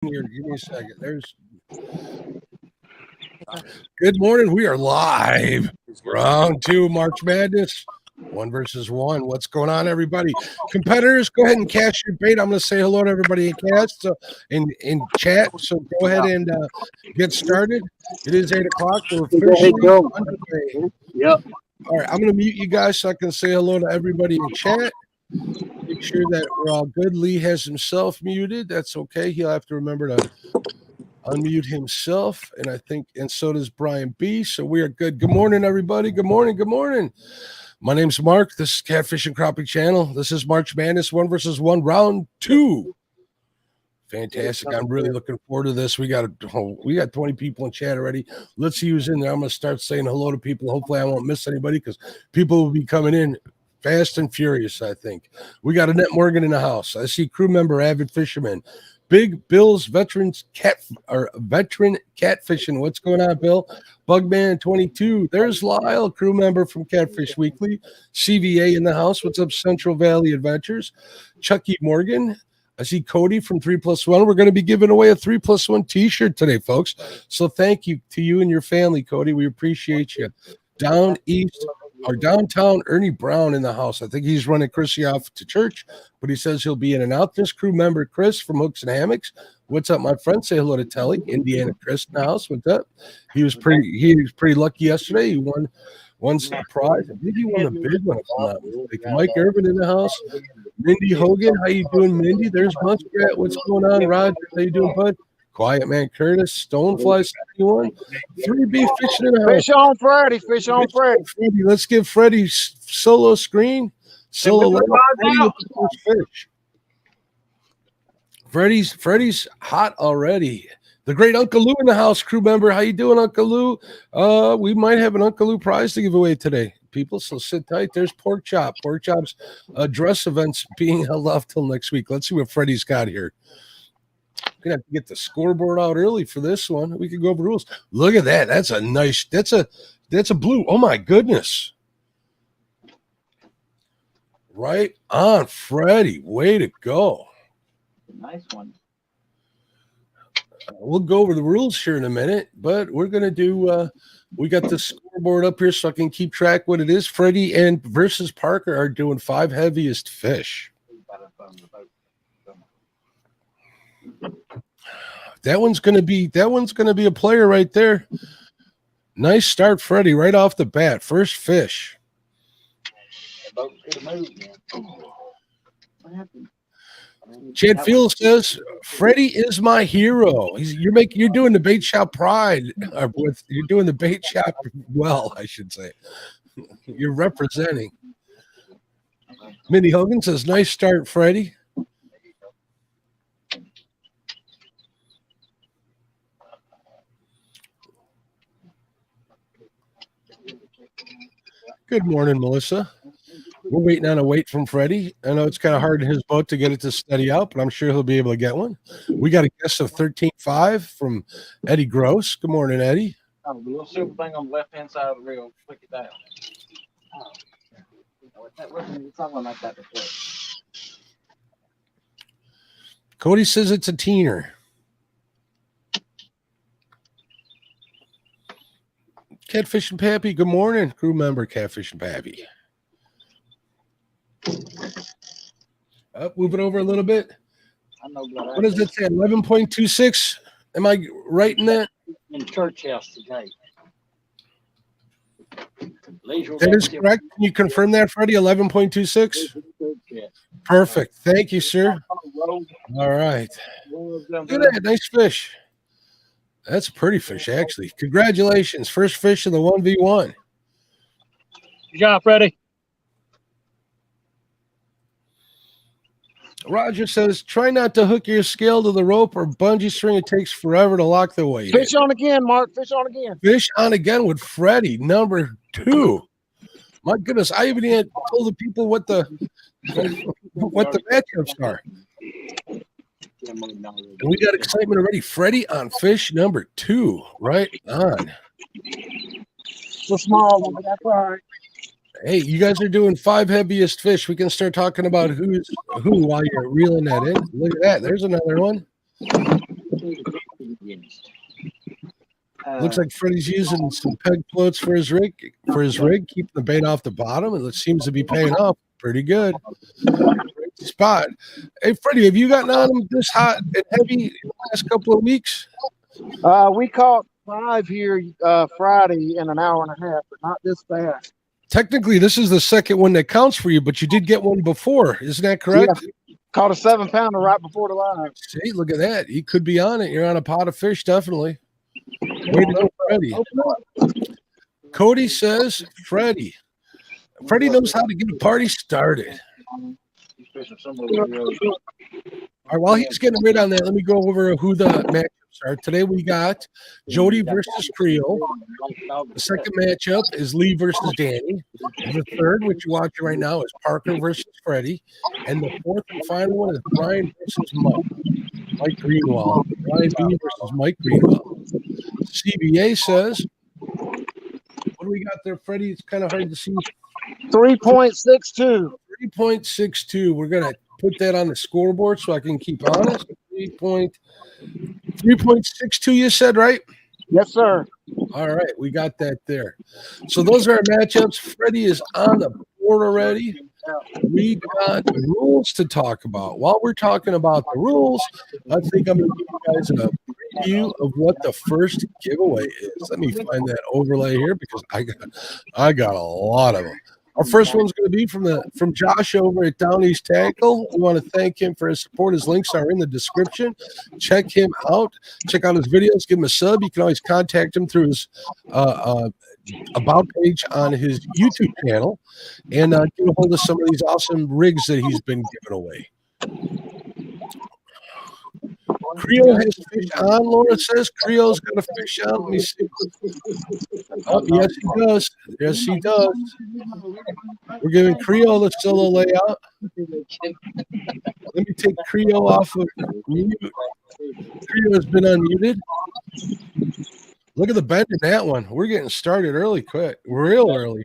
Here, give me a second. There's good morning. We are live. Round two, March Madness. 1 versus 1. What's going on, everybody? Competitors, go ahead and cast your bait. I'm going to say hello to everybody in cast, in chat. So go ahead and get started. It is 8 o'clock. We're officially underway. Yep. All right, I'm going to mute you guys so I can say hello to everybody in chat. Make sure that we're all good. Lee has himself muted. That's okay. He'll have to remember to unmute himself, and so does Brian B. So we are good. Good morning, everybody. Good morning. Good morning. My name's Mark. This is Catfish and Crappie channel. This is March Madness 1 versus 1, round 2. Fantastic. I'm really looking forward to this. We got 20 people in chat already. Let's see who's in there. I'm going to start saying hello to people. Hopefully I won't miss anybody because people will be coming in fast and furious, I think. We got Annette Morgan in the house. I see crew member, avid fisherman. Big Bill's veteran catfishing. What's going on, Bill? Bugman 22. There's Lyle, crew member from Catfish Weekly. CVA in the house. What's up, Central Valley Adventures? Chucky Morgan. I see Cody from 3+1. We're going to be giving away a 3+1 t-shirt today, folks. So thank you to you and your family, Cody. We appreciate you. Down east, or downtown, Ernie Brown in the house. I think he's running Chrissy off to church, but he says he'll be in and out. This crew member, Chris from Hooks and Hammocks. What's up, my friend? Say hello to Telly. Indiana Chris in the house. What's up? He was pretty lucky yesterday. He won the prize. I think he won the big one. Mike Irvin in the house. Mindy Hogan. How you doing, Mindy? There's Muskrat. What's going on, Roger? How you doing, bud? Quiet Man Curtis, Stonefly 71, 3B fishing in the house. Fish on Friday, fish on Friday. Let's give Freddie solo screen. Solo fish. Freddie's hot already. The great Uncle Lou in the house, crew member. How you doing, Uncle Lou? We might have an Uncle Lou prize to give away today, people. So sit tight. There's Pork Chop. Pork Chop's dress events being held off till next week. Let's see what Freddie's got here. Gonna have to get the scoreboard out early for this one. We could go over rules. Look at that. That's a nice. That's a blue. Oh my goodness! Right on, Freddie. Way to go. Nice one. We'll go over the rules here in a minute, but we're gonna do. We got the scoreboard up here so I can keep track what it is. Freddie and versus Parker are doing 5 heaviest fish. That one's gonna be a player right there. Nice start, Freddie, right off the bat. First fish. Chad Field says Freddie is my hero. You're doing the bait shop pride. You're doing the bait shop well, I should say. You're representing. Minnie Hogan says, nice start, Freddie. Good morning, Melissa. We're waiting on a weight from Freddie. I know it's kind of hard in his boat to get it to steady out, but I'm sure he'll be able to get one. We got a guest of 13.5 from Eddie Gross. Good morning, Eddie. The little silver thing on the left-hand side of the reel. Click it down. Something like that before. Cody says it's a teener. Catfish and Pappy, good morning. Crew member Catfish and Pappy. Move it over a little bit. What does it say? 11.26? Am I right in that? In church house today. That is correct. Can you confirm that, Freddie? 11.26? Perfect. Thank you, sir. All right. Look at that. Nice fish. That's a pretty fish, actually. Congratulations. First fish in the 1v1. Good job, Freddie. Roger says, try not to hook your scale to the rope or bungee string. It takes forever to lock the weight. Fish on again, Mark. Fish on again. Fish on again with Freddie, number 2. My goodness, I even told the people what the matchups are. And we got excitement already. Freddie on fish number 2. Right on. So small, but that's all right. Hey, you guys are doing 5 heaviest fish. We can start talking about who's who while you're reeling that in. Look at that. There's another one. Looks like Freddie's using some peg floats for his rig, keeping the bait off the bottom, and it seems to be paying off pretty good. Great spot. Hey, Freddie, have you gotten on them this hot and heavy in the last couple of weeks? We caught 5 here Friday in an hour and a half, but not this fast. Technically, this is the second one that counts for you, but you did get one before. Isn't that correct? Yeah. Caught a 7-pounder right before the line. See, look at that. He could be on it. You're on a pot of fish, definitely. Way to go, Freddie. Cody says, Freddie knows how to get a party started. All right, while he's getting rid on that, let me go over who the matchups are. Today we got Jody versus Creole. The second matchup is Lee versus Danny. The third, which you're watching right now, is Parker versus Freddie. And the fourth and final one is Brian versus Mike Greenwald. Brian B versus Mike Greenwald. CBA says, what do we got there, Freddie? It's kind of hard to see. 3.62. 3.62. We're going to put that on the scoreboard so I can keep honest. 3.62, you said, right? Yes, sir. All right, we got that there. So those are our matchups. Freddie is on the board already. We got rules to talk about. While we're talking about the rules, I think I'm going to give you guys a preview of what the first giveaway is. Let me find that overlay here because I got a lot of them. Our first one's going to be from Josh over at Down East Tackle. We want to thank him for his support. His links are in the description. Check him out. Check out his videos. Give him a sub. You can always contact him through his about page on his YouTube channel and get a hold of some of these awesome rigs that he's been giving away. Creole has fish on, Laura says. Creole's got a fish on. Let me see. Oh, yes, he does. Yes, he does. We're giving Creole a solo layout. Let me take Creole off of mute. Creole has been unmuted. Look at the bend in that one. We're getting started early, quick. Real early.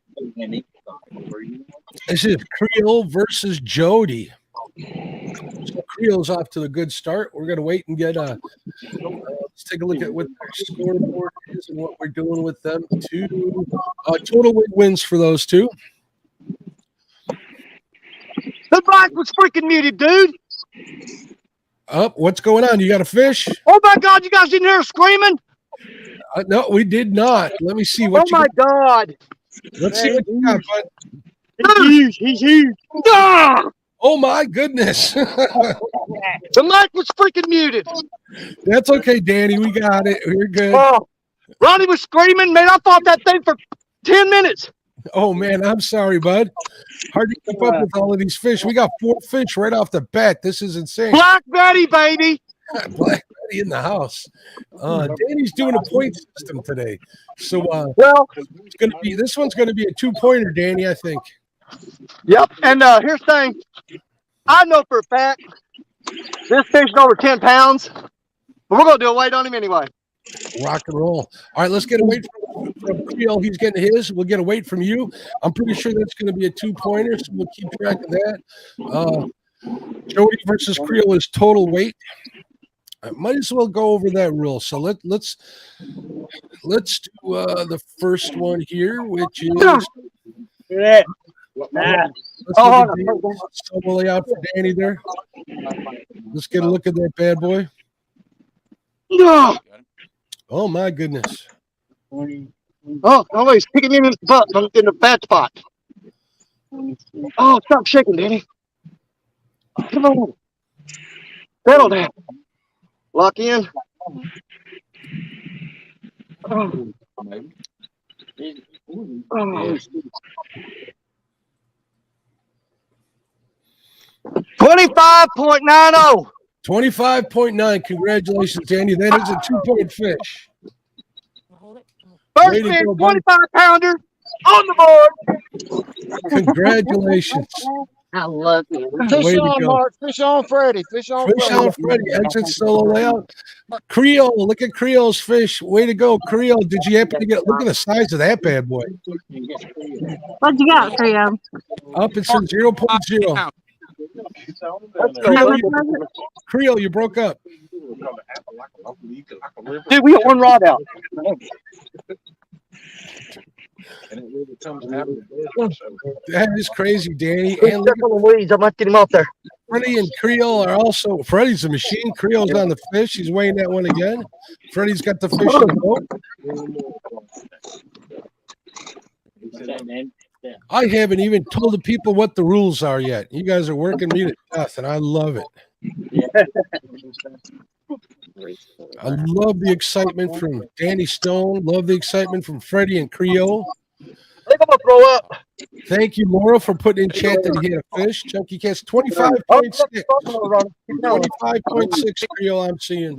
This is Creole versus Jody. So Creole's off to the good start. We're going to wait and get let's take a look at what their scoreboard is and what we're doing with them too. Total wins for those two. The mic was freaking muted, dude. What's going on? You got a fish? Oh my God, you guys didn't hear her screaming? No, we did not. Let me see what. Oh my God! Let's see what you got, bud. He's huge. He's huge. Ah! Oh my goodness! The mic was freaking muted. That's okay, Danny. We got it. We're good. Oh, Ronnie was screaming, man. I fought that thing for 10 minutes. Oh man, I'm sorry, bud. Hard to keep up with all of these fish. We got 4 fish right off the bat. This is insane. Black Betty, baby. Black Betty in the house. Danny's doing a point system today, so well, it's gonna be. This one's gonna be a 2-pointer, Danny. I think. Yep. And here's the thing. I know for a fact this fish is over 10 pounds, but we're gonna do a weight on him anyway. Rock and roll. All right, let's get a weight from Creole. He's getting his. We'll get a weight from you. I'm pretty sure that's going to be a 2-pointer, so we'll keep track of that. Jody versus Creole is total weight. I might as well go over that rule. So let's do the first one here, which is. Yeah. Let's lay out for Danny there. Let's get a look at that bad boy. No. Oh my goodness. Oh, he's kicking me in the butt in the fat spot. Oh, stop shaking, Danny. Come on. Settle down. Lock in. Oh. Oh. 25.90. 25.9. Congratulations, Danny. That is a 2-point fish. First fish, 25-pounder on the board. Congratulations. I love it. Fish on, Mark. Fish on, Freddie. Fish on, Freddie. Exit solo layout. Creole. Look at Creole's fish. Way to go, Creole. Did you happen to get? Look at the size of that bad boy. What you got, Creole? Up, it says 0.0. Creole, you broke up. Dude, we got one rod out. That is crazy, Danny. He's And look stuck on the weeds. I might get him off there. Freddie and Creole are also. Freddie's a machine. Creole's on the fish. He's weighing that one again. Freddie's got the fish in the boat. I haven't even told the people what the rules are yet. You guys are working me to death, and I love it. I love the excitement from Danny Stone. Love the excitement from Freddie and Creole. I think I'm going to throw up. Thank you, Laura, for putting in chat that he had a fish. Chunky Cast 25.6. 25.6 Creole, I'm seeing.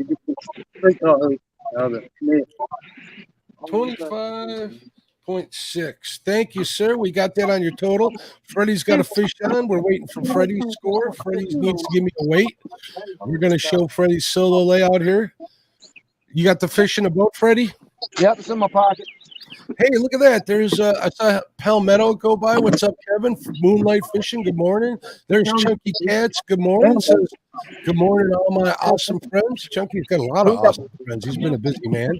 25.6. Thank you, sir. We got that on your total. Freddie's got a fish on. We're waiting for Freddie's score. Freddie needs to give me a weight. We're going to show Freddie's solo layout here. You got the fish in the boat, Freddie? Yep, it's in my pocket. Hey, look at that. There's I saw Palmetto go by. What's up, Kevin? Moonlight Fishing. Good morning. There's Chunky Cats. Good morning. Says, good morning, all my awesome friends. Chunky's got a lot of awesome friends. He's been a busy man.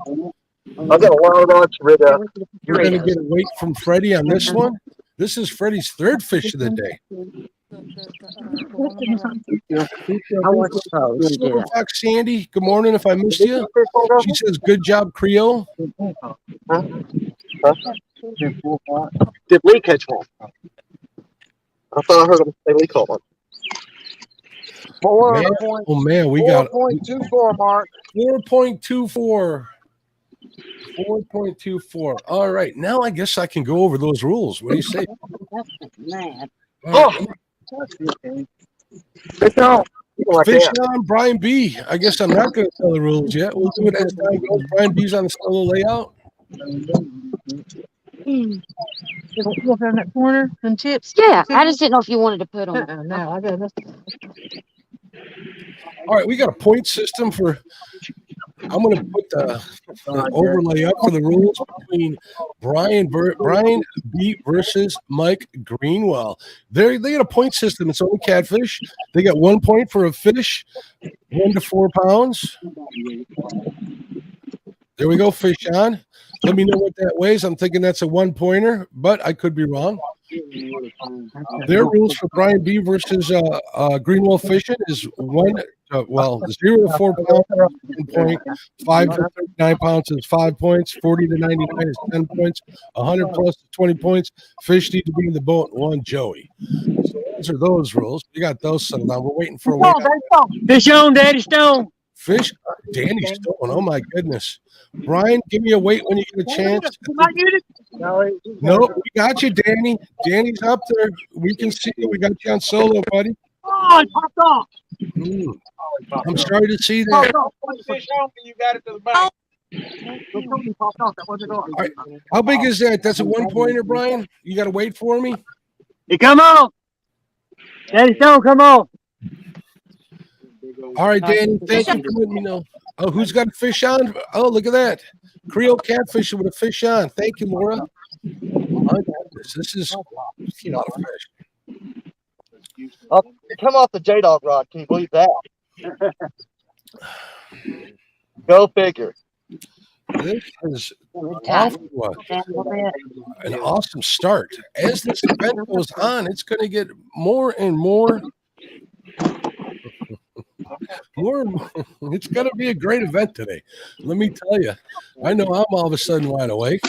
I've got a lot of rods rid of. We're going to get a weight from Freddie on this one. This is Freddie's third fish of the day. Silver Fox Sandy, good morning. If I missed you, she says, good job, Creole. Did Lee catch one? I thought I heard him say Lee caught one. Oh, man, we got 4.24, Mark. 4.24. 4.24. All right. Now I guess I can go over those rules. What do you say? Oh! Fish on. Fish on, Brian B. I guess I'm not going to tell the rules yet. We'll do it as time goes. Brian B's on the solo layout. In that corner, some tips. Yeah, I just didn't know if you wanted to put them. No, I got nothing. All right, we got a point system for. I'm going to put the overlay up for the rules between Brian B versus Mike Greenwell. They got a point system. It's only catfish. They got 1 point for a fish, 1 to 4 pounds. There we go, fish on. Let me know what that weighs. I'm thinking that's a 1-pointer, but I could be wrong. Their rules for Brian B versus Greenwell Fishing is 0 to 4 pounds, 1 point, 5 to 39 pounds is 5 points, 40 to 99 is 10 points, 100 plus is 20 points. Fish need to be in the boat, 1 Joey. So those are those rules. We got those settled down. We're waiting for a weight. Fish on, Daddy Stone. Fish, Danny Stone. Oh my goodness. Brian, give me a weight when you get a chance. No, we got you, Danny. Danny's up there. We can see you. We got you on solo, buddy. Oh, it popped off. I'm sorry to see that. Fish on, you got it to the back. Right. How big is that? That's a 1-pointer, Brian? You got to wait for me? Hey, come on. Daddy Stone, come on. All right, Danny. Thank you for letting me know. Oh, who's got a fish on? Oh, look at that. Creole catfishing with a fish on. Thank you, Laura. My goodness, this is a lot of fish. It come off the J-Dog rod. Can you believe that? Go figure. This is an awesome start. As this event goes on, it's going to get more and more. It's going to be a great event today. Let me tell you. I know I'm all of a sudden wide awake.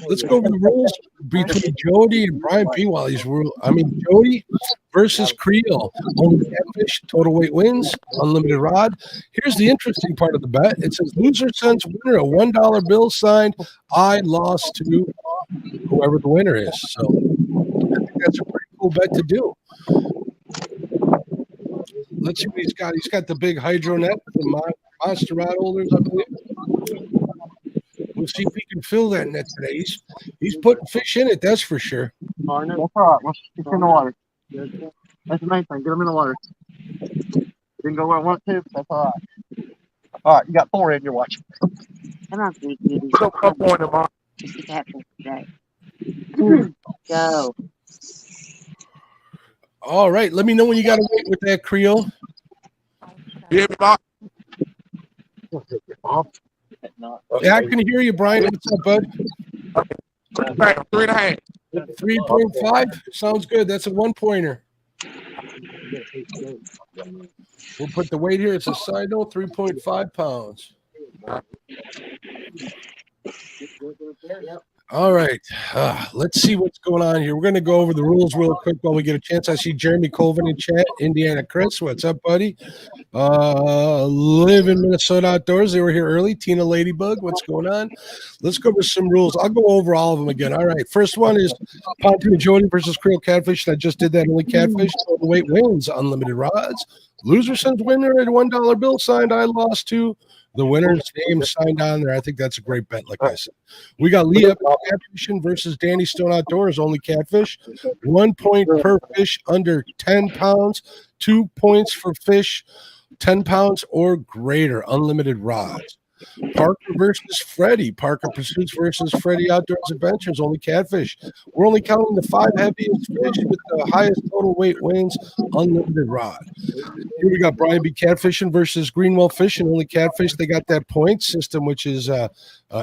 Let's go over the rules between Jody and Brian P. While he's Jody versus Creole. Only catfish, total weight wins, unlimited rod. Here's the interesting part of the bet. It says loser sends winner a $1 bill signed. I lost to whoever the winner is. So I think that's a pretty cool bet to do. Let's see what he's got. He's got the big hydro net, the monster rod holders, I believe. We'll see if he can fill that net today. He's putting fish in it, that's for sure. That's all right. Let's get in the water. That's the main thing. Get them in the water. Didn't go where I want to. That's all right. All right, you got 4 in your watch. Come on, sweet kitty. Go up on them, Mom. Just the catfish today. Go. All right. Let me know when you got to wait with that Creole. Yeah, Mark. Yeah, I can hear you, Brian. What's up, bud? 3.5. 3.5 sounds good. That's a 1-pointer. We'll put the weight here. It's a side note, 3.5 pounds. All right. Let's see what's going on here. We're going to go over the rules real quick while we get a chance. I see Jeremy Colvin in chat. Indiana Chris, what's up, buddy? Live in Minnesota Outdoors. They were here early. Tina Ladybug, what's going on? Let's go over some rules. I'll go over all of them again. All right. First one is Pontoon Jody versus Creel Catfish. I just did that. Only catfish. Total weight wins. Unlimited rods. Loser sends winner at a $1 bill signed. I lost to. The winner's name signed on there. I think that's a great bet, like I said. We got Lee Evans Catfishing versus Danny Stone Outdoors, only catfish. 1 point per fish under 10 pounds. 2 points for fish 10 pounds or greater, unlimited rods. Parker versus Freddie. Parker Pursuits versus Freddie Outdoors Adventures, only catfish. We're only counting the 5 heaviest fish with the highest total weight wins, unlimited rod. Here we got Brian B. Catfishing versus Greenwell Fishing, only catfish. They got that point system, which is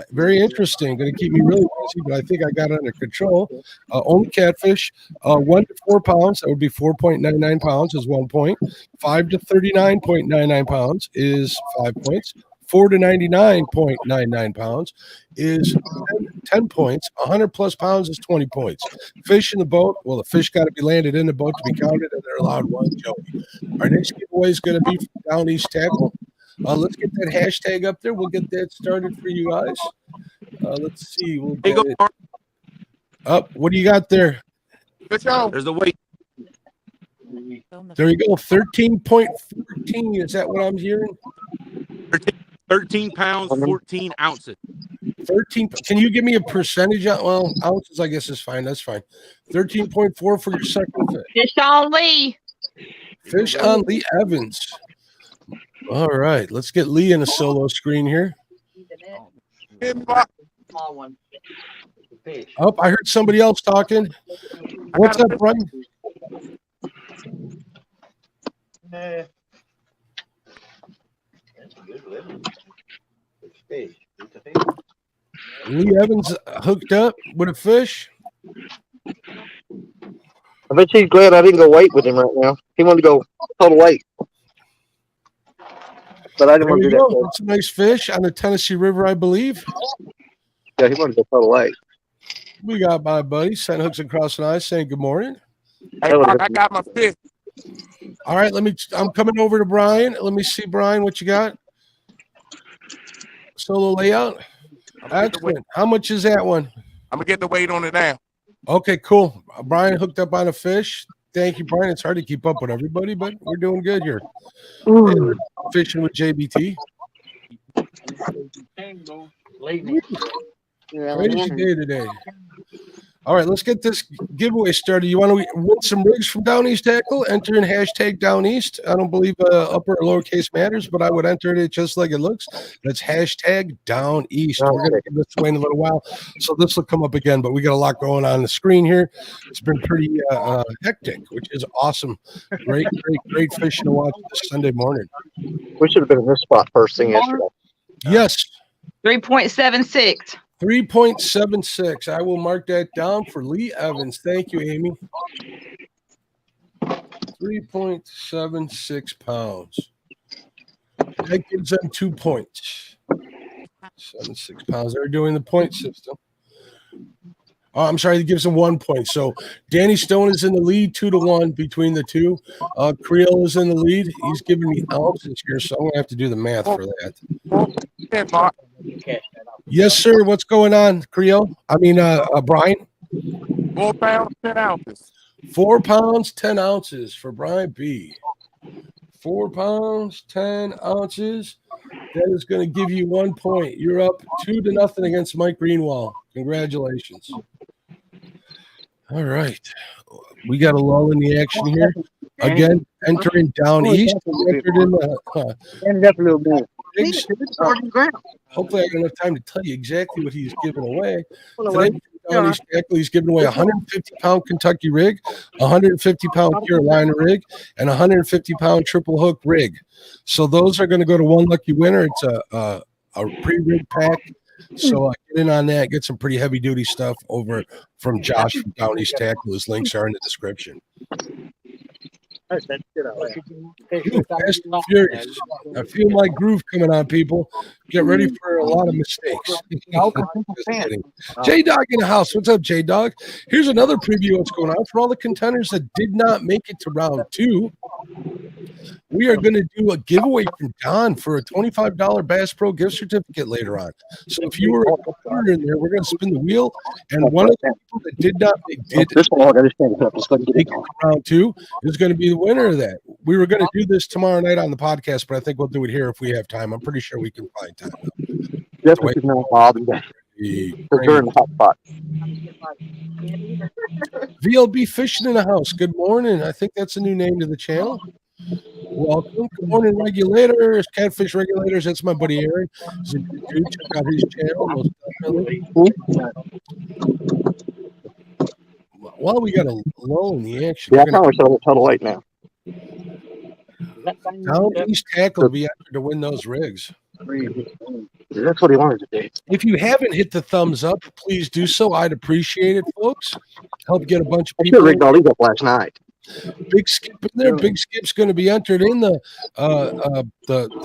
very interesting. Going to keep me really busy, but I think I got it under control. Only catfish, 1 to 4 pounds. That would be 4.99 pounds is 1 point. 5 to 39.99 pounds is 5 points. 4 to 99.99 pounds is 10 points. 100 plus pounds is 20 points. Fish in the boat. Well, the fish got to be landed in the boat to be counted, and they're allowed 1 joey. Our next giveaway is going to be from Down East Tackle. Let's get that hashtag up there. We'll get that started for you guys. Let's see. We'll get it up. What do you got there? There's the weight. There you go. 13.14. Is that what I'm hearing? 13 pounds, 14 ounces. 13. Can you give me a percentage? Well, ounces, I guess, is fine. That's fine. 13.4 for your second fish. Fish on Lee. Fish on Lee Evans. All right. Let's get Lee in a solo screen here. Small one. Fish. Oh, I heard somebody else talking. What's up, Brian? That's a good living. It's fish. It's a fish. Lee Evans hooked up with a fish. I bet he's glad I didn't go weight with him right now. He wanted to go total weight. But I didn't There want to you do go. that. That's a nice fish on the Tennessee River, I believe. Yeah, he wanted to go total weight. We got my buddy setting hooks across an eye saying good morning. Hey, Mark, I got my fish. All right, I'm coming over to Brian. Let me see, Brian, what you got? Solo layout. Excellent. How much is that one? I'm gonna get the weight on it now. Okay, cool. Brian hooked up on a fish. Thank you, Brian. It's hard to keep up with everybody, but we're doing good here. Hey, fishing with JBT. Crazy day today. All right, let's get this giveaway started. You want to win some rigs from Down East Tackle? Enter in hashtag Down East. I don't believe upper or lowercase matters, but I would enter it just like it looks. That's hashtag Down East. We're going to give this away in a little while, so this will come up again, but we got a lot going on the screen here. It's been pretty hectic, which is awesome. Great fishing to watch this Sunday morning. We should have been in this spot first thing yesterday. Yes. 3.76. 3.76. I will mark that down for Lee Evans. Thank you, Amy. 3.76 pounds. That gives them 2 points. 76 pounds. They're doing the point system. Oh, I'm sorry, that gives them 1 point. So Danny Stone is in the lead, 2-1 between the two. Creel is in the lead. He's giving me ounces here, so I'm going to have to do the math for that. Yeah, Mark. Yes, sir. What's going on, Creel? Brian? 4 pounds, 10 ounces. 4 pounds, 10 ounces for Brian B. 4 pounds, 10 ounces. That is going to give you 1 point. You're up 2-0 against Mike Greenwald. Congratulations. All right. We got a lull in the action here. Again, entering Down East. Entered in the hopefully I got enough time to tell you exactly what he's giving away. Today, Downey's tackle. He's giving away a 150-pound Kentucky rig, a 150-pound Carolina rig, and a 150-pound triple hook rig. So those are going to go to one lucky winner. It's a pre-rig pack. So get in on that. Get some pretty heavy-duty stuff over from Josh from Downey's Tackle. His links are in the description. Ooh, Fast and Furious. I feel my groove coming on, people. Get ready for a lot of mistakes. J-Dog in the house. What's up, J-Dog? Here's another preview of what's going on for all the contenders that did not make it to round 2. We are going to do a giveaway from Don for a $25 Bass Pro gift certificate later on. So if you were a contender in there, we're going to spin the wheel, and one of the people that did not make it to round 2 is going to be the winner of that. We were going to do this tomorrow night on the podcast, but I think we'll do it here if we have time. I'm pretty sure we can find time. Definitely not Bob and during the hot spot. VLB Fishing in the house. Good morning. I think that's a new name to the channel. Welcome. Good morning, regulators, Catfish Regulators. That's my buddy Aaron. He's a good dude. Check out his channel. Most definitely. Well, we got a lull in the action. Yeah, I thought we're selling a total 8 now. Down East Tackle will be after to win those rigs. That's what he wanted to do. If you haven't hit the thumbs up, please do so. I'd appreciate it, folks. Help get a bunch of I people. should have rigged all these up last night. Big Skip in there. Big Skip's going to be entered in the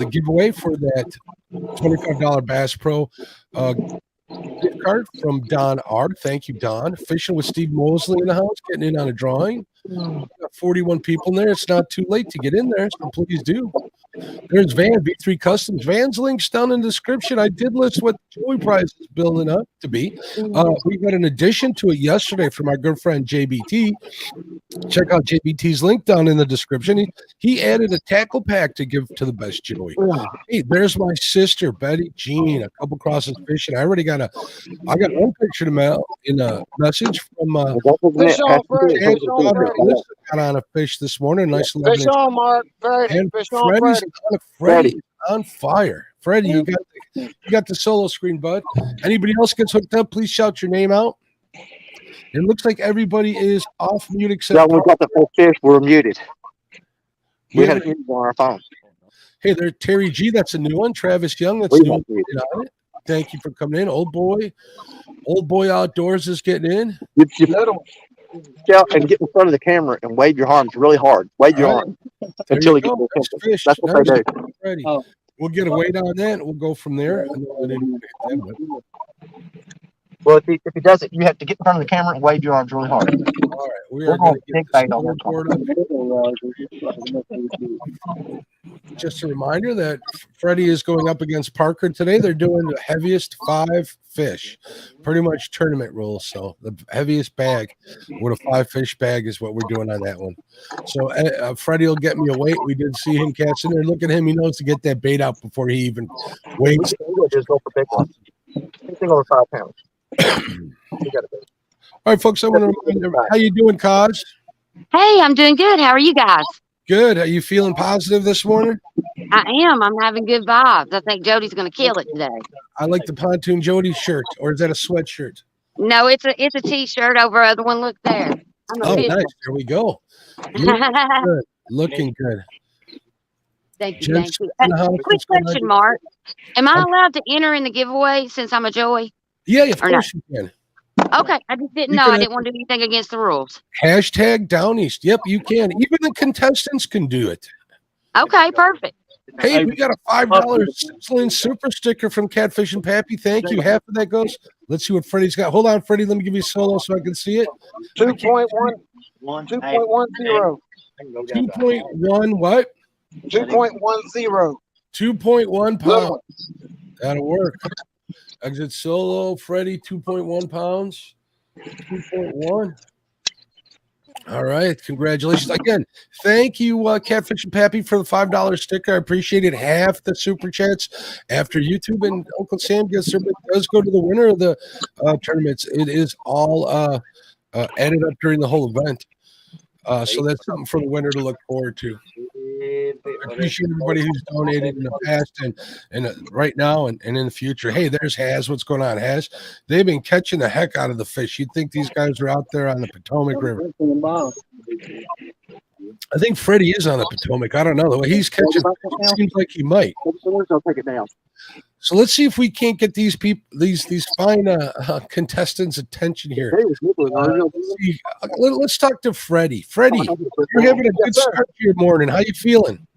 giveaway for that $25 Bass Pro gift card from Don R. Thank you, Don. Fishing with Steve Mosley in the house, getting in on a drawing. Got 41 people in there. It's not too late to get in there, so please do. There's Van, B3 Customs. Van's link's down in the description. I did list what the Joey prize is building up to be. We got an addition to it yesterday from our good friend JBT. Check out JBT's link down in the description. He added a tackle pack to give to the best Joey. Hey, there's my sister, Betty Jean, a couple crosses fishing. I got one picture to mail in a message from Fish on, Freddie. Fish on, Freddie. got on a fish this morning. Nice Fish on, Mark. Freddie. and Fish on, Freddie's on fire. Freddie, you got the solo screen, bud. Anybody else gets hooked up, please shout your name out. It looks like everybody is off mute except Yeah, we got the full fish. We're muted. We Yeah. had it on our phone. Hey, there's Terry G. That's a new one. Travis Young. That's We new. got muted. On it. Thank you for coming in. Old boy outdoors is getting in. You shout and get in front of the camera and wave your arms really hard. Wave your All right. arms There until you he gets go. the Nice attention. fish. That's what they do. Ready. Oh. We'll get a weight on that. And we'll go from there. And then we'll hit them with- Well, if he does it, you have to get in front of the camera and wave your arms really hard. All right, we We're are going going to big get bait on this one. just a reminder that Freddie is going up against Parker today. They're doing the heaviest 5 fish, pretty much tournament rules. So the heaviest bag with a 5 fish bag is what we're doing on that one. So Freddie will get me a weight. We did see him catching there. Look at him. He knows to get that bait out before he even weights. Just go for big ones. Anything over 5 pounds. You got it. All right, folks, I want to remind everybody, how you doing, Kaz? Hey, I'm doing good. How are you guys? Good. Are you feeling positive this morning? I am. I'm having good vibes. I think Jody's going to kill it today. I like the Pontoon Jody shirt, or is that a sweatshirt? No, it's a t-shirt over other one. Look there. I'm Oh, official. nice. There we go. Looking good. Looking good. Thank you. Gents Thank you. in the house, Quick what's going on? question, Mark. Am I allowed to enter in the giveaway since I'm a Joey? Yeah, of Or not? course you can. Okay, I just didn't You know. can I didn't want to do anything against the rules. Hashtag Down East. Yep, you can. Even the contestants can do it. Okay, perfect. Hey, we got a $5 Sizzling super sticker from Catfish and Pappy. Thank you. Half of that goes. Let's see what Freddie's got. Hold on, Freddie. Let me give you a solo so I can see it. 2.1. 2.10. 2.1 what? 2.10. 2.1 pounds. That'll work. Exit solo, Freddie, 2.1 pounds. 2.1. All right. Congratulations. Again, thank you, Catfish and Pappy, for the $5 sticker. I appreciate it. Half the super chats after YouTube and Uncle Sam gets there, but it does go to the winner of the tournaments. It is all added up during the whole event. So that's something for the winner to look forward to. I appreciate everybody who's donated in the past and right now and in the future. Hey, there's Haz. What's going on, Haz? They've been catching the heck out of the fish. You'd think these guys are out there on the Potomac River. I think Freddie is on the Potomac. I don't know. The way he's catching, it seems like he might. I'll take it down. So let's see if we can't get these people, these fine contestants' attention here. Let's talk to Freddie. Freddie, you're having a good start to your morning. How you feeling?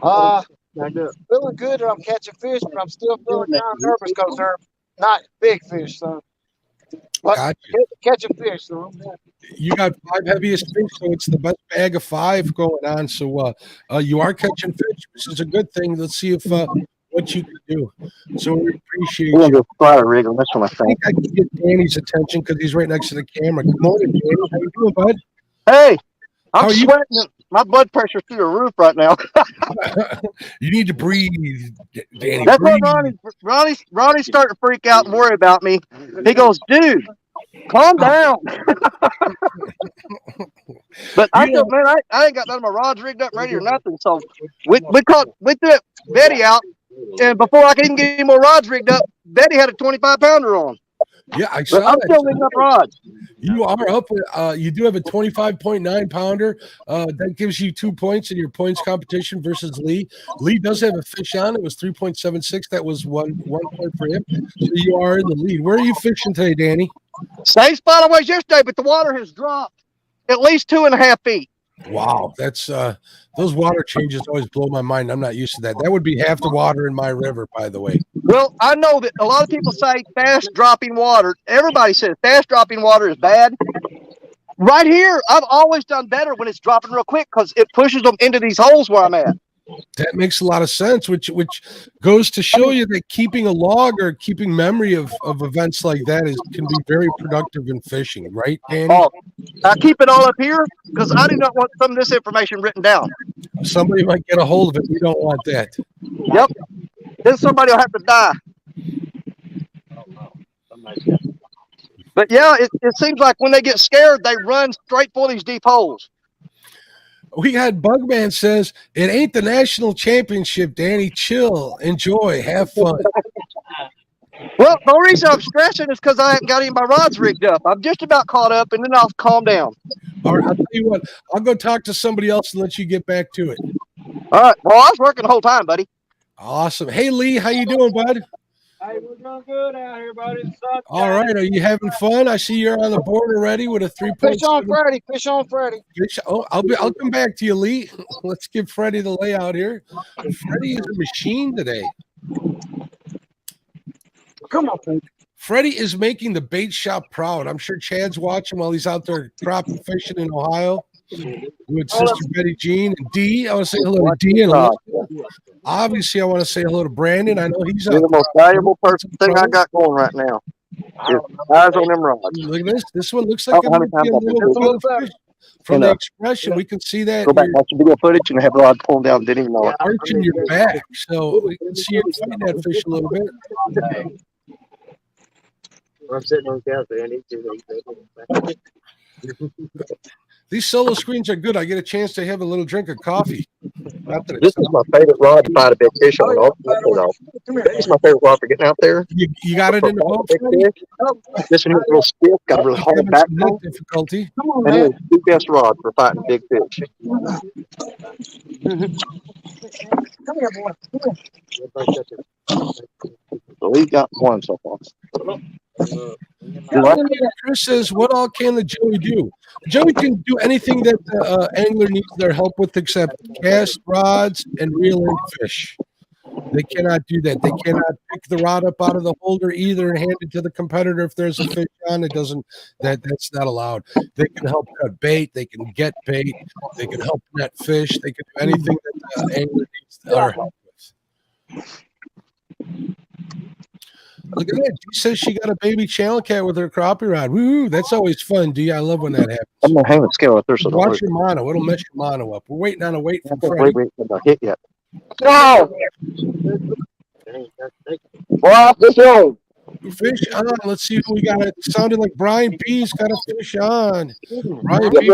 Feeling good. I'm catching fish, but I'm still feeling kind of nervous because they're not big fish. So, but Gotcha. catching fish. So You got 5 heaviest fish, so it's the best bag of 5 going on. So you are catching fish, which is a good thing. Let's see if what you can do. So we appreciate you. Just fly rig on this one, I I think I can get Danny's attention because he's right next to the camera. Come on, Danny. How you doing, bud? Hey, How I'm are you? sweating. My blood pressure's through the roof right now. You need to breathe, Danny. That's breathe. what Ronnie's starting to freak out and worry about me. He goes, dude, calm down. But I said, man, I ain't got none of my rods rigged up ready or nothing. So we threw Betty out, and before I could even get any more rods rigged up, Betty had a 25-pounder on. Yeah, I But saw I'm that. still rigging up rods. You are up. You do have a 25.9 pounder. That gives you 2 points in your points competition versus Lee. Lee does have a fish on. It was 3.76. That was one point for him. So you are in the lead. Where are you fishing today, Danny? Same spot I was yesterday, but the water has dropped at least 2.5 feet. Wow, that's those water changes always blow my mind. I'm not used to that. That would be half the water in my river, by the way. Well, I know that a lot of people say fast dropping water. Everybody says fast dropping water is bad. Right here, I've always done better when it's dropping real quick because it pushes them into these holes where I'm at. That makes a lot of sense, which goes to show you that keeping a log or keeping memory of events like that can be very productive in fishing, right, Danny? Oh, I keep it all up here because I do not want some of this information written down. Somebody might get a hold of it. We don't want that. Yep. Then somebody will have to die. But yeah, it seems like when they get scared, they run straight for these deep holes. We had Bugman says, it ain't the national championship, Danny. Chill, enjoy, have fun. Well, the only reason I'm stressing is because I haven't got any of my rods rigged up. I'm just about caught up, and then I'll calm down. All right, I'll tell you what, I'll go talk to somebody else and let you get back to it. All right. Well, I was working the whole time, buddy. Awesome. Hey, Lee, how you doing, bud? Hey, we're doing good out here, buddy. All right, are you having fun? I see you're on the board already with a 3.7. fish on Freddie. Fish on Freddie. Oh, I'll come back to you, Lee. Let's give Freddie the layout here. Freddie is a machine today. Come on, Freddie. Freddie is making the bait shop proud. I'm sure Chad's watching while he's out there crappie fishing in Ohio with Sister Betty Jean and Dee. I want to say hello to Dee and Elizabeth. Obviously, I want to say hello to Brandon. I know he's You're the most valuable thing I got going right now. Eyes on them rods. Look at this. This one looks like Oh, it how might many be a times little I've bit of fish. From the expression, we can see that Go back, you're watch the video footage, and have rod pulling down. Didn't even know it. arching your back. So we can see you fighting that fish a little bit. I'm sitting on the couch. I need to. This These solo screens are good. I get a chance to have a little drink of coffee. Not that is my favorite rod to fight a big fish on. This is my favorite rod for getting out there. you got it in the boat, Big Freddie? fish. This one is real stiff, got a really hard Having some backbone, neck difficulty. and it's the best rod for fighting big fish. So we got one so far. Chris says, what all can the Joey do? Joey can do anything that the angler needs their help with except cast rods and reel in fish. They cannot do that. They cannot pick the rod up out of the holder either and hand it to the competitor if there's a fish on. It doesn't. That's not allowed. They can help cut bait. They can get bait. They can help net fish. They can do anything that the angler needs our help with. Look at that. She says she got a baby channel cat with her crappie rod. Woo! That's always fun, D. I love when that happens. I'm gonna hang the scale up there so don't Watch your mono. It'll mess your mono up. We're waiting on a wait from Freddie. wait, not hit yet. No! Well, this one. Fish on. Let's see who we got. It sounded like Brian P's got a fish on. Brian P.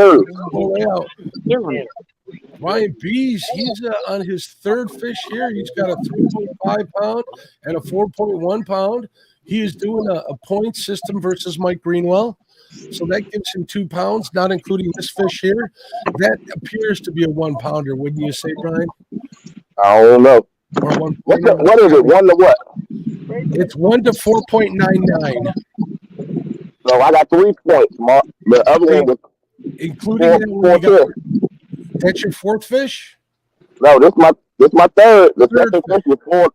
Brian B's, he's on his third fish here. He's got a 3.5 pound and a 4.1 pound. He is doing a point system versus Mike Greenwell. So that gives him 2 pounds, not including this fish here. That appears to be a 1 pounder, wouldn't you say, Brian? I don't know. Or one. What is it? 1 to what? It's 1 to 4.99. So I got 3 points, Mark. The other one was including that one you got. That's your fourth fish? No, this my third. The second fish was 4.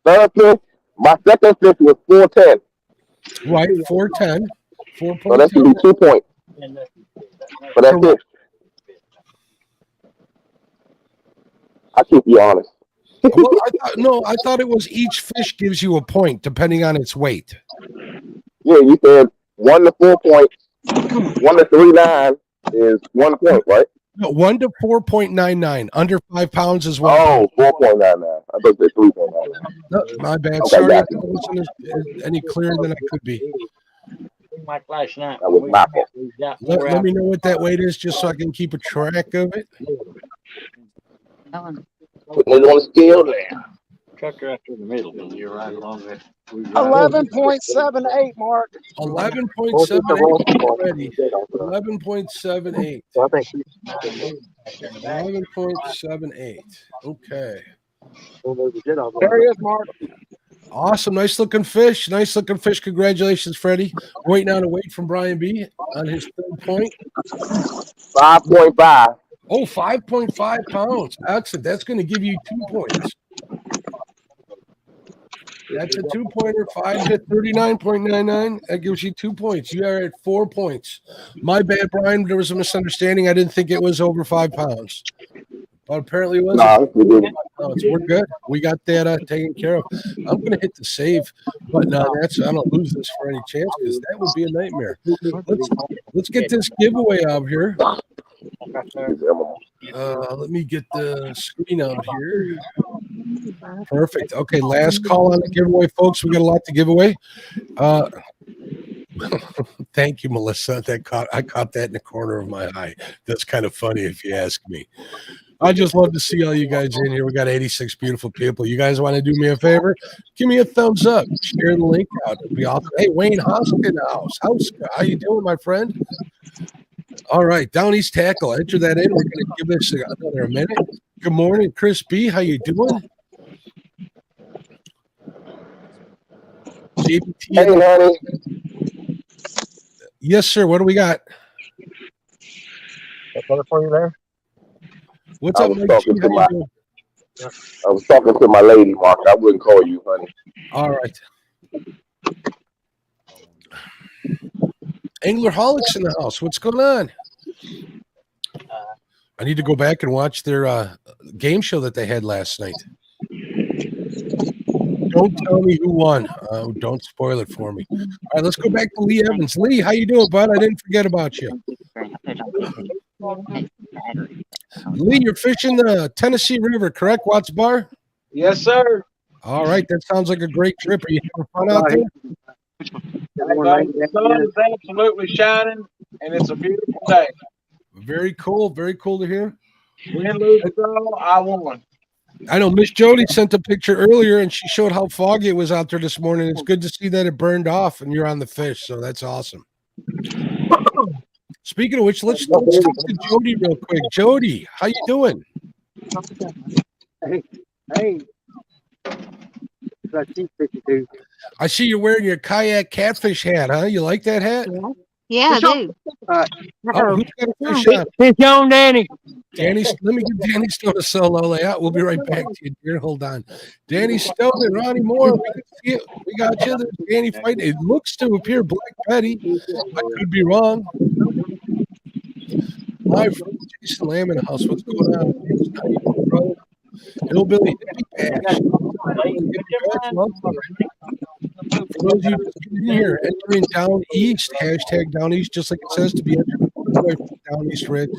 Third fish, my second fish was 410. Right, 410. 4.10. So that should be 2 points for that fish. I keep you honest. Well, I thought it was each fish gives you a point depending on its weight. Yeah, you said 1 to 4 points. 1 to 3.9 is 1 point, right? No, 1 to 4.99. Under 5 pounds as well. Oh, 4.99. I thought it was 3.99. No, my bad. Okay, Sorry, I gotcha. wasn't any clearer than I could be. That was my fault. Let me know what that weight is just so I can keep a track of it. Putting it on the scale now. Cut right through the middle, and you're right along there. 11.78, Mark. 11.78 already. 11.78. 11.78. Okay. There he is, Mark. Awesome. Nice looking fish. Nice looking fish. Congratulations, Freddie. Waiting on a weight from Brian B on his third point. 5.5. Oh, 5.5 pounds. Excellent. That's going to give you 2 points. That's a 2-pointer, 5 to 39.99. That gives you 2 points. You are at 4 points. My bad, Brian. There was a misunderstanding. I didn't think it was over 5 pounds. But apparently it was. No, we didn't. We're good. We got that taken care of. I'm going to hit the save button on that so I don't lose this for any chance because that would be a nightmare. Let's get this giveaway out here. Let me get the screen out here. Perfect. Okay, last call on the giveaway, folks. We got a lot to give away. Thank you, Melissa. I caught that in the corner of my eye. That's kind of funny if you ask me. I just love to see all you guys in here. We got 86 beautiful people. You guys want to do me a favor? Give me a thumbs up. Share the link out. It'd be awesome. Hey, Wayne Hoskins in the house. How you doing, my friend? All right, Down East Tackle. Enter that in. We're going to give this another minute. Good morning, Chris B. How you doing? JBT. Hey, honey. Yes, sir. What do we got? For you there. What's I up, was Mike? talking How to you my- doing? I was talking to my lady, Mark. I wouldn't call you, honey. All right. Anglerholics in the house. What's going on? I need to go back and watch their game show that they had last night. Don't tell me who won. Don't spoil it for me. All right, let's go back to Lee Evans. Lee, how you doing, bud? I didn't forget about you. Lee, you're fishing the Tennessee River, correct? Watts Bar? Yes, sir. All right, that sounds like a great trip. Are you having fun out there? The sun is absolutely shining, and it's a beautiful day. Very cool. Very cool to hear. Win, lose, or draw, I won. I know Miss Jody sent a picture earlier, and she showed how foggy it was out there this morning. It's good to see that it burned off, and you're on the fish, so that's awesome. Speaking of which, let's talk to Jody real quick. Jody, how you doing? Hey. I see you're wearing your kayak catfish hat, huh? You like that hat? Yeah, I do. Oh, who's got a fish on? Fish on, Danny. Danny, let me get Danny Stone a solo layout. We'll be right back to you, dear. Hold on. Danny Stone and Ronnie Moore. We got you. There's Danny fighting. It looks to appear Black Betty. I could be wrong. Live from Jason Lamb in the house. What's going on? Hillbilly Hippie Patch. For those of you just getting in here, entering Down East, hashtag Down East, just like it says, to be entered Down East Ridge.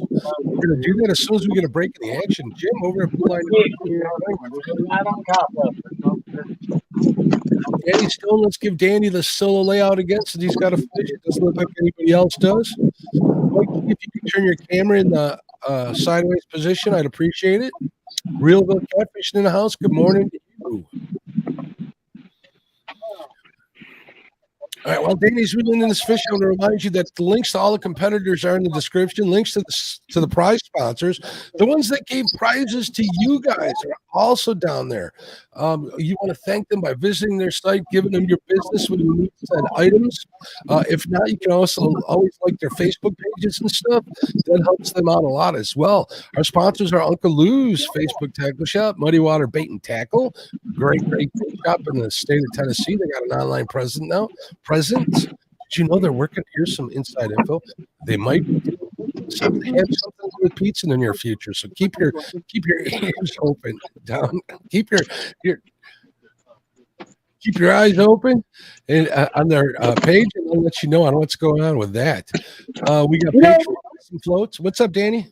We're going to do that as soon as we get a break in the action. Jim over at Blue Line. Danny Stone, let's give Danny the solo layout again since he's got a fish. It doesn't look like anybody else does. Mike, if you can turn your camera in the sideways position, I'd appreciate it. Realville Catfishing in the house. Good morning to you. All right, well, Danny's reeling in this fish. I want to remind you that the links to all the competitors are in the description. Links to the prize sponsors, the ones that gave prizes to you guys, are also down there. You want to thank them by visiting their site, giving them your business when you need said items. If not, you can also always like their Facebook pages and stuff. That helps them out a lot as well. Our sponsors are Uncle Lou's Facebook Tackle Shop, Muddy Water Bait and Tackle, great bait shop in the state of Tennessee. They got an online presence now. Did you know they're working? Here's some inside info. They might have something with pizza in the near future. So keep your ears open. Down. Keep your eyes open and on their page, and I'll let you know on what's going on with that. We got some floats. What's up, Danny?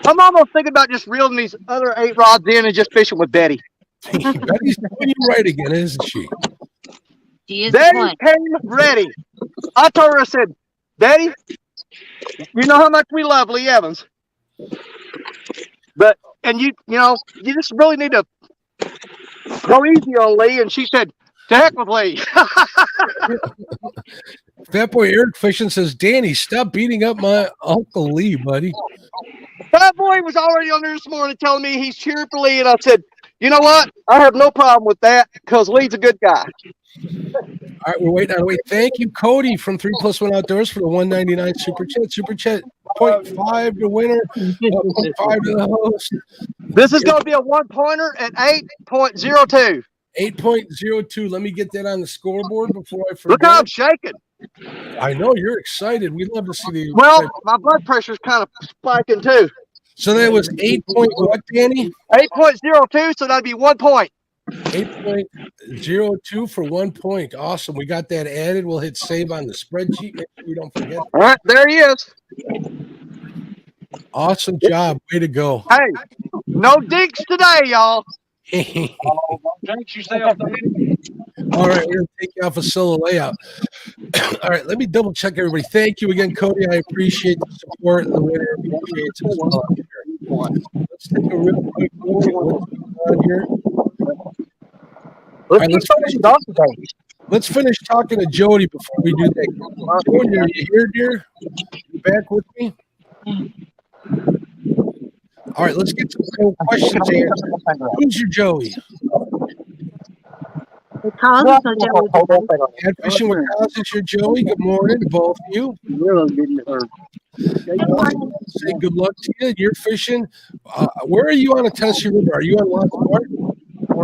I'm almost thinking about just reeling these other 8 rods in and just fishing with Betty. Betty's doing you right again, isn't she? She is Betty the one. came ready. I told her, I said, Betty, you know how much we love Lee Evans. And you just really need to go easy on Lee. And she said, to heck with Lee. Fat Boy Eric Fishing says, Danny, stop beating up my Uncle Lee, buddy. Fat Boy was already on there this morning telling me he's cheering for Lee. And I said, you know what? I have no problem with that because Lee's a good guy. All right, we're waiting on. Wait, thank you, Cody from 3+1 Outdoors for the $1.99 super chat. Super chat 0.5 to winner, 0.5 to the host. This is going to be a 1-pointer at 8.02. 8.02. Let me get that on the scoreboard before I forget. Look how I'm shaking. I know you're excited. We'd love to see the. Well, my blood pressure's kind of spiking too. So that was 8 point what, Danny? 8.02. So that'd be 1 point. 8.02 for 1 point. Awesome. We got that added. We'll hit save on the spreadsheet. Make sure we don't forget. All right, there he is. Awesome job. Way to go. Hey, no dinks today, y'all. Jinx yourself. All right, we're going to take you off a solo layout. All right, let me double check everybody. Thank you again, Cody. I appreciate the support. The winner appreciates it as well. Let's take a real quick look at what's going on here. All right, let's finish talking to Jody before we do that. Jody, are you here, dear? You back with me? All right, let's get some questions answered. Who's your Joey? Catfishing with Cos is your Joey. Good morning to both of you. Say good luck to you. You're fishing. Where are you on a Tennessee River? Are you on Lots Park?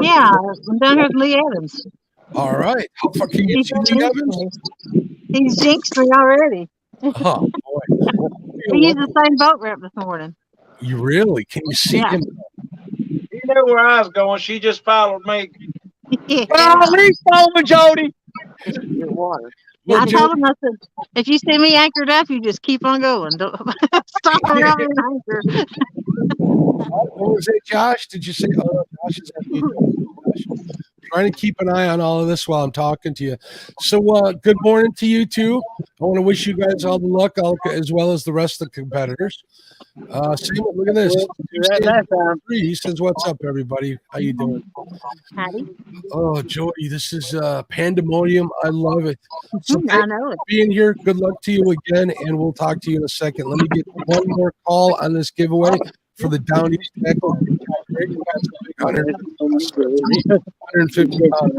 Yeah, I'm down here with Lee Evans. All right. How far can you see Lee Evans? He's jinxed me already. Oh, boy. We used the same boat ramp this morning. You really? Can you see him? You know where I was going. She just followed me. Yeah. Well, at least over Jody. I told him, I said, if you see me anchored up, you just keep on going. Don't stop around me anchor. What was it, Josh? Did you say? Oh, Josh is at me. Trying to keep an eye on all of this while I'm talking to you. So, good morning to you too. I want to wish you guys all the luck, as well as the rest of the competitors. Simon, look at this. He says, "What's up, everybody? How you doing?" Howdy. Oh, Jody, this is pandemonium. I love it. So, I know it. being here, good luck to you again, and we'll talk to you in a second. Let me get one more call on this giveaway for the Down East Tackle. 150 pounds.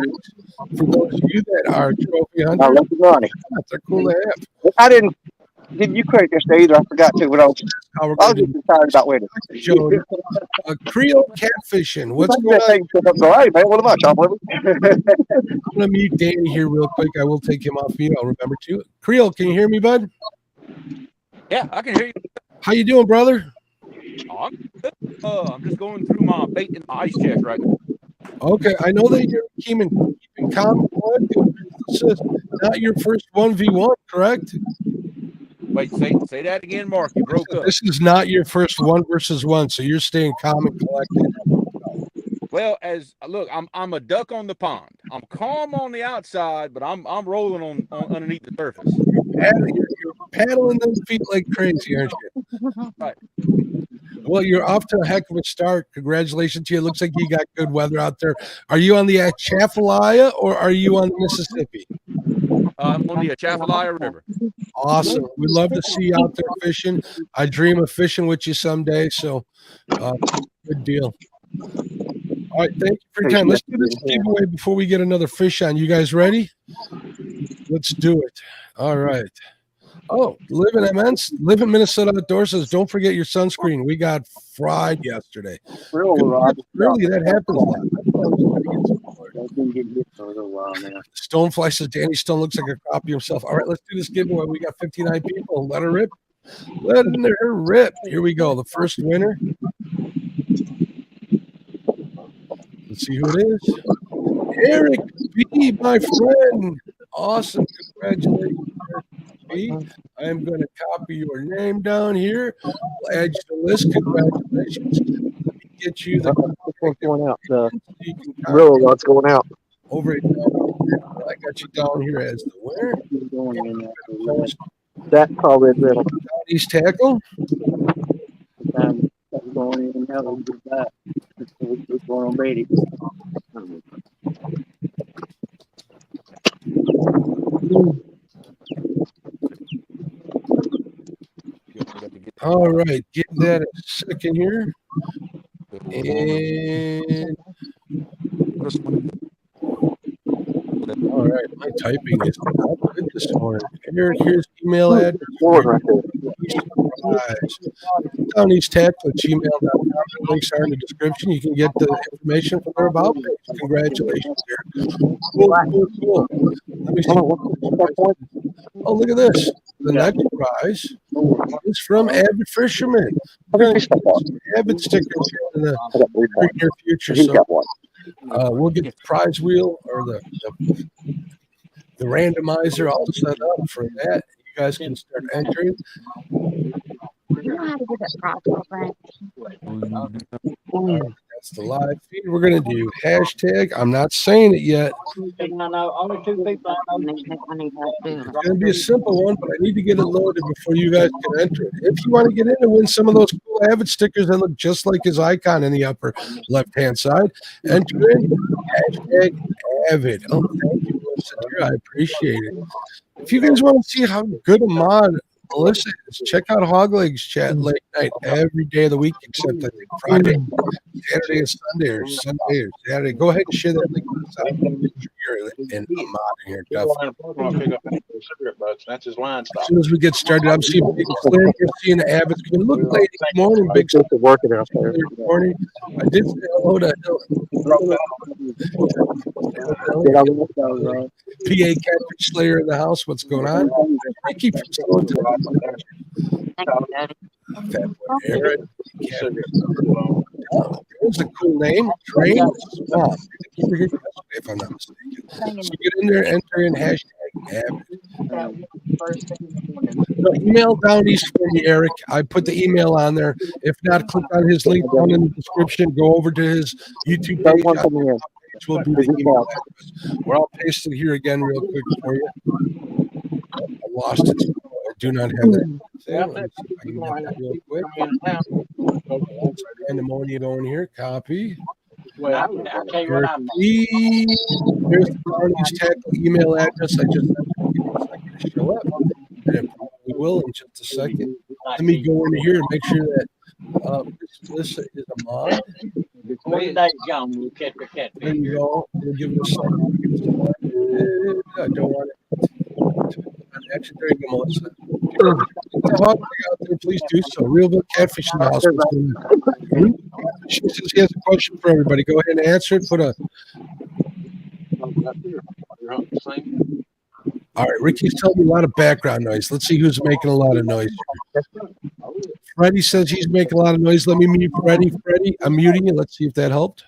For those of you that are trophy hunters, they're cool to have. I didn't give you credit yesterday either. I forgot to, but I was just excited about winning. Jody, Creole catfishing. What's going on? Hey, man, what about y'all? I'm going to mute Danny here real quick. I will take him off mute. I'll remember to. Creole, can you hear me, bud? Yeah, I can hear you. How you doing, brother? Oh, I'm just going through my bait and ice chest right now. Okay, I know that you're keeping calm. This is not your first 1v1, correct? Wait, say that again, Mark. You broke up. This is not your first 1-versus-1, so you're staying calm and collected. Well, look, I'm a duck on the pond. I'm calm on the outside, but I'm rolling on underneath the surface. You're paddling them feet like crazy, aren't you? Right. Well, you're off to a heck of a start. Congratulations to you. It looks like you got good weather out there. Are you on the Atchafalaya or are you on the Mississippi? I'm on the Atchafalaya River. Awesome. We love to see you out there fishing. I dream of fishing with you someday. So, good deal. All right. Thank you for your time. Let's do this giveaway before we get another fish on. You guys ready? Let's do it. All right. Oh, live in Minnesota Outdoors says, don't forget your sunscreen. We got fried yesterday. Really, that happens a lot. Stonefly says, Danny Stone looks like a copy himself. All right, let's do this giveaway. We got 59 people. Let her rip. Let her rip. Here we go. The first winner. Let's see who it is. Eric B., my friend. Awesome. Congratulations, Eric B. I am going to copy your name down here. We'll add you to the list. Congratulations. Let me get you the going out. real rod's going out. over here. I got you down here as the winner. That probably riddle. East tackle. All right, give that a second here. And all right, my typing is not good this morning. Eric, here's email address. Down East Tackle at gmail.com. Links are in the description. You can get the information from their about page. Congratulations, Eric. Cool. Let me see. Oh, look at this. The next prize is from Avid Fisherman. We're going to get some Avid stickers here in the near future. So we'll get the prize wheel or the randomizer all set up for that. You guys can start entering. You know how to get that profile back? That's the live feed. We're going to do hashtag. I'm not saying it yet. Only 2 people I know. It's going to be a simple one, but I need to get it loaded before you guys can enter it. If you want to get in and win some of those cool Avid stickers that look just like his icon in the upper left-hand side, enter in hashtag Avid. Oh, thank you, Melissa. I appreciate it. If you guys want to see how good a mod Melissa is, check out Hoglegs Chat late night every day of the week except I think Friday, Saturday, and Sunday, or Saturday. Go ahead and share that link with us. You're in a mod in here, definitely. That's his line stop. As soon as we get started, I'm seeing Big Slim. You're seeing the Abbott's. Look, lady, good morning, Big Slim. Working out there. Good morning. I did say hello to PA Catfish Slayer in the house. What's going on? Ricky from Sloan to Aaron. There's a cool name. Train Swamp. If I'm not mistaken. So get in there, enter in hashtag Abbott. No, email down east for me, Eric. I put the email on there. If not, click on his link down in the description. Go over to his YouTube page. Which will be the email address. We're all pasted here again real quick for you. I lost it. I do not have that. Real quick. Pandemonium going here. Copy. Well, I'll tell you what I'm. There's the Barney's tackle email address. I just show up. And it probably will in just a second. Let me go into here and make sure that this is a mod. There you go. We'll give it a second. I don't want it. Actually, there you go, Melissa. Please do so. Real Catfish in the house. She says he has a question for everybody. Go ahead and answer it. All right, Ricky's telling me a lot of background noise. Let's see who's making a lot of noise. Freddie says he's making a lot of noise. Let me mute Freddie. Freddie, I'm muting you. Let's see if that helped.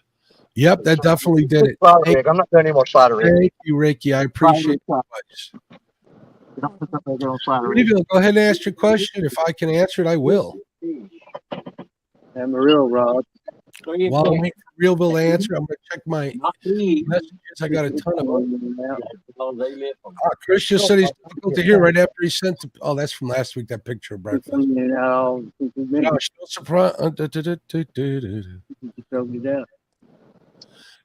Yep, that definitely did it. I'm not doing any more slider rig. Thank you, Ricky. I appreciate it so much. Go ahead and ask your question. If I can answer it, I will. And the real rod. While I'm waiting for Realville to answer, I'm going to check my messages. I got a ton of them. Chris just said he's difficult to hear right after he sent the, oh, that's from last week, that picture of breakfast. Gosh, no surprise.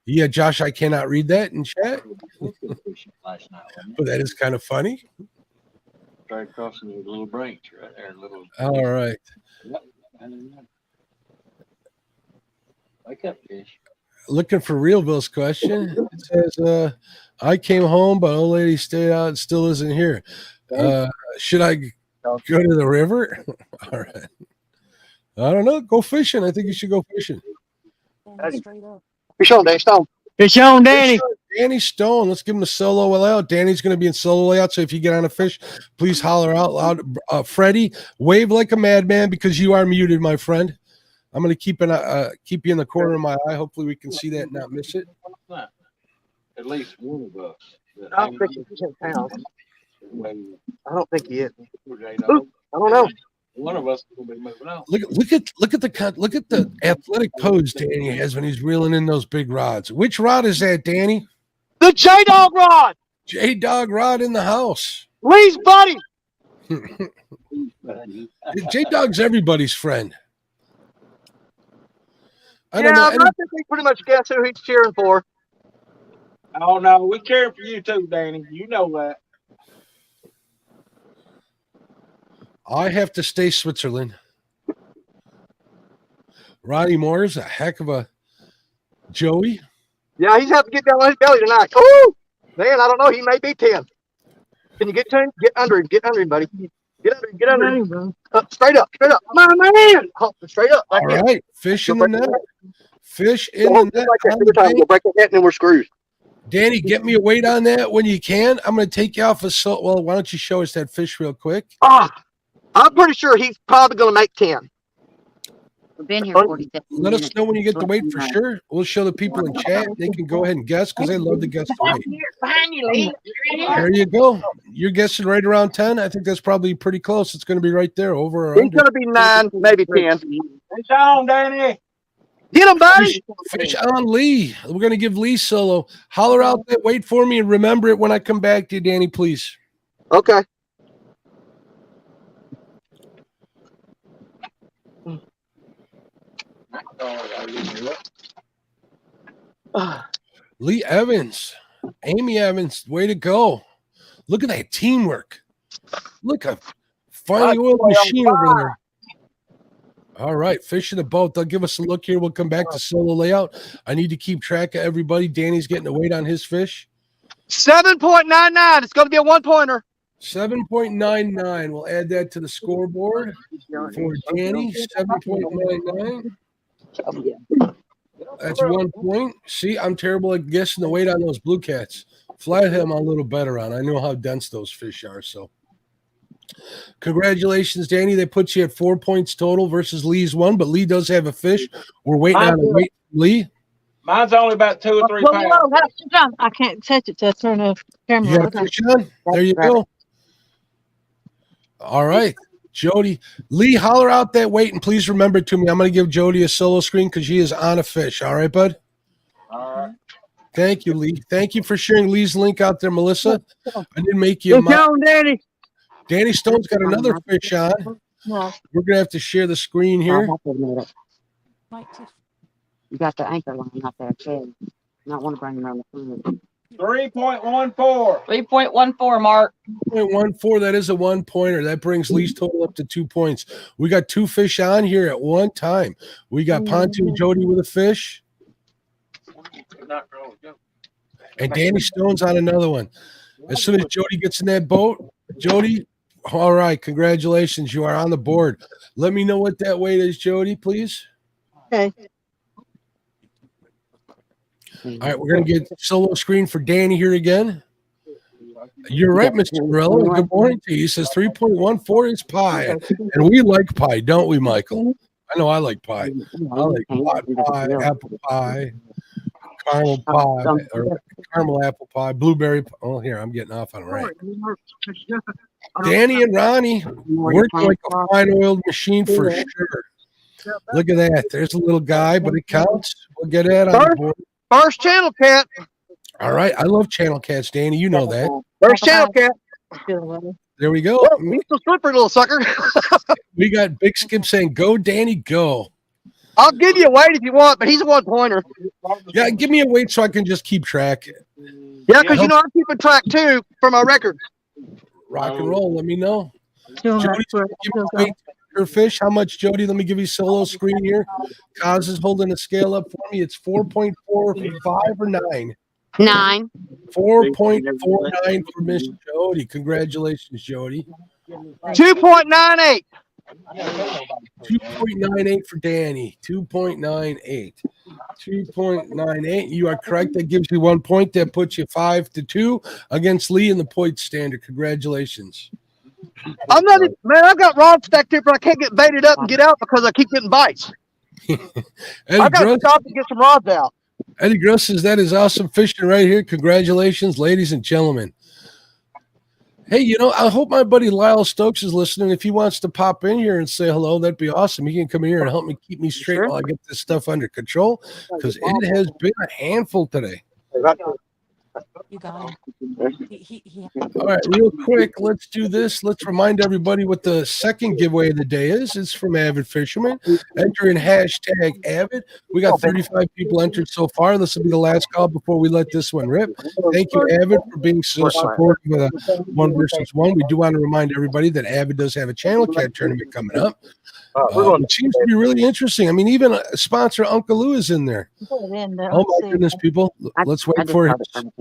Yeah, Josh, I cannot read that in chat. But that is kind of funny. Right across the little branch right there. All right. Wake up, fish. Looking for Realville's question. It says, I came home, but old lady stayed out and still isn't here. Should I go to the river? All right. I don't know. Go fishing. I think you should go fishing. Fish on, Danny Stone. Fish on, Danny. Danny Stone. Let's give him a solo layout. Danny's going to be in solo layout. So if you get on a fish, please holler out loud. Freddie, wave like a madman because you are muted, my friend. I'm going to keep you in the corner of my eye. Hopefully we can see that and not miss it. At least one of us. I don't think he's 10 pounds. I don't think he is. I don't know. One of us will be moving on. Look at the athletic pose Danny has when he's reeling in those big rods. Which rod is that, Danny? The J-Dog rod. J-Dog rod in the house. Lee's buddy. J-Dog's everybody's friend. I think we pretty much guess who he's cheering for. Oh no, we care for you too, Danny. You know that. I have to stay Switzerland. Ronnie Moore's a heck of a Joey. Yeah, he's have to get down on his belly tonight. Oh, man, I don't know. He may be 10. Can you get to him? Get under him, buddy. Get under him. Straight up. My man. Straight up. All right. Fish in the net. Fish in the net. Every time we'll break the net and then we're screwed. Danny, get me a weight on that when you can. I'm going to take you off of well, why don't you show us that fish real quick? I'm pretty sure he's probably going to make 10. We've been here 47 Let us know when you get the weight for sure. We'll show the people in chat. They can go ahead and guess because they love to guess the weight. There you go. You're guessing right around 10. I think that's probably pretty close. It's going to be right there, over or under. He's going to be 9, maybe 10. Fish on, Danny. Get him, buddy. Fish on Lee. We're going to give Lee solo. Holler out that weight for me and remember it when I come back to you, Danny, please. Okay. Lee Evans, Amy Evans, way to go. Look at that teamwork. Look at finely oiled machine over there. All right, fish in the boat. They'll give us a look here. We'll come back to solo layout. I need to keep track of everybody. Danny's getting a weight on his fish. 7.99. It's going to be a 1-pointer. 7.99. We'll add that to the scoreboard for Danny. 7.99. That's 1 point. See, I'm terrible at guessing the weight on those blue cats. Flathead I'm a little better on. I know how dense those fish are. So congratulations, Danny. They put you at 4 points total versus Lee's 1, but Lee does have a fish. We're waiting on a weight from Lee. Mine's only about 2 or 3 pounds. I can't touch it till I turn the camera. You got a fish on? There you go. All right. Jody, Lee, holler out that weight, and please remember to me, I'm going to give Jody a solo screen because she is on a fish. All right, bud? All right. Thank you, Lee. Thank you for sharing Lee's link out there, Melissa. I didn't make you a on, Danny. Danny Stone's got another fish on. No. We're going to have to share the screen here. You got the anchor line out there, too. Not want to bring them around the food. 3.14. 3.14, Mark. 3.14, that is a 1-pointer. That brings Lee's total up to 2 points. We got 2 fish on here at one time. We got Pontoon Jody with a fish. And Danny Stone's on another one. As soon as Jody gets in that boat, Jody, all right, congratulations. You are on the board. Let me know what that weight is, Jody, please. Okay. All right, we're going to get solo screen for Danny here again. You're right, Mr. Morello. Good morning to you. He says 3.14 is pie. And we like pie, don't we, Michael? I know I like pie. I like pot pie, apple pie, caramel pie, or caramel apple pie, blueberry pie. Oh, here, I'm getting off on it right. Danny and Ronnie work like a fine oiled machine for sure. Look at that. There's a little guy, but it counts. We'll get that on the board. First channel cat. All right. I love channel cats, Danny. You know that. First channel cat. There we go. Whoa, he's so slippery, little sucker. We got Big Skip saying, go, Danny, go. I'll give you a weight if you want, but he's a one-pointer. Yeah, give me a weight so I can just keep track. Yeah, because I'm keeping track, too, for my record. Rock and roll. Let me know. Jody, give me a weight per fish. How much, Jody? Let me give you solo screen here. Kaz is holding a scale up for me. It's 4.45 or 9? 9. 4.49 for Miss Jody. Congratulations, Jody. 2.98. 2.98 for Danny. 2.98. 2.98. You are correct. That gives you 1 point. That puts you 5-2 against Lee in the point standard. Congratulations. I'm not, man, I've got rods stacked here, but I can't get baited up and get out because I keep getting bites. I got to stop and get some rods out. Eddie Gross says that is awesome fishing right here. Congratulations, ladies and gentlemen. Hey, you know, I hope my buddy Lyle Stokes is listening. If he wants to pop in here and say hello, that'd be awesome. He can come in here and help me keep me straight while I get this stuff under control, because it has been a handful today. You got him. All right, real quick, let's do this. Let's remind everybody what the second giveaway of the day is. It's from Avid Fisherman. Enter in hashtag Avid. We got 35 people entered so far. This will be the last call before we let this one rip. Thank you, Avid, for being so supportive with a 1 versus 1. We do want to remind everybody that Avid does have a channel cat tournament coming up. It seems to be really interesting. I mean, even a sponsor, Uncle Lou, is in there. Oh my goodness, people! Let's wait for it to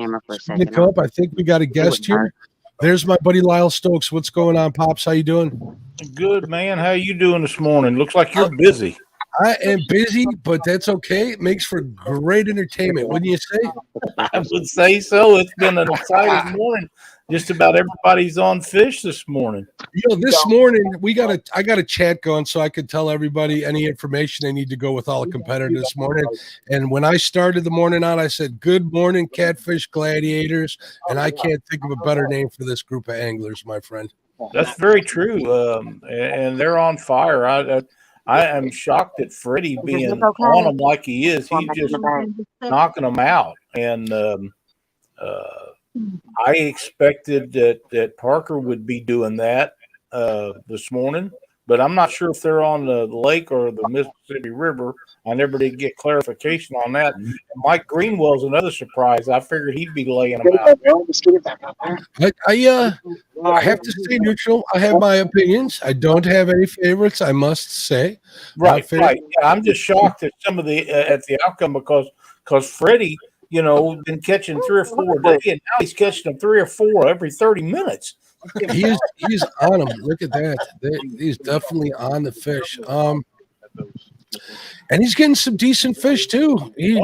come up. I think we got a guest here. There's my buddy Lyle Stokes. What's going on, Pops? How you doing? Good, man. How you doing this morning? Looks like you're busy. I am busy, but that's okay. It makes for great entertainment, wouldn't you say? I would say so. It's been an exciting morning. Just about everybody's on fish this morning. You know, this morning I got a chat going so I could tell everybody any information they need to go with all the competitors this morning. And when I started the morning out, I said, "Good morning, Catfish Gladiators," and I can't think of a better name for this group of anglers, my friend. That's very true, and they're on fire. I am shocked at Freddie being on them like he is. He's just knocking them out, and I expected that Parker would be doing that this morning, but I'm not sure if they're on the lake or the Mississippi River. I never did get clarification on that. Mike Greenwell's another surprise. I figured he'd be laying them out. I have to stay neutral. I have my opinions. I don't have any favorites, I must say. Right. Yeah, I'm just shocked at some of at the outcome because Freddie, you know, been catching 3 or 4 a day, and now he's catching them 3 or 4 every 30 minutes. He's on them. Look at that. He's definitely on the fish. And he's getting some decent fish too. They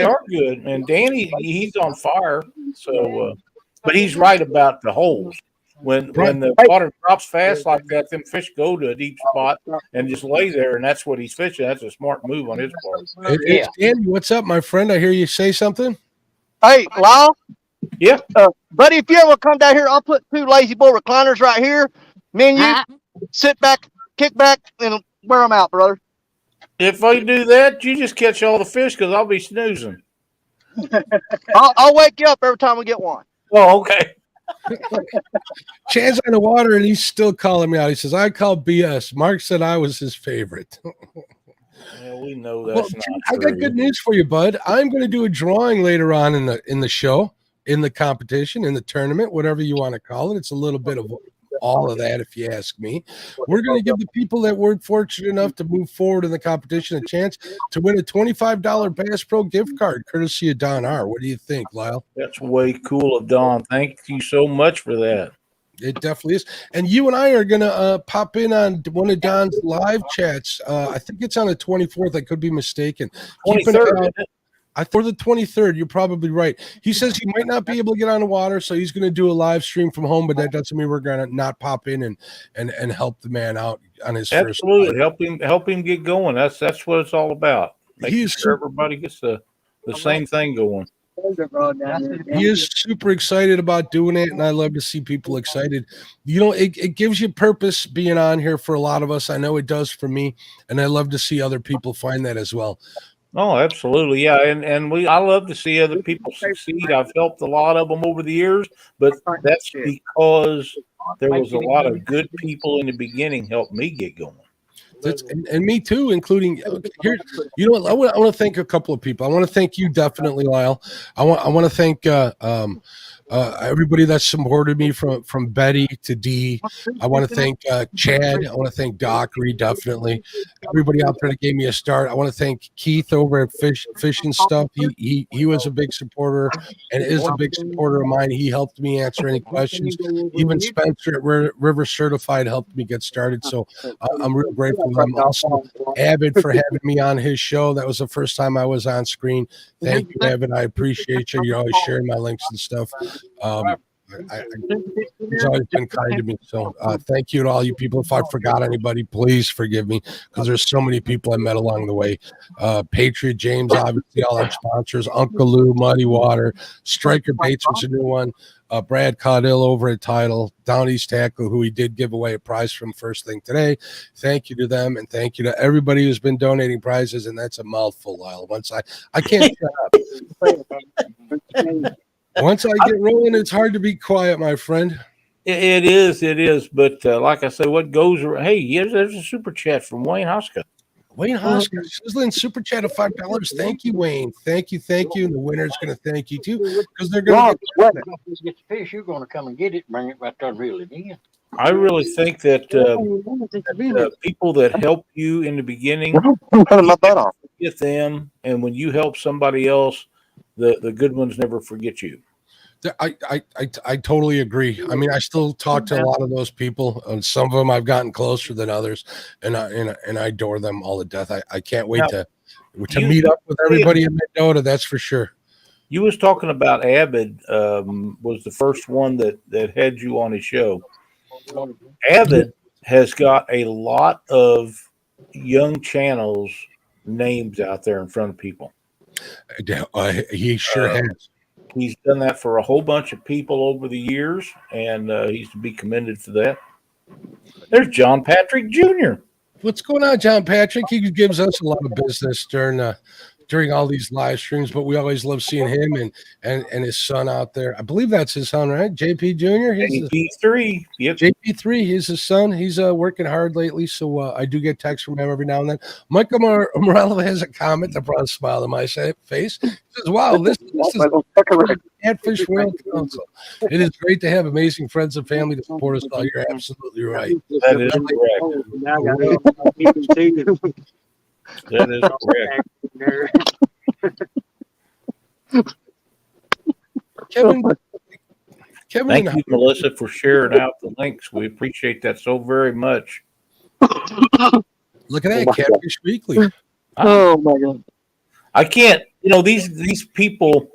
are good. And Danny, he's on fire. So, but he's right about the holes. When the water drops fast like that, them fish go to a deep spot and just lay there, and that's what he's fishing. That's a smart move on his part. Danny, what's up, my friend? I hear you say something. Hey, Lyle. Yeah. Buddy, if you ever come down here, I'll put 2 lazy boy recliners right here. Me and you sit back, kick back, and wear them out, brother. If I do that, you just catch all the fish because I'll be snoozing. I'll wake you up every time we get one. Oh, okay. Chad's on the water, and he's still calling me out. He says, "I call BS. Mark said I was his favorite." Well, we know that's not true. I got good news for you, bud. I'm going to do a drawing later on in the show, in the competition, in the tournament, whatever you want to call it. It's a little bit of all of that, if you ask me. We're going to give the people that weren't fortunate enough to move forward in the competition a chance to win a $25 Bass Pro gift card, courtesy of Don R. What do you think, Lyle? That's way cool of Don. Thank you so much for that. It definitely is. And you and I are going to pop in on one of Don's live chats. I think it's on the 24th. I could be mistaken. 23rd. For the 23rd, you're probably right. He says he might not be able to get on the water, so he's going to do a live stream from home, but that doesn't mean we're going to not pop in and help the man out on his first. Absolutely. Help him get going. That's what it's all about. Making sure everybody gets the same thing going. He is super excited about doing it, and I love to see people excited. You know, it gives you purpose being on here for a lot of us. I know it does for me, and I love to see other people find that as well. Oh, absolutely. Yeah. And I love to see other people succeed. I've helped a lot of them over the years, but that's because there was a lot of good people in the beginning helped me get going. And me too, including here. You know what? I want to thank a couple of people. I want to thank you definitely, Lyle. I want to thank everybody that supported me from Betty to D. I want to thank Chad. I want to thank Dockery, definitely. Everybody out there that gave me a start. I want to thank Keith over at Fish and Stuff. He was a big supporter and is a big supporter of mine. He helped me answer any questions. Even Spencer at River Certified helped me get started. So I'm real grateful. I'm also Avid for having me on his show. That was the first time I was on screen. Thank you, Avid. I appreciate you. You're always sharing my links and stuff. He's always been kind to me. So thank you to all you people. If I forgot anybody, please forgive me, because there's so many people I met along the way. Patriot James, obviously, all our sponsors, Uncle Lou, Muddy Water, Striker Bates was a new one. Brad Caudill over at Tidal, Down East Tackle, who we did give away a prize from first thing today. Thank you to them, and thank you to everybody who's been donating prizes. And that's a mouthful, Lyle. Once I can't shut up. Once I get rolling, it's hard to be quiet, my friend. It is. But like I said, what goes around? Hey, yeah, there's a super chat from Wayne Hoska. Wayne Hoska, sizzling super chat of $5. Thank you, Wayne. Thank you. And the winner's going to thank you too, because they're going to get the fish. You're going to come and get it, bring it back there, and reel it in. I really think that, people that help you in the beginning, get them, and when you help somebody else, the good ones never forget you. I totally agree. I mean, I still talk to a lot of those people, and some of them I've gotten closer than others, and I adore them all to death. I can't wait to meet up with everybody in Mendota. That's for sure. You was talking about Avid was the first one that had you on his show. Avid has got a lot of young channels names out there in front of people. He sure has. He's done that for a whole bunch of people over the years, and he's to be commended for that. There's John Patrick Jr. What's going on, John Patrick? He gives us a lot of business during all these live streams, but we always love seeing him and his son out there. I believe that's his son, right? JP Jr. JP3. Yep. JP3. He's his son. He's working hard lately, so I do get texts from him every now and then. Michael Morello has a comment that brought a smile to my face. He says, "Wow, this is Catfish World Council. It is great to have amazing friends and family to support us all. You're absolutely right. That is correct. That is correct. Kevin, thank you, Melissa, for sharing out the links. We appreciate that so very much. Look at that, Catfish Weekly. Oh my God! I can't. These people.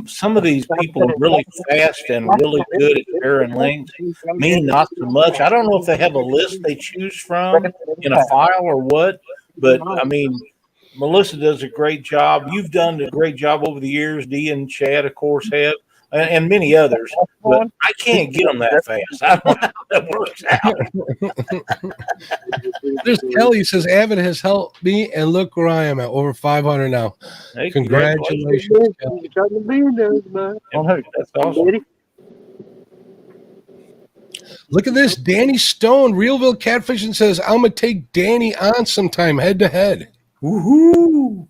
Some of these people are really fast and really good at sharing links. Me, not so much. I don't know if they have a list they choose from in a file or what, but I mean, Melissa does a great job. You've done a great job over the years. Dee and Chad, of course, have, and many others. But I can't get them that fast. I don't know how that works out. There's Kelly says, Avid has helped me, and look where I am at, over 500 now. Hey, congratulations, Kelly. That's awesome. Look at this. Danny Stone, Realville Catfishing says, I'm going to take Danny on sometime head to head. Woohoo!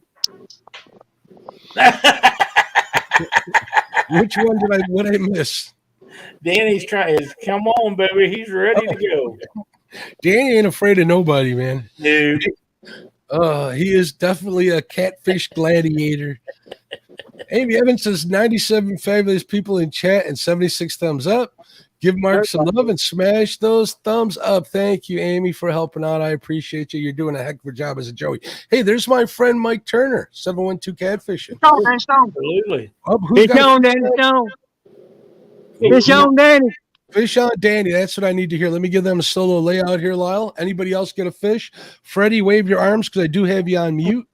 Which one did I miss? Danny's trying. Come on, baby. He's ready to go. Danny ain't afraid of nobody, man. Dude. He is definitely a catfish gladiator. Amy Evans says 97 fabulous people in chat and 76 thumbs up. Give Mark some love and smash those thumbs up. Thank you, Amy, for helping out. I appreciate you. You're doing a heck of a job as a Joey. Hey, there's my friend Mike Turner, 712 Catfishing. Absolutely. Fish on, Danny. Fish on, Danny. Fish on Danny. That's what I need to hear. Let me give them a solo layout here, Lyle. Anybody else get a fish? Freddie, wave your arms because I do have you on mute.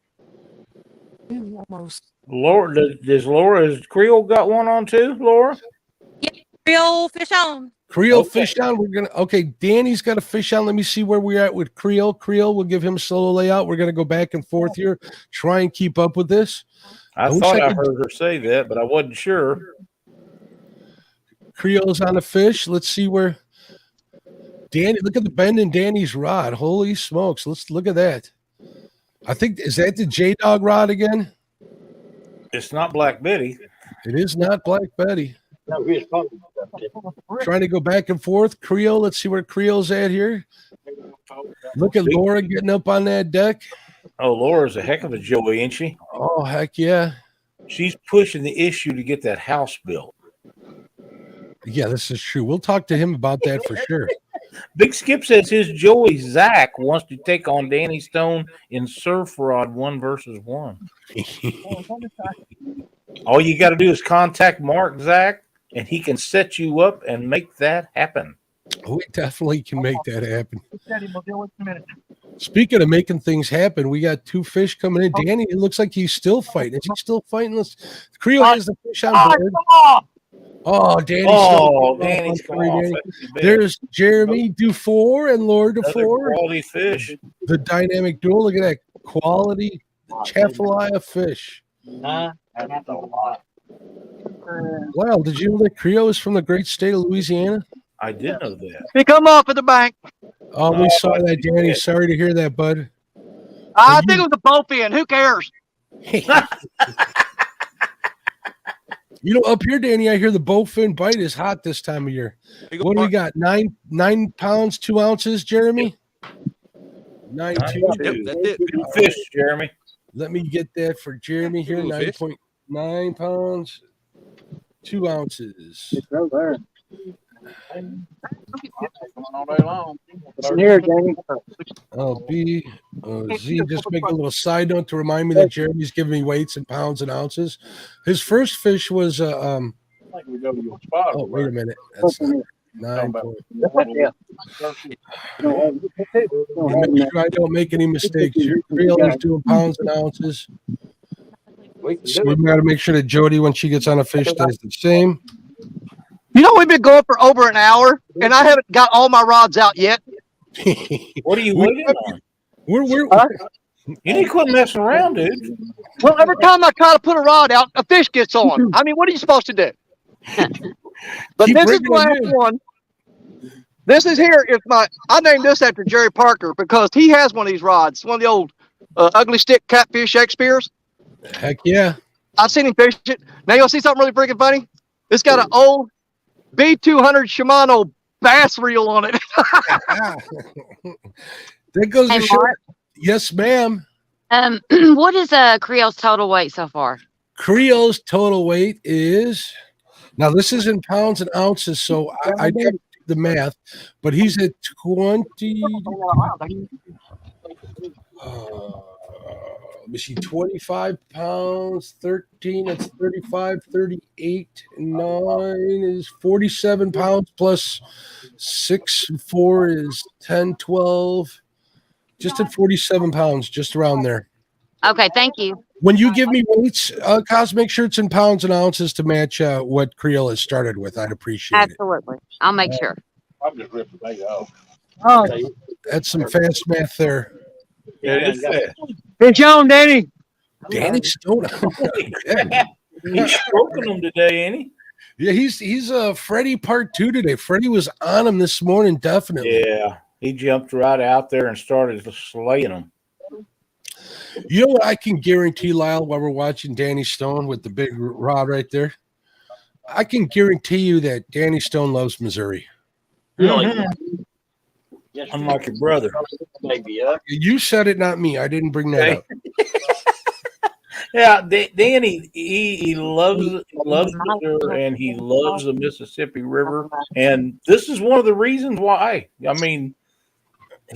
Almost. Laura, does Laura's Creole got one on too, Laura? Creole fish on. Creole fish on. We're gonna Danny's got a fish on. Let me see where we're at with Creole. Creole, we'll give him a solo layout. We're gonna go back and forth here, try and keep up with this. I thought I heard her say that, but I wasn't sure. Creole's on a fish. Let's see where Danny. Look at the bend in Danny's rod. Holy smokes! Let's look at that. I think is that the J Dog rod again? It's not Black Betty. It is not Black Betty. Trying to go back and forth. Creole, let's see where Creole's at here. Look at Laura getting up on that deck. Oh, Laura's a heck of a joey, ain't she? Oh, heck yeah. She's pushing the issue to get that house built. Yeah, this is true. We'll talk to him about that for sure. Big Skip says his Joey Zach wants to take on Danny Stone in surf rod 1 versus 1. All you got to do is contact Mark Zach, and he can set you up and make that happen. We definitely can make that happen. Speaking of making things happen, we got 2 fish coming in. Danny, it looks like he's still fighting. Is he still fighting? Creole has the fish on board. Oh, Danny's come off. There's Jeremy Dufour and Laura Dufour. Quality fish. The dynamic duel. Look at that quality Chafalaya fish. Wow, did you know that Creole is from the great state of Louisiana? I did know that. He come off at the bank. Oh, we saw that, Danny. Sorry to hear that, bud. I think it was a bowfin. Who cares? You know, up here, Danny, I hear the bowfin bite is hot this time of year. What do we got? 9 pounds, 2 ounces, Jeremy? 9 2. Yep, that's it. Fish, Jeremy. Let me get that for Jeremy here. 9.9 pounds, 2 ounces. It's right there. B Z. Just make a little side note to remind me that Jeremy's giving me weights in pounds and ounces. His first fish was oh, wait a minute. That's 9. Make sure I don't make any mistakes. Your Creole is doing pounds and ounces. So we've got to make sure that Jody, when she gets on a fish, does the same. You know, we've been going for over an hour, and I haven't got all my rods out yet. What are you waiting on? You need to quit messing around, dude. Well, every time I try to put a rod out, a fish gets on. I mean, what are you supposed to do? But Keep this is bringing the them last in. one. This is here. It's I named this after Jerry Parker because he has one of these rods, one of the old ugly stick catfish Shakespeare's. Heck yeah. I've seen him fish it. Now you'll see something really freaking funny. It's got an old B200 Shimano bass reel on it. That goes to Hey, show. Mark. Yes, ma'am. What is Creole's total weight so far? Creole's total weight is, now this is in pounds and ounces, so I have to do the math, but he's at 20. Let me see, 25 pounds, 13, that's 35, 38, 9 is 47 pounds plus 6, 4 is 10, 12, just at 47 pounds, just around there. Okay, thank you. When you give me weights, Cos, make sure it's in pounds and ounces to match what Creole has started with. I'd appreciate Absolutely. I'll make sure. I'm just ripping that off. Oh, it. That's some fast math there. Yeah, it is fast. Fish on, Danny. Danny Stone. He's stroking them today, ain't he? Yeah, he's Freddie part 2 today. Freddie was on him this morning, definitely. Yeah, he jumped right out there and started slaying them. You know what I can guarantee, Lyle, while we're watching Danny Stone with the big rod right there? I can guarantee you that Danny Stone loves Missouri. Really? Unlike your brother. You said it, not me. I didn't bring that up. Yeah, Danny, he loves Missouri and he loves the Mississippi River. And this is one of the reasons why. I mean,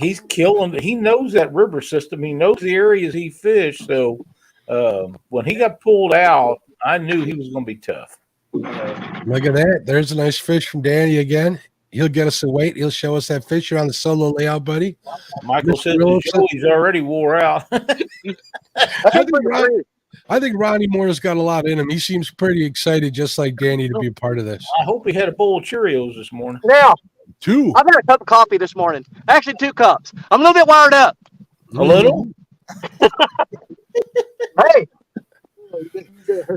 he's killing. He knows that river system. He knows the areas he fished. So when he got pulled out, I knew he was going to be tough. Look at that. There's a nice fish from Danny again. He'll get us a weight. He'll show us that fish. You're on the solo layout, buddy. Michael said the Joey's already wore out. I think Ronnie Moore's got a lot in him. He seems pretty excited, just like Danny, to be a part of this. I hope he had a bowl of Cheerios this morning. Now, 2. I've had a cup of coffee this morning. Actually, 2 cups. I'm a little bit wired up. A little? Hey,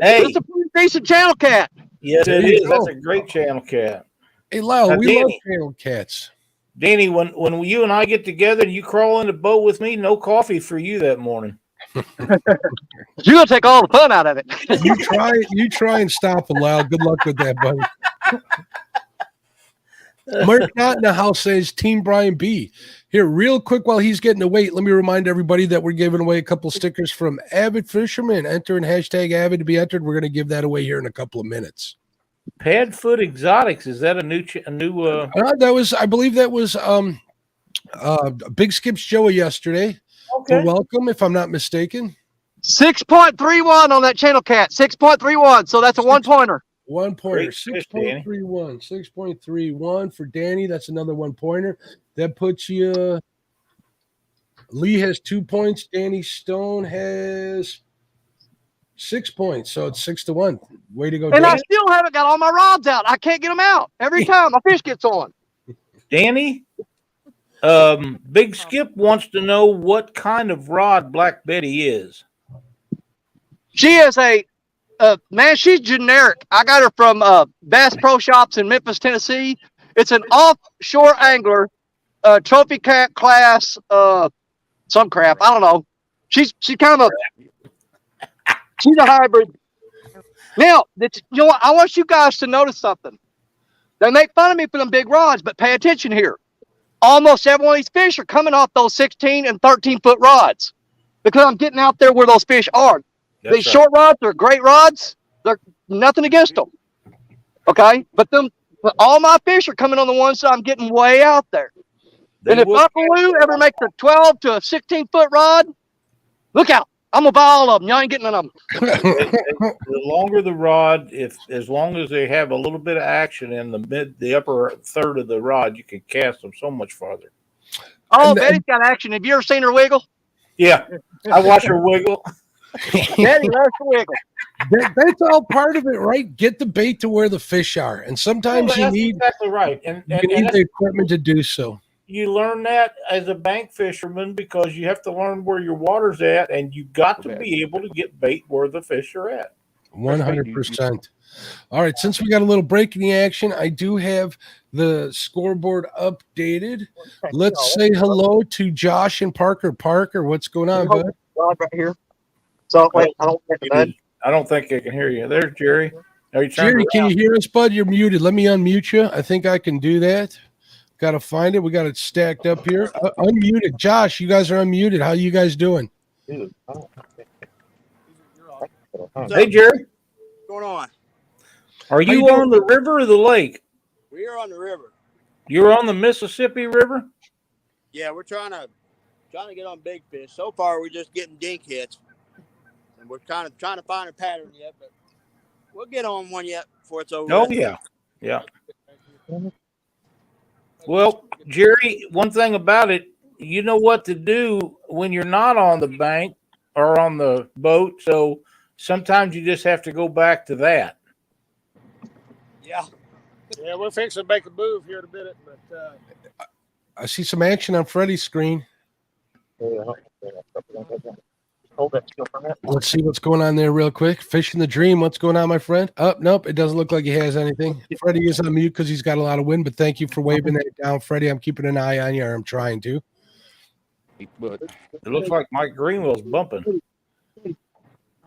Hey, it's a pretty decent channel cat. yes, There it you is. go. That's a great channel cat. Hey, Lyle, Now, we love Danny. channel cats. Danny, when you and I get together and you crawl in the boat with me, no coffee for you that morning. You're gonna take all the fun out of it. You try and stop him, Lyle. Good luck with that, buddy. Mark Not in the house says Team Brian B. Here, real quick while he's getting to wait, let me remind everybody that we're giving away a couple stickers from Avid Fisherman. Enter in hashtag Avid to be entered. We're going to give that away here in a couple of minutes. Padfoot Exotics, is that a new That was, I believe that was Big Skips Joey yesterday. Okay. So welcome, if I'm not mistaken. 6.31 on that channel cat. 6.31. So that's a 1-pointer. 1-pointer. Great fish, Danny. 6.31. 6.31 for Danny. That's another 1-pointer. That puts you. Lee has 2 points. Danny Stone has 6 points. So it's 6-1. Way to go, And Danny. I still haven't got all my rods out. I can't get them out. Every time my fish gets on. Danny? Big Skip wants to know what kind of rod Black Betty is. She is man, she's generic. I got her from Bass Pro Shops in Memphis, Tennessee. It's an offshore angler, trophy cat class, some crap. I don't know. She's kind of she's a hybrid. Now, you know what? I want you guys to notice something. They make fun of me for them big rods, but pay attention here. Almost every one of these fish are coming off those 16 and 13-foot rods because I'm getting out there where those fish are. That's These right. short rods are great rods. They're nothing against them. Okay? But all my fish are coming on the ones that I'm getting way out there. They And if will- Buffalo ever makes a 12 to a 16-foot rod, look out. I'm going to buy all of them. Y'all ain't getting none of them. the longer the rod, as long as they have a little bit of action in the upper third of the rod, you can cast them so much farther. Oh, Betty's got action. Have you ever seen her wiggle? Yeah, I watch her wiggle. Betty loves to wiggle. That's all part of it, right? Get the bait to where the fish are. And sometimes you That's need exactly right. And you need the equipment to do so. you learn that as a bank fisherman because you have to learn where your water's at, and you got to be able to get bait where the fish are at. 100%. All right, since we got a little break in the action, I do have the scoreboard updated. Let's say hello to Josh and Parker. Parker, what's going on, bud? Rod right here. So wait, I don't get the bud. I don't think I can hear you. There's Jerry. Are you trying Jerry, to can you hear us, bud? You're muted. Let me unmute you. I think I can do that. Got to find it. We got it stacked up here. Unmuted. Josh, you guys are unmuted. How you guys doing? Hey, Jerry. What's going on? Are you on the river or the lake? We are on the river. You're on the Mississippi River? Yeah, we're trying to get on big fish. So far, we're just getting dink hits, and we're kind of trying to find a pattern yet. But we'll get on one yet before it's over. Oh, yeah. Yeah. Well, Jerry, one thing about it, you know what to do when you're not on the bank or on the boat. So sometimes you just have to go back to that. Yeah. Yeah, we're fixing to make a move here in a minute, but I see some action on Freddie's screen. Let's see what's going on there real quick. Fishing the Dream. What's going on, my friend? Oh, nope. It doesn't look like he has anything. Freddie is on mute because he's got a lot of wind, but thank you for waving that down, Freddie. I'm keeping an eye on you, or I'm trying to. But it looks like Mike Greenwell's bumping.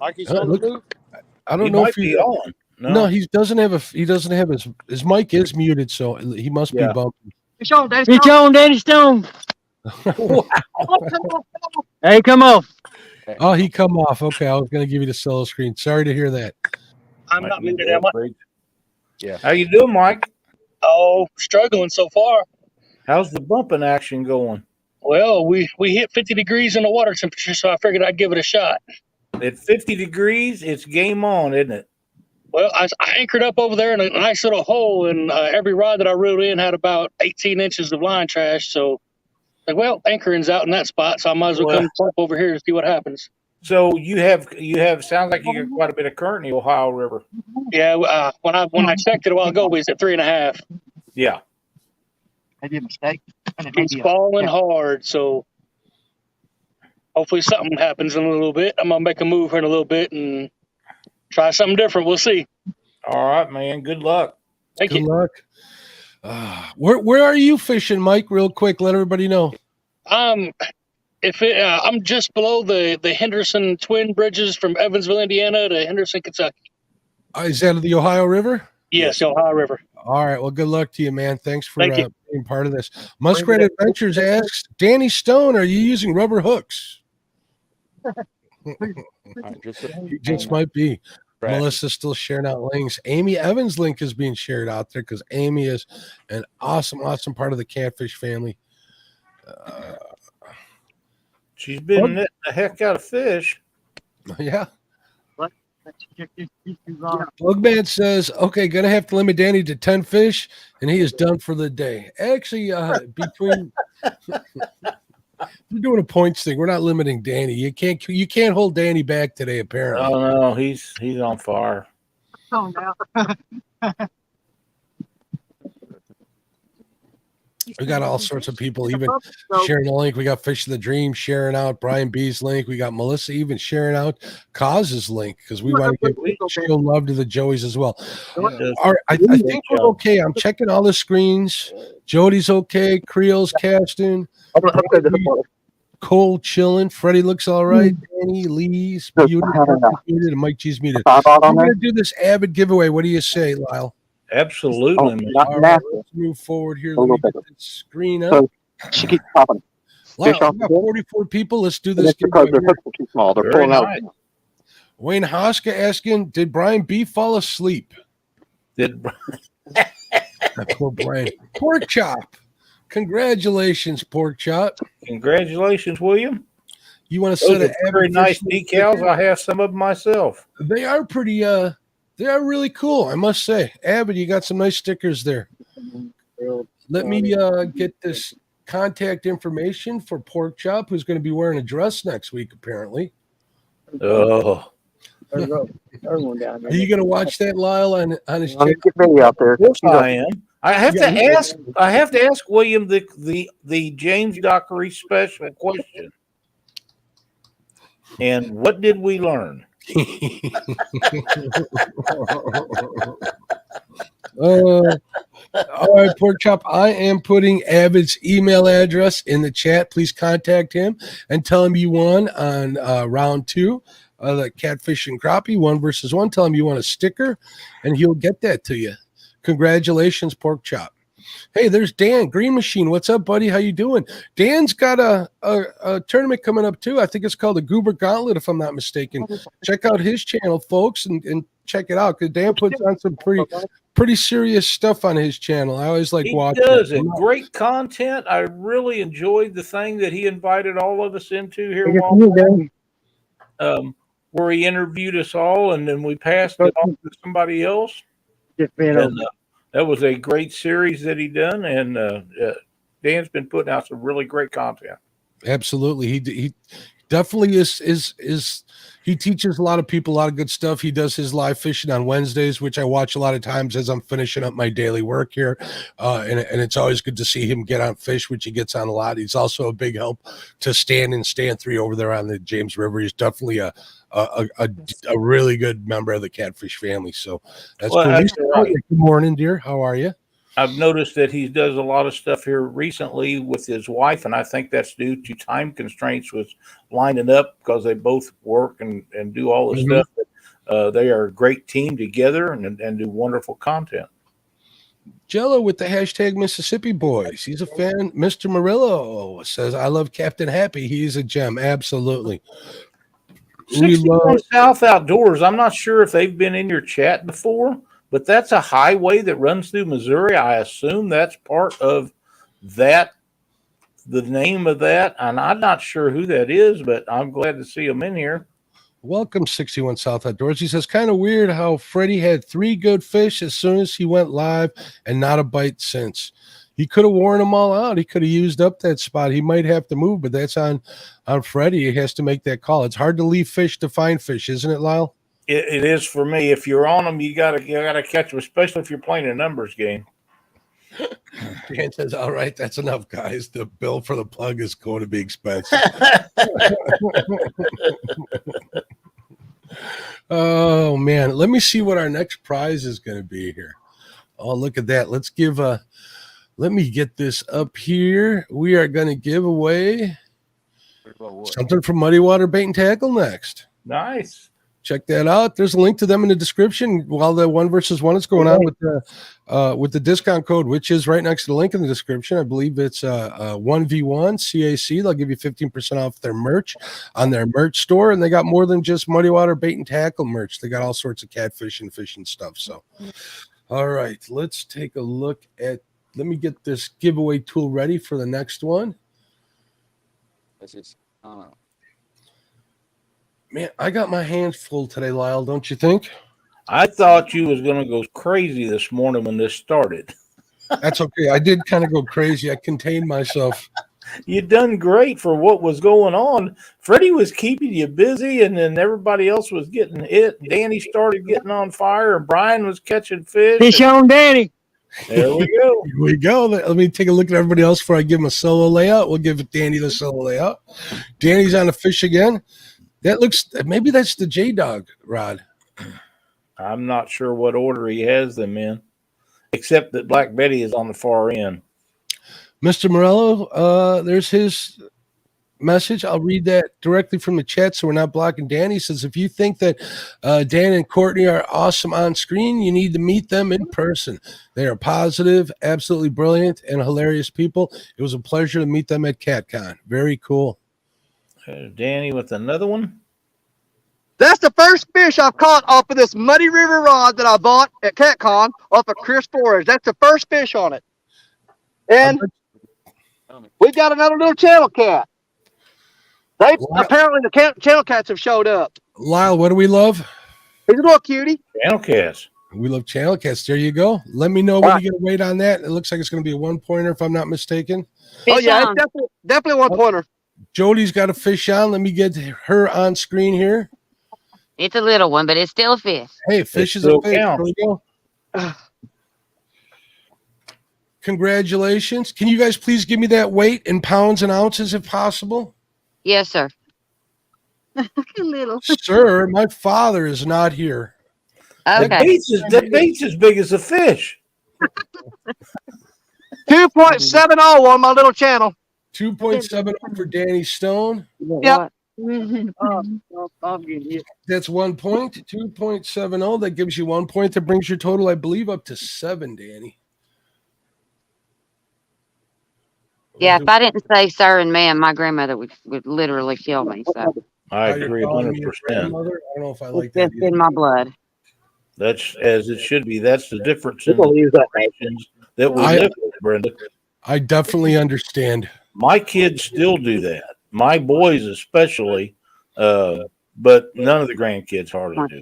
Mikey's Oh, on look- the move. I don't He know might if he be on. No, he doesn't have his mic is muted, so he must be Yeah. bumping. It's on, Daddy. It's on, Daddy Stone. Hey, come on. Oh, he come off. Okay, I was going to give you the solo screen. Sorry to hear that. I'm not muted, am I? Yeah. How you doing, Mike? Oh, struggling so far. How's the bumping action going? Well, we hit 50 degrees in the water temperature, so I figured I'd give it a shot. At 50 degrees, it's game on, isn't it? Well, I anchored up over there in a nice little hole, and every rod that I reeled in had about 18 inches of line trash. So, like, well, anchoring's out in that spot, so I might as well come up over here to see what happens. So you have sounds like you got quite a bit of current in the Ohio River. Yeah, when I checked it a while ago, we was at 3.5. Yeah. Maybe a mistake. It's falling hard, so hopefully something happens in a little bit. I'm gonna make a move here in a little bit and try something different. We'll see. All right, man. Good luck. Thank Good you. luck. Where are you fishing, Mike? Real quick, let everybody know. I'm just below the Henderson Twin Bridges from Evansville, Indiana to Henderson, Kentucky. Is that the Ohio River? Yes, the Ohio River. All right. Well, good luck to you, man. Thanks for Thank you. being part of this. Muskrat Adventures asks, Danny Stone, are you using rubber hooks? You just might be. Right. Melissa's still sharing out links. Amy Evans' link is being shared out there because Amy is an awesome part of the Catfish family. She's been netting the heck out of fish. Yeah. Bugman says, okay, gonna have to limit Danny to 10 fish, and he is done for the day. Actually, between we're doing a points thing. We're not limiting Danny. You can't hold Danny back today, apparently. Oh no, he's on fire. Oh no. We got all sorts of people even sharing the link. We got Fish of the Dream sharing out Brian B's link. We got Melissa even sharing out Cause's link because we want to show love to the Joeys as well. All right, I think we're okay. I'm checking all the screens. Jody's okay. Creel's casting. Cole chilling. Freddie looks all right. Danny, Lee's muted. And Mike G's muted. We're going to do this Avid giveaway. What do you say, Lyle? Absolutely. All right, let's move forward here. Let me get this screen up. She keeps popping. Wow, we got 44 people. Let's do this. Because their hooks are too small. They're pulling out. Wayne Hoska asking, did Brian B fall asleep? Poor Brian. Pork Chop. Congratulations, Pork Chop. Congratulations, William. You want to set Those an are very nice decals. I have some of them myself. They are pretty they are really cool, I must say. Abbott, you got some nice stickers there. Let me get this contact information for Pork Chop, who's going to be wearing a dress next week, apparently. Oh. Are you going to watch that, Lyle, on his channel? Get Billy out there. Yes, I am. I have to ask William the James Dockery special question. And what did we learn? All right, Pork Chop. I am putting Avid's email address in the chat. Please contact him and tell him you won on round 2 of the Catfish and Crappie 1 versus 1. Tell him you want a sticker, and he'll get that to you. Congratulations, Pork Chop. Hey, there's Dan Green Machine. What's up, buddy? How you doing? Dan's got a tournament coming up too. I think it's called the Goober Gauntlet, if I'm not mistaken. Check out his channel, folks, and check it out because Dan puts on some pretty serious stuff on his channel. I always like watching. He does it. Great content. I really enjoyed the thing that he invited all of us into here where he interviewed us all, and then we passed it off to somebody else. That was a great series that he done, and Dan's been putting out some really great content. Absolutely, he definitely is. He teaches a lot of people a lot of good stuff. He does his live fishing on Wednesdays, which I watch a lot of times as I'm finishing up my daily work here, and it's always good to see him get on fish, which he gets on a lot. He's also a big help to Stan and Stan 3 over there on the James River. He's definitely a really good member of the Catfish family. So that's cool. Right. Good morning, dear. How are you? I've noticed that he does a lot of stuff here recently with his wife, and I think that's due to time constraints with lining up because they both work and do all the stuff. They are a great team together and do wonderful content. Jello with the hashtag Mississippi Boys. He's a fan. Mr. Murillo says, I love Captain Happy. He's a gem. Absolutely. 61 South Outdoors. I'm not sure if they've been in your chat before, but that's a highway that runs through Missouri. I assume that's part of that, the name of that. And I'm not sure who that is, but I'm glad to see him in here. Welcome, 61 South Outdoors. He says, kind of weird how Freddie had 3 good fish as soon as he went live and not a bite since. He could have worn them all out. He could have used up that spot. He might have to move, but that's on Freddie. He has to make that call. It's hard to leave fish to find fish, isn't it, Lyle? It is for me. If you're on them, you gotta catch them, especially if you're playing a numbers game. Dan says, all right, that's enough, guys. The bill for the plug is going to be expensive. Oh, man. Let me see what our next prize is going to be here. Oh, look at that. Let's give let me get this up here. We are going to give away something from Muddy Water Bait and Tackle next. Nice. Check that out. There's a link to them in the description while the 1 versus 1 is going on with the discount code, which is right next to the link in the description. I believe it's 1v1 CAC. They'll give you 15% off their merch on their merch store. And they got more than just Muddy Water Bait and Tackle merch. They got all sorts of catfish and fishing stuff. So, all right, let's take a look at, let me get this giveaway tool ready for the next one. Man, I got my hands full today, Lyle, don't you think? I thought you was going to go crazy this morning when this started. That's okay. I did kind of go crazy. I contained myself. You done great for what was going on. Freddie was keeping you busy, and then everybody else was getting hit. Danny started getting on fire, and Brian was catching fish. Fish on Danny. There we go. Here we go. Let me take a look at everybody else before I give him a solo layout. We'll give Danny the solo layout. Danny's on a fish again. That looks, maybe that's the J-Dog rod. I'm not sure what order he has them in, except that Black Betty is on the far end. Mr. Morello, there's his message. I'll read that directly from the chat so we're not blocking Danny. He says, if you think that Dan and Courtney are awesome on screen, you need to meet them in person. They are positive, absolutely brilliant, and hilarious people. It was a pleasure to meet them at CatCon. Very cool. Danny with another one. That's the first fish I've caught off of this Muddy River rod that I bought at CatCon off of Chris Flores. That's the first fish on it. And we've got another little channel cat. Apparently the channel cats have showed up. Lyle, what do we love? He's a little cutie. Channel cats. We love channel cats. There you go. Let me know when you get a weight on that. It looks like it's going to be a 1-pointer if I'm not mistaken. Oh yeah, it's definitely 1-pointer. Jody's got a fish on. Let me get her on screen here. It's a little one, but it's still a fish. Hey, fish is a fish. There we go. Congratulations. Can you guys please give me that weight in pounds and ounces if possible? Yes, sir. Little. Sir, my father is not here. Okay. That bait's as big as a fish. 2.70 on my little channel. 2.70 for Danny Stone. Yep. That's 1 point. 2.70. That gives you 1 point. That brings your total, I believe, up to 7, Danny. Yeah, if I didn't say sir and ma'am, my grandmother would literally kill me. So I agree 100%. I don't know if I like it's that. just in my blood. That's as it should be. That's the difference in the generations that we live with, Brenda. I definitely understand. My kids still do that. My boys especially, but none of the grandkids hardly do.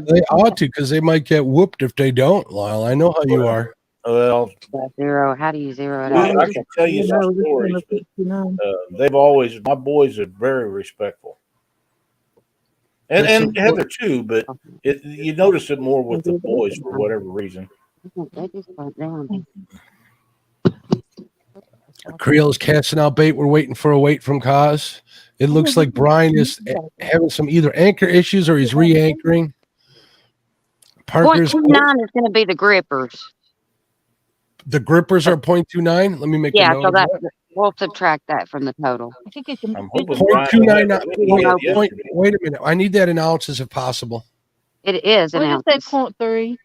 They ought to, because they might get whooped if they don't, Lyle. I know how you are. Well, zero. How do you zero it out? I can tell you some stories, but they've always, my boys are very respectful. And Heather too, but you notice it more with the boys for whatever reason. Creel's casting out bait. We're waiting for a weight from Kaz. It looks like Brian is having some either anchor issues or he's re-anchoring. Parker's 0.29 is going to be the grippers. The grippers are 0.29. Let me make a note so of that that. we'll subtract that from the total. I'm hoping 0.29. Wait a minute. I need that in ounces if possible. It is an ounce. Say 0.3.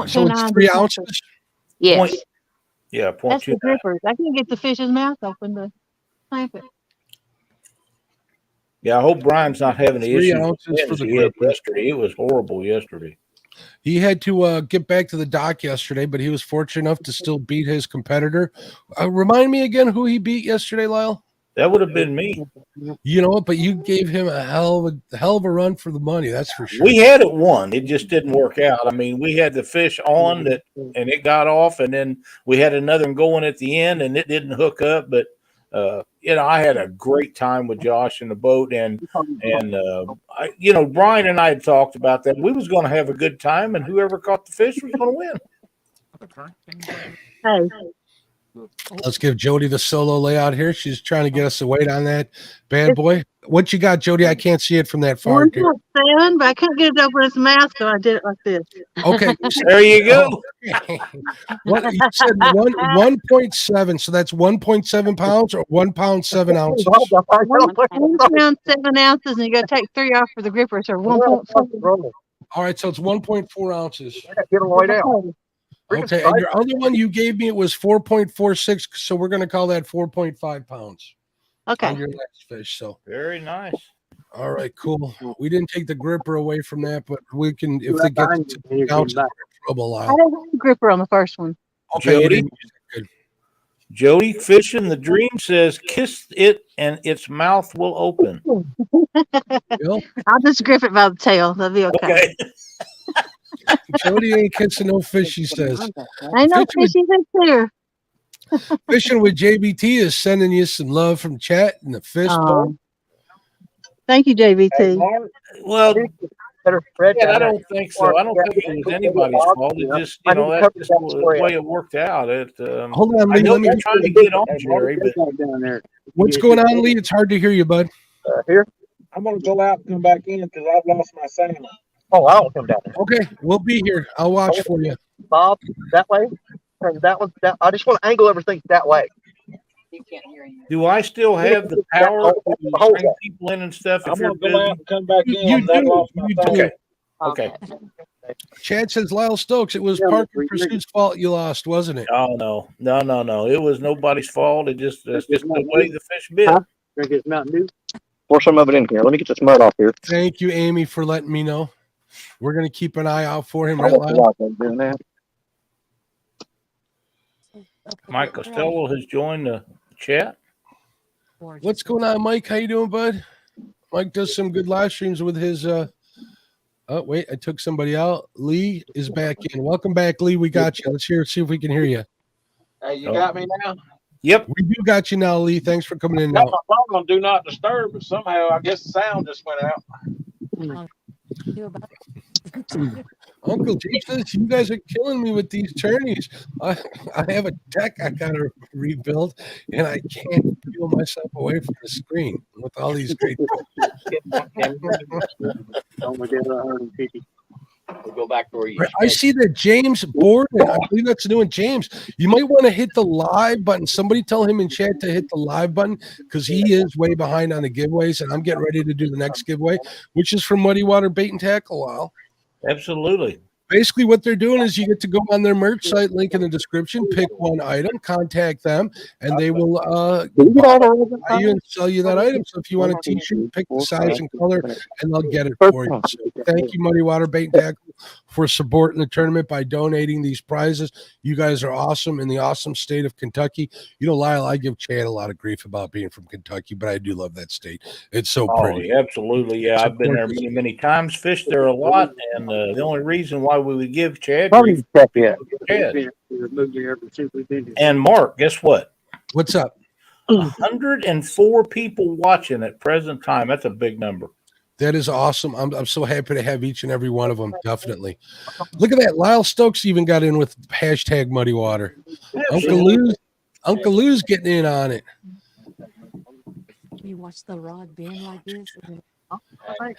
So it's 3 ounces? Yes. Yeah, that's the grippers. I can get the fish's mouth open to clamp it. Yeah, I hope Brian's not having the 3 issue ounces for the he had yesterday. It was horrible yesterday. He had to get back to the dock yesterday, but he was fortunate enough to still beat his competitor. Remind me again who he beat yesterday, Lyle? That would have been me. You know what? But you gave him a hell of a run for the money. That's for sure. We had it won. It just didn't work out. I mean, we had the fish on that, and it got off, and then we had another one going at the end, and it didn't hook up. But I had a great time with Josh in the boat, and Brian and I had talked about that. We was going to have a good time, and whoever caught the fish was going to win. Hey. Let's give Jody the solo layout here. She's trying to get us a weight on that bad boy. What you got, Jody? I can't see it from that far. 1.7, but I couldn't get it over his mouth, so I did it like this. Okay, there you go. What you said 1.7, so that's 1.7 pounds or 1 pound 7 ounces. 1 pound 7 ounces, and you got to take 3 off for the gripper, so 1.4. All right, so it's 1.4 ounces. Get him right out. Okay, and your other one you gave me, it was 4.46, so we're going to call that 4.5 pounds. Okay. On your last fish, so. Very nice. All right, cool. We didn't take the gripper away from that, but we can, if they get to ounces, we're in trouble. I didn't have a gripper on the first one. Okay, Jody Fishing the Dream says, kiss it and its mouth will open. I'll just grip it by the tail. That'll be okay. Jody ain't kissing no fish, she says. I know fishing is here. Fishing with JBT is sending you some love from chat and the fish bowl. Thank you, JBT. Well, I don't think so. I don't think it was anybody's fault. It just, that's just the way it worked out. Hold on, Lee. I know you're trying to get on, Jerry, but what's going on, Lee? It's hard to hear you, bud. Here, I'm gonna go out and come back in because I've lost my salmon. Oh, I'll come down there. Okay, we'll be here. I'll watch for you. Bob, that way. And that one. I just want to angle everything that way. do I still have the power to bring people in and stuff? I'm gonna go out and come back in. I've lost my salmon. Okay. Chad says Lyle Stokes. It was Parker Pursuit's fault you lost, wasn't it? Oh no. It was nobody's fault. That's just the way the fish bit. Drink his Mountain Dew. Pour some of it in here. Let me get this mud off here. Thank you, Amy, for letting me know. We're gonna keep an eye out for him. Right, Lyle? Mike Costello has joined the chat. What's going on, Mike? How you doing, bud? Mike does some good live streams with his oh wait, I took somebody out. Lee is back in. Welcome back, Lee. We got you. Let's see if we can hear you. Hey, you got me now? Yep. We do got you now, Lee. Thanks for coming in Got now. my phone on do not disturb, but somehow I guess the sound just went out. Uncle James says you guys are killing me with these tourneys. I have a deck I gotta rebuild, and I can't peel myself away from the screen with all these great. We'll go back to where you. I see that James Borden. I believe that's new one. James, you might want to hit the live button. Somebody tell him in chat to hit the live button because he is way behind on the giveaways, and I'm getting ready to do the next giveaway, which is from Muddy Water Bait and Tackle. Lyle. Absolutely. Basically, what they're doing is you get to go on their merch site, link in the description, pick one item, contact them, and they will buy you and sell you that item. So if you want a t-shirt, pick the size and color, and they'll get it for you. So thank you, Muddy Water Bait and Tackle, for supporting the tournament by donating these prizes. You guys are awesome in the awesome state of Kentucky. You know, Lyle, I give Chad a lot of grief about being from Kentucky, but I do love that state. It's so pretty. Oh, absolutely. Yeah, I've been there many, many times, fished there a lot, and the only reason why we would give Chad grief, Chad. And Mark, guess what? What's up? 104 people watching at present time. That's a big number. That is awesome. I'm so happy to have each and every one of them. Definitely. Look at that. Lyle Stokes even got in with hashtag Muddy Water. Uncle Lou's getting in on it. You watch the rod bend like this.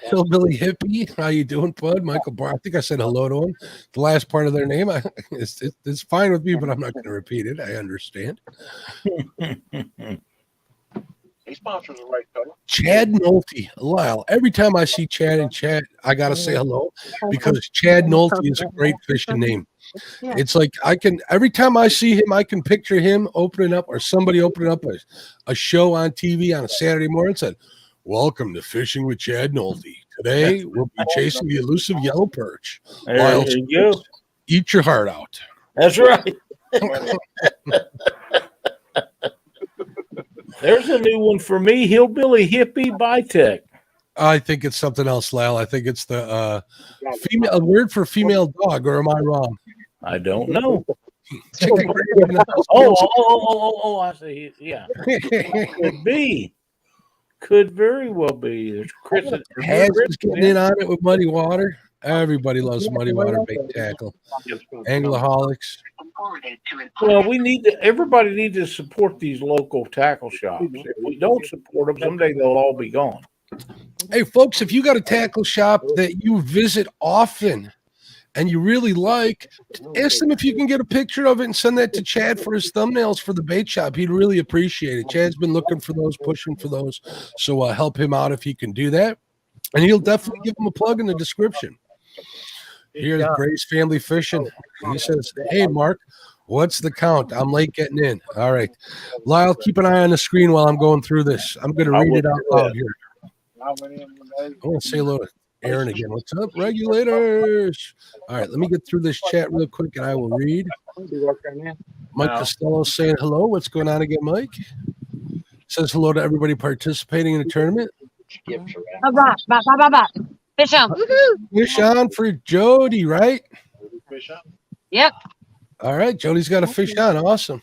Hillbilly Hippie, how you doing, bud? Michael Barr. I think I said hello to him. The last part of their name, it's fine with me, but I'm not going to repeat it. I understand. He sponsors a right color. Chad Nolte, Lyle. Every time I see Chad in chat, I gotta say hello because Chad Nolte is a great fishing name. It's like every time I see him, I can picture him opening up or somebody opening up a show on TV on a Saturday morning and said, "Welcome to Fishing with Chad Nolte. Today we'll be chasing the elusive yellow perch." There you go. Eat your heart out. That's right. There's a new one for me, Hillbilly Hippie Bitech. I think it's something else, Lyle. I think it's the female a word for female dog, or am I wrong? I don't know. Chicken gravy in the house. Oh, I see. Yeah. Could be. Could very well be. There's Chris. Has was getting in on it with Muddy Water. Everybody loves Muddy Water bait tackle. Anglaholics. Well, everybody needs to support these local tackle shops. If we don't support them, someday they'll all be gone. Hey, folks, if you got a tackle shop that you visit often and you really like, ask them if you can get a picture of it and send that to Chad for his thumbnails for the bait shop. He'd really appreciate it. Chad's been looking for those, pushing for those. So help him out if he can do that. And he'll definitely give him a plug in the description. Here's Grace Family Fishing. He says, hey, Mark, what's the count? I'm late getting in. All right. Lyle, keep an eye on the screen while I'm going through this. I'm going to read it out loud here. I want to say hello to Aaron again. What's up, regulators? All right, let me get through this chat real quick, and I will read. Mike Costello saying hello. What's going on again, Mike? Says hello to everybody participating in the tournament. Fish on. Fish on for Jody, right? Yep. All right, Jody's got a fish on. Awesome.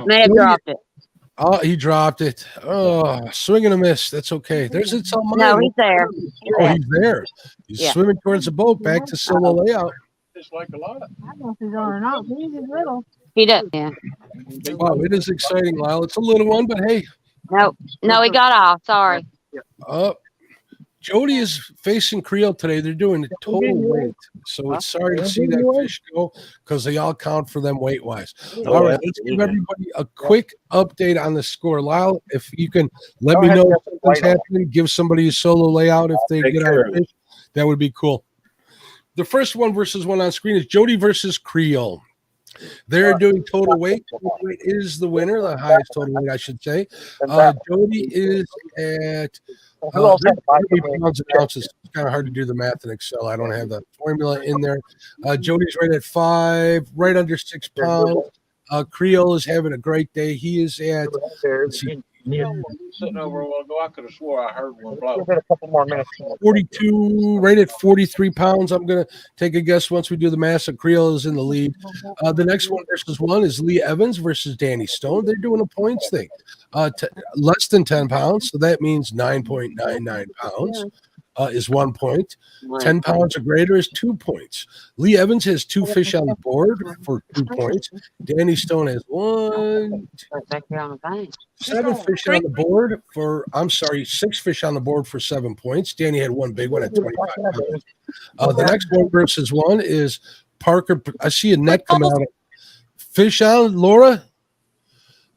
May have dropped it. Oh, he dropped it. Oh, swing and a miss. That's okay. There's it's on mine. No, he's there. Oh, he's there. He's swimming towards the boat, back to solo layout. Just like a lot. I don't know if he's on or not. He's little. He does. Yeah. Wow, it is exciting, Lyle. It's a little one, but hey. No, he got off. Sorry. Jody is facing Creole today. They're doing the total weight. So it's sorry to see that fish go because they all count for them weight-wise. All right, let's give everybody a quick update on the score. Lyle, if you can let me know if something's happening, give somebody a solo layout if they get out of fish. That would be cool. The first one versus one on screen is Jody versus Creole. They're doing total weight. Total weight is the winner, the highest total weight, I should say. Jody is at 30 pounds and ounces. It's kind of hard to do the math in Excel. I don't have the formula in there. Jody's right at 5, right under 6 pounds. Creole is having a great day. He is at, let's see, Sitting over a while ago, I could have swore I heard one blow. A couple more minutes. 42, right at 43 pounds. I'm going to take a guess once we do the math. So Creole is in the lead. The next one versus one is Lee Evans versus Danny Stone. They're doing a points thing. Less than 10 pounds. So that means 9.99 pounds is 1 point. 10 pounds or greater is 2 points. Lee Evans has 2 fish on the board for 2 points. Danny Stone has 7 fish on the board for, 6 fish on the board for 7 points. Danny had 1 big one at 25 pounds. The next one versus one is Parker. I see a net come out. Fish on, Laura?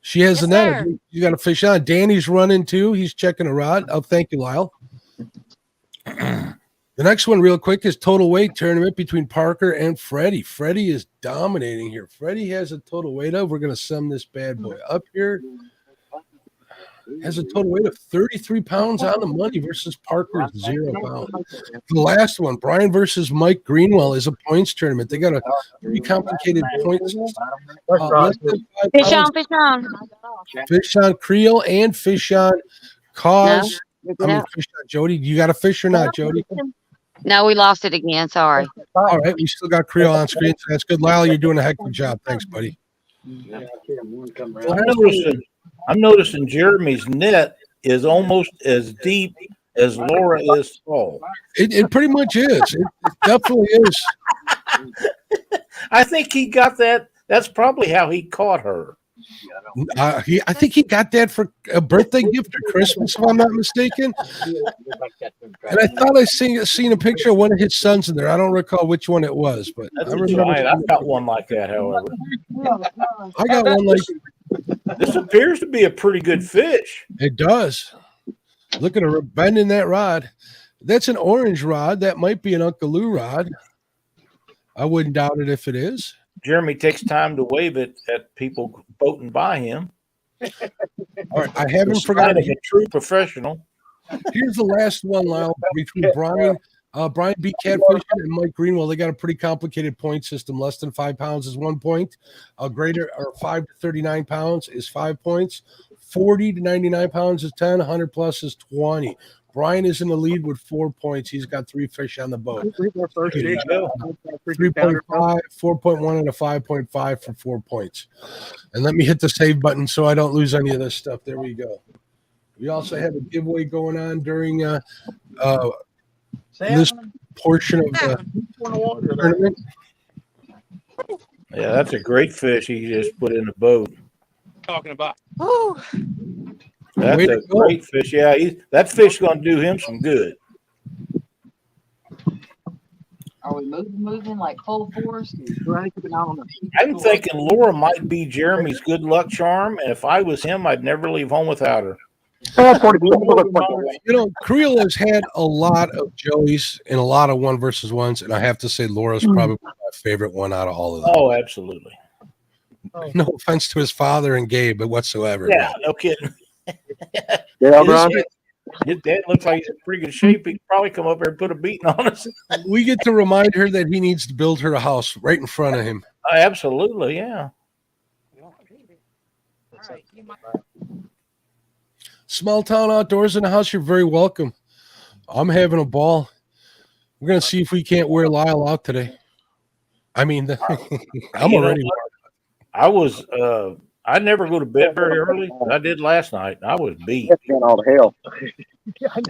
She has a net. You got a fish on. Danny's running too. He's checking a rod. Oh, thank you, Lyle. The next one, real quick, is total weight tournament between Parker and Freddie. Freddie is dominating here. Freddie has a total weight of, we're going to sum this bad boy up here. Has a total weight of 33 pounds on the money versus Parker's 0 pounds. The last one, Brian versus Mike Greenwell, is a points tournament. They got a pretty complicated points. Fish on. Fish on Creole and fish on Cause. Fish on Jody. You got a fish or not, Jody? No, we lost it again. Sorry. All right, we still got Creole on screen. So that's good. Lyle, you're doing a heck of a job. Thanks, buddy. I'm noticing Jeremy's net is almost as deep as Laura is tall. It pretty much is. It definitely is. I think he got that. That's probably how he caught her. I think he got that for a birthday gift or Christmas, if I'm not mistaken. And I thought I seen a picture of one of his sons in there. I don't recall which one it was, but I remember. I've got one like that, however. I got one like. This appears to be a pretty good fish. It does. Look at her bending that rod. That's an orange rod. That might be an Uncle Lou rod. I wouldn't doubt it if it is. Jeremy takes time to wave it at people boating by him. All right, I haven't forgotten. A true professional. Here's the last one, Lyle, between Brian Brian B. Catfish and Mike Greenwell, they got a pretty complicated point system. Less than 5 pounds is 1 point. Greater or 5 to 39 pounds is 5 points. 40 to 99 pounds is 10. 100 plus is 20. Brian is in the lead with 4 points. He's got 3 fish on the boat. 3.5, 4.1, and a 5.5 for 4 points. And let me hit the save button so I don't lose any of this stuff. There we go. We also have a giveaway going on during this portion of the tournament. Yeah, that's a great fish he just put in the boat. Talking about. That's a great fish. Yeah, that fish going to do him some good. Are we moving like full force? I'm thinking Laura might be Jeremy's good luck charm, and if I was him, I'd never leave home without her. You know, Creel has had a lot of Joeys and a lot of 1 versus 1s, and I have to say Laura's probably my favorite one out of all of them. Oh, absolutely. No offense to his father and Gabe, but whatsoever. Yeah, no kidding. His dad looks like he's in pretty good shape. He could probably come up here and put a beating on us. We get to remind her that he needs to build her a house right in front of him. Absolutely, yeah. Small town outdoors in the house, you're very welcome. I'm having a ball. We're going to see if we can't wear Lyle out today. I mean, I'm already. I never go to bed very early. I did last night. I was beat. That's been all the hell.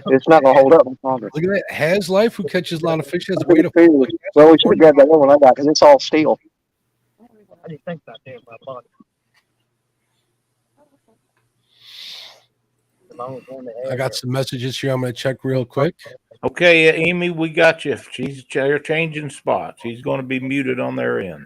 It's not gonna hold up. Look at that. Has Life, who catches a lot of fish, has a way to. Well, we should have grabbed that one I got because it's all steel. I didn't think about that. My body. I got some messages here. I'm going to check real quick. Okay, Amy, we got you. They're changing spots. He's going to be muted on their end.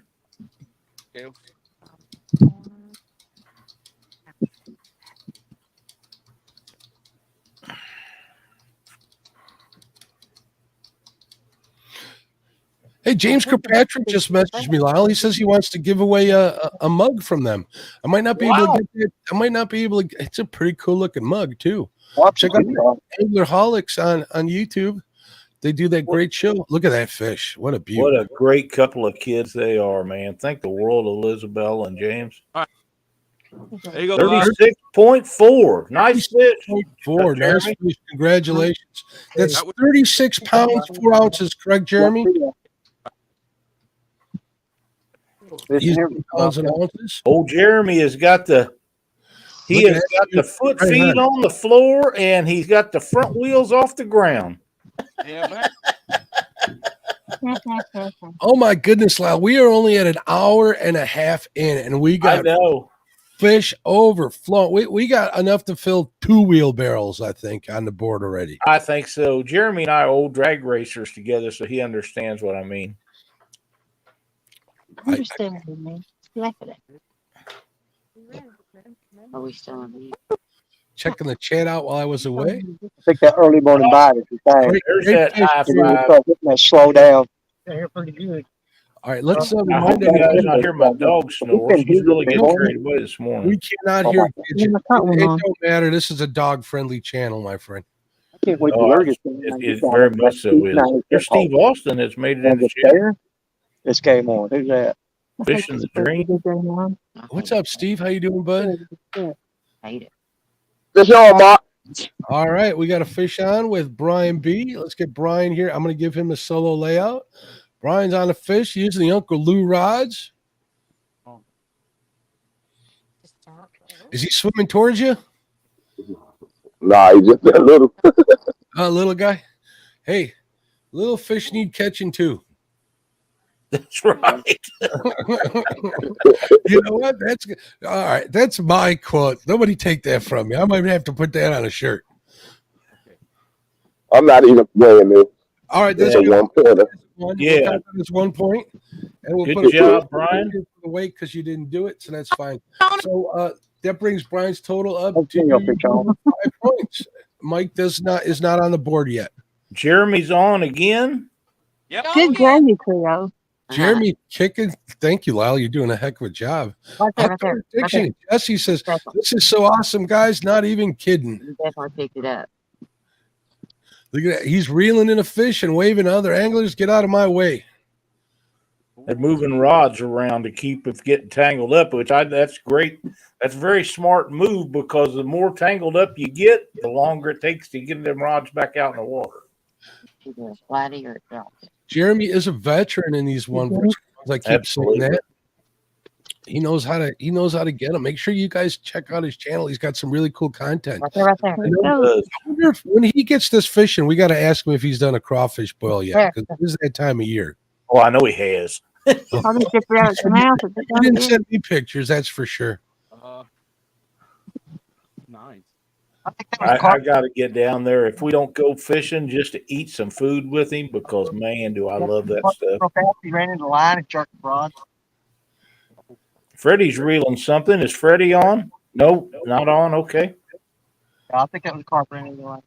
Hey, James Kirkpatrick just messaged me, Lyle. He says he wants to give away a mug from them. I might not be able to get it. I might not be able to. It's a pretty cool looking mug too. Check out Anglerholics on YouTube. They do that great show. Look at that fish. What a beauty. What a great couple of kids they are, man. Thank the world of Isabel and James. There you go. 36.4. Nice fish. 4. Nice fish. Congratulations. That's 36 pounds, 4 ounces. Correct, Jeremy? Old Jeremy has got the foot feet on the floor, and he's got the front wheels off the ground. Yeah, Oh my goodness, Lyle. We are only at an hour and a half in, and we got fish overflow. We got enough to fill 2 wheelbarrows, I think, on the board already. I think so. Jeremy and I are old drag racers together, so he understands what I mean. Understand what you mean. Laugh at it. Are we still on mute? Checking the chat out while I was away. I think that early morning bite is the thing. There's that high five. That slow down. They're pretty good. All right, let's I remind hope you guys everybody. not hear my dog snore. She's really getting carried away this morning. We cannot hear. It don't matter. This is a dog-friendly channel, my friend. I can't wait to Oh, learn it very much so is. There's Steve Austin that's made it in the chat. This game on. Who's that? Fishing the dream. What's up, Steve? How you doing, bud? Hate it. Fish on, Mark. All right, we got a fish on with Brian B. Let's get Brian here. I'm going to give him a solo layout. Brian's on the fish using the Uncle Lou rods. Is he swimming towards you? Nah, he's just a little. Little guy. Hey, little fish need catching too. That's right. You know what? That's good. All right. That's my quote. Nobody take that from me. I might have to put that on a shirt. I'm not even playing this. All right. That's one pointer. Yeah. That's 1 point. And we'll Good put job, Brian. For the weight because you didn't do it, so that's fine. So that brings Brian's total up to 5 points. Mike is not on the board yet. Jeremy's on again. Yep. Good gravy, Cleo. Jeremy kicking. Thank you, Lyle. You're doing a heck of a job. Right there. Jesse says, "This is so awesome, guys. Not even kidding." You definitely picked it up. Look at that. He's reeling in a fish and waving to other anglers. Get out of my way. They're moving rods around to keep it getting tangled up, that's great. That's a very smart move because the more tangled up you get, the longer it takes to get them rods back out in the water. Jeremy is a veteran in these one verse. I keep saying that. He knows how to get them. Make sure you guys check out his channel. He's got some really cool content. Right there. I wonder if when he gets this fishing, we got to ask him if he's done a crawfish boil yet, because this is that time of year. Oh, I know he has. He didn't send me pictures, that's for sure. Nice. I got to get down there. If we don't go fishing, just to eat some food with him, because man, do I love that stuff. He ran into the line and jerked the rod. Freddie's reeling something. Is Freddie on? No, not on. Okay. I think that was carp ran into the line.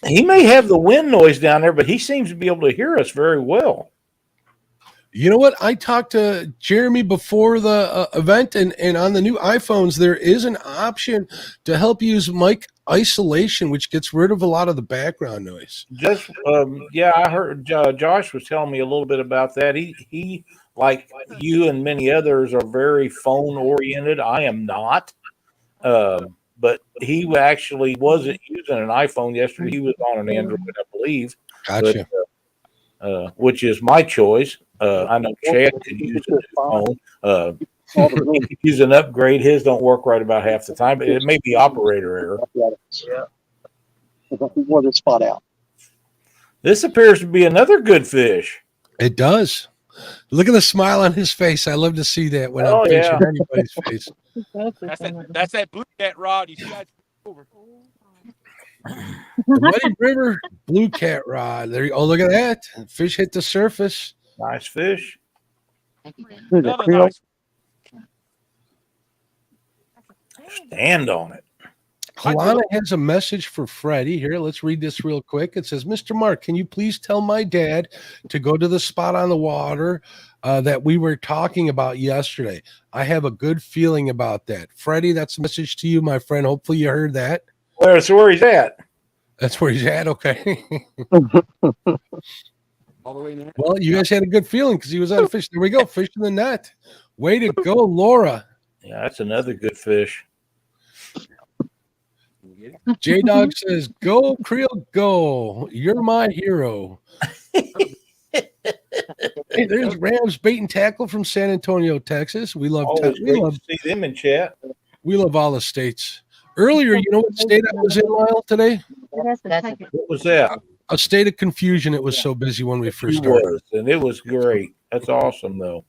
He may have the wind noise down there, but he seems to be able to hear us very well. You know what? I talked to Jeremy before the event, and on the new iPhones, there is an option to help use mic isolation, which gets rid of a lot of the background noise. Just, yeah, I heard Josh was telling me a little bit about that. He, like you and many others, are very phone oriented. I am not. But he actually wasn't using an iPhone yesterday. He was on an Android, I believe. Gotcha. But, which is my choice. I know Chad could use a new phone. He could use an upgrade. His don't work right about half the time, but it may be operator error. Yeah. Wore this spot out. This appears to be another good fish. It does. Look at the smile on his face. I love to see that when I'm fishing anybody's face. That's that blue cat rod you see over. The Muddy River blue cat rod. There you go. Oh, look at that. Fish hit the surface. Nice fish. Another nice. Stand on it. Kalana has a message for Freddie. Here, let's read this real quick. It says, Mr. Mark, can you please tell my dad to go to the spot on the water that we were talking about yesterday? I have a good feeling about that. Freddie, that's a message to you, my friend. Hopefully you heard that. That's where he's at. That's where he's at? Okay. All the way there. Well, you guys had a good feeling because he was on a fish. There we go. Fish in the net. Way to go, Laura. Yeah, that's another good fish. J-Dog says, go, Creel, go. You're my hero. Hey, there's Rams Bait and Tackle from San Antonio, Texas. We love Always great to see them in chat. We love all the states. Earlier, you know what state I was in, Lyle, today? What was that? A state of confusion. It was so busy when we first It started. was, and it was great. That's awesome, though.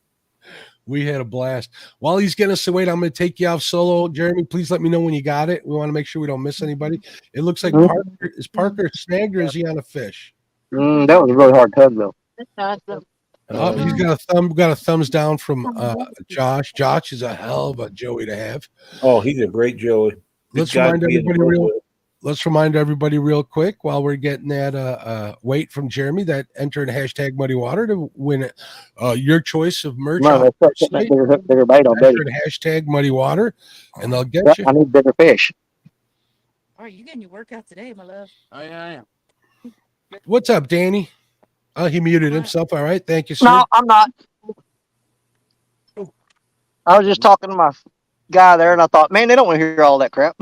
We had a blast. While he's getting us to wait, I'm going to take you off solo. Jeremy, please let me know when you got it. We want to make sure we don't miss anybody. It looks like Parker snagged, or is he on a fish? That was a really hard tug, though. He's got a thumbs down from Josh. Josh is a hell of a Joey to have. Oh, he's a great Joey. Let's remind everybody real quick while we're getting that weight from Jeremy that entered hashtag Muddy Water to win your choice of merch. Bigger bait already. Hashtag Muddy Water, and they'll get you. I need bigger fish. All right, you getting your workout today, my love? Oh, yeah, I am. What's up, Danny? Oh, he muted himself. All right. Thank you, sir. No, I'm not. I was just talking to my guy there, and I thought, man, they don't want to hear all that crap.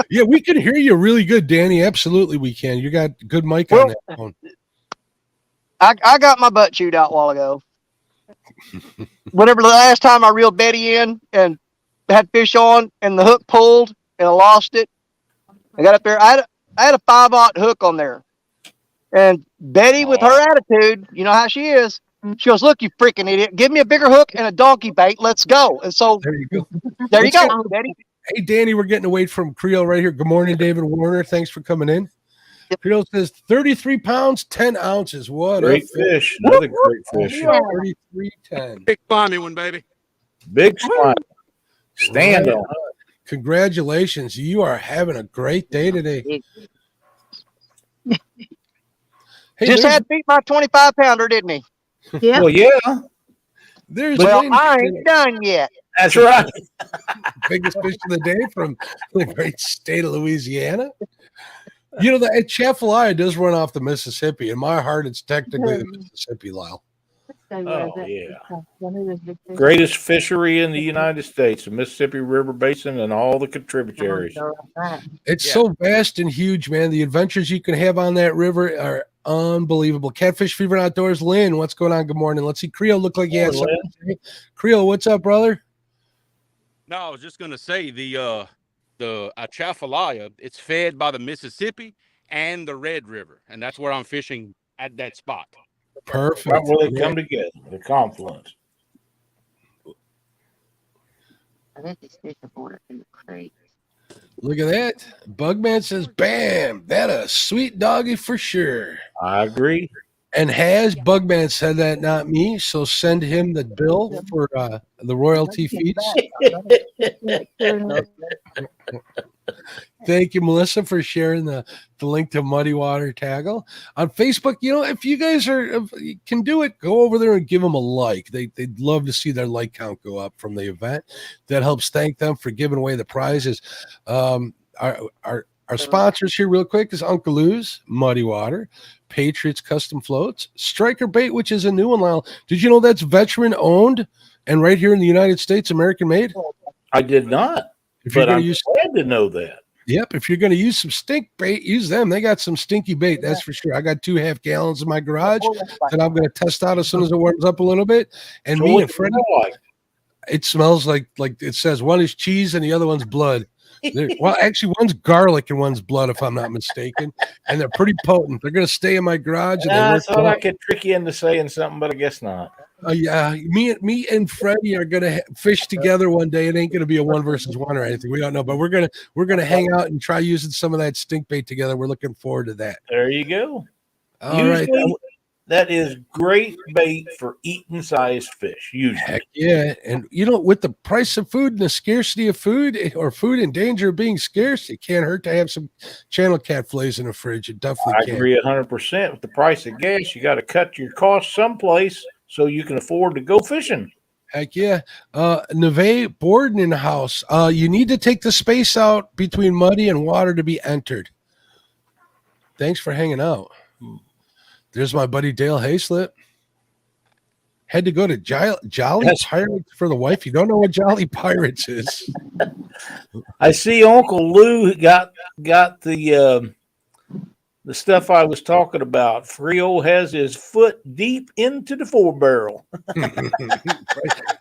Yeah, we can hear you really good, Danny. Absolutely, we can. You got good mic on that phone. I got my butt chewed out a while ago. Whenever the last time I reeled Betty in and had fish on, and the hook pulled, and I lost it. I got up there. I had a 5/0 hook on there. And Betty, with her attitude, you know how she is, she goes, look, you freaking idiot. Give me a bigger hook and a donkey bait. Let's go. And so there you go. There you go, Betty. Hey, Danny, we're getting away from Creel right here. Good morning, David Warner. Thanks for coming in. Creel says 33 pounds, 10 ounces. What great a fish. Another great fish. 33.10. Big slimy one, baby. Big slime. Stand on. Congratulations. You are having a great day today. Hey, just had to beat my 25-pounder, didn't he? Yeah. Well, yeah. Well, I ain't done yet. That's right. Biggest fish of the day from the great state of Louisiana. You know, that Atchafalaya does run off the Mississippi. In my heart, it's technically the Mississippi, Lyle. Oh, yeah. Greatest fishery in the United States, the Mississippi River Basin and all the tributaries. It's so vast and huge, man. The adventures you can have on that river are unbelievable. Catfish Fever and Outdoors. Lynn, what's going on? Good morning. Let's see. Creel look like he has something to say. Creel, what's up, brother? No, I was just gonna say the Atchafalaya, it's fed by the Mississippi and the Red River, and that's where I'm fishing at that spot. Perfect. Right where they come together, the confluence. Look at that. Bugman says, bam, that a sweet doggy for sure. I agree. And has Bugman said that, not me. So send him the bill for the royalty fees. Thank you, Melissa, for sharing the link to Muddy Water Tackle on Facebook. You know, if you guys can do it, go over there and give them a like. They'd love to see their like count go up from the event. That helps thank them for giving away the prizes. Our sponsors here real quick is Uncle Lou's, Muddy Water, Patriots Custom Floats, Striker Bait, which is a new one, Lyle. Did you know that's veteran owned and right here in the United States, American made? I did not. But I'm glad to know that. Yep. If you're going to use some stink bait, use them. They got some stinky bait. That's for sure. I got 2.5 gallons in my garage that I'm going to test out as soon as it warms up a little bit. And me and Freddie, it smells like it says one is cheese and the other one's blood. Well, actually, one's garlic and one's blood, if I'm not mistaken. And they're pretty potent. They're going to stay in my garage. And I thought I could trick you into saying something, but I guess not. Yeah, me and Freddie are gonna fish together one day. It ain't gonna be a 1 versus 1 or anything. We don't know, but we're gonna hang out and try using some of that stink bait together. We're looking forward to that. There you go. Usually, right. That is great bait for eating sized fish. Usually, heck yeah. And you know, with the price of food and the scarcity of food, or food in danger of being scarce, it can't hurt to have some channel cat fillets in the fridge. It definitely can. I agree 100%. With the price of gas, you got to cut your costs someplace so you can afford to go fishing. Heck yeah. Neve Borden in the house. You need to take the space out between muddy and water to be entered. Thanks for hanging out. There's my buddy Dale Hayslip. Had to go to Jolly Pirates for the wife. You don't know what Jolly Pirates is. I see Uncle Lou got the stuff I was talking about. Frio has his foot deep into the 4-barrel.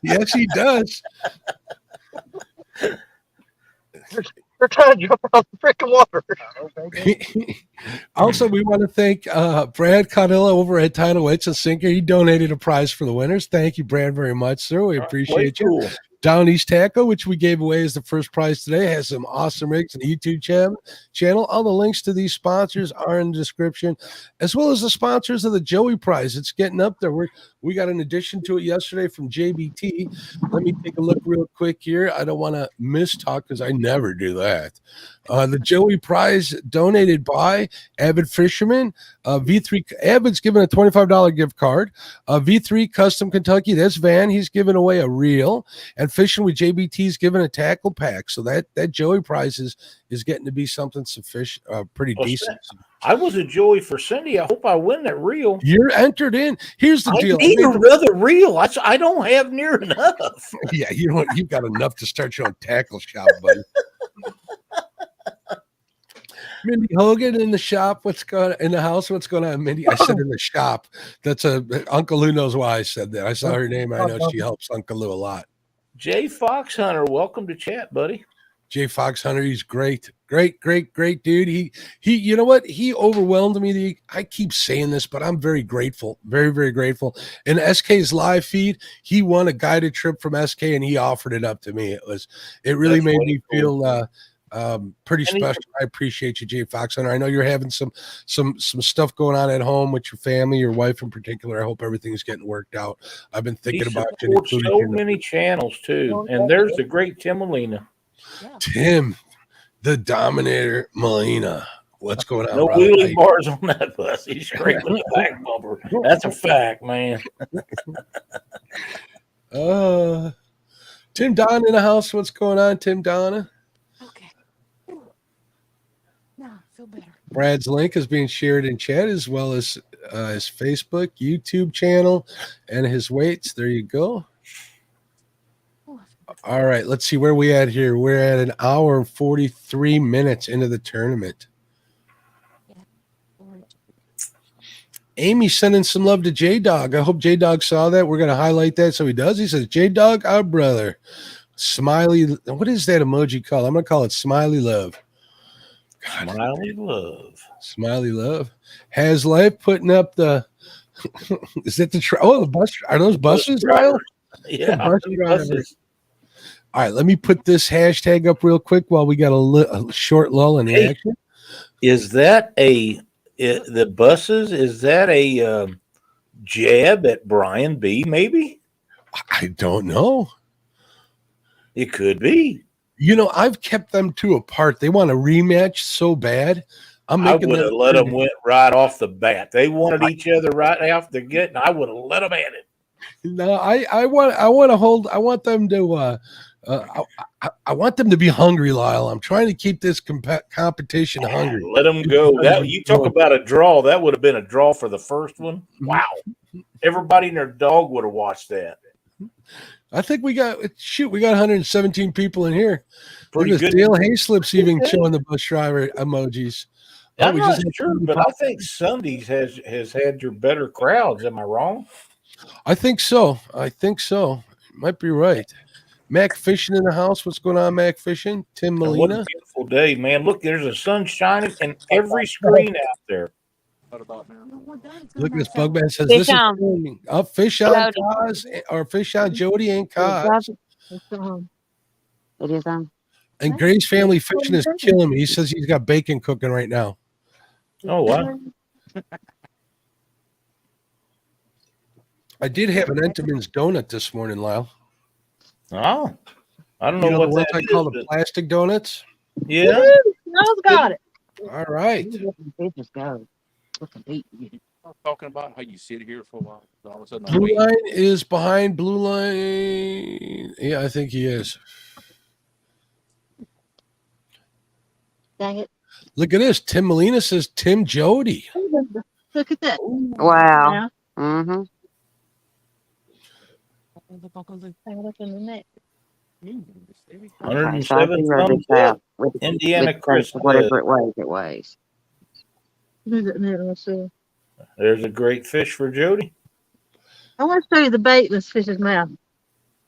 Yes, he does. They're trying to jump out the freaking water. Also, we want to thank Brad Cardilla over at Tidal Weights and Sinker. He donated a prize for the winners. Thank you, Brad, very much, sir. We appreciate you. Cool. Down East Tackle, which we gave away as the first prize today, has some awesome rigs and YouTube channel. All the links to these sponsors are in the description, as well as the sponsors of the Joey Prize. It's getting up there. We got an addition to it yesterday from JBT. Let me take a look real quick here. I don't want to mistalk because I never do that. The Joey Prize donated by Avid Fisherman. V3 Avid's given a $25 gift card. V3 Custom Kentucky, that's Van. He's giving away a reel. And Fishing with JBT's given a tackle pack. So that Joey Prize is getting to be something sufficient, pretty decent. I was a Joey for Cindy. I hope I win that reel. You're entered in. Here's the deal. I need another reel. I don't have near enough. Yeah, you've got enough to start your own tackle shop, buddy. Mindy Hogan in the shop. What's going on in the house? What's going on, Mindy? I said in the shop. That's Uncle Lou knows why I said that. I saw her name. I know she helps Uncle Lou a lot. Jay Foxhunter, welcome to chat, buddy. Jay Foxhunter, he's great dude. He you know what? He overwhelmed me. I keep saying this, but I'm very grateful, very, very grateful. In SK's live feed, he won a guided trip from SK and he offered it up to me. It really made me feel pretty special. I appreciate you, Jay Foxhunter. I know you're having some stuff going on at home with your family, your wife in particular. I hope everything's getting worked out. I've been thinking about you. So many channels too, and there's the great Tim Molina. Tim, the Dominator Molina. What's going on? No wheelie bars on that bus. He's straight with the back bumper. That's a fact, man. Tim Donna in the house. What's going on, Tim Donna? Okay. No, I feel better. Brad's link is being shared in chat as well as his Facebook, YouTube channel, and his weights. There you go. All right, let's see where we at here. We're at an hour and 43 minutes into the tournament. Amy sending some love to J-Dog. I hope J-Dog saw that. We're going to highlight that. So he does. He says, J-Dog, our brother. Smiley. What is that emoji called? I'm going to call it Smiley Love. God. Smiley Love. Smiley Love. Has Life putting up the – is it the the bus? Are those buses, Lyle? Yeah, bus buses. All right, let me put this hashtag up real quick while we got a short lull in the action. Is that the buses? Is that a jab at Brian B? Maybe? I don't know. It could be. You know, I've kept them two apart. They want a rematch so bad. I would have let them win right off the bat. They wanted each other right after getting. I would have let them at it. No, I want them to. I want them to be hungry, Lyle. I'm trying to keep this competition hungry. Let them go. That you talk about a draw. That would have been a draw for the first one. Wow! Everybody and their dog would have watched that. I think we got 117 people in here. Pretty Look at good. Dale Hayslip's even showing the bus driver emojis. I'm not sure, but I think Sundays has had your better crowds. Am I wrong? I think so. Might be right. Mac Fishing in the house. What's going on, Mac Fishing? Tim Molina. What a beautiful day, man. Look, there's a sun shining in every screen out there. Look at this Bugman says Fish this on. is fish on Cos or fish on Jody and Cos. It is on. And Gray's family fishing is killing me. He says he's got bacon cooking right now. Oh wow. I did have an Entenmann's donut this morning, Lyle. Oh, I don't know You what the ones that I call is, the plastic donuts. Yeah. Snow's got it. All right. Talking about how you sit here for a while. All of a sudden, Blue line is behind blue line. Yeah, I think he is. Dang it. Look at this. Tim Molina says Tim Jody. Look at that. Wow. Mm-hmm. Look in the neck. 107 thumbs up. Indiana Chris. Whatever it weighs. Look at that. Let's see. There's a great fish for Jody. I want to show you the bait in this fish's mouth.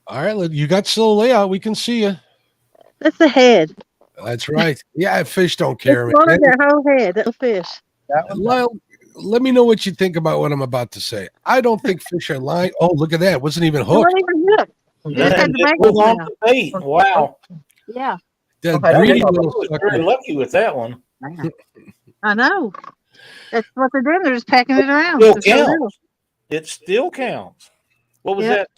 All right, you got slow layout. We can see you. That's the head. That's right. Yeah, fish don't care. It's one of their whole head. That fish. Lyle, let me know what you think about what I'm about to say. I don't think fish are lying. Oh, look at that. Wasn't even It hooked. wasn't even hooked. It just had the bait Hold in on his to mouth. bait. Wow. Yeah. That greedy I little was sucker. very lucky with that one. I know. That's what they're doing. They're just packing it around. Still It's so little. counts. It still counts. What was that,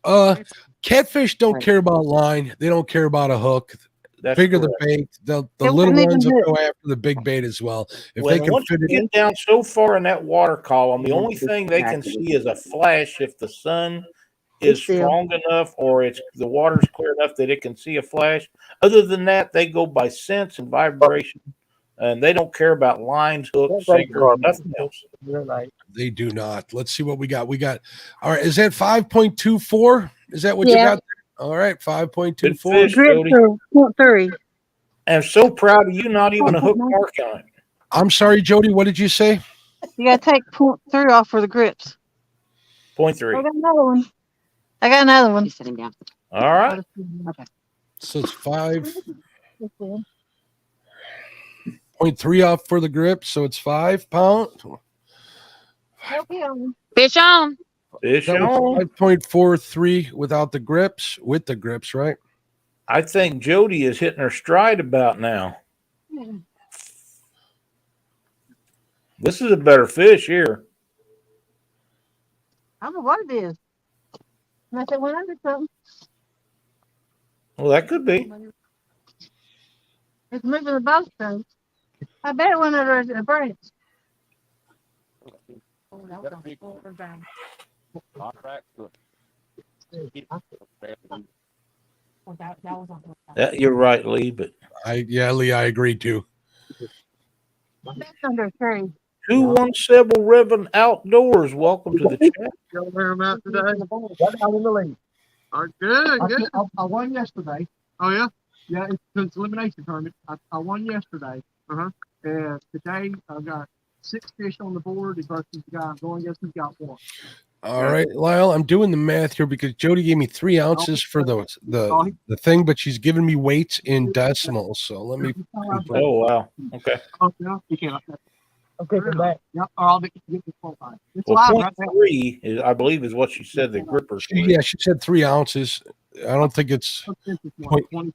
Mark? Catfish don't care about line. They don't care about a hook. That's Bigger correct. the bait, the It little wasn't ones even will hooked. go after the big bait as well. If Well, they can once fit you it in. get down so far in that water column, the only thing they can see is a flash if the sun is strong enough or the water's clear enough that it can see a flash. Other than that, they go by sense and vibration, and they don't care about lines, hooks, sinker, nothing else. They do not. Let's see what we got. All right. Is that 5.24? Is that what you got there? All right. 5.24. Jody. 0.3. I'm so proud of you, not even a hook mark on it. I'm sorry, Jody. What did you say? You got to take 0.3 off for the grips. 0.3. I got another one. I got another one. Sitting down. All right. Okay. So it's 5.3 off for the grip. So it's 5 pound. Fish on. Fish That on. was 5.43 without the grips, with the grips, right? I think Jody is hitting her stride about now. This is a better fish here. I don't know what it is. I said 100 something. Well, that could be. It's moving the boat though. I bet it went under a branch. You're right, Lee. But Lee, I agree too. That's under a tree. 217 Outdoors. Welcome to the chat. Y'all wear them out today? I'm in the lead. All right, good, good. I won yesterday. Oh, yeah? Yeah, it's elimination tournament. I won yesterday. Uh-huh. And today I've got 6 fish on the board versus the guy I'm going against who's got 1. All right, Lyle, I'm doing the math here because Jody gave me 3 ounces for the thing, but she's giving me weights in decimals. So let me. Oh, wow. Okay. Oh, no, you can't. Okay, come back. Yep, or I'll get this full time. It's Well, live point right now. 3 is, I believe, is what she said the grippers. Yeah, she said 3 ounces. I don't think it's point.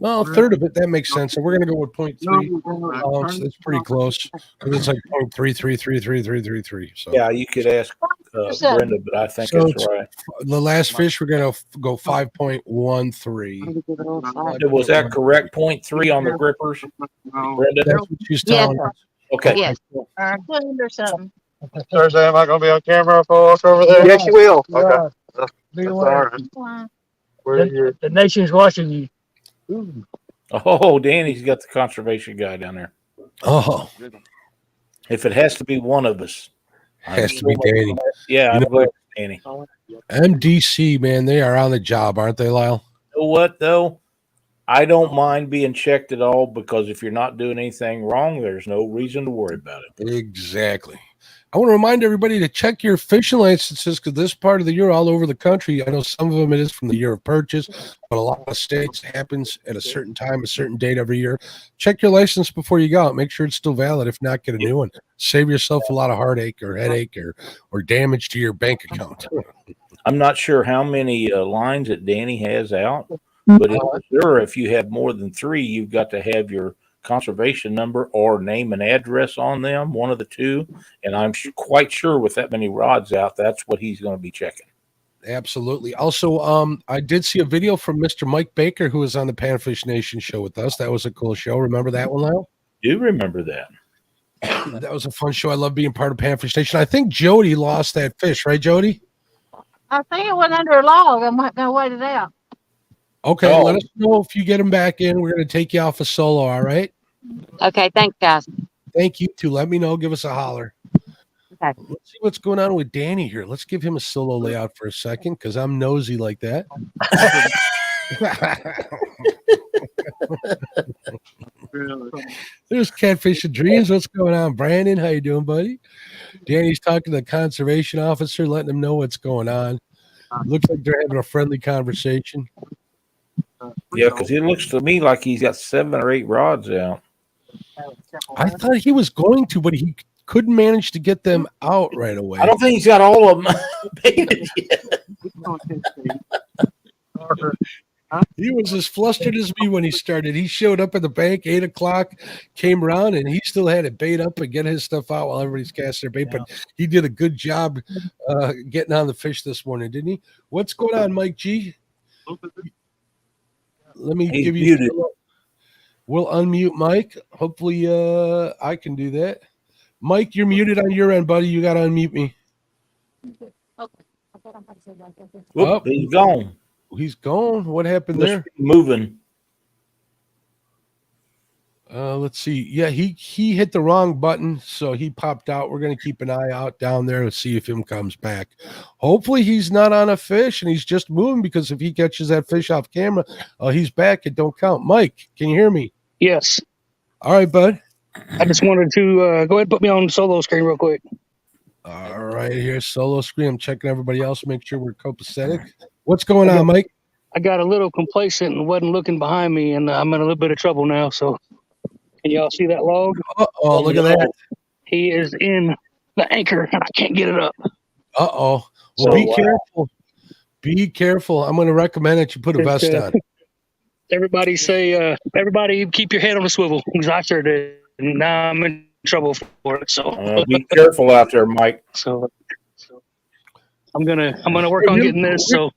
Well, a third of it. That makes sense. And we're going to go with 0.3 ounce. That's pretty close. It's like 0.3333333. So yeah, you could ask Brenda, but I think that's right. The last fish we're going to go 5.13. Was that correct? 0.3 on the grippers, Brenda? That's what she's telling us. Okay. Yes. Or something. Thursday, am I going to be on camera if I walk over there? Yes, you will. Okay. Be All right. The nation's watching you. Oh, Danny's got the conservation guy down there. Oh, if it has to be one of us, has to be Danny. Yeah, I'm glad Danny. MDC, man, they are on the job, aren't they, Lyle? You know what though? I don't mind being checked at all because if you're not doing anything wrong, there's no reason to worry about it. Exactly. I want to remind everybody to check your fishing licenses because this part of the year, all over the country, I know some of them it is from the year of purchase, but a lot of states it happens at a certain time, a certain date every year. Check your license before you go out. Make sure it's still valid. If not, get a new one. Save yourself a lot of heartache or headache or damage to your bank account. I'm not sure how many lines that Danny has out, but sure, if you have more than 3, you've got to have your conservation number or name and address on them, one of the two. And I'm quite sure with that many rods out, that's what he's going to be checking. Absolutely. Also, I did see a video from Mr. Mike Baker, who was on the Panfish Nation show with us. That was a cool show. Remember that one, Lyle? Do remember that. That was a fun show. I love being part of Panfish Nation. I think Jody lost that fish, right, Jody? I think it went under a log. I'm going to wait it out. Okay, let us know if you get him back in. We're going to take you off a solo, all right? Okay, thanks, guys. Thank you, too. Let me know. Give us a holler. Okay. Let's see what's going on with Danny here. Let's give him a solo layout for a second because I'm nosy like that. There's Catfish and Dreams. What's going on, Brandon? How you doing, buddy? Danny's talking to the conservation officer, letting him know what's going on. Looks like they're having a friendly conversation. Yeah, because it looks to me like he's got 7 or 8 rods out. I thought he was going to, but he couldn't manage to get them out right away. I don't think he's got all of them baited yet. He was as flustered as me when he started. He showed up at the bank 8 o'clock, came around, and he still had it bait up and get his stuff out while everybody's casting their bait. But he did a good job getting on the fish this morning, didn't he? What's going on, Mike G? Let me give you. We'll unmute Mike. Hopefully, I can do that. Mike, you're muted on your end, buddy. You got to unmute me. Whoop, he's gone. He's gone. What happened there? Moving. Let's see. Yeah, he hit the wrong button, so he popped out. We're going to keep an eye out down there and see if him comes back. Hopefully he's not on a fish and he's just moving, because if he catches that fish off camera, he's back. It don't count. Mike, can you hear me? Yes. All right, bud. I just wanted to go ahead and put me on solo screen real quick. All right, here's solo screen. I'm checking everybody else, make sure we're copacetic. What's going on, Mike? I got a little complacent and wasn't looking behind me, and I'm in a little bit of trouble now. So, can y'all see that log? Oh, look at that. He is in the anchor, and I can't get it up. Well, be careful. Be careful. I'm going to recommend that you put a vest on. Everybody say, everybody keep your head on a swivel, because I sure did. And now I'm in trouble for it. So be careful out there, Mike. So I'm gonna work on getting this. So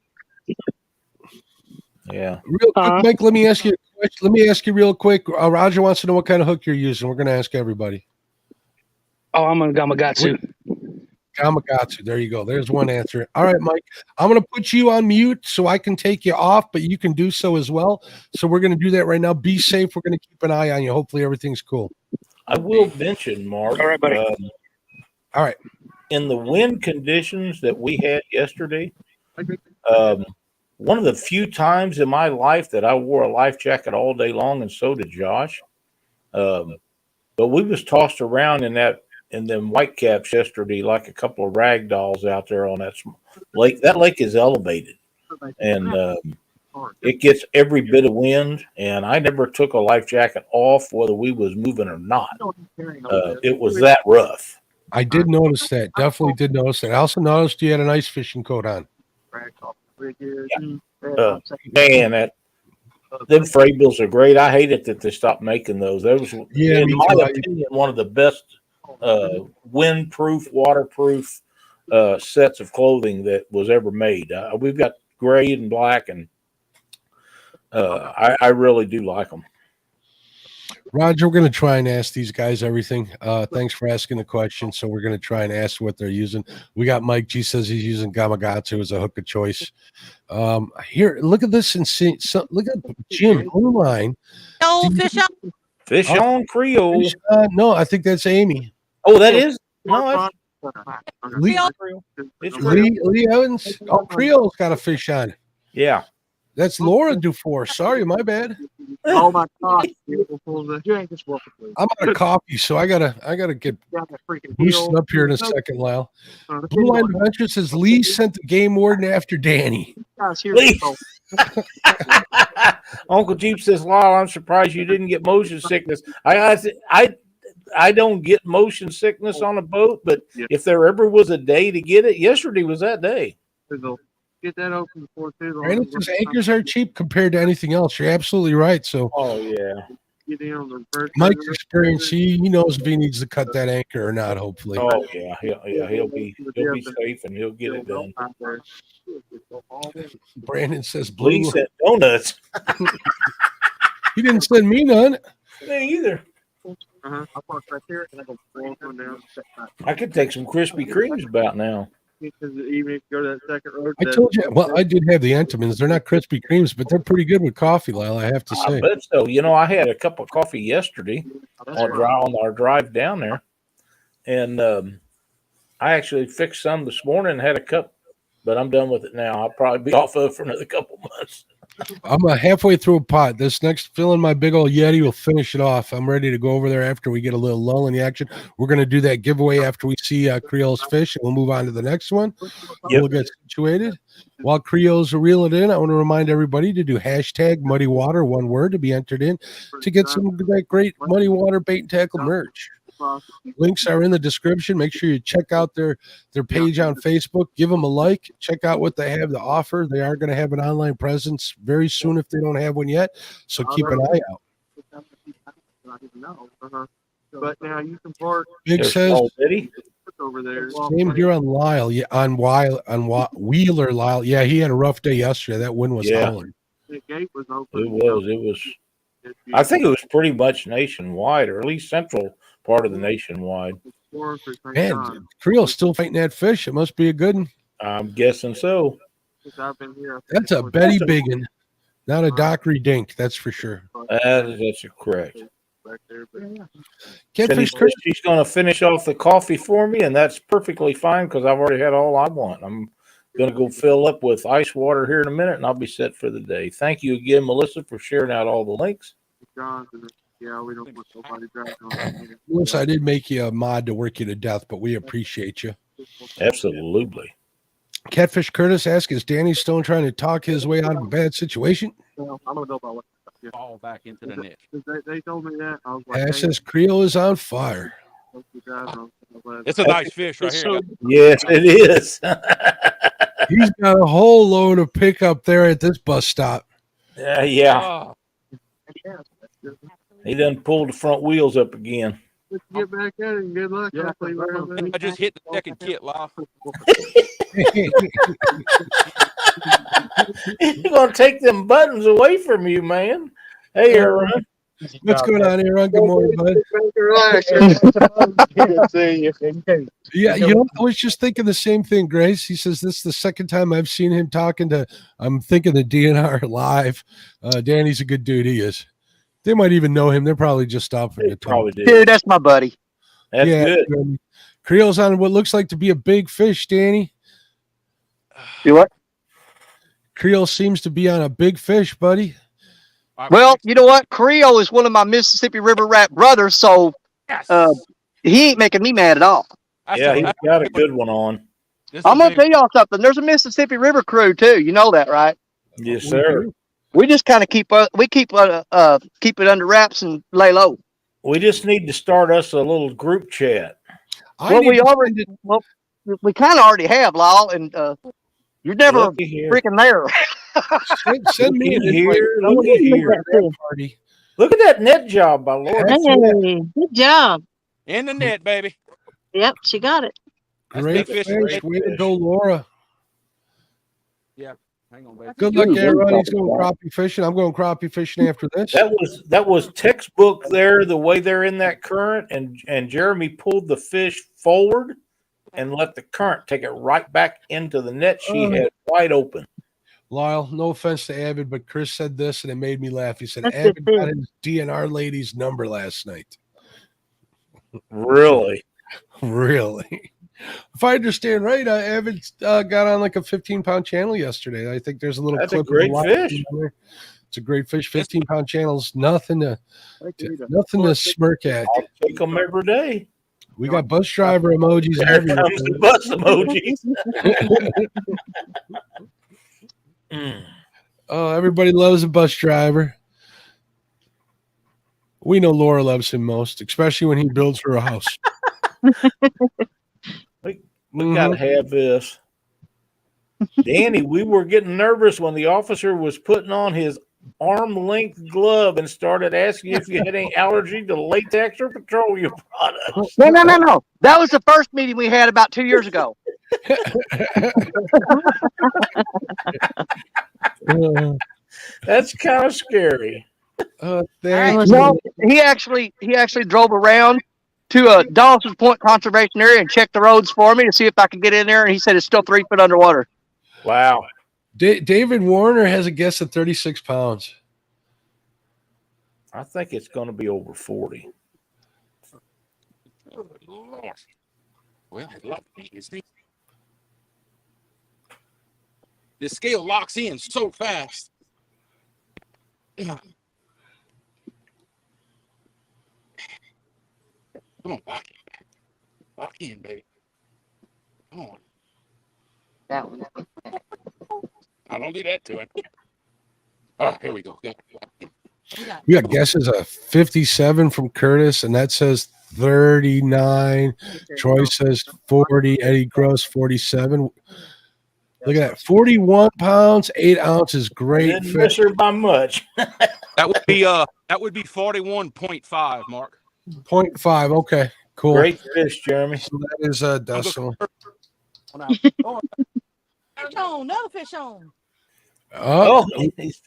yeah. Real quick, Mike, let me ask you a question. Let me ask you real quick. Roger wants to know what kind of hook you're using. We're going to ask everybody. Oh, I'm a Gamakatsu. Gamakatsu. There you go. There's one answer. All right, Mike. I'm going to put you on mute so I can take you off, but you can do so as well. So we're going to do that right now. Be safe. We're going to keep an eye on you. Hopefully everything's cool. I will mention, Mark. All right, buddy. All right. In the wind conditions that we had yesterday, one of the few times in my life that I wore a life jacket all day long, and so did Josh. But we was tossed around in them whitecaps yesterday like a couple of rag dolls out there on that lake. That lake is elevated, and it gets every bit of wind. And I never took a life jacket off, whether we was moving or not. It was that rough. I did notice that. Definitely did notice that. I also noticed you had an ice fishing coat on. Man, them Frabills are great. I hate it that they stopped making those. Those, in my opinion, one of the best windproof, waterproof sets of clothing that was ever made. We've got gray and black, and I really do like them. Roger, we're going to try and ask these guys everything. Thanks for asking the question. So we're going to try and ask what they're using. We got Mike G says he's using Gamakatsu as a hook of choice. Here, look at this and see. So, look at Jim online. No, fish on. Fish on Creole. No, I think that's Amy. Oh, that is? No, Lee Evans. Oh, Creole's got a fish on. Yeah. That's Laura Dufour. Sorry, my bad. Oh my God! You ain't just welcome. I'm out of coffee, so I gotta get boosted up here in a second, Lyle. Blue Line Adventure says Lee sent the game warden after Danny. Lee. Uncle Jeep says, Lyle, I'm surprised you didn't get motion sickness. I don't get motion sickness on a boat, but if there ever was a day to get it, yesterday was that day. Get that open before too long. Right, just anchors are cheap compared to anything else. You're absolutely right. So, oh yeah, get in on the first. Mike's experience. He knows if he needs to cut that anchor or not. Hopefully. Oh yeah, he'll be safe and he'll get it done. Brandon says blue. Lee said donuts. He didn't send me none. Me either. I park right there and I go down. I could take some Krispy Kremes about now. Because even if you go to that second road, I told you. Well, I did have the Entenmann's. They're not Krispy Kremes, but they're pretty good with coffee, Lyle. I have to say. I bet so. You know, I had a cup of coffee yesterday on our drive down there, and I actually fixed some this morning and had a cup, but I'm done with it now. I'll probably be off of it for another couple months. I'm halfway through a pot. This next filling my big old Yeti will finish it off. I'm ready to go over there after we get a little lull in the action. We're going to do that giveaway after we see Creole's fish, and we'll move on to the next one. We'll get situated. While Creoles are reeling it in, I want to remind everybody to do hashtag muddy water, one word, to be entered in to get some of that great muddy water bait and tackle merch. Links are in the description. Make sure you check out their page on Facebook. Give them a like. Check out what they have to offer. They are going to have an online presence very soon if they don't have one yet. So keep an eye out. But now you can park. Big says over there. Same here on Lyle. Yeah, on Wheeler Lyle. Yeah, he had a rough day yesterday. That wind was howling. The gate was open. It was. I think it was pretty much nationwide, or at least central part of the nationwide. Man, Creole's still fighting that fish. It must be a good one. I'm guessing so. That's a Betty Biggin, not a Dockery Dink. That's for sure. That's correct. Catfish she's going to finish off the coffee for me, and that's perfectly fine because I've already had all I want. I'm going to go fill up with ice water here in a minute, and I'll be set for the day. Thank you again, Melissa, for sharing out all the links. Yeah, we don't want nobody driving. Melissa, I did make you a mod to work you to death, but we appreciate you. Absolutely. Catfish Curtis asks, is Danny Stone trying to talk his way out of a bad situation? Well, I don't know about what. Fall back into the net. They told me that. I was like, Ash says Creole is on fire. It's a nice fish right here. Yes, it is. He's got a whole load of pickup there at this bus stop. Yeah. He done pulled the front wheels up again. Let's get back at it and good luck. Yeah. I just hit the second kit, Lyle. You're going to take them buttons away from you, man. Hey, Aaron. What's going on, Aaron? Good morning, bud. Yeah, you know, I was just thinking the same thing, Grace. He says this is the second time I've seen him talking to, I'm thinking the DNR live. Danny's a good dude. He is. They might even know him. They're probably just stopping to talk. Probably did. Dude, that's my buddy. That's good. Creel's on what looks like to be a big fish, Danny. You what? Creel seems to be on a big fish, buddy. Well, you know what? Creole is one of my Mississippi River rat brothers, so he ain't making me mad at all. Yeah, he's got a good one on. I'm gonna tell y'all something. There's a Mississippi River crew too. You know that, right? Yes, sir. We just kind of keep it under wraps and lay low. We just need to start us a little group chat. We kind of already have, Lyle, and you're never freaking there. Send me here. Party. Look at that net job by Laura. Hey, good job. In the net, baby. Yep, she got it. Great fish. Way to go, Laura. Yeah. Hang on, baby. Good luck, everyone. He's going crappie fishing. I'm going crappie fishing after this. That was textbook there, the way they're in that current, and Jeremy pulled the fish forward and let the current take it right back into the net she had wide open. Lyle, no offense to Avid, but Chris said this and it made me laugh. He said That's Avid good got his DNR lady's number last night. Really? Really? If I understand right, Avid got on like a 15-pound channel yesterday. I think there's a little clip. A great fish. It's a great fish. 15-pound channels, nothing to smirk at. I'll take them every day. We got bus driver emojis. There comes the bus emojis. Oh, everybody loves a bus driver. We know Laura loves him most, especially when he builds her a house. We gotta have this. Danny, we were getting nervous when the officer was putting on his arm-length glove and started asking if you had any allergy to latex or petroleum products. No. That was the first meeting we had about 2 years ago. That's kind of scary. No, he actually drove around to Dawson's Point Conservation Area and checked the roads for me to see if I could get in there, and he said it's still 3 foot underwater. Wow. David Warner has a guess at 36 pounds. I think it's going to be over 40. Well, the scale locks in so fast. Come on, lock in, baby. Come on. That one. I don't do that to him. Oh, here we go. We got guesses of 57 from Curtis, and that says 39. Troy says 40. Eddie Gross 47. Look at that, 41 pounds, 8 ounces. Great Didn't fish. miss her by much. That would be 41.5, Mark. 0.5. Okay, cool. Great fish, Jeremy. So that is a decimal. Fish on, another fish on. Oh, he's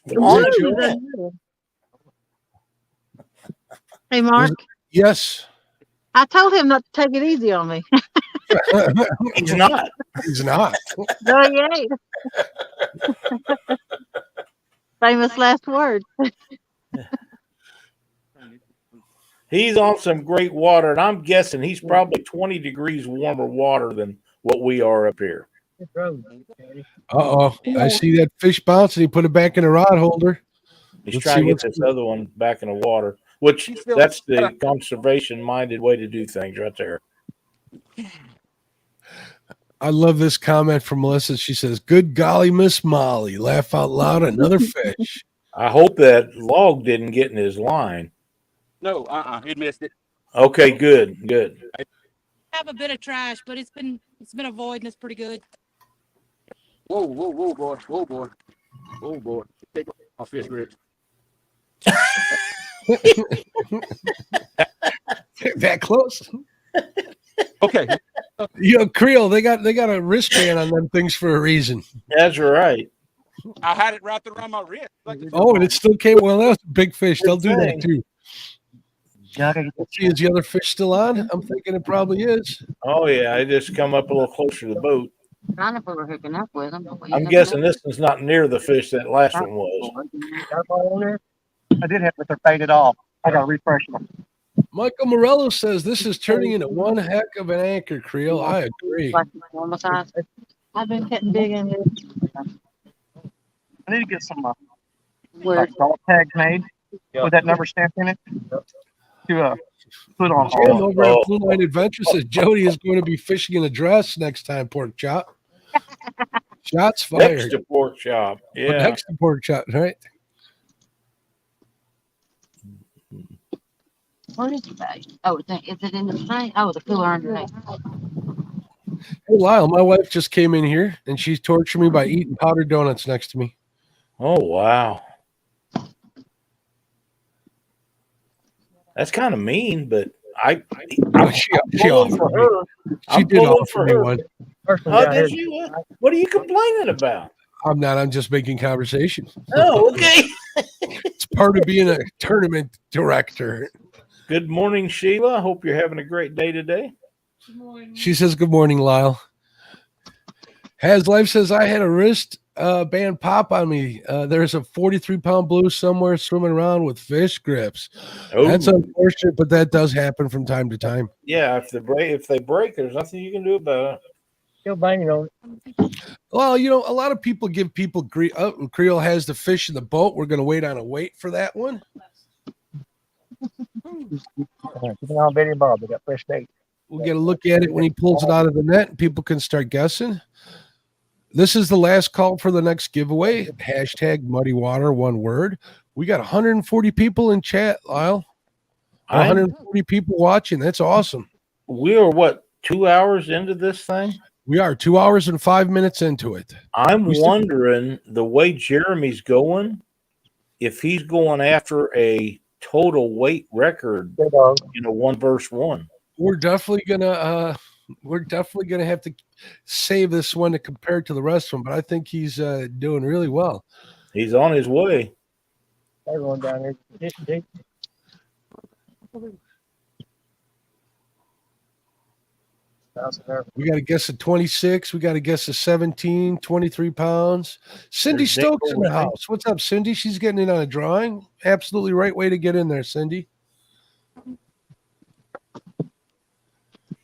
Hey, Mark. Yes. I told him not to take it easy on me. He's not. He's not. No, he ain't. Famous last words. He's on some great water, and I'm guessing he's probably 20 degrees warmer water than what we are up here. Uh-oh. I see that fish bounce, and he put it back in the rod holder. He's Let's trying see to get what's this other one back in the water, which that's the conservation-minded way to do things right there. I love this comment from Melissa. She says, "Good golly, Miss Molly. Laugh out loud, another fish." I hope that log didn't get in his line. No, it missed it. Okay, good. I have a bit of trash, but it's been avoiding us pretty good. Whoa, boy. Whoa, boy. Take off fish grip. That close. Okay. Creel, they got a wristband on them things for a reason. That's right. I had it wrapped around my wrist. Oh, and it still came. Well, that's a big fish. They'll do that too. Let's see, is the other fish still on? I'm thinking it probably is. Oh yeah, I just come up a little closer to the boat. Kind of we were hooking up with them. I'm guessing this one's not near the fish that last one was. I did have, but they're faded off. I got to refresh them. Michael Morello says this is turning into one heck of an anchor, Creel. I agree. Like normal size. I've been getting big in here. I need to get some Where? like dog tags made with that number stamped in it to put on Jim all. over at Blue Line Adventure says Jody is going to be fishing in a dress next time, pork chop. Shots fired. Next to pork chop. Oh, Yeah. next to pork chop, right? What is the bag? Oh, is it in the thing? Oh, the cooler underneath. Hey, Lyle, my wife just came in here and she's torturing me by eating powdered donuts next to me. Oh, wow. That's kind of mean, but I'm she pulling for her. She did offer me one. How did you? What are you complaining about? I'm not. I'm just making conversation. Oh, okay. It's part of being a tournament director. Good morning, Sheila. Hope you're having a great day today. She says, "Good morning, Lyle." Has Life says, "I had a wrist band pop on me. There's a 43-pound blue somewhere swimming around with fish grips. Oh. That's unfortunate, but that does happen from time to time." Yeah, if they break, there's nothing you can do about it. Still banging on it. Well, you know, a lot of people give people Creel has the fish in the boat. We're going to wait on a wait for that one. Keep an eye on Betty and Bob. They got fresh bait. We'll get a look at it when he pulls it out of the net, and people can start guessing. This is the last call for the next giveaway. Hashtag Muddy Water, one word. We got 140 people in chat, Lyle. 140 people watching. That's awesome. We are, what, 2 hours into this thing? We are 2 hours and 5 minutes into it. I'm wondering, the way Jeremy's going, if he's going after a total weight record, you know, 1 verse 1. We're definitely gonna have to save this one to compare to the rest of them, but I think he's doing really well. He's on his way. Everyone down here. We got to guess a 26. We got to guess a 17, 23 pounds. Cindy There's Nick Stokes in the over there. house. What's up, Cindy? She's getting in on a drawing. Absolutely right way to get in there, Cindy.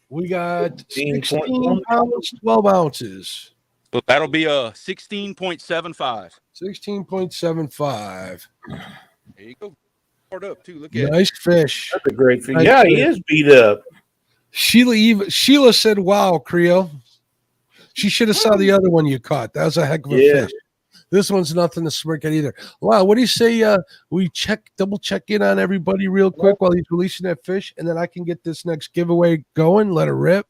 We got 16 pounds, 12 ounces. So that'll be a 16.75. 16.75. There you go. Hard up too. Look at Nice fish. That's a great fish. Nice Yeah, fish. he is beat up. Sheila said, "Wow, Creel." She should have saw the other one you caught. That was a heck of a Yeah. fish. This one's nothing to smirk at either. Wow, what do you say? We double check in on everybody real quick while he's releasing that fish, and then I can get this next giveaway going. Let it rip.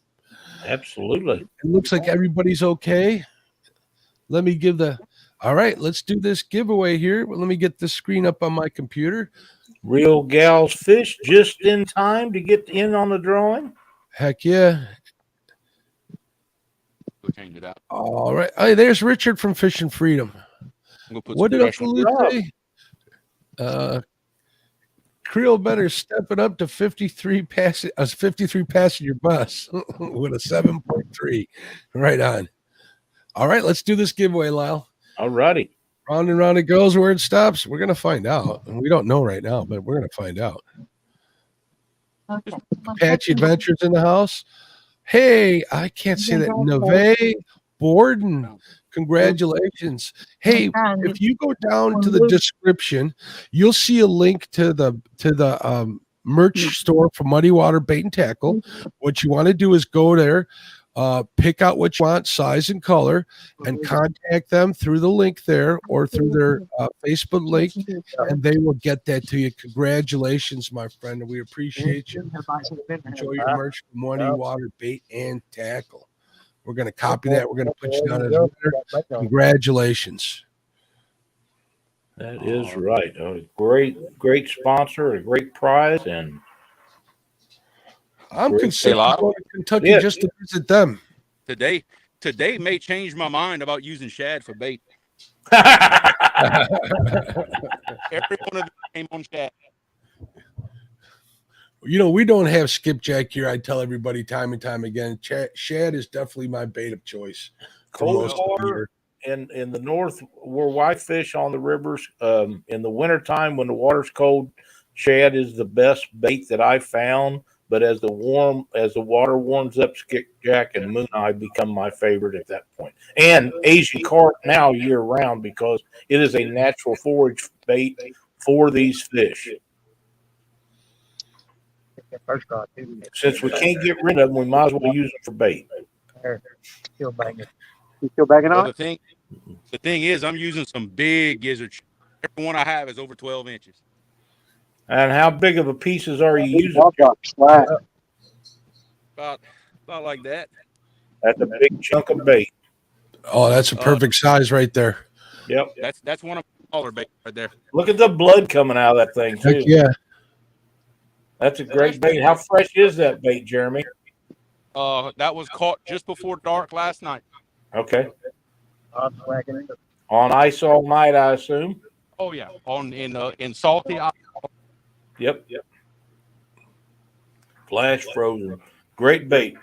Absolutely. It looks like everybody's okay. Let me give the. All right, let's do this giveaway here. Let me get the screen up on my computer. Real Gal's fish just in time to get in on the drawing. Heck yeah. Go change it out. All right. Hey, there's Richard from Fishing Freedom. We'll put What some did pressure on Uncle Lou say? Creel better step it up to 53 passenger bus with a 7.3. Right on. All right, let's do this giveaway, Lyle. All righty. Round and round it goes. Where it stops, we're going to find out. And we don't know right now, but we're going to find out. Okay. Apache Adventures in the house. Hey, I can't say that. Neve Borden. Congratulations. Hey, if you go down to the description, you'll see a link to the merch store for Muddy Water Bait and Tackle. What you want to do is go there, pick out what you want, size and color, and contact them through the link there or through their Facebook link, and they will get that to you. Congratulations, my friend, and we appreciate you. Enjoy your merch from Muddy Water Bait and Tackle. We're going to copy that. We're going to put you down as a winner. Congratulations. That is right. A great sponsor, a great prize, and I'm great considering fish. going to Kentucky Yeah. just to visit them. Today may change my mind about using shad for bait. Every one of them came on shad. You know, we don't have skipjack here. I tell everybody time and time again, shad is definitely my bait of choice. for cold most of the water year. in the north where I fish on the rivers, in the wintertime when the water's cold, shad is the best bait that I found. But as the water warms up, skipjack and moon eye become my favorite at that point. And Asian carp now year round because it is a natural forage bait for these fish. Since we can't get rid of them, we might as well use them for bait. Still banging. You still banging Well, on it? the thing is, I'm using some big gizzard. Every one I have is over 12 inches. And how big of a pieces are you using? About like that. That's a big chunk of bait. Oh, that's a perfect size right there. Yep. That's one of my smaller baits right there. Look at the blood coming out of that thing, too. Heck yeah. That's a great bait. How fresh is that bait, Jeremy? That was caught just before dark last night. Okay. On ice all night, I assume. Oh yeah, in salty. Yep. Flash frozen. Great bait.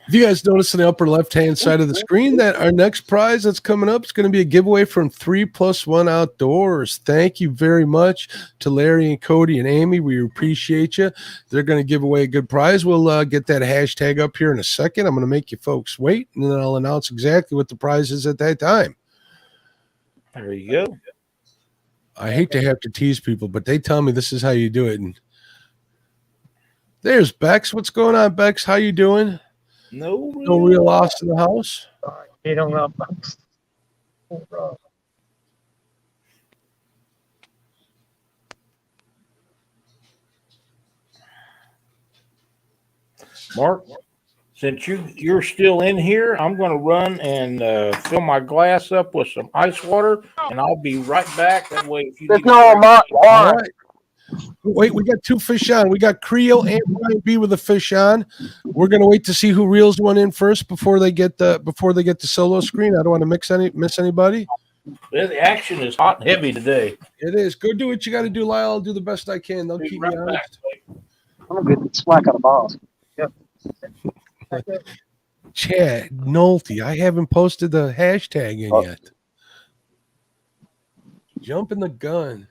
If you guys notice in the upper left-hand side of the screen that our next prize that's coming up is going to be a giveaway from 3+1 Outdoors. Thank you very much to Larry and Cody and Amy. We appreciate you. They're going to give away a good prize. We'll get that hashtag up here in a second. I'm going to make you folks wait, and then I'll announce exactly what the prize is at that time. There you go. I hate to have to tease people, but they tell me this is how you do it. And there's Bex. What's going on, Bex? How you doing? No real loss in the house. Get on up. Mark, since you're still in here, I'm going to run and fill my glass up with some ice water, and I'll be right back. That way, if you need All right. Wait, we got two fish on. We got Creole and Brian B with a fish on. We're gonna wait to see who reels one in first before they get the solo screen. I don't want to miss anybody. The action is hot and heavy today. It is. Go do what you got to do, Lyle. I'll do the best I can. Don't keep me honest. I'm gonna get slack on the balls. Yep. Chad Nolte, I haven't posted the hashtag in yet. Jumping the gun.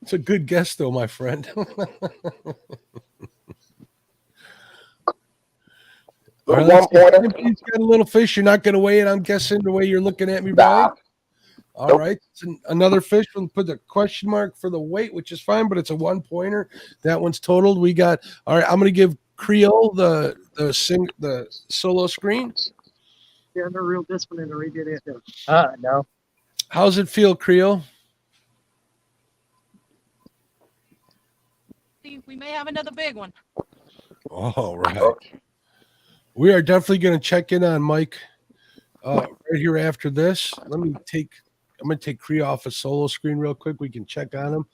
It's a good guess, though, my friend. All right, he's got a little fish. You're not going to weigh it, I'm guessing, the way you're looking at me, Brian. All right. It's another fish. We'll put the question mark for the weight, which is fine, but it's a 1-pointer. That one's totaled. We got, all right, I'm going to give Creole the solo screen. Yeah, they're real disciplined to redid it. No. How's it feel, Creole? We may have another big one. All right. We are definitely going to check in on Mike right here after this. I'm going to take Cree off a solo screen real quick. We can check on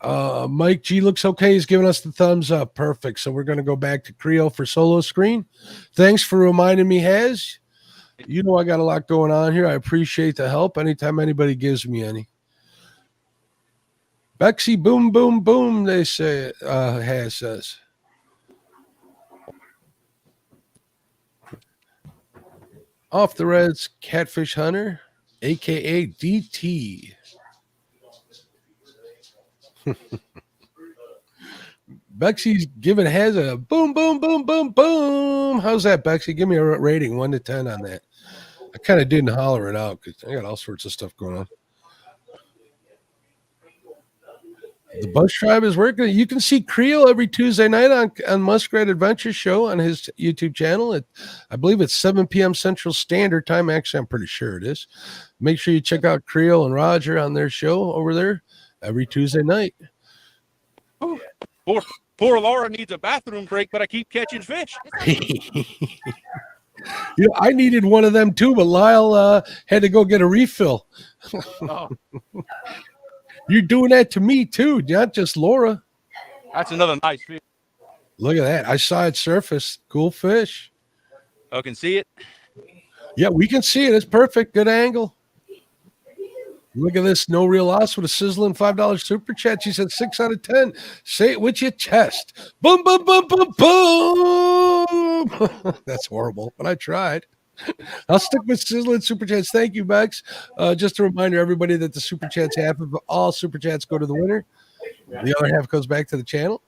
him. Mike G looks okay. He's giving us the thumbs up. Perfect. So we're going to go back to Creo for solo screen. Thanks for reminding me, Haz. You know I got a lot going on here. I appreciate the help anytime anybody gives me any. Bexy, boom, boom, boom, they say, Haz says. Off the Reds, Catfish Hunter, a.k.a. DT. Bexy's giving Haz a boom, boom, boom, boom, boom. How's that, Bexy? Give me a rating, 1 to 10 on that. I kind of didn't holler it out because I got all sorts of stuff going on. The Bush Tribe is working. You can see Creel every Tuesday night on Muskrat Adventure Show on his YouTube channel. I believe it's 7 p.m. Central Standard Time. Actually, I'm pretty sure it is. Make sure you check out Creel and Roger on their show over there every Tuesday night. Poor Laura needs a bathroom break, but I keep catching fish. I needed one of them too, but Lyle had to go get a refill. Oh. You're doing that to me too, not just Laura. That's another nice fish. Look at that. I saw it surface. Cool fish. I can see it. Yeah, we can see it. It's perfect. Good angle. Look at this. No real loss with a sizzling $5 super chat. She said 6 out of 10. Say it with your chest. Boom, boom, boom, boom, boom. That's horrible, but I tried. I'll stick with sizzling super chats. Thank you, Bex. Just a reminder, everybody, that the super chats, half of all super chats go to the winner. The other half goes back to the channel.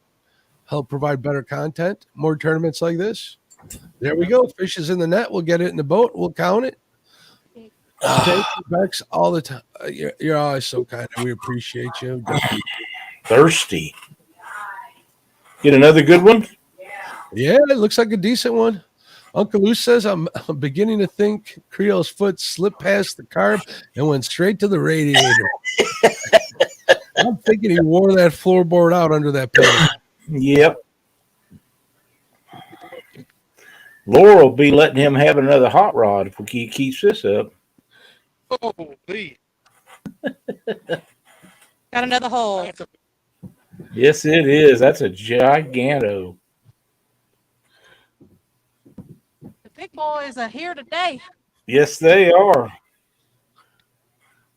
Help provide better content, more tournaments like this. There we go. Fish is in the net. We'll get it in the boat. We'll count it. Thank you, Bex, all the time. You're always so kind. We appreciate you. Thirsty. Get another good one? Yeah, it looks like a decent one. Uncle Lou says, I'm beginning to think Creole's foot slipped past the carb and went straight to the radiator. I'm thinking he wore that floorboard out under that paint. Yep. Laura will be letting him have another hot rod if he keeps this up. Oh, please. Got another hole. Yes, it is. That's a giganto. The big boys are here today. Yes, they are.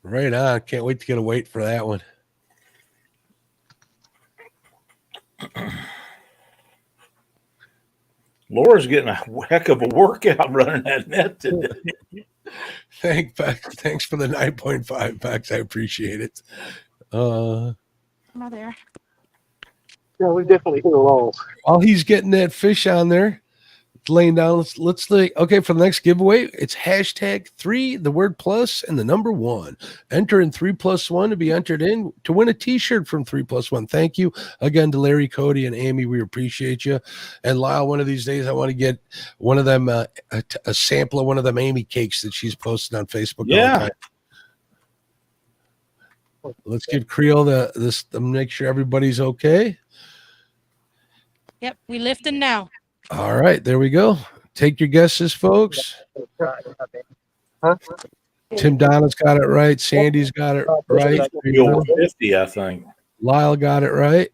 Right on. Can't wait to get a weight for that one. Laura's getting a heck of a workout running that net today. Thanks for the 9.5 packs. I appreciate it. Come on there. Yeah, we definitely hit a roll. While he's getting that fish on there, laying down, let's okay, for the next giveaway, it's #3, the word plus, and the number 1. Enter in 3+1 to be entered in to win a t-shirt from 3+1. Thank you again to Larry, Cody, and Amy. We appreciate you. And Lyle, one of these days I want to get one of them a sample of one of them Amy cakes that she's posting on Facebook all the time. Let's give Creole this to make sure everybody's okay. Yep, we lifting now. All right, there we go. Take your guesses, folks. Huh? Tim Donna's got it right. Sandy's got it right. Over 50, I think. Lyle got it right.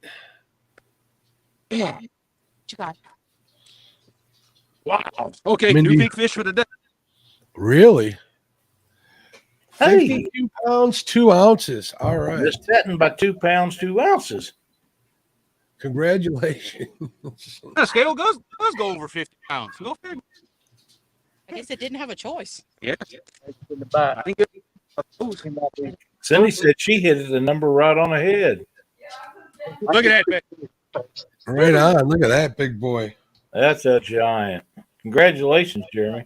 Yeah. What you got? Wow. Okay, Mindy. 2 big fish for the day. Really? Hey. 52 pounds, 2 ounces. All right. Just setting by 2 pounds, 2 ounces. Congratulations. The scale does go over 50 pounds. Go figure. I guess it didn't have a choice. Yeah. I think Cindy said she hit the number right on the head. Look at that. Right on. Look at that big boy. That's a giant. Congratulations, Jeremy.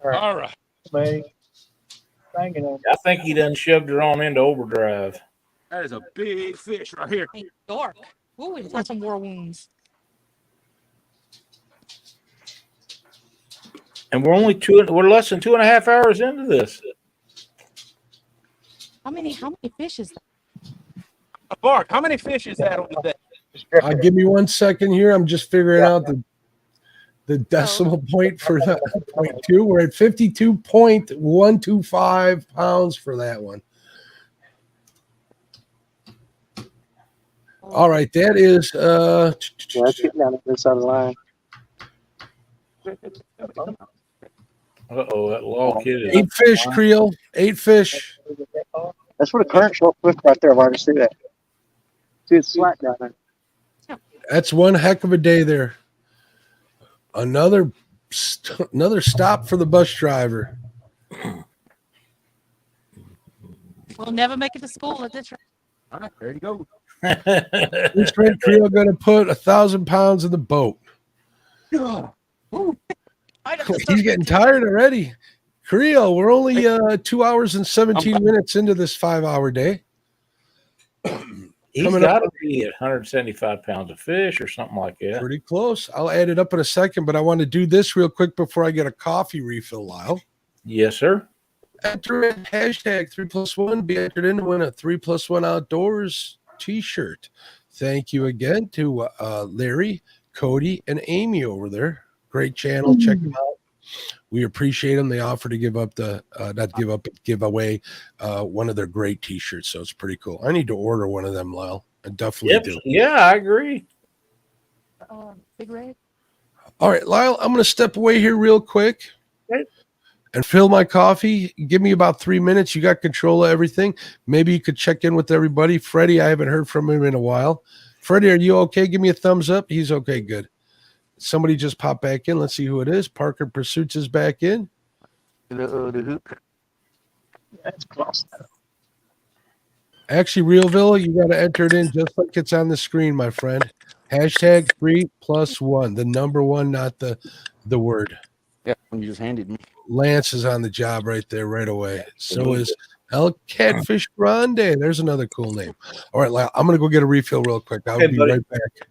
All right. I I think he done shoved her on into overdrive. That is a big fish right here. Hey, dark. Ooh, it's got some war wounds. And we're less than 2.5 hours into this. How many fish is that? Bark, how many fish is that on the day? Give me 1 second here. I'm just figuring out the decimal point for the 0.2. We're at 52.125 pounds for that one. All right, that is Yeah, that's getting down to this side of the line. Uh-oh, that log hit it. 8 fish, Creole. 8 fish. That's where the current short swift right there. I've already see that. See, it's slack down there. That's one heck of a day there. Another stop for the bus driver. We'll never make it to school at this rate. All right, there you go. This red Creole going to put 1,000 pounds in the boat. He's getting tired already. Creole, we're only 2 hours and 17 minutes into this 5-hour day. He's got to be at 175 pounds of fish or something like that. Pretty close. I'll add it up in a second, but I want to do this real quick before I get a coffee refill, Lyle. Yes, sir. Enter in #3+1. Be entered in to win a 3+1 Outdoors t-shirt. Thank you again to Larry, Cody, and Amy over there. Great channel. Check them out. We appreciate them. They offer to give away one of their great t-shirts. So it's pretty cool. I need to order one of them, Lyle. I definitely do. Yeah, I agree. Big red. All right, Lyle, I'm going to step away here real quick. Okay. And fill my coffee. Give me about 3 minutes. You got control of everything. Maybe you could check in with everybody. Freddie, I haven't heard from him in a while. Freddie, are you okay? Give me a thumbs up. He's okay. Good. somebody just popped back in. Let's see who it is. Parker Pursuits is back in. That's close. Actually, Realville, you got to enter it in just like it's on the screen, my friend. Hashtag 3+1, the number one, not the word. Yeah, you just handed me. Lance is on the job right there, right away. So is El Catfish Grande. There's another cool name. All right, Lyle, I'm going to go get a refill real quick. I'll be right back.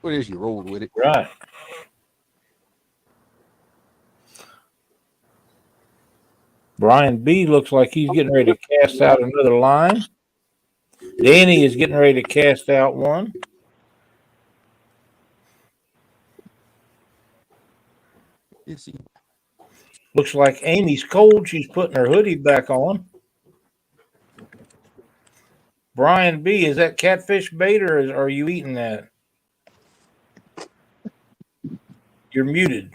What is you rolled with it? Right. Brian B looks like he's getting ready to cast out another line. Danny is getting ready to cast out one. Looks like Amy's cold. She's putting her hoodie back on. Brian B, is that catfish bait or are you eating that? You're muted.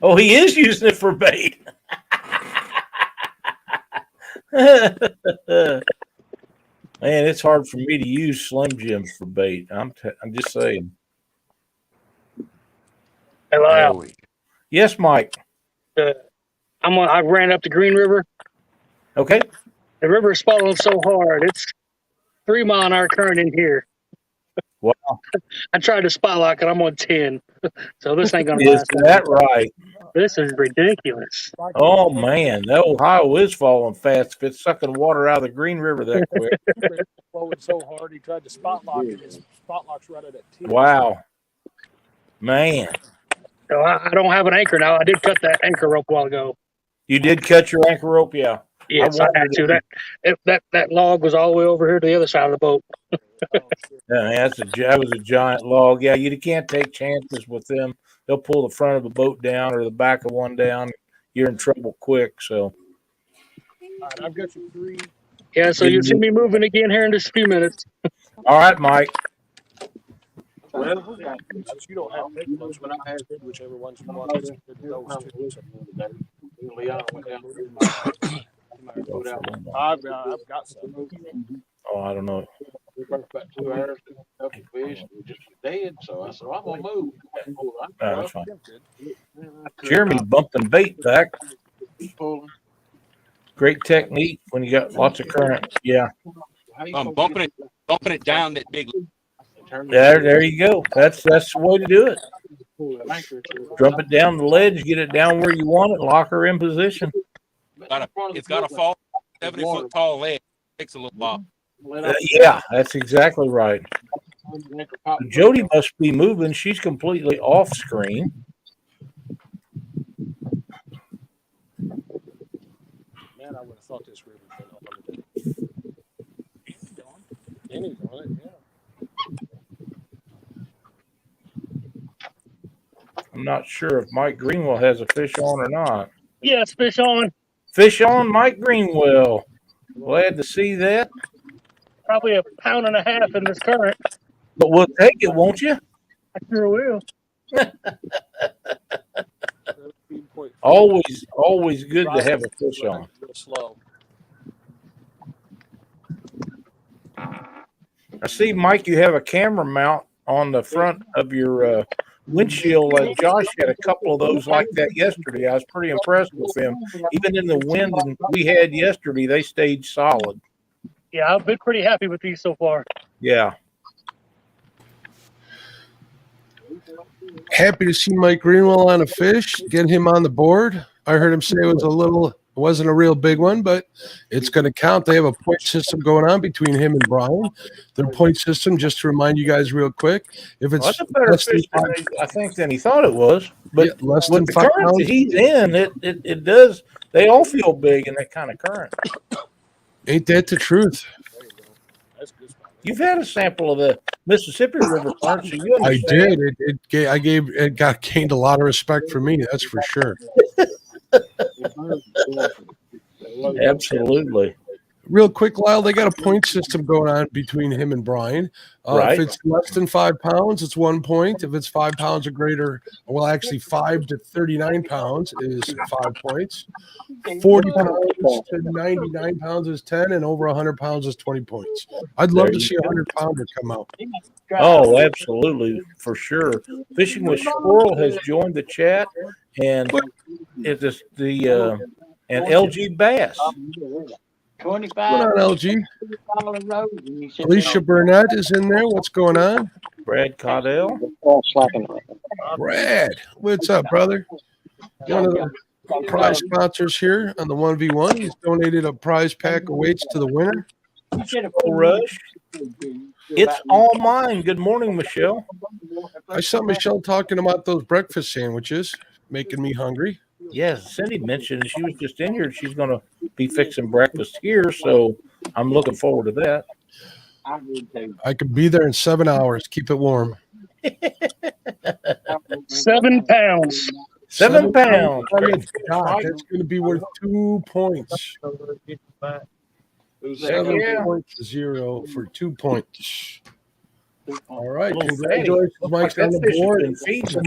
Oh, he is using it for bait. Man, it's hard for me to use Slim Jims for bait. I'm just saying. Hey, Lyle. Yes, Mike. I ran up the Green River. Okay. The river is falling so hard. It's 3 mile an hour current in here. Wow. I tried to spot lock it. I'm on 10. So this ain't going to Is last. that right? This is ridiculous. Oh, man. That Ohio is falling fast if it's sucking water out of the Green River that quick. Flowing so hard, he tried to spot lock it. His spot lock's right at that tip. Wow. Man. So I don't have an anchor now. I did cut that anchor rope a while ago. You did cut your anchor rope, yeah. Yes, I had to. That log was all the way over here to the other side of the boat. Yeah, that was a giant log. Yeah, you can't take chances with them. They'll pull the front of the boat down or the back of one down. You're in trouble quick. So, All right, I've got you 3. Yeah, so you'll see me moving again here in just a few minutes. All right, Mike. Well, since you don't have big ones, but I have whichever ones you want. Those two. I've got some. Oh, I don't know. We worked about 2 hours, couple fish, and just dead. So I said, I'm gonna move. That's fine. Jeremy's bumping bait back. Great technique when you got lots of current. Yeah. I'm bumping it down that big. There you go. That's the way to do it. Drop it down the ledge, get it down where you want it, lock her in position. It's got to fall 70-foot tall ledge. It takes a little while. Yeah, that's exactly right. Jody must be moving. She's completely off screen. Man, I would have thought this river been up on the day. Danny's on it, yeah. I'm not sure if Mike Greenwell has a fish on or not. Yes, fish on. Fish on, Mike Greenwell. Glad to see that. Probably 1.5 pounds in this current. But we'll take it, won't you? I sure will. Always good to have a fish on. Slow. I see, Mike, you have a camera mount on the front of your windshield. Josh had a couple of those like that yesterday. I was pretty impressed with them. Even in the wind we had yesterday, they stayed solid. Yeah, I've been pretty happy with these so far. Yeah. Happy to see Mike Greenwell on a fish, get him on the board. I heard him say it wasn't a real big one, but it's going to count. They have a point system going on between him and Brian. Their point system, just to remind you guys real quick, if it's that's a better fish I think than he thought it was. But yeah, less with than the 5 current pounds, that he's in, it does. They all feel big in that kind of current. Ain't that the truth? You've had a sample of the Mississippi River current, so you I understand. did. It gained a lot of respect for me. That's for sure. Absolutely. Real quick, Lyle, they got a point system going on between him and Brian. Right. If it's less than 5 pounds, it's 1 point. If it's 5 pounds or greater, well, actually 5 to 39 pounds is 5 points. 40 pounds to 99 pounds is 10, and over 100 pounds is 20 points. I'd love There to you see a go. 100-pounder come out. Oh, absolutely, for sure. Fishing with Squirrel has joined the chat, and it is the and LG Bass. 25. What's going on, LG? Alicia Burnett is in there. What's going on? Brad Caudell. Brad, what's up, brother? One of the prize sponsors here on the 1v1. He's donated a prize pack of weights to the winner. Rush. It's all mine. Good morning, Michelle. I saw Michelle talking about those breakfast sandwiches, making me hungry. Yes, Cindy mentioned she was just in here. She's going to be fixing breakfast here, so I'm looking forward to that. I could be there in 7 hours. Keep it warm. 7 pounds. 7 pounds. God, that's going to be worth 2 points. 7.0 for 2 points. All right, congratulations, Mike's on the board. So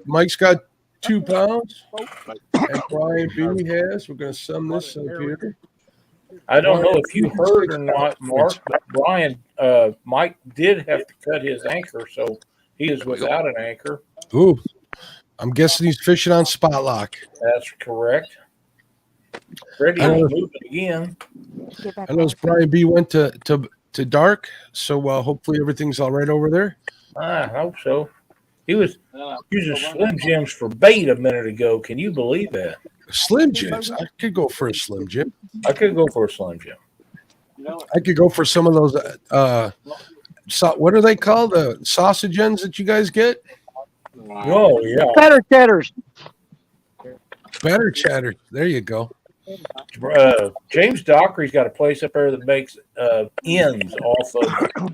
Mike's got 2 pounds, and Brian B has. We're going to sum this up here. I don't know if you heard or not, Mark, but Brian, Mike did have to cut his anchor, so he is without an anchor. Ooh, I'm guessing he's fishing on spot lock. That's correct. Freddie is moving again. I know Brian B went to dark, so hopefully everything's all right over there. I hope so. He was using Slim Jims for bait a minute ago. Can you believe that? Slim Jims? I could go for a Slim Jim. I could go for a Slim Jim. I could go for some of those, what are they called? The sausage ends that you guys get? Oh, yeah. Better cheddars. Better chatter. There you go. James Dockery's got a place up there that makes ends off of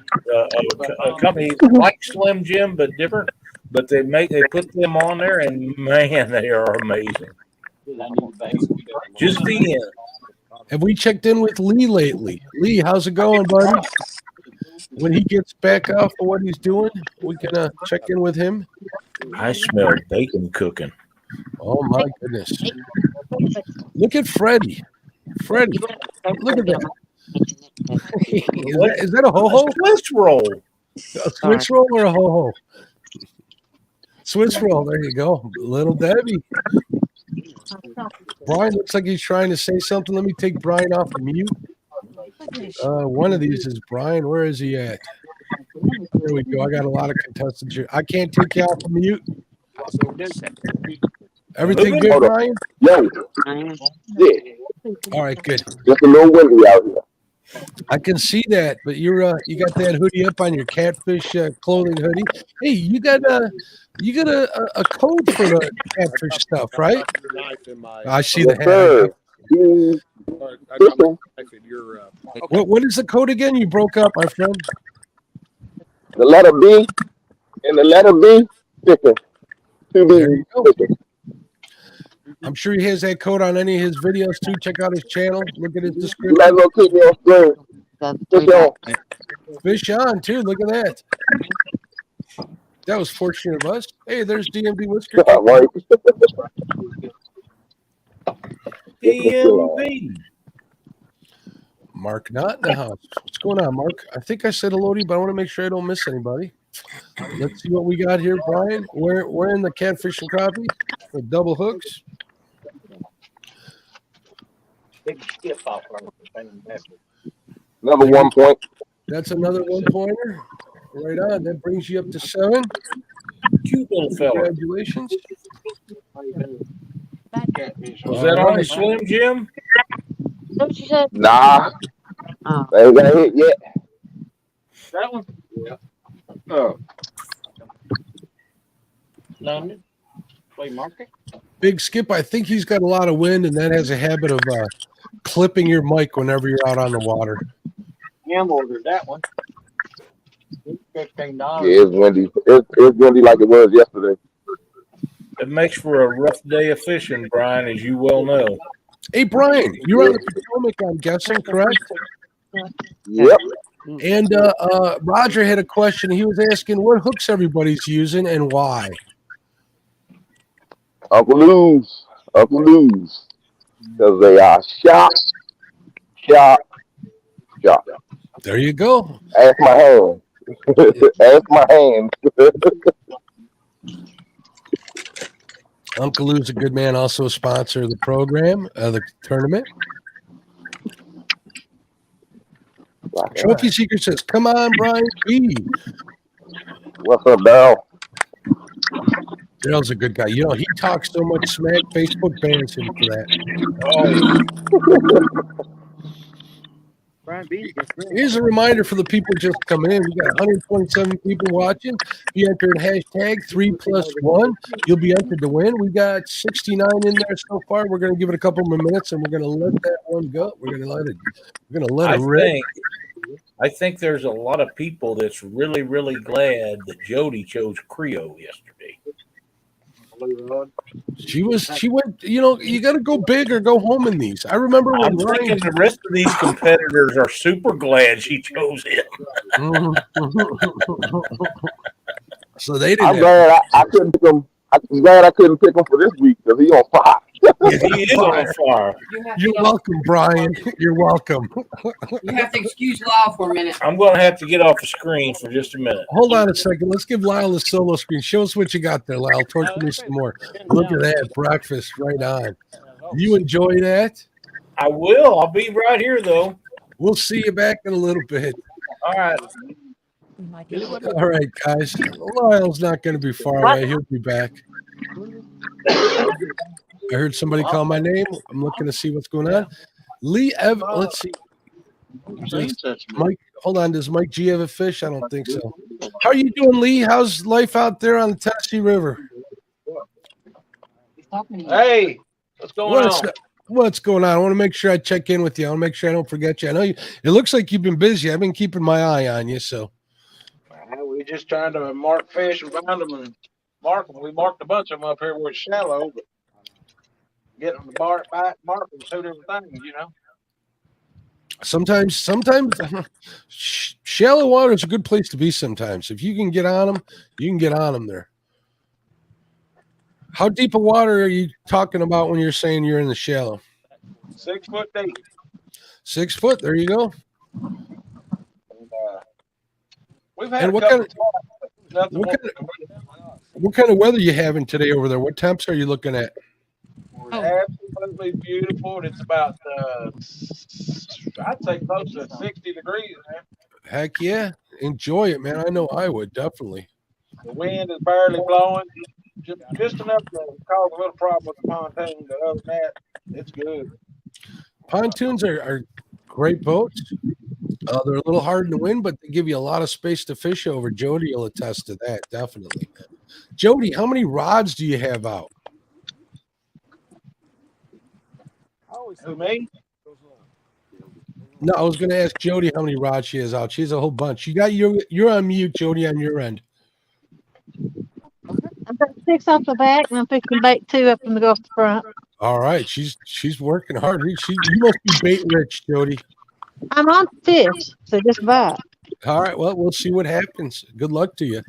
a company like Slim Jim, but different. But they put them on there, and man, they are amazing. Just the end. Have we checked in with Lee lately? Lee, how's it going, buddy? When he gets back off of what he's doing, we can check in with him. I smell bacon cooking. Oh my goodness! Look at Freddie. Freddie, look at that. Is that a ho-ho? Swiss roll. A Swiss roll or a ho-ho? Swiss roll. There you go. Little Debbie. Brian looks like he's trying to say something. Let me take Brian off the mute. One of these is Brian. Where is he at? There we go. I got a lot of contestants here. I can't take you off the mute. Everything good, Brian? Yeah. All right, good. Just a little windy out here. I can see that, but you got that hoodie up on your Catfish clothing hoodie. Hey, you got a code for the Catfish stuff, right? I see the hat. What is the code again? You broke up, my friend. The letter B and the letter B sticker. There you go. I'm sure he has that code on any of his videos too. Check out his channel. Look at his description. You might as well keep me on screen. Fish on too. Look at that. That was fortunate of us. Hey, there's DMV Whisker. Right. DMV. Mark not in the house. What's going on, Mark? I think I said hello to you, but I want to make sure I don't miss anybody. Let's see what we got here, Brian. We're in the Catfish and Crappie with double hooks. Another 1 point. That's another 1 pointer. Right on. That brings you up to 7. Cute little fella. Congratulations. Was that on the Slim Jim? What you said? Nah. They ain't got hit yet. That one? Yeah. Oh. London? Play market? Big Skip, I think he's got a lot of wind, and that has a habit of clipping your mic whenever you're out on the water. Cam ordered that one. $15. Yeah, it's windy. It's windy like it was yesterday. It makes for a rough day of fishing, Brian, as you well know. Hey, Brian, you're on the Potomac, I'm guessing, correct? Yep. And Roger had a question. He was asking what hooks everybody's using and why. Uncle Lou's. Because they are sharp. There you go. Ask my hand. Ask my hand. Uncle Lou's a good man, also a sponsor of the program, the tournament. Trophy Seeker says, come on, Brian B. What's up, Daryl? Daryl's a good guy. You know, he talks so much smack, Facebook bans him for that. Here's a reminder for the people just coming in. We got 127 people watching. If you entered hashtag 3+1, you'll be entered to win. We got 69 in there so far. We're going to give it a couple more minutes, and we're going to let that one go. We're going to let it. We're going to let it rip. I think there's a lot of people that's really, really glad that Jody chose Creo yesterday. She went, you know, you got to go big or go home in these. I remember when I'm thinking the rest of these competitors are super glad she chose him. So they didn't. I'm glad I couldn't pick him. I'm glad I couldn't pick him for this week because he's on fire. He is on fire. You're welcome, Brian. You're welcome. You have to excuse Lyle for a minute. I'm going to have to get off the screen for just a minute. Hold on a second. Let's give Lyle the solo screen. Show us what you got there, Lyle. Torture me some more. Look at that breakfast right on. You enjoy that? I will. I'll be right here, though. We'll see you back in a little bit. All right. All right, guys. Lyle's not going to be far away. He'll be back. I heard somebody call my name. I'm looking to see what's going on. Lee let's see. Mike, hold on. Does Mike G have a fish? I don't think so. How are you doing, Lee? How's life out there on the Thsi River? Hey, what's going on? What's going on? I want to make sure I check in with you. I want to make sure I don't forget you. I know you. It looks like you've been busy. I've been keeping my eye on you. So we're just trying to mark fish and find them and mark them. We marked a bunch of them up here where it's shallow, but getting them to mark them, two different things, you know. sometimes shallow water is a good place to be. Sometimes if you can get on them, you can get on them there. How deep of water are you talking about when you're saying you're in the shallow? 6 foot deep. 6 foot. There you go. We've had and what kind of weather you having today over there? What temps are you looking at? Absolutely beautiful. It's about I'd say close to 60 degrees, man. Heck yeah. Enjoy it, man. I know I would, definitely. The wind is barely blowing. Just enough to cause a little problem with the pontoon, but other than that, it's good. Pontoons are great boats. They're a little hard in the wind, but they give you a lot of space to fish over. Jody will attest to that, definitely. Jody, how many rods do you have out? Who, me? No, I was going to ask Jody how many rods she has out. She has a whole bunch. You're on mute, Jody, on your end. I've got 6 off the back, and I'm fixing to bait 2 up in the Gulf front. All right, she's working hard. You must be bait rich, Jody. I'm on fish, so just vibe. All right, well, we'll see what happens. Good luck to you.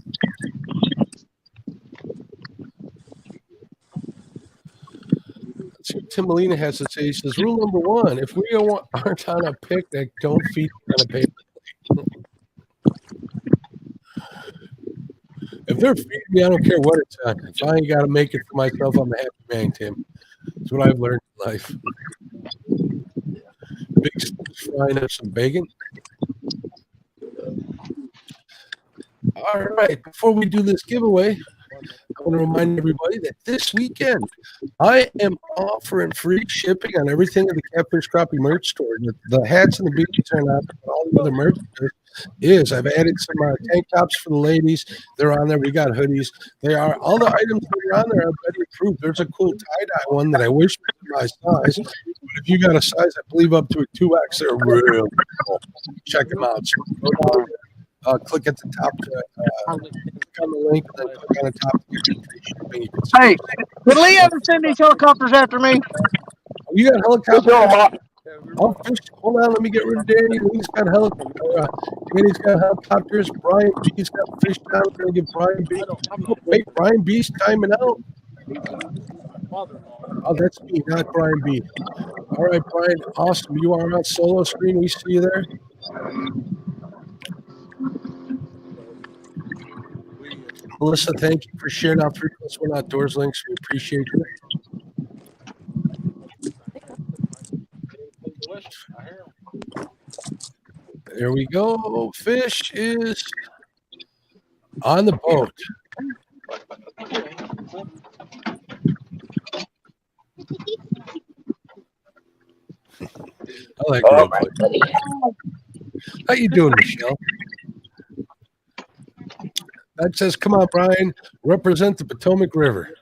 Let's see what Tim Molina has to say. He says, rule number 1, if we aren't on a picnic, don't feed on a paper plate. If they're feeding me, I don't care what it's on. If I ain't got to make it for myself, I'm a happy man, Tim. That's what I've learned in life. Big frying up some bacon. All right, before we do this giveaway, I want to remind everybody that this weekend I am offering free shipping on everything at the Catfish Crappie merch store. The hats and the beanies are not, but all the other merch is. I've added some tank tops for the ladies. They're on there. We got hoodies. They are all the items that are on there are already approved. There's a cool tie-dye one that I wish was my size. But if you got a size, I believe up to a 2X, they're really cool. Check them out. So go down, click at the top to click on the link, and then click on the top to get your free shipping. Hey, did Lee ever send these helicopters after me? You got helicopters? Oh, fish. Hold on. Let me get rid of Danny. Danny's got Danny's got helicopters. Brian B's got fish down. We're going to give Brian B. Oh, wait, Brian B's timing out. Oh, that's me, not Brian B. All right, Brian. Awesome. You are on solo screen. We see you there. Melissa, thank you for sharing out 3+1 Outdoors links. We appreciate you. There we go. Fish is on the boat. I like role play. How you doing, Michelle? That says, come on, Brian, represent the Potomac River.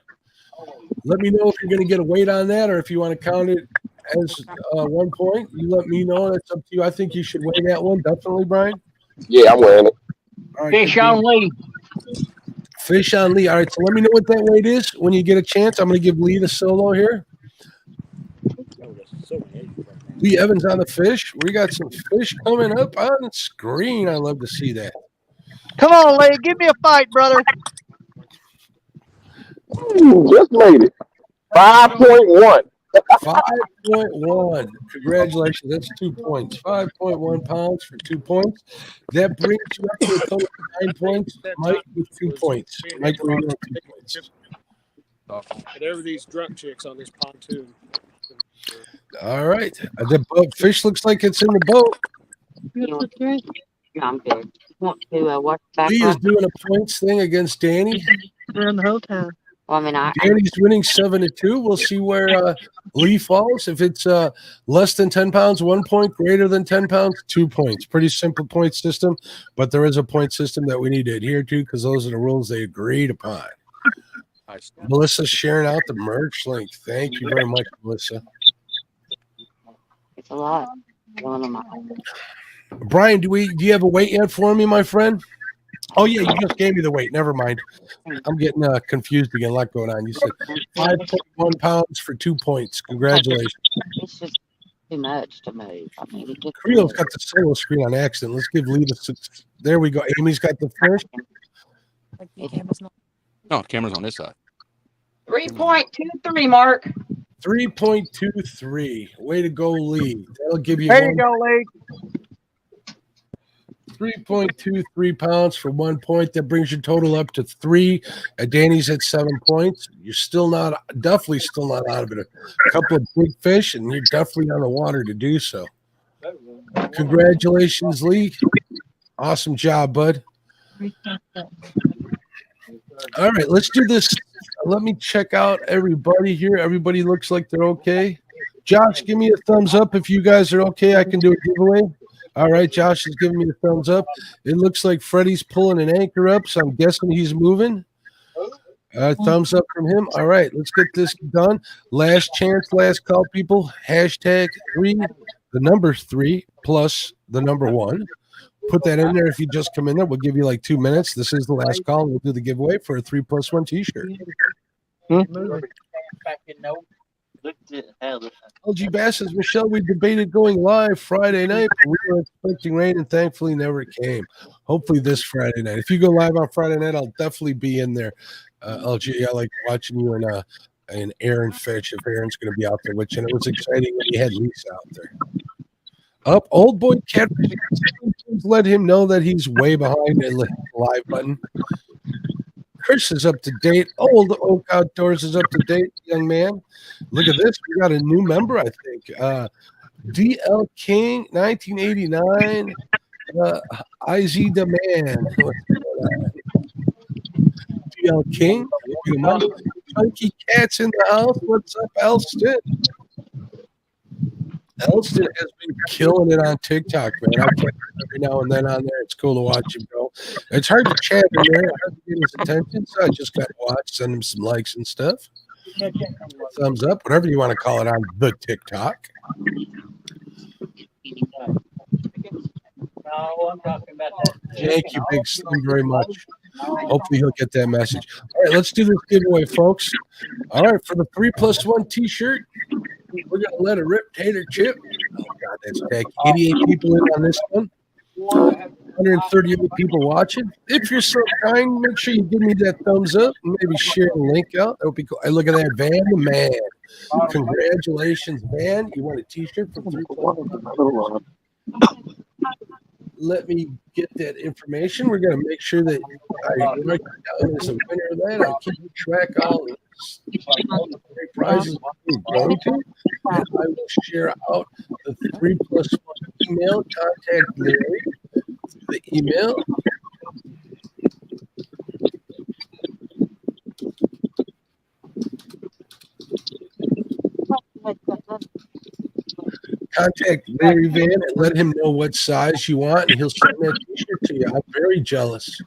Let me know if you're going to get a weight on that or if you want to count it as 1 point. You let me know. That's up to you. I think you should weigh that one. Definitely, Brian. Yeah, I'm weighing it. All right, Fish on Lee. Fish on Lee. All right, so let me know what that weight is when you get a chance. I'm going to give Lee the solo here. Lee Evans on the fish. We got some fish coming up on screen. I love to see that. Come on, Lee. Give me a fight, brother. Just made it. 5.1. 5.1. Congratulations. That's 2 points. 5.1 pounds for 2 points. That brings you up to a total of 9 points. Mike with 2 points. Mike with 2 points. Whatever these drunk chicks on this pontoon. All right. The fish looks like it's in the boat. I'm good. Want to watch back? Lee is doing a points thing against Danny. We're in the hotel. Well, I mean, Danny's winning 7-2. We'll see where Lee falls. If it's less than 10 pounds, 1 point. Greater than 10 pounds, 2 points. Pretty simple point system, but there is a point system that we need to adhere to because those are the rules they agreed upon. Melissa's sharing out the merch link. Thank you very much, Melissa. it's a lot going on my Brian, do you have a weight yet for me, my friend? Oh yeah, you just gave me the weight. Never mind. I'm getting confused again. A lot going on. You said 5.1 pounds for 2 points. Congratulations. It's just too much to move. I mean, it gets Creole's got the solo screen on accident. Let's give Lee the. There we go. Amy's got the fish. No, the camera's on this side. 3.23, Mark. 3.23. Way to go, Lee. That'll give you. There you go, Lee. 3.23 pounds for 1 point. That brings your total up to 3. Danny's at 7 points. You're definitely still not out of it. A couple of big fish, and you're definitely on the water to do so. Congratulations, Lee. Awesome job, bud. All right, let's do this. Let me check out everybody here. Everybody looks like they're okay. Josh, give me a thumbs up if you guys are okay. I can do a giveaway. All right, Josh is giving me a thumbs up. It looks like Freddie's pulling an anchor up, so I'm guessing he's moving. Thumbs up from him. All right, let's get this done. Last chance, last call, people. Hashtag 3, the number 3 plus the number 1. Put that in there if you just come in there. We'll give you like 2 minutes. This is the last call. We'll do the giveaway for a 3+1 t-shirt. LG Bass says, Michelle, we debated going live Friday night, but we were expecting rain and thankfully never came. Hopefully this Friday night. If you go live on Friday night, I'll definitely be in there. LG, I like watching you and Aaron fish if Aaron's going to be out there with you. And it was exciting when you had Lisa out there. Up, old boy Catfish. Let him know that he's way behind the live button. Chris is up to date. Old Oak Outdoors is up to date, young man. Look at this. We got a new member, I think. DL King, 1989. IZ the man. DL King. Chunky Cat's in the house. What's up, Elston? Elston has been killing it on TikTok, man. I catch him every now and then on there. It's cool to watch him go. It's hard to chat in there. Hard to get his attention, so I just got to watch, send him some likes and stuff. Thumbs up, whatever you want to call it on the TikTok. Thank you, Big Slim, very much. Hopefully he'll get that message. All right, let's do this giveaway, folks. All right, for the 3+1 t-shirt, we're going to let a rip tater chip. Oh, That's tacky. 88 people in on this one. 138 people watching. If you're so kind, make sure you give me that thumbs up and maybe share the link out. That would be cool. Hey, look at that, Van the Man. Congratulations, Van. You want a t-shirt for 3 plus? Let me get that information. We're going to make sure that I write down as a winner of that. I keep track of all the great prizes we're going to. And I will share out the 3 plus 1 email. Contact Larry through the email. Contact Larry Van and let him know what size you want, and he'll send that t-shirt to you. I'm very jealous.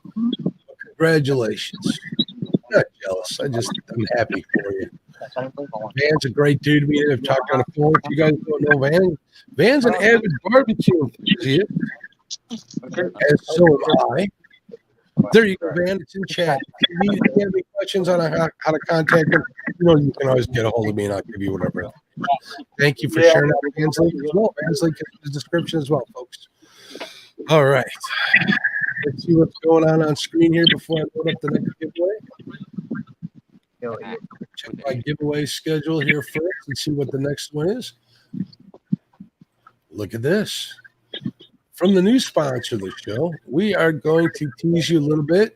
Congratulations. I'm not jealous. I'm happy for you. Van's a great dude. We have talked on the phone. If you guys don't know Van, Van's an avid barbecue enthusiast, and so am I. There you go, Van. It's in chat. If you have any questions on how to contact him, you can always get a hold of me, and I'll give you whatever. Thank you for sharing out Van's link as well. Van's link is in the description as well, folks. All right. Let's see what's going on screen here before I load up the next giveaway. Check my giveaway schedule here first and see what the next one is. Look at this. From the new sponsor of the show, we are going to tease you a little bit.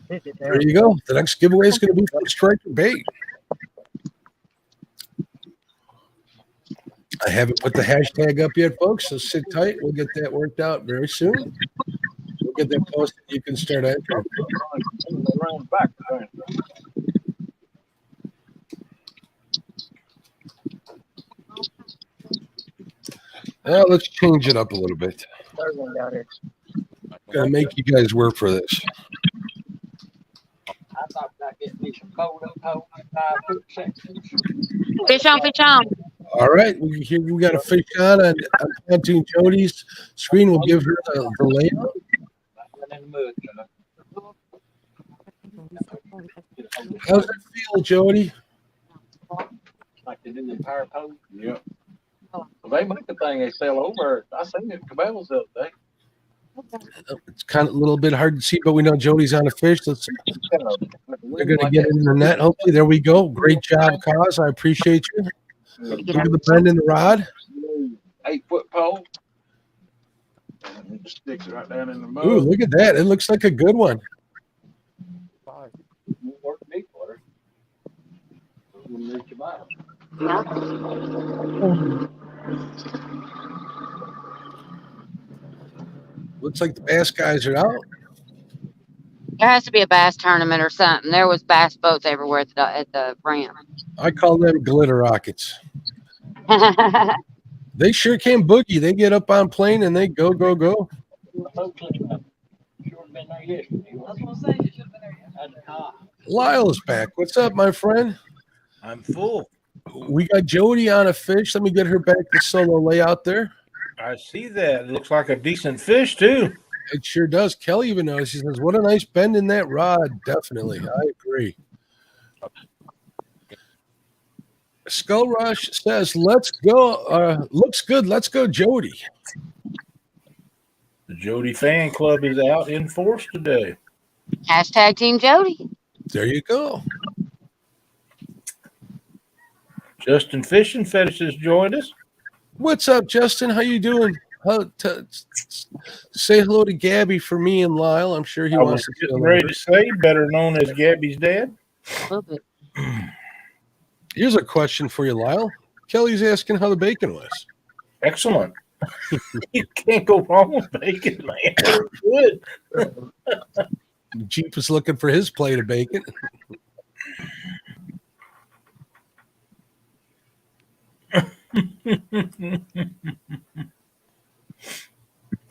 There you go. The next giveaway is going to be from Striker Bait. I haven't put the hashtag up yet, folks, so sit tight. We'll get that worked out very soon. We'll get that posted. You can start entering. Now let's change it up a little bit. Gonna make you guys work for this. I thought about getting me some cold up, Fish on, fish on. All right, we got a fish on Pontoon Jody's screen. We'll give her the layout. How's it feel, Jody? Like they do the power pole. Yep. Well, they make the thing they sell over. I seen it at Cabela's the other day. It's kind of a little bit hard to see, but we know Jody's on a fish. They're going to get it in the net. Hopefully, there we go. Great job, Cos. I appreciate you. Look at the bend in the rod. 8-foot pole. And it sticks right down in the mud. Ooh, look at that. It looks like a good one. Looks like the bass guys are out. There has to be a bass tournament or something. There was bass boats everywhere at the ramp. I call them glitter rockets. They sure can boogie. They get up on plane and they go, go, go. Lyle is back. What's up, my friend? I'm full. We got Jody on a fish. Let me get her back to solo layout there. I see that. It looks like a decent fish, too. It sure does. Kelly even knows. She says, what a nice bend in that rod. Definitely. I agree. Skull Rush says, let's go. Looks good. Let's go, Jody. The Jody fan club is out in force today. Hashtag Team Jody. There you go. Justin Fishing Fetishes joined us. What's up, Justin? How you doing? Say hello to Gabby for me and Lyle. I'm sure he wants to get ready to say, better known as Gabby's dad. A little bit. Here's a question for you, Lyle. Kelly's asking how the bacon was. Excellent. You can't go wrong with bacon, man. Good. Jeep was looking for his plate of bacon.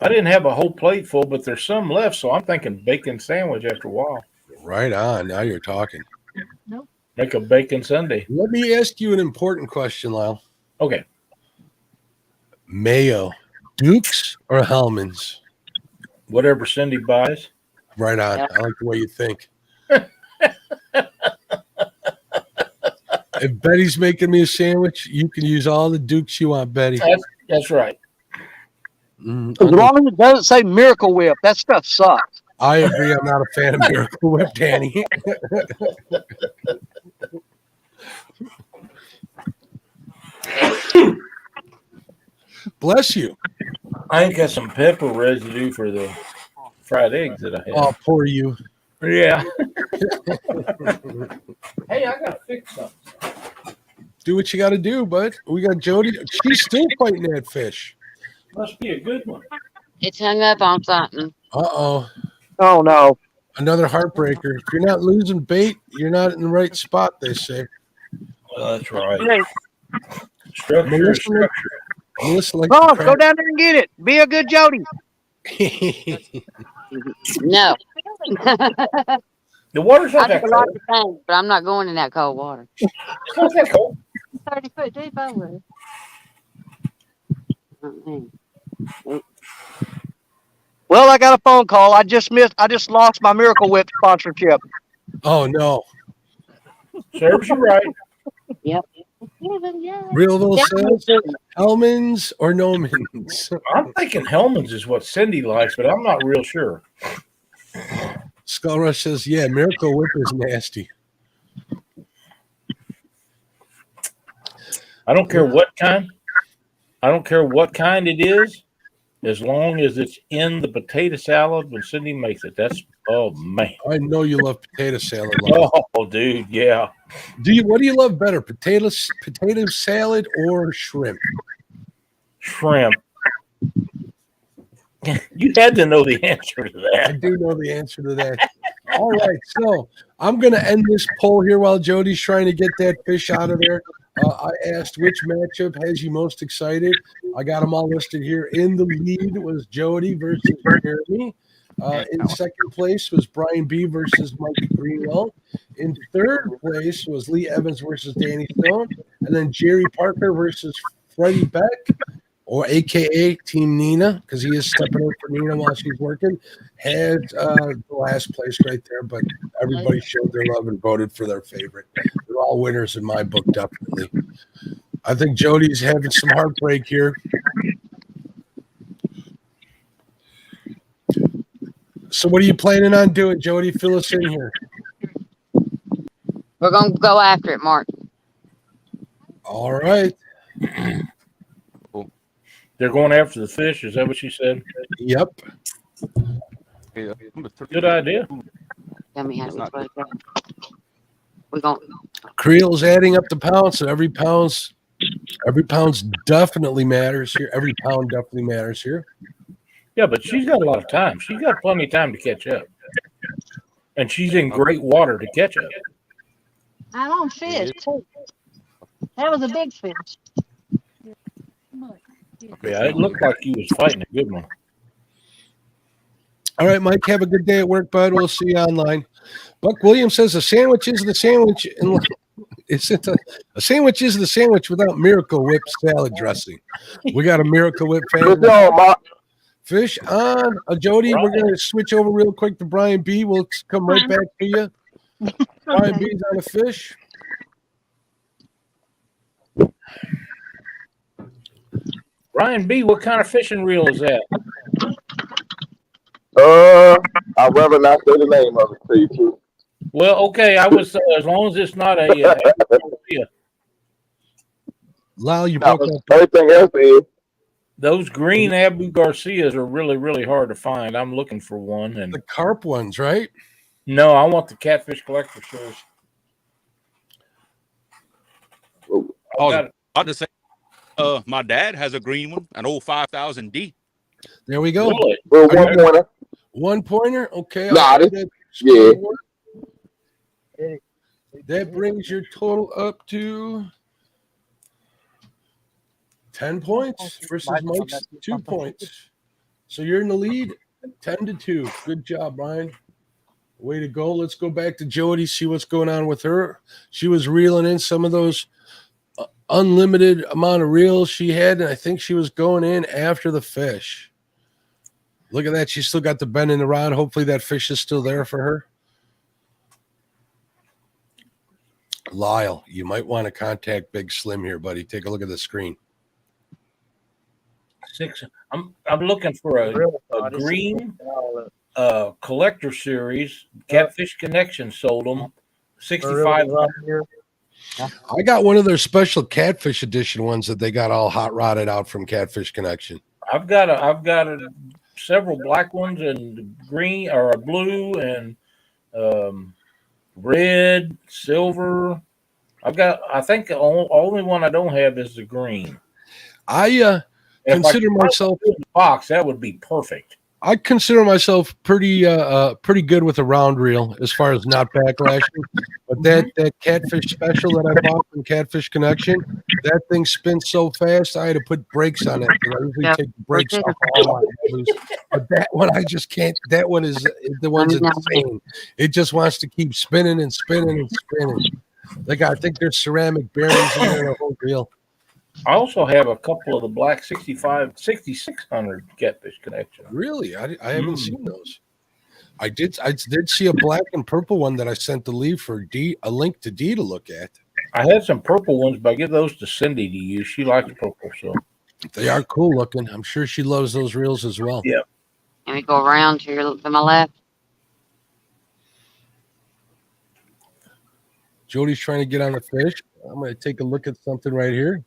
I didn't have a whole plate full, but there's some left, so I'm thinking bacon sandwich after a while. Right on. Now you're talking. Nope. Make a bacon sundae. Let me ask you an important question, Lyle. Okay. Mayo, Dukes or Hellman's? Whatever Cindy buys. Right on. I like the way you think. If Betty's making me a sandwich, you can use all the Dukes you want, Betty. That's right. As long as it doesn't say Miracle Whip, that stuff sucks. I agree. I'm not a fan of Miracle Whip, Danny. Bless you. I ain't got some pepper residue for the fried eggs that I had. Oh, poor you. Yeah. Hey, I gotta fix something. Do what you got to do, bud. We got Jody. She's still fighting that fish. Must be a good one. It's hung up on something. Uh-oh. Oh, no. Another heartbreaker. If you're not losing bait, you're not in the right spot, they say. Well, that's right. Structure is structure. Melissa likes Go down there and get it. Be a good Jody. No. The water's not I that do a lot cold. of things, but I'm not going in that cold water. It's not that cold. 30 foot deep over. Well, I got a phone call. I just lost my Miracle Whip sponsorship. Oh, no. Serves you right. Yep. Realville says Hellman's or Nomans. I'm thinking Hellman's is what Cindy likes, but I'm not real sure. Skull Rush says, yeah, Miracle Whip is nasty. I don't care what kind. I don't care what kind it is, as long as it's in the potato salad when Cindy makes it. That's man. I know you love potato salad. Oh, dude, yeah. What do you love better, potato salad or shrimp? Shrimp. You had to know the answer to that. I do know the answer to that. All right, so I'm going to end this poll here while Jody's trying to get that fish out of there. I asked which matchup has you most excited. I got them all listed here. In the lead was Jody versus Jeremy. In second place was Brian B. versus Mike Greenwell. In third place was Lee Evans versus Danny Stone. And then Jerry Parker versus Freddie Beck, or AKA Team Nina, because he is stepping in for Nina while she's working, had the last place right there, but everybody showed their love and voted for their favorite. They're all winners in my book, definitely. I think Jody's having some heartbreak here. So what are you planning on doing, Jody? Fill us in here. We're going to go after it, Mark. All right. They're going after the fish. Is that what you said? Yep. Good idea. Tell me how to play. We're going. Creel's adding up the pounds, so every pound's definitely matters here. Every pound definitely matters here. Yeah, but she's got a lot of time. She's got plenty of time to catch up. And she's in great water to catch up. I don't fish, too. That was a big fish. Yeah, it looked like he was fighting a good one. All right, Mike, have a good day at work, bud. We'll see you online. Buck Williams says a sandwich is the sandwich. A sandwich is the sandwich without Miracle Whip salad dressing. We got a Miracle Whip fan. Fish on. Jody, we're going to switch over real quick to Brian B. We'll come right back to you. Brian B's on a fish. Ryan B., what kind of fishing reel is that? I'd rather not say the name of it to you, too. Well, okay, I was as long as it's not a Lyle, you broke up. Everything else is. Those green Abu Garcias are really, really hard to find. I'm looking for one. And the carp ones, right? No, I want the Catfish Collector shows. I'll just say, my dad has a green one, an old 5000D. There we go. Really? Well, 1 pointer. 1 pointer? Okay. Nah, yeah. That brings your total up to 10 points versus Mike's 2 points. So you're in the lead, 10-2. Good job, Brian. Way to go. Let's go back to Jody, see what's going on with her. She was reeling in some of those unlimited amount of reels she had, and I think she was going in after the fish. Look at that. She still got the bend in the rod. Hopefully that fish is still there for her. Lyle, you might want to contact Big Slim here, buddy. Take a look at the screen. 6. I'm looking for a green collector series. Catfish Connection sold them 6,500. I got one of their special Catfish edition ones that they got all hot rodded out from Catfish Connection. I've got several black ones and green or blue and red, silver. I think the only one I don't have is the green. I consider myself in the box. That would be perfect. I consider myself pretty good with a round reel as far as not backlashing. But that Catfish special that I bought from Catfish Connection, that thing spins so fast I had to put brakes on it. I usually take the brakes off all my halos. But that one I just can't. That one is the one's insane. It just wants to keep spinning and spinning and spinning. Like I think there's ceramic bearings in there, the whole reel. I also have a couple of the black 6600 Catfish Connection. Really? I haven't seen those. I did see a black and purple one that I sent to Lee for a link to D to look at. I had some purple ones, but I give those to Cindy to use. She likes purple, so they are cool looking. I'm sure she loves those reels as well. Yeah. Can we go around to my left? Jody's trying to get on the fish. I'm going to take a look at something right here.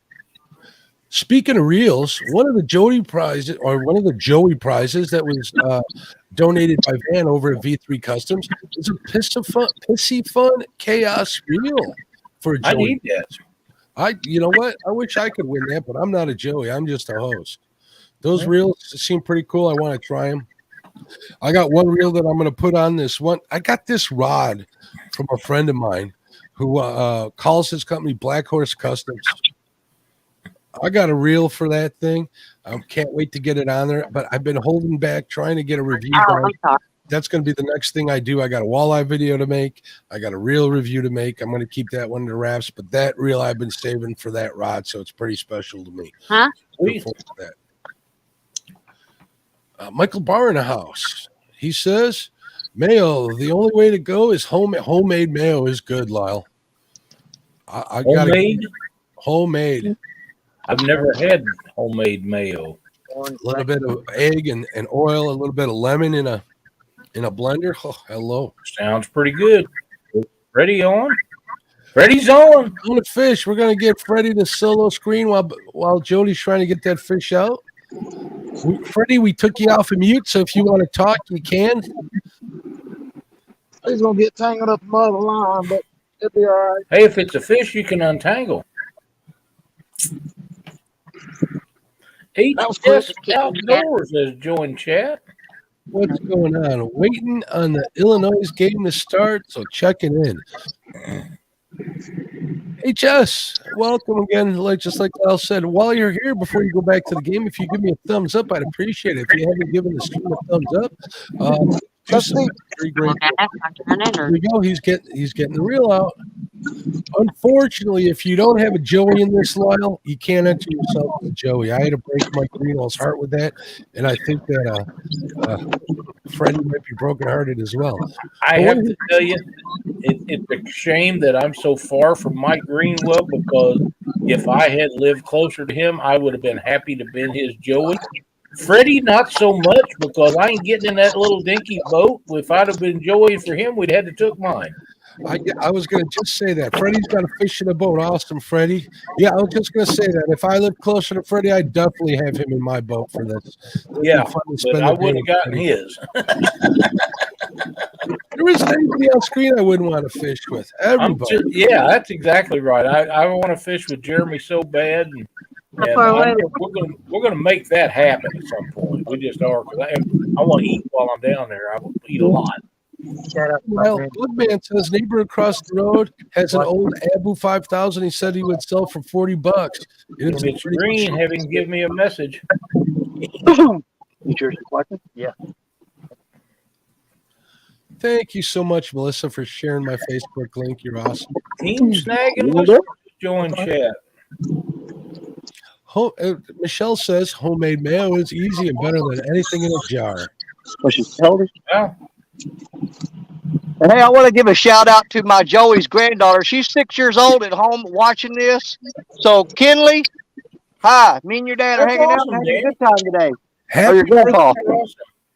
Speaking of reels, one of the Joey prizes that was donated by Van over at V3 Customs is a pissy fun chaos reel for Joey. I need that. You know what? I wish I could win that, but I'm not a Joey. I'm just a host. Those reels seem pretty cool. I want to try them. I got one reel that I'm going to put on this one. I got this rod from a friend of mine who calls his company Black Horse Customs. I got a reel for that thing. I can't wait to get it on there, but I've been holding back trying to get a review done. That's going to be the next thing I do. I got a walleye video to make. I got a reel review to make. I'm going to keep that one in the wraps, but that reel I've been saving for that rod, so it's pretty special to me. Huh? That. Michael Barr in the house. He says, mayo, the only way to go is homemade mayo is good, Lyle. I got homemade. I've never had homemade mayo. A little bit of egg and oil, a little bit of lemon in a blender. Oh, hello. Sounds pretty good. Ready on? Freddie's on. On the fish. We're gonna get Freddie the solo screen while Jody's trying to get that fish out. Freddie, we took you off of mute, so if you want to talk, you can. He's gonna get tangled up above the line, but it'll be all right. Hey, if it's a fish, you can untangle. HS Outdoors has joined chat. What's going on? Waiting on the Illinois game to start, so checking in. HS, welcome again. Just like Lyle said, while you're here, before you go back to the game, if you give me a thumbs up, I'd appreciate it. If you haven't given the stream a thumbs up, very great. There we go. He's getting the reel out. Unfortunately, if you don't have a Joey in this, Lyle, you can't enter yourself with Joey. I had to break Mike Greenwell's heart with that, and I think that Freddie might be brokenhearted as well. I have to tell you, it's a shame that I'm so far from Mike Greenwell, because if I had lived closer to him, I would have been happy to been his Joey. Freddie, not so much, because I ain't getting in that little dinky boat. If I'd have been Joey for him, we'd had to took mine. I was going to just say that. Freddie's got a fish in a boat. Awesome, Freddie. Yeah, I was just going to say that. If I lived closer to Freddie, I'd definitely have him in my boat for this. Yeah, but I wouldn't have gotten his. There isn't anybody on screen I wouldn't want to fish with. Everybody. Yeah, that's exactly right. I want to fish with Jeremy so bad, and we're gonna make that happen at some point. We just are, because I want to eat while I'm down there. I will eat a lot. Well, Goodman says neighbor across the road has an old Abu 5000. He said he would sell for $40. If it's green, have him give me a message. Yeah. Thank you so much, Melissa, for sharing my Facebook link. You're awesome. Team snagging. Join chat. Michelle says homemade mayo is easy and better than anything in a jar. Was she healthy? Yeah. And hey, I want to give a shout out to my Joey's granddaughter. She's 6 years old at home watching this. So, Kinley, Hi, me and your dad are That's hanging out awesome, and having a Danny. good time today. Happy your grandpa. birthday,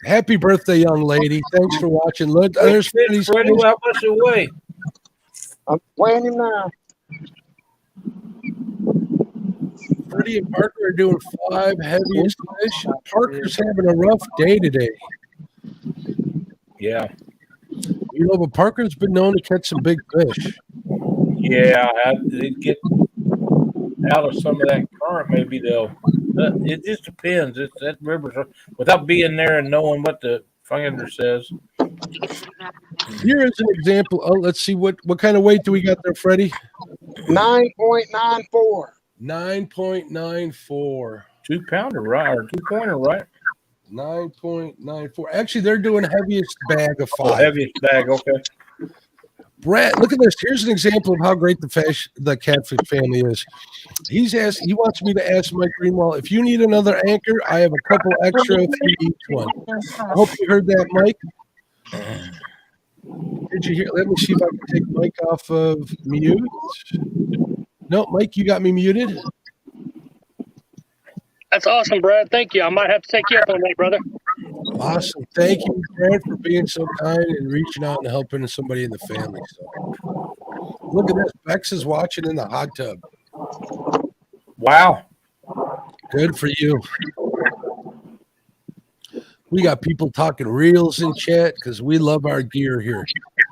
happy birthday, young lady. Thanks for watching. Look, there's Freddie's Freddie, how much it weigh? I'm weighing him now. Freddie and Parker are doing 5 heaviest fish. Parker's having a rough day today. Yeah. You know, but Parker's been known to catch some big fish. Yeah, they get out of some of that current, maybe they'll. It just depends. It's that river's without being there and knowing what the finder says. Here is an example. Oh, let's see what kind of weight do we got there, Freddie? 9.94. 9.94. 2 pounder, right? Or 2-pointer, right? 9.94. Actually, they're doing heaviest bag of 5. Oh, heaviest bag. Okay. Brad, look at this. Here's an example of how great the catfish family is. He wants me to ask Mike Greenwald, if you need another anchor, I have a couple extra if you each one. I hope you heard that, Mike. Did you hear? Let me see if I can take Mike off of mute. No, Mike, you got me muted. That's awesome, Brad. Thank you. I might have to take you up on that, brother. Awesome. Thank you, Brad, for being so kind and reaching out and helping somebody in the family. So, look at this. Bex is watching in the hot tub. Wow. Good for you. We got people talking reels in chat because we love our gear here.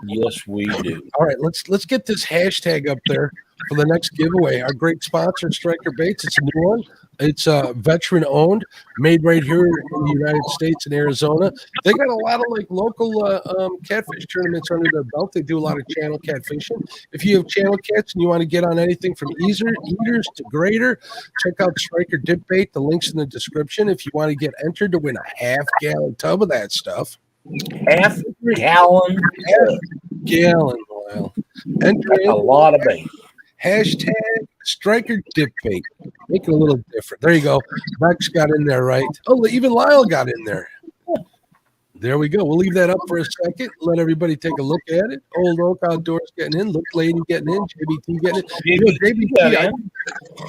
Yes, we do. All right, let's get this hashtag up there for the next giveaway. Our great sponsor, Striker Baits. It's a new one. It's veteran owned, made right here in the United States in Arizona. They got a lot of like local catfish tournaments under their belt. They do a lot of channel catfishing. If you have channel cats and you want to get on anything from eaters to grader, check out Striker Dip Bait. The link's in the description. If you want to get entered to win a half-gallon tub of that stuff. Half gallon. Lyle. Enter in. A lot of bait. Hashtag Striker Dip Bait. Make it a little different. There you go. Max got in there, right? Oh, even Lyle got in there. There we go. We'll leave that up for a second. Let everybody take a look at it. Old Oak Outdoors getting in. Look Lady getting in. JBT getting in. You know, JBT,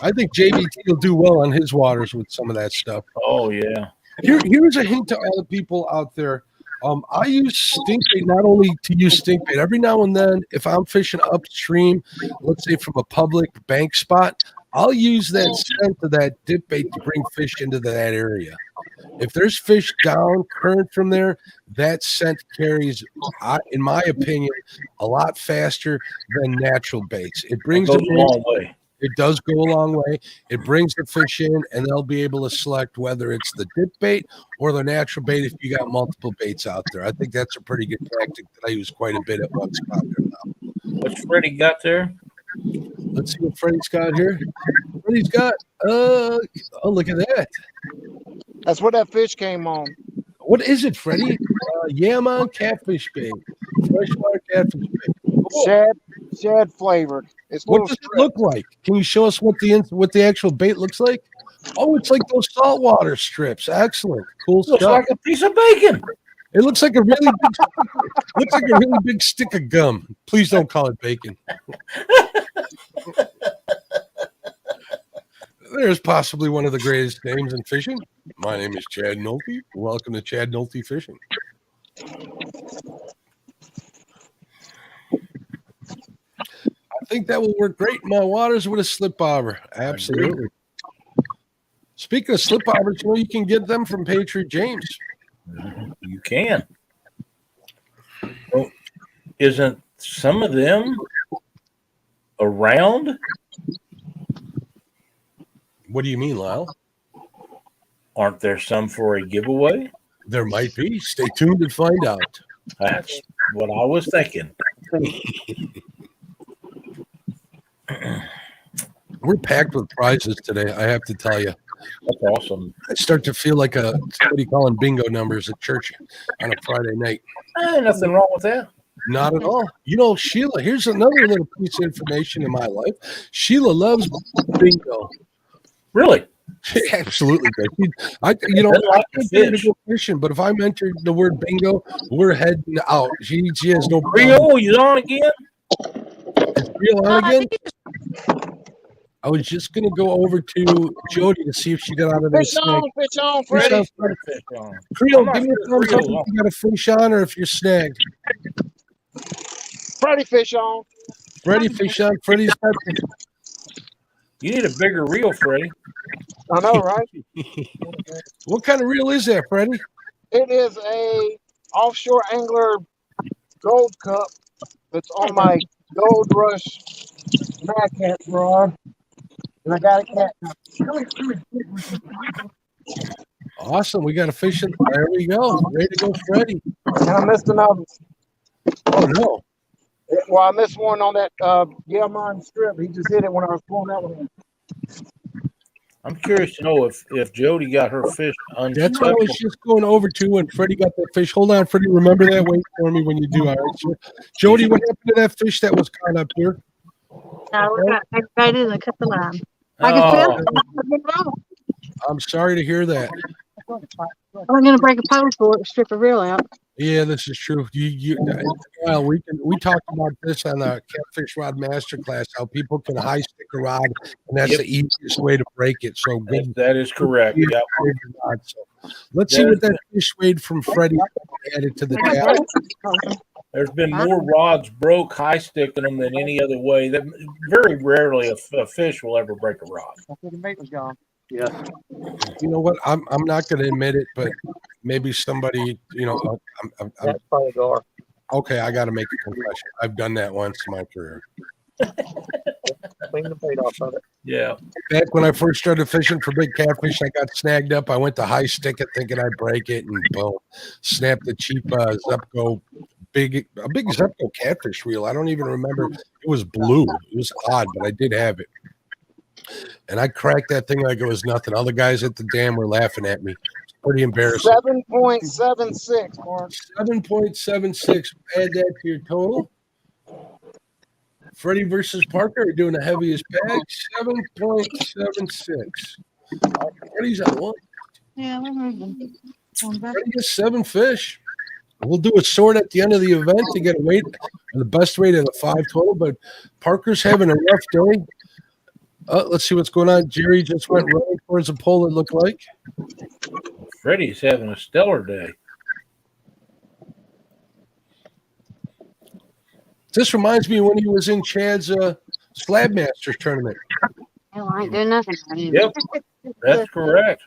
I think JBT will do well on his waters with some of that stuff. Oh, yeah. Here's a hint to all the people out there. I use stink bait not only to use stink bait. Every now and then, if I'm fishing upstream, let's say from a public bank spot, I'll use that scent of that dip bait to bring fish into that area. If there's fish down current from there, that scent carries, in my opinion, a lot faster than natural baits. It brings a long way. It does go a long way. It brings the fish in, and they'll be able to select whether it's the dip bait or the natural bait if you got multiple baits out there. I think that's a pretty good tactic that I use quite a bit at one spot there now. What's Freddie got there? Let's see what Freddie's got here. Freddie's got, oh, look at that. That's where that fish came on. What is it, Freddie? Yaman catfish bait. Freshwater catfish bait. Cool. Shad flavored. What does it look like? Can you show us what the actual bait looks like? Oh, it's like those saltwater strips. Excellent, cool stuff. Looks like a piece of bacon. It looks like a really big stick of gum. Please don't call it bacon. There's possibly one of the greatest names in fishing. My name is Chad Nolte. Welcome to Chad Nolte Fishing. I think that will work great in my waters with a slip bobber. Absolutely. Speaking of slip bobbers, you know, you can get them from Patriot James. You can. Well, isn't some of them around? What do you mean, Lyle? Aren't there some for a giveaway? There might be. Stay tuned to find out. That's what I was thinking. We're packed with prizes today, I have to tell you. That's awesome. I start to feel like somebody calling bingo numbers at church on a Friday night. Nothing wrong with that. Not at all. You know, Sheila, here's another little piece of information in my life. Sheila loves bingo. Really? Absolutely. I can't go fishing, but if I mention the word bingo, we're heading out. She has no Rio, you on again? Is Rio on again? I was just gonna go over to Jody to see if she got out of that Fish snag. on, Fish Freddie. on, Freddie, fish on. Creel, I'm not give me a sure thumbs up Creel's if on. you got a fish on or if you're snagged. Freddie fish on. Freddie, fish on. Freddie's got You need a bigger reel, Freddie. I know, right? What kind of reel is that, Freddie? It is a offshore angler gold cup that's on my Gold Rush Mad Cat rod. And I got a cat. Awesome. We got a fish in. There we go. Ready to go, Freddie. And I missed another. Oh, no. Well, I missed one on that mine strip. He just hit it when I was pulling that one in. I'm curious to know if Jody got her fish That's what I was just going over to when Freddie got that fish. Hold on, Freddie. Remember that. Wait for me when you do. All right. So, Jody, what happened to that fish that was caught up here? We got aggravated and cut the line. I'm sorry to hear that. I'm gonna break a post for it, strip a reel out. Yeah, this is true. Well, we talked about this on the Catfish Rod Masterclass, how people can high stick a rod, and that's the easiest way to break it. So that is correct. Yep. So let's see what that fish weighed from Freddie added to the tab. There's been more rods broke high sticking them than any other way. That very rarely a fish will ever break a rod. Yeah. You know what? I'm not going to admit it, but maybe somebody, That's probably Gar. Okay, I got to make a confession. I've done that once in my career. Clean the bait off of it. Yeah. Back when I first started fishing for big catfish, I got snagged up. I went to high stick it thinking I'd break it, and boom, snapped the cheap Zepco, a big Zepco catfish reel. I don't even remember. It was blue. It was odd, but I did have it. And I cracked that thing like it was nothing. All the guys at the dam were laughing at me. It's pretty embarrassing. 7.76, Mark. 7.76. Add that to your total. Freddie versus Parker are doing the heaviest bag. 7.76. Freddie's at one. Yeah, we're moving. Freddie gets 7 fish. We'll do a sort at the end of the event to get a weight, the best weight of the 5 total. But Parker's having a rough day. Let's see what's going on. Jerry just went running towards a pole, it looked like. Freddie's having a stellar day. This reminds me when he was in Chad's Slab Masters tournament. Hell, I ain't doing nothing. Yep, that's correct.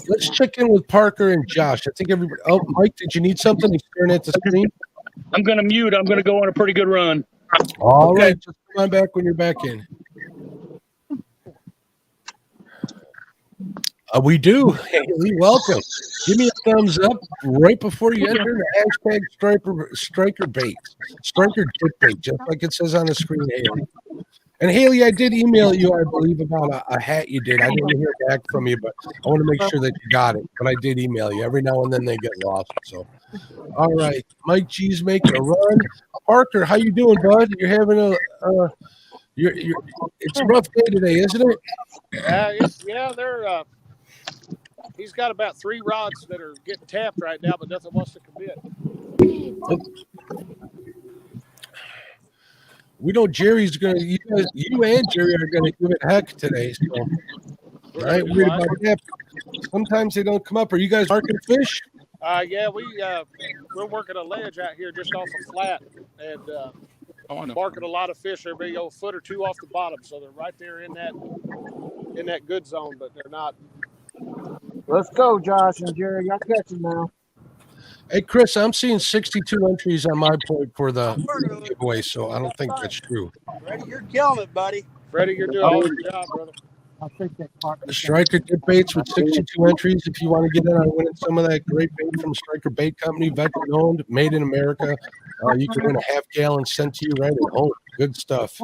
Let's check in with Parker and Josh. I think everybody. Oh, Mike, did you need something? He's staring at the screen. I'm going to mute. I'm going to go on a pretty good run. All right, just come on back when you're back in. We do. Haley, welcome. Give me a thumbs up right before you enter the hashtag striker bait. Striker dip bait, just like it says on the screen, Haley. And Haley, I did email you, I believe, about a hat you did. I didn't hear back from you, but I want to make sure that you got it. But I did email you. Every now and then they get lost. So, all right. Mike G's making a run. Parker, how you doing, bud? You're having it's a rough day today, isn't it? They're he's got about 3 rods that are getting tapped right now, but nothing wants to commit. We know Jerry's going to, you and Jerry are going to give it heck today. So, right? Worried about that. Sometimes they don't come up. Are you guys marking fish? We're working a ledge out here just off a flat and marking a lot of fish. They're maybe a foot or 2 off the bottom, so they're right there in that good zone, but they're not. Let's go, Josh and Jerry. Y'all catch them now. Hey, Chris, I'm seeing 62 entries on my point for the giveaway, so I don't think that's true. Freddie, you're killing it, buddy. Freddie, you're doing a good job, brother. The Striker Dip Baits with 62 entries. If you want to get in on winning some of that great bait from Striker Bait Company, veteran owned, made in America, you can win a half-gallon sent to you right at home. Good stuff.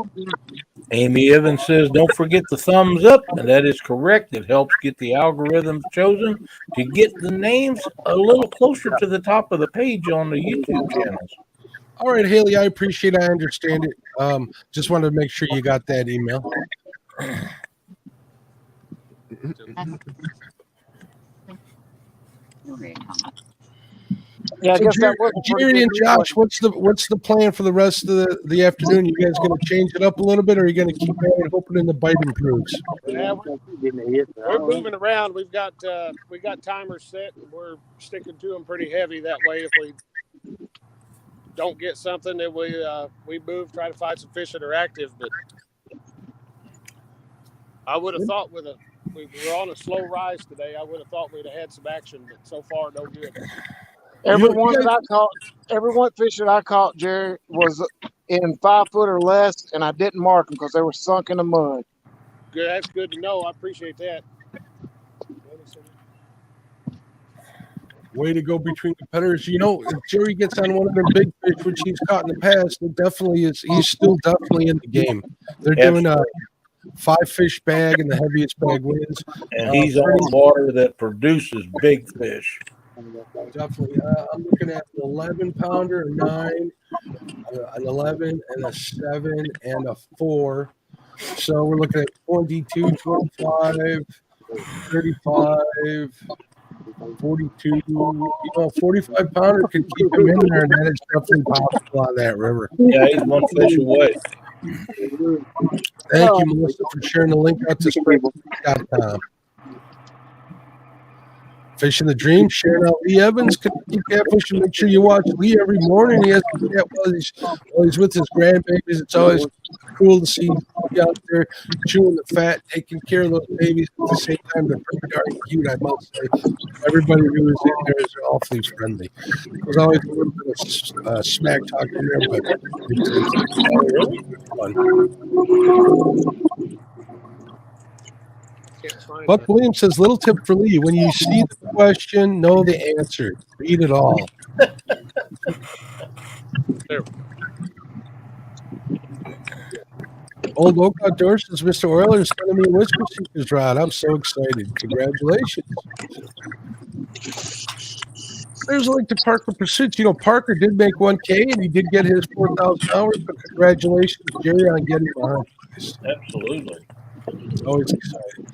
Amy Evans says, don't forget the thumbs up, and that is correct. It helps get the algorithms chosen to get the names a little closer to the top of the page on the YouTube channels. All right, Haley, I appreciate it. I understand it. Just wanted to make sure you got that email. Yeah, I So guess that was a pretty Jerry good and replay. Josh, what's the plan for the rest of the afternoon? You guys going to change it up a little bit, or are you going to keep at it, hoping the bite improves? Yeah, we're moving around. We got timers set, and we're sticking to them pretty heavy. That way, if we don't get something, then we move, try to find some fish that are active. But I would have thought we were on a slow rise today. I would have thought we'd have had some action, but so far no good. Every one fish that I caught, Jerry, was in 5 foot or less, and I didn't mark them because they were sunk in the mud. Good, that's good to know. I appreciate that. Way to go between competitors. You know, if Jerry gets on one of their big fish, which he's caught in the past, it definitely is. He's still definitely in the game. They're doing a 5-fish bag, and the heaviest bag wins. And he's on water that produces big fish. Definitely. I'm looking at an 11-pounder, a 9, an 11, and a 7, and a 4. So we're looking at 22, 25, 35, 42. You know, 45-pounder can keep him in there, and that is definitely possible on that river. Yeah, he's one fish away. Thank you, Melissa, for sharing the link out to spread.com. Fishing the Dream, sharing out Lee Evans. Keep catfishing. Make sure you watch Lee every morning. He has to get while he's with his grandbabies. It's always cool to see Lee out there chewing the fat, taking care of those babies. At the same time, they're pretty darn cute, I must say. Everybody who is in there is awfully friendly. There's always a little bit of smack talk in there, but it's fun. Buck Williams says, little tip for Lee. When you see the question, know the answer. Read it all. Old Oak Outdoors says, Mr. Euler is sending me a Whisper Seekers rod. I'm so excited. Congratulations. There's a link to Parker Pursuits. You know, Parker did make 1K, and he did get his 4,000 hours, but congratulations, Jerry, on getting behind. Absolutely. Always excited.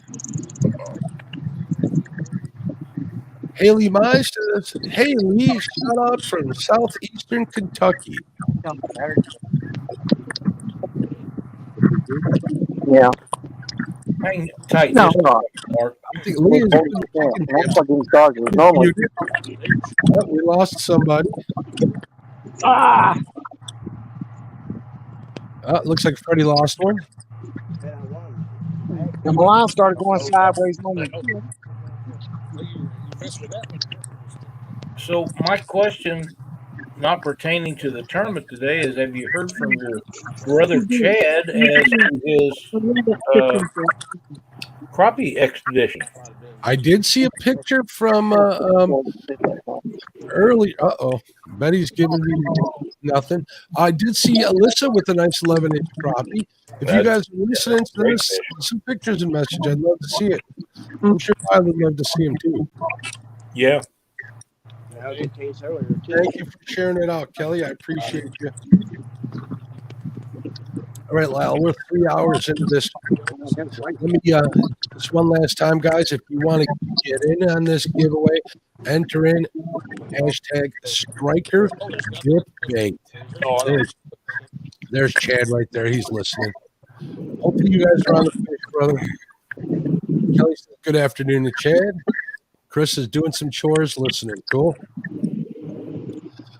Haley Mize says, hey, Lee, shout out from southeastern Kentucky. Yeah. Hang tight. No, I think Lee is we lost somebody. Looks like Freddie lost one. The line started going sideways on me. So my question, not pertaining to the tournament today, is: have you heard from your brother Chad as to his crappie expedition? I did see a picture from early. Betty's giving me nothing. I did see Alyssa with a nice 11-inch crappie. If you guys are listening to this, send some pictures and message. I'd love to see it. I'm sure I would love to see him too. Yeah. Thank you for sharing it out, Kelly. I appreciate you. All right, Lyle, we're 3 hours into this. Let me just one last time, guys. If you want to get in on this giveaway, enter in #striker drip bait. There's Chad right there. He's listening. Hopefully you guys are on the fish, brother. Kelly says good afternoon to Chad. Chris is doing some chores, listening. Cool.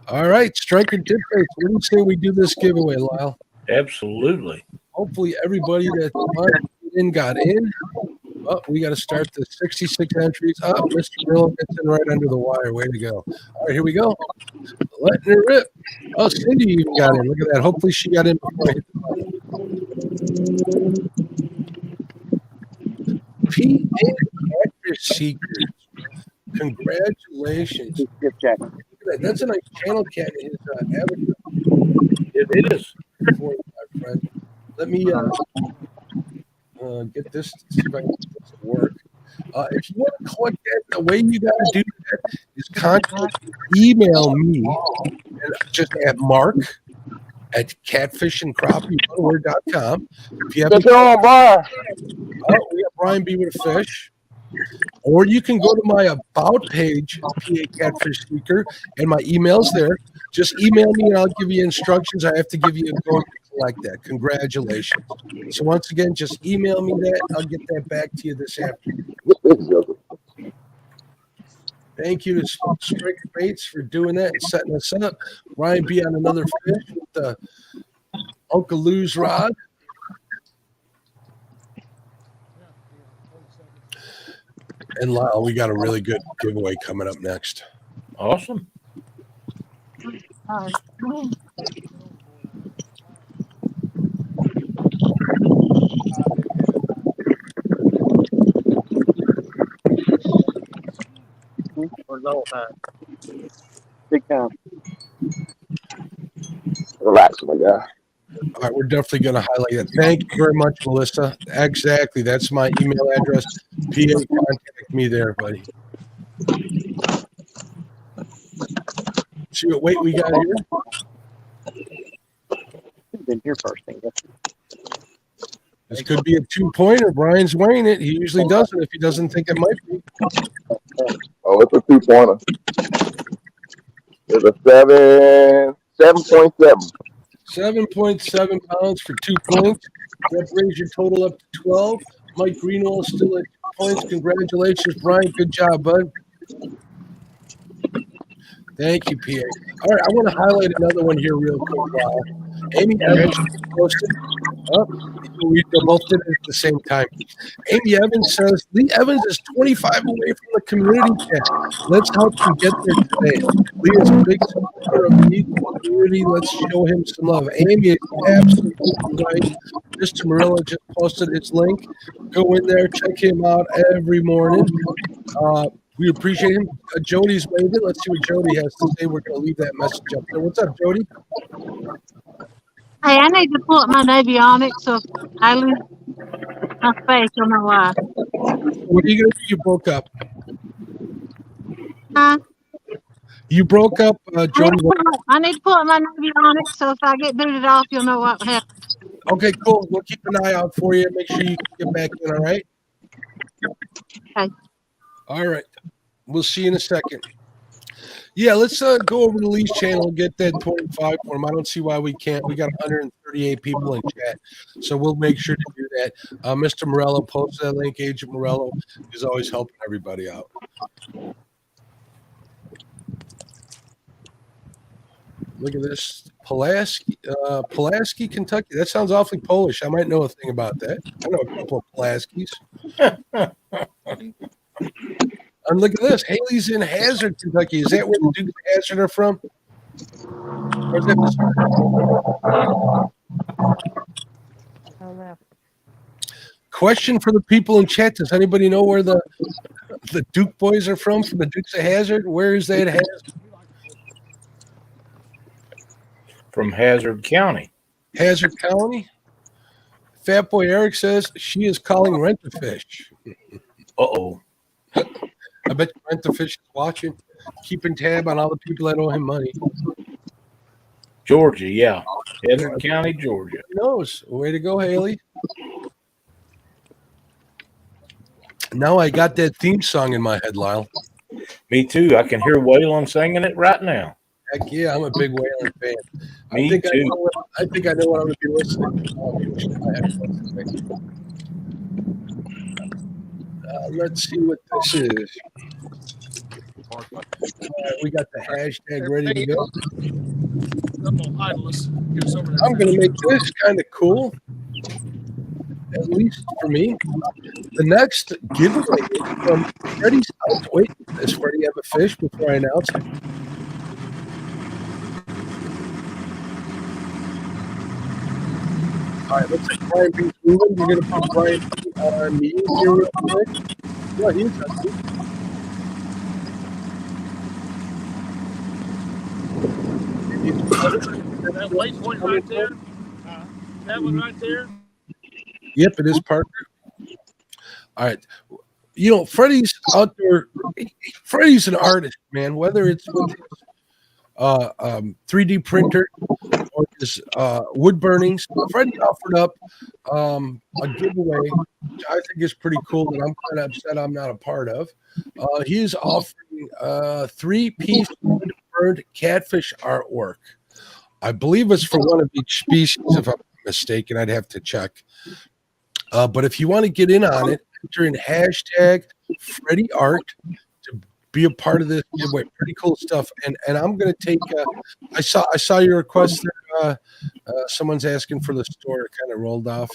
All right, striker dip baits. What do you say we do this giveaway, Lyle? Absolutely. Hopefully everybody that wanted to get in got in. Oh, we got to start the 66 entries. Oh, Mr. Miller gets in right under the wire. Way to go. All right, here we go. Letting it rip. Oh, Cindy even got in. Look at that. Hopefully she got in before I hit the button. Pete and Catfish Seekers. Congratulations. Look at that. That's a nice channel cat in his avatar. It is. For my friend. Let me get this to see if I can get this to work. If you want to collect that, the way you got to do that is email me just at mark@catfishandcrappie.com. If you have we got Brian B with a fish. Or you can go to my about page, PA Catfish Speaker, and my email's there. Just email me and I'll give you instructions. I have to give you a code to collect that. Congratulations. So once again, just email me that. I'll get that back to you this afternoon. Thank you to Striker Baits for doing that and setting us up. Ryan B on another fish with the Uncle Lou's rod. And Lyle, we got a really good giveaway coming up next. Awesome. Big time. Relax, my guy. All right, we're definitely going to highlight it. Thank you very much, Melissa. Exactly. That's my email address. PA, contact me there, buddy. See what weight we got here? Been here first thing. This could be a 2-pointer. Brian's weighing it. He usually doesn't if he doesn't think it might be. Oh, it's a 2-pointer. It's a 7.7. 7.7 pounds for 2 points. That brings your total up to 12. Mike Greenwell is still at 2 points. Congratulations, Brian. Good job, bud. Thank you, PA. All right, I want to highlight another one here real quick. Wow. Amy Evans posted. Oh, we both did it at the same time. Amy Evans says, Lee Evans is 25 away from the community chat. Let's help him get there today. Lee is a big supporter of the community. Let's show him some love. Amy is absolutely right. Mr. Murillo just posted his link. Go in there, check him out every morning. We appreciate him. Jody's waving. Let's see what Jody has to say. We're going to leave that message up there. What's up, Jody? Hey, I need to pull up my avionics, so if I lose my space, you'll know why. What are you going to do? You broke up. Huh? You broke up, Jody. I need to pull up my avionics, so if I get booted off, you'll know what happened. Okay, cool. We'll keep an eye out for you. Make sure you get back in, all right? Okay. All right. We'll see you in a second. Yeah, let's go over to Lee's channel and get that 25 for him. I don't see why we can't. We got 138 people in chat, so we'll make sure to do that. Mr. Morello, post that link. Agent Morello is always helping everybody out. Look at this. Pulaski, Kentucky. That sounds awfully Polish. I might know a thing about that. I know a couple of Pulaskis. And look at this. Haley's in Hazard, Kentucky. Is that where the Dukes of Hazard are from? Or is that question for the people in chat? Does anybody know where the Duke boys are from the Dukes of Hazard? Where is that Hazard? From Hazard County. Hazard County? Fat Boy Eric says she is calling Rent-A-Fish. Uh-oh. I bet Rent-A-Fish is watching, keeping tab on all the people that owe him money. Georgia, yeah. Hazard County, Georgia. Who knows? Way to go, Haley. Now I got that theme song in my head, Lyle. Me too. I can hear Waylon singing it right now. Heck yeah, I'm a big Whalen fan. Me too. I think I know what I'm going to be listening to. Let's see what this is. We got the hashtag ready to go. I'm going to make this kind of cool, at least for me. The next giveaway is from Freddie's house. Wait, does Freddie have a fish before I announce it? All right, let's see Brian B. moving. We're going to put Brian B. on me here real quick. Yeah, he's on me. That waypoint right there. That one right there. Yep, it is Parker. All right. You know, Freddie's out there. Freddie's an artist, man. Whether it's with his 3D printer or his wood burnings, Freddie offered up a giveaway, which I think is pretty cool that I'm kind of upset I'm not a part of. He is offering 3-piece bird catfish artwork. I believe it's for one of each species, if I'm not mistaken. I'd have to check. But if you want to get in on it, enter in hashtag Freddie Art to be a part of this giveaway. Pretty cool stuff. And I'm going to take. I saw your request there. Someone's asking for the store. It kind of rolled off.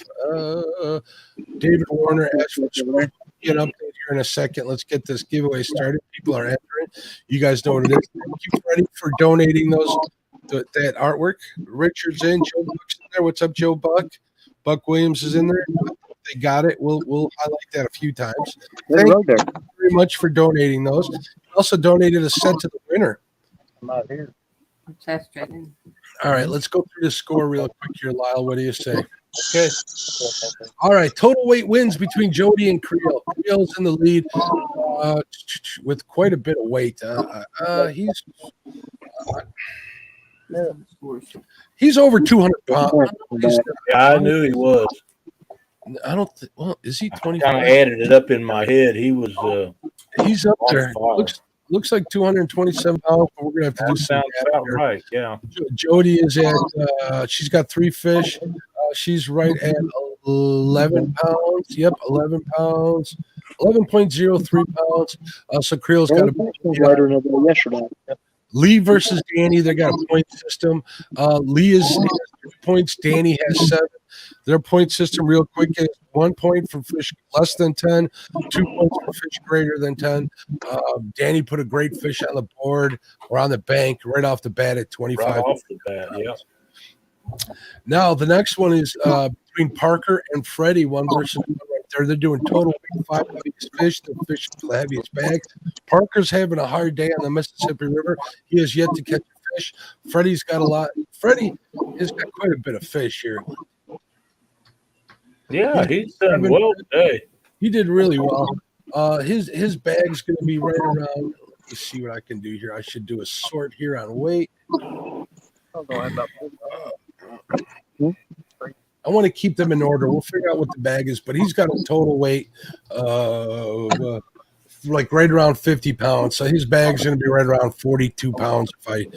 David Warner asked for the get update here in a second. Let's get this giveaway started. People are entering. You guys know what it is. Thank you, Freddie, for donating that artwork. Richard's in. Joe Buck's in there. What's up, Joe Buck? Buck Williams is in there. They got it. We'll highlight that a few times. Thank you very much for donating those. You also donated a set to the winner. I'm out here. All right, let's go through the score real quick here, Lyle. What do you say? Okay. All right, total weight wins between Jody and Creel. Creel's in the lead with quite a bit of weight. He's over 200 pounds. Yeah, I knew he was. I don't think. Well, is he 25? Kind of added it up in my head. He was. He's up there. Looks like 227 pounds. But we're gonna have to do some. Sounds right. Yeah. Jody is at. She's got 3 fish. She's right at 11 pounds. Yep, 11 pounds. 11.03 pounds. So Creel's got a lighter than yesterday. Lee versus Danny. They got a point system. Lee has 3 points. Danny has 7. Their point system, real quick, is 1 point for fish less than 10, 2 points for fish greater than 10. Danny put a great fish on the board or on the bank right off the bat at 25. Right off the bat, yeah. Now, the next one is between Parker and Freddie, 1 versus 1 right there. They're doing total weight, 5 heaviest fish, the fish with the heaviest bag. Parker's having a hard day on the Mississippi River. He has yet to catch a fish. Freddie's got a lot. Freddie has got quite a bit of fish here. Yeah, he's done well today. He did really well. His bag's going to be right around. Let me see what I can do here. I should do a sort here on weight. I want to keep them in order. We'll figure out what the bag is, but he's got a total weight of like right around 50 pounds. So his bag's going to be right around 42 pounds if I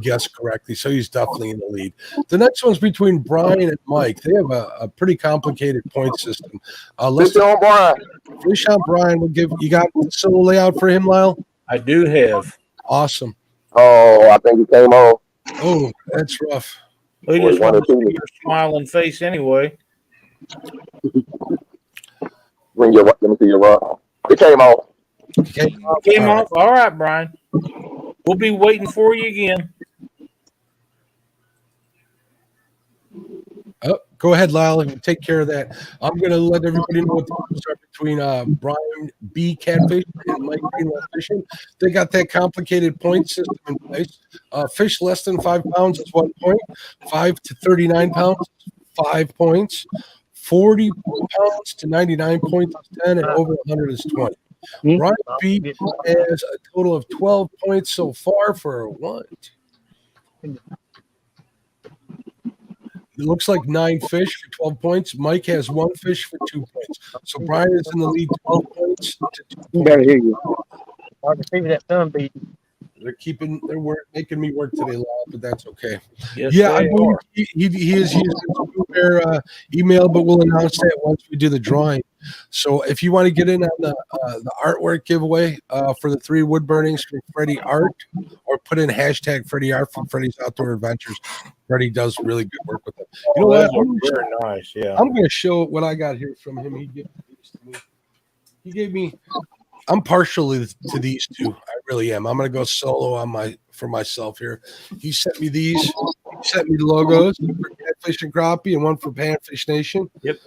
guess correctly. So he's definitely in the lead. The next one's between Brian and Mike. They have a pretty complicated point system. Fish on Brian. Fish on Brian. We'll give you got the solo layout for him, Lyle? I do have. Awesome. Oh, I think he came on. Oh, that's rough. We just want to see your smiling face anyway. Let me see your rod. It came off. Came off. All right, Brian. We'll be waiting for you again. Oh, go ahead, Lyle. Take care of that. I'm going to let everybody know what the rules are between Brian B. Catfish and Mike Greenwell Fishing. They got that complicated point system in place. Fish less than 5 pounds is 1 point. 5 to 39 pounds, 5 points. 40 pounds to 99 points is 10, and over 100 is 20. Brian B. has a total of 12 points so far for 1. It looks like 9 fish for 12 points. Mike has 1 fish for 2 points. So Brian is in the lead 12 points to 2 points. Better hear you. I can see that thumb beat. They're making me work today, Lyle, but that's okay. Yes, yeah, I believe he is using their email, but we'll announce that once we do the drawing. So if you want to get in on the artwork giveaway for the 3 wood burnings for Freddie Art, or put in hashtag Freddie Art from Freddie's Outdoor Adventures. Freddie does really good work with them. You know what? Very nice. Yeah. I'm going to show what I got here from him. He gave me. I'm partial to these 2. I really am. I'm going to go solo for myself here. He sent me these. He sent me the logos for Catfish and Crappie and one for Panfish Nation. Yep.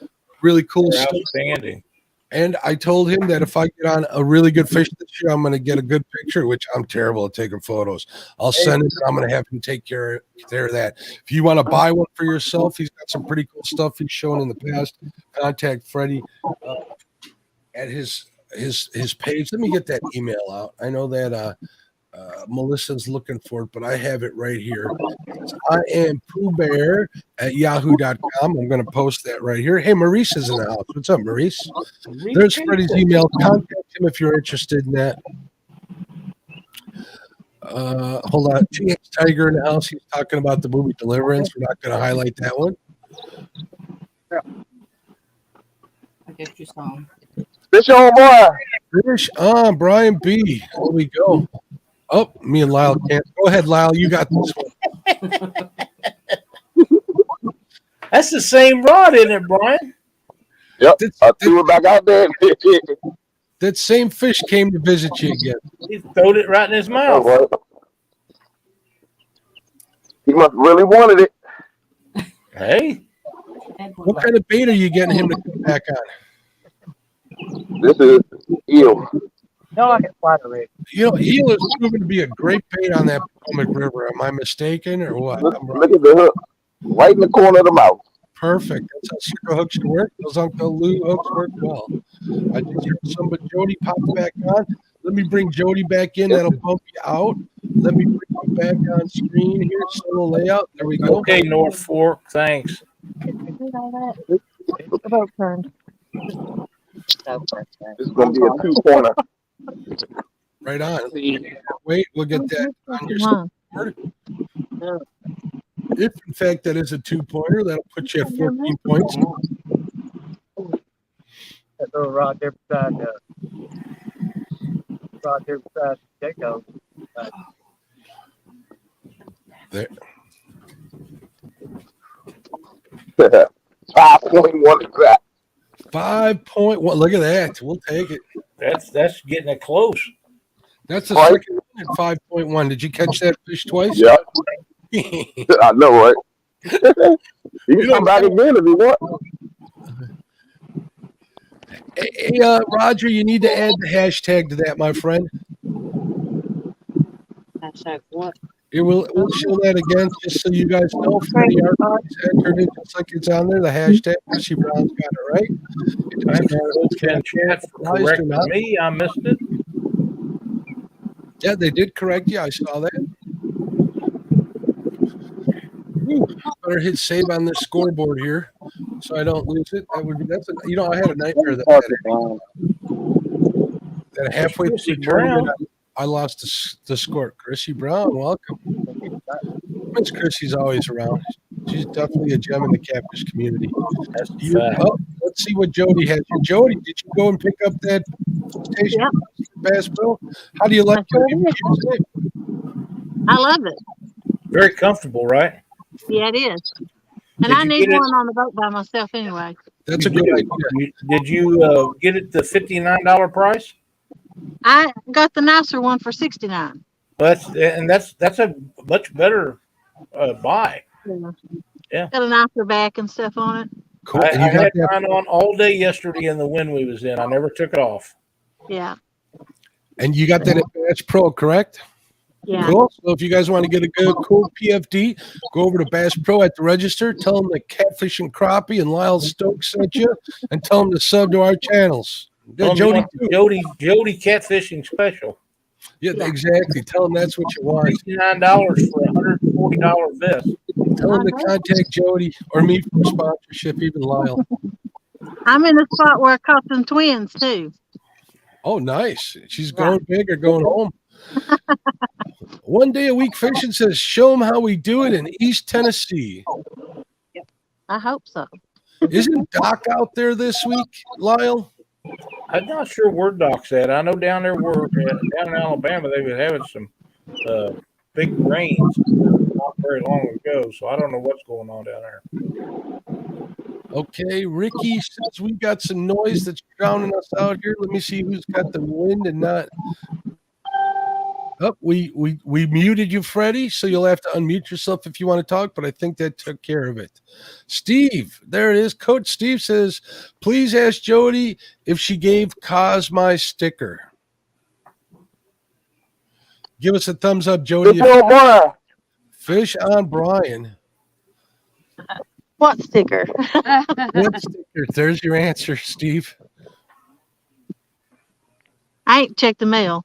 Really cool stuff. Outstanding. And I told him that if I get on a really good fish this year, I'm going to get a good picture, which I'm terrible at taking photos. I'll send it. I'm going to have him take care of that. If you want to buy one for yourself, he's got some pretty cool stuff he's shown in the past. Contact Freddie at his page. Let me get that email out. I know that Melissa's looking for it, but I have it right here. I am Pooh Bear at yahoo.com. I'm going to post that right here. Hey, Maurice is in the house. What's up, Maurice? There's Freddie's email. Contact him if you're interested in that. Hold on. TX Tiger in the house. He's talking about the movie Deliverance. We're not going to highlight that one. I guess you saw him. Fish on, boy. Fish on, Brian B. There we go. Oh, me and Lyle can't. Go ahead, Lyle. You got this one. That's the same rod, isn't it, Brian? Yep. I threw it back out there. That same fish came to visit you again. He throwed it right in his mouth. Oh, he must really wanted it. Hey. What kind of bait are you getting him to come back on? This is eel. No, I can flatter it. You know, eel is proven to be a great bait on that Potomac River. Am I mistaken or what? Look at the hook. Right in the corner of the mouth. Perfect. That's how circle hooks work. Those Uncle Lou hooks work well. I just heard somebody, Jody popped back on. Let me bring Jody back in. That'll bump you out. Let me bring you back on screen here. Solo layout. There we go. Okay, North Fork. Thanks. The boat turned. This is going to be a two-pointer. Right on. Wait, we'll get that on your board. If, in fact, that is a two-pointer, that'll put you at 14 points. That little rod there beside Jacob. There. 5.1 crap. 5.1. Look at that. We'll take it. That's getting it close. That's the second one at 5.1. Did you catch that fish twice? Yeah. I know, right? You can come back again if you want. Hey, Roger, you need to add the hashtag to that, my friend. Hashtag what? We'll show that again just so you guys know. Freddie Arthur's entered it just like it's on there. The hashtag. Chrissy Brown's got it right. Can chat correct me? I missed it. Yeah, they did correct you. I saw that. Ooh, better hit save on this scoreboard here so I don't lose it. That would be I had a nightmare that halfway through the tournament I lost the score. Chrissy Brown, welcome. Miss Chrissy's always around. She's definitely a gem in the catfish community. Let's see what Jody has. Jody, did you go and pick up that station bass bill? How do you like it? I love it. Very comfortable, right? Yeah, it is. And I need one on the boat by myself anyway. That's a good idea. Did you get it the $59 price? I got the nicer one for $69. That's a much better buy. Yeah. Got a nicer back and stuff on it. Cool. I had mine on all day yesterday in the wind we was in. I never took it off. Yeah. And you got that at Bass Pro, correct? Yeah. Cool. So if you guys want to get a good, cool PFD, go over to Bass Pro at the register. Tell them that Catfish and Crappie and Lyle Stokes sent you, and tell them to sub to our channels. Yeah, Jody catfishing special. Yeah, exactly. Tell them that's what you want. $69 for $140 vest. Tell them to contact Jody or me for sponsorship, even Lyle. I'm in the spot where I caught them twins too. Oh, nice. She's going big or going home. One day a week fishing says, show them how we do it in East Tennessee. I hope so. Isn't Doc out there this week, Lyle? I'm not sure where Doc's at. I know down there down in Alabama they were having some big rains not very long ago, so I don't know what's going on down there. Okay, Ricky says we got some noise that's drowning us out here. Let me see who's got the wind and not. Oh, we muted you, Freddie, so you'll have to unmute yourself if you want to talk, but I think that took care of it. Steve, there it is. Coach Steve says, please ask Jody if she gave Kaz my sticker. Give us a thumbs up, Jody. Fish on Brian. What sticker? What sticker? There's your answer, Steve. I ain't checked the mail.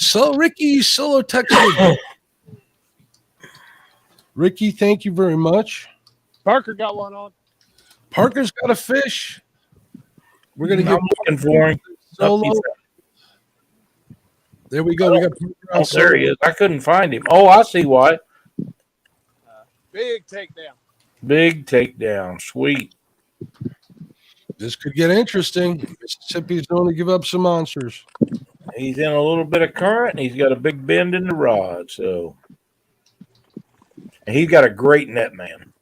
So Ricky Solo Texas. Ricky, thank you very much. Parker got one on. Parker's got a fish. We're gonna get looking for him. Solo. There we go. We got Oh, there he is. I couldn't find him. Oh, I see why. Big takedown. Big takedown. Sweet. This could get interesting. Mississippi's known to give up some monsters. He's in a little bit of current. He's got a big bend in the rod. So, and he's got a great net, man.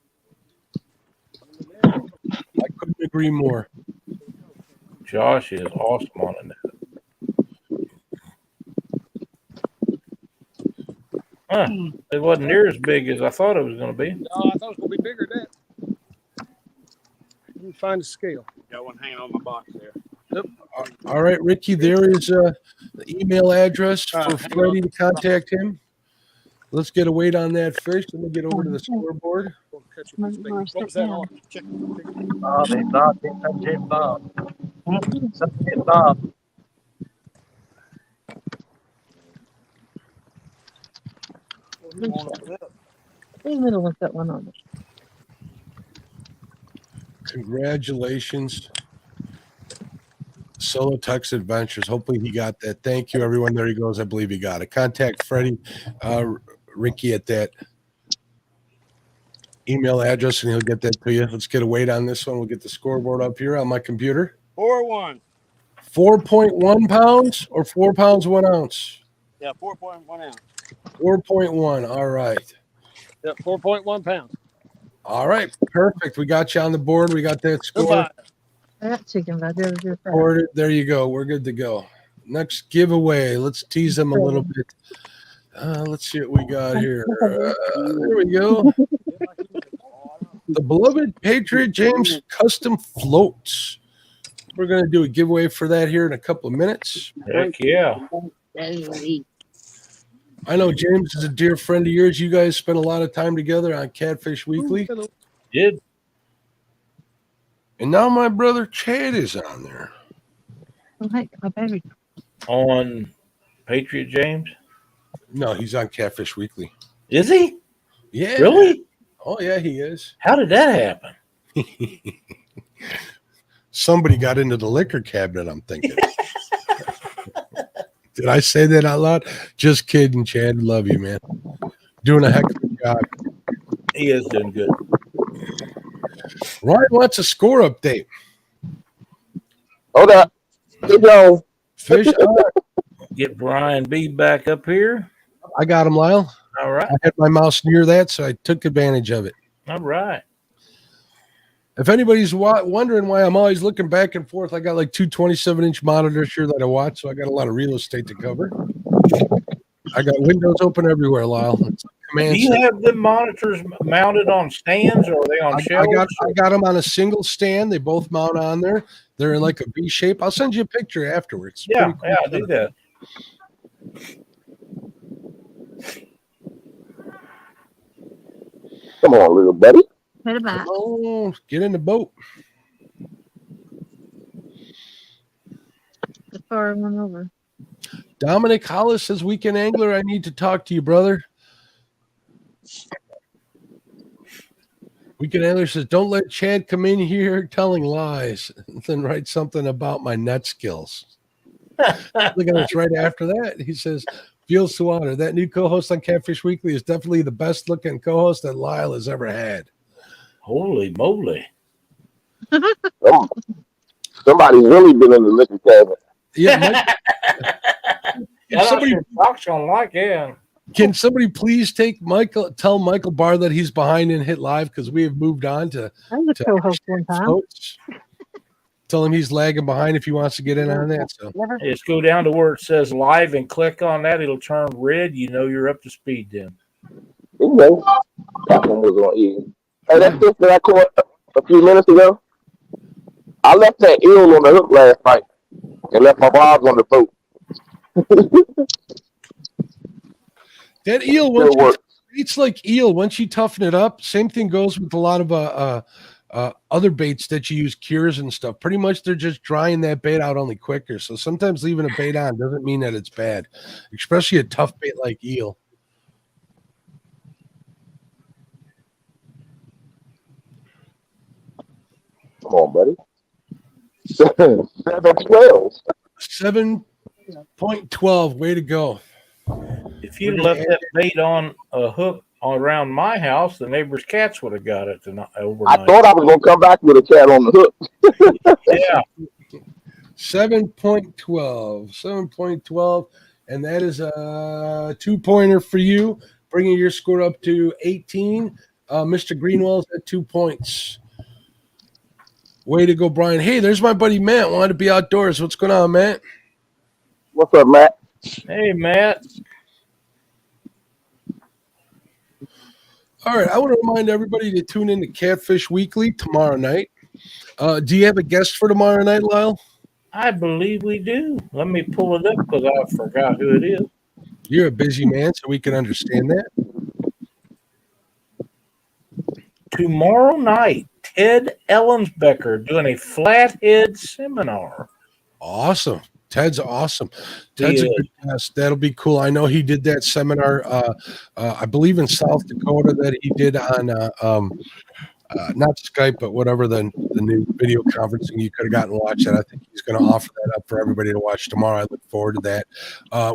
I couldn't agree more. Josh is awesome on the net. Huh. It wasn't near as big as I thought it was going to be. No, I thought it was going to be bigger than that. Let me find the scale. Got one hanging on my box there. Yep. All right, Ricky, there is the email address for Freddie to contact him. Let's get a weight on that fish. Let me get over to the scoreboard. What was that on? Bob. The middle one's got one on it. Congratulations. Solo Tux Adventures. Hopefully he got that. Thank you, everyone. There he goes. I believe he got it. Contact Freddie, Ricky at that email address, and he'll get that to you. Let's get a weight on this one. We'll get the scoreboard up here on my computer. 4-1. 4.1 pounds or 4 pounds, 1 ounce? Yeah, 4.1 ounce. 4.1. All right. Yep, 4.1 pounds. All right. Perfect. We got you on the board. We got that score. That chicken right there. Recorded. There you go. We're good to go. Next giveaway. Let's tease them a little bit. Let's see what we got here. There we go. The beloved Patriot James custom floats. We're going to do a giveaway for that here in a couple of minutes. Heck yeah. I know James is a dear friend of yours. You guys spent a lot of time together on Catfish Weekly. Did. And now my brother Chad is on there. Oh, hey, my baby. On Patriot James? No, he's on Catfish Weekly. Is he? Yeah. Really? Oh, yeah, he is. How did that happen? Somebody got into the liquor cabinet, I'm thinking. Did I say that out loud? Just kidding, Chad. Love you, man. Doing a heck of a job. He is doing good. Ryan wants a score update. Hold up. Keep going. Fish up. Get Brian B back up here. I got him, Lyle. All right. I had my mouse near that, so I took advantage of it. All right. If anybody's wondering why I'm always looking back and forth, I got like two 27-inch monitors here that I watch, so I got a lot of real estate to cover. I got windows open everywhere, Lyle. Do you have the monitors mounted on stands, or are they on shelves? I got them on a single stand. They both mount on there. They're in like a V shape. I'll send you a picture afterwards. Yeah, do that. Come on, little buddy. Oh, get in the boat. The far one over. Dominic Hollis says, Weekend Angler, I need to talk to you, brother. Weekend Angler says, don't let Chad come in here telling lies and then write something about my net skills. Look at us right after that. He says, Fields to Water, that new co-host on Catfish Weekly is definitely the best looking co-host that Lyle has ever had. Holy moly. Somebody's really been in the liquor cabinet. Yeah, somebody Can somebody please tell Michael Barr that he's behind and hit live, because we have moved on to co-host one time. floats. Tell him he's lagging behind if he wants to get in on that. So just go down to where it says live and click on that. It'll turn red. You know you're up to speed then. Okay. That one was on E. Hey, that's just that I caught a few minutes ago. I left that eel on the hook last night and left my bobs on the boat. that eel, it's like eel. Once you toughen it up, same thing goes with a lot of other baits that you use, cures and stuff. Pretty much they're just drying that bait out only quicker. So sometimes leaving a bait on doesn't mean that it's bad, especially a tough bait like eel. Come on, buddy. 7-12. 7.12. Way to go. If you left that bait on a hook around my house, the neighbor's cats would have got it tonight, overnight. I thought I was going to come back with a cat on the hook. Yeah. 7.12. 7.12. And that is a 2-pointer for you, bringing your score up to 18. Mr. Greenwell's at 2 points. Way to go, Brian. Hey, there's my buddy Matt. Wanted to be outdoors. What's going on, Matt? What's up, Matt? Hey, Matt. All right. I want to remind everybody to tune in to Catfish Weekly tomorrow night. Do you have a guest for tomorrow night, Lyle? I believe we do. Let me pull it up because I forgot who it is. You're a busy man, so we can understand that. Tomorrow night, Ted Ellensbecker doing a flathead seminar. Awesome. Ted's awesome. Ted's a good guest. That'll be cool. I know he did that seminar, I believe in South Dakota, that he did on not Skype, but whatever the new video conferencing you could have gotten to watch that. I think he's going to offer that up for everybody to watch tomorrow. I look forward to that.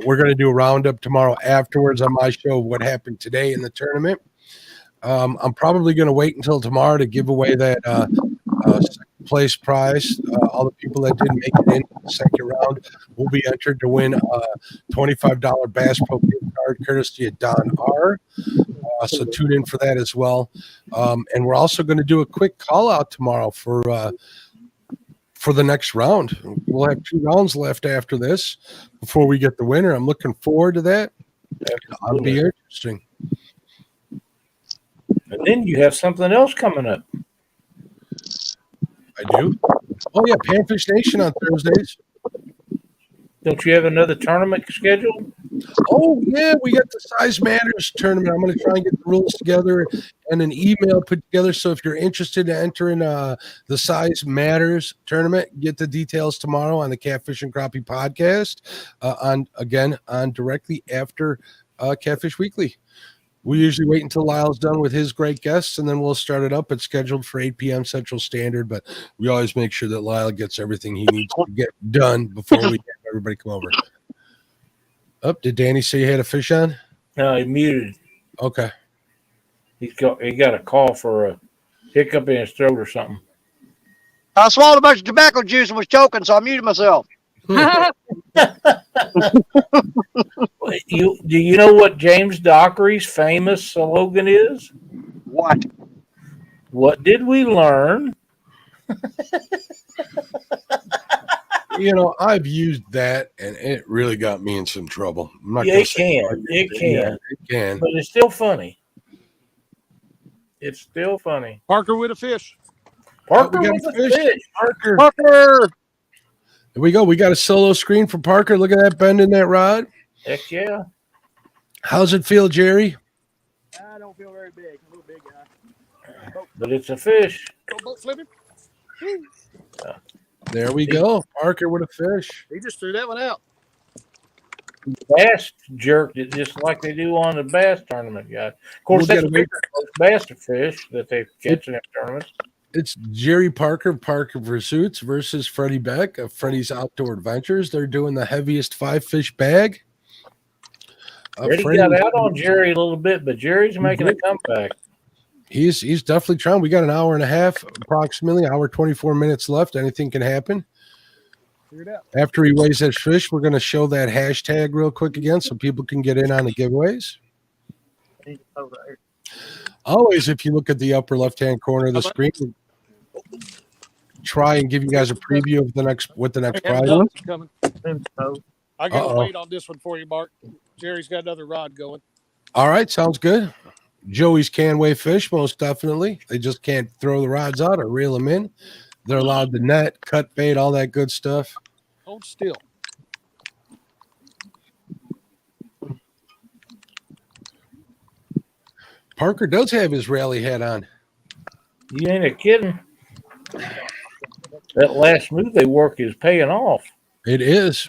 We're going to do a roundup tomorrow afterwards on my show of what happened today in the tournament. I'm probably going to wait until tomorrow to give away that second place prize. All the people that didn't make it in the second round will be entered to win a $25 Bass Pro gift card courtesy of Don R. So tune in for that as well. And we're also going to do a quick call out tomorrow for the next round. We'll have 2 rounds left after this before we get the winner. I'm looking forward to that. That'll be interesting. And then you have something else coming up. I do. Oh, yeah, Panfish Nation on Thursdays. Don't you have another tournament scheduled? Oh, yeah, we got the Size Matters tournament. I'm going to try and get the rules together and an email put together. So if you're interested in entering the Size Matters tournament, get the details tomorrow on the Catfish and Crappie podcast on directly after Catfish Weekly. We usually wait until Lyle's done with his great guests, and then we'll start it up. It's scheduled for 8 p.m. Central Standard, but we always make sure that Lyle gets everything he needs to get done before we have everybody come over. Oh, did Danny say you had a fish on? No, he muted. Okay. He got a call for a hiccup in his throat or something. I swallowed a bunch of tobacco juice and was choking, so I muted myself. Do you know what James Dockery's famous slogan is? What? What did we learn? You know, I've used that, and it really got me in some trouble. I'm not Yeah, gonna it say can. It can. Yeah, it can. But it's still funny. It's still funny. Parker with a fish. Parker we got with a a fish. fish. Parker. There we go. We got a solo screen for Parker. Look at that bend in that rod. Heck yeah. How's it feel, Jerry? I don't feel very big. I'm a little big guy. But it's a fish. Go boat flipping. There we go. Parker with a fish. He just threw that one out. Bass jerked it just like they do on the bass tournament, guys. Of course, We'll that's get the bass fish that they catch in their tournaments. It's Jerry Parker, Parker Pursuits versus Freddie Beck of Freddie's Outdoor Adventures. They're doing the heaviest 5-fish bag. Freddie got out on Jerry a little bit, but Jerry's making a comeback. He's definitely trying. We got an hour and a half, approximately, hour 24 minutes left. Anything can happen. After he weighs that fish, we're going to show that hashtag real quick again so people can get in on the giveaways. Always, if you look at the upper left-hand corner of the screen, try and give you guys a preview of the next prize is. Coming. I got to wait on this one for you, Mark. Jerry's got another rod going. All right, sounds good. Joey's can weigh fish, most definitely. They just can't throw the rods out or reel them in. They're allowed to net, cut bait, all that good stuff. Hold still. Parker does have his rally hat on. You ain't a kidding. That last move they work is paying off. It is.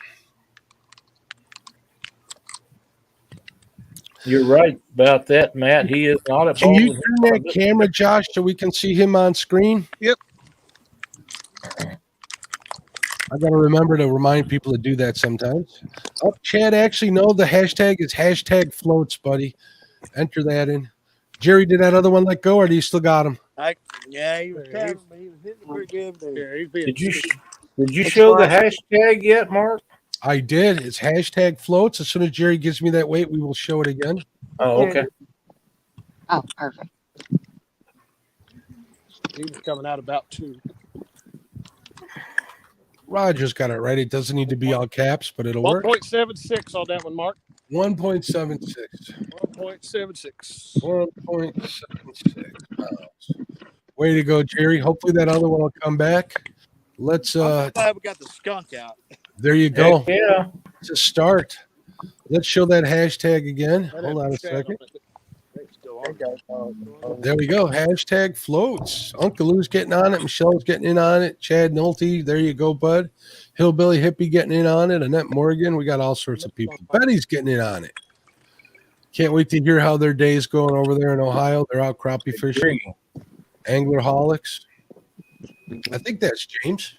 You're right about that, Matt. He is not at Can home. you turn that camera, Josh, so we can see him on screen? Yep. I got to remember to remind people to do that sometimes. Oh, Chad, actually, no, the hashtag is hashtag floats, buddy. Enter that in. Jerry, did that other one let go, or do you still got him? Yeah, he was tapping, but he was hitting pretty good. Yeah, he's being Did you show the hashtag yet, Mark? I did. It's hashtag floats. As soon as Jerry gives me that weight, we will show it again. Oh, okay. Oh, perfect. He was coming out about 2. Roger's got it right. It doesn't need to be all caps, but it'll work. 1.76 on that one, Mark. 1.76. 1.76. 1.76 pounds. Way to go, Jerry. Hopefully that other one will come back. Let's I'm glad we got the skunk out. there you go. Heck yeah. It's a start. Let's show that hashtag again. Hold on a second. There we go. Hashtag floats. Uncle Lou's getting on it. Michelle's getting in on it. Chad Nolte. There you go, bud. Hillbilly Hippie getting in on it. Annette Morgan. We got all sorts of people. Betty's getting in on it. Can't wait to hear how their day's going over there in Ohio. They're out crappie fishing. Anglerholics. I think that's James.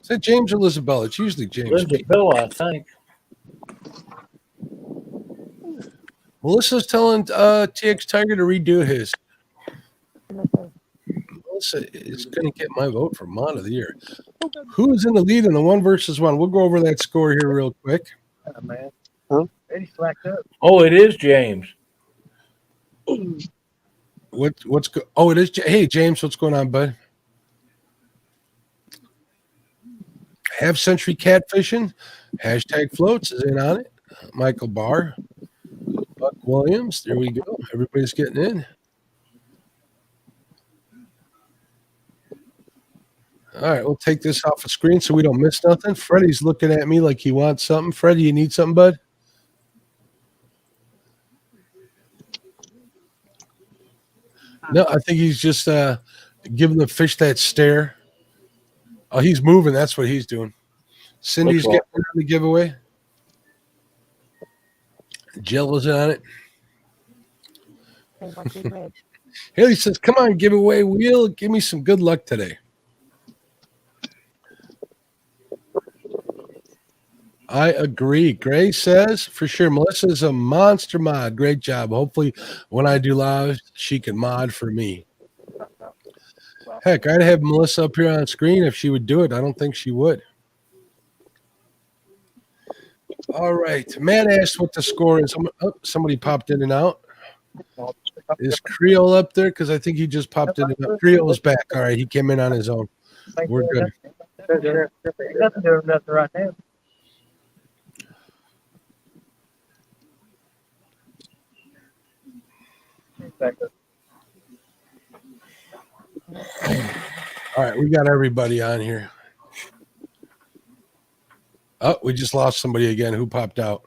Is that James or Lisabella? It's usually James. Lisabella, I think. Melissa's telling TX Tiger to redo his. Melissa is going to get my vote for Mod of the Year. Who's in the lead in the 1-versus-1? We'll go over that score here real quick. Man. Huh? Eddie slacked up. Oh, it is James. What's oh, it is. Hey, James, what's going on, bud? Half Century Catfishing. Hashtag floats is in on it. Michael Barr. Buck Williams. There we go. Everybody's getting in. All right, we'll take this off the screen so we don't miss nothing. Freddie's looking at me like he wants something. Freddie, you need something, bud? No, I think he's just giving the fish that stare. Oh, he's moving. That's what he's doing. Cindy's getting on the giveaway. Jill is on it. Haley says, come on, giveaway wheel. Give me some good luck today. I agree. Gray says, for sure, Melissa's a monster mod. Great job. Hopefully, when I do live, she can mod for me. Heck, I'd have Melissa up here on screen if she would do it. I don't think she would. All right. Matt asked what the score is. Oh, somebody popped in and out. Is Creole up there? Because I think he just popped in and out. Creole is back. All right. He came in on his own. We're good. Nothing doing nothing right now. All right. We got everybody on here. Oh, we just lost somebody again. Who popped out?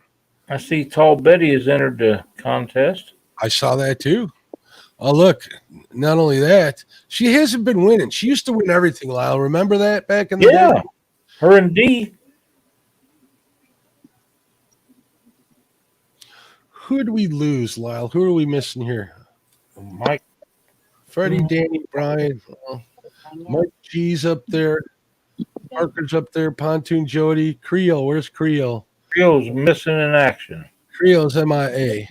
I see Tall Betty has entered the contest. I saw that too. Oh, look. Not only that, she hasn't been winning. She used to win everything, Lyle. Remember that back in the day? Her and D. Who did we lose, Lyle? Who are we missing here? Mike. Freddie, Danny, Brian. Mike G's up there. Parker's up there. Pontoon Jody. Creole. Where's Creole? Creole's missing in action. Creole's MIA.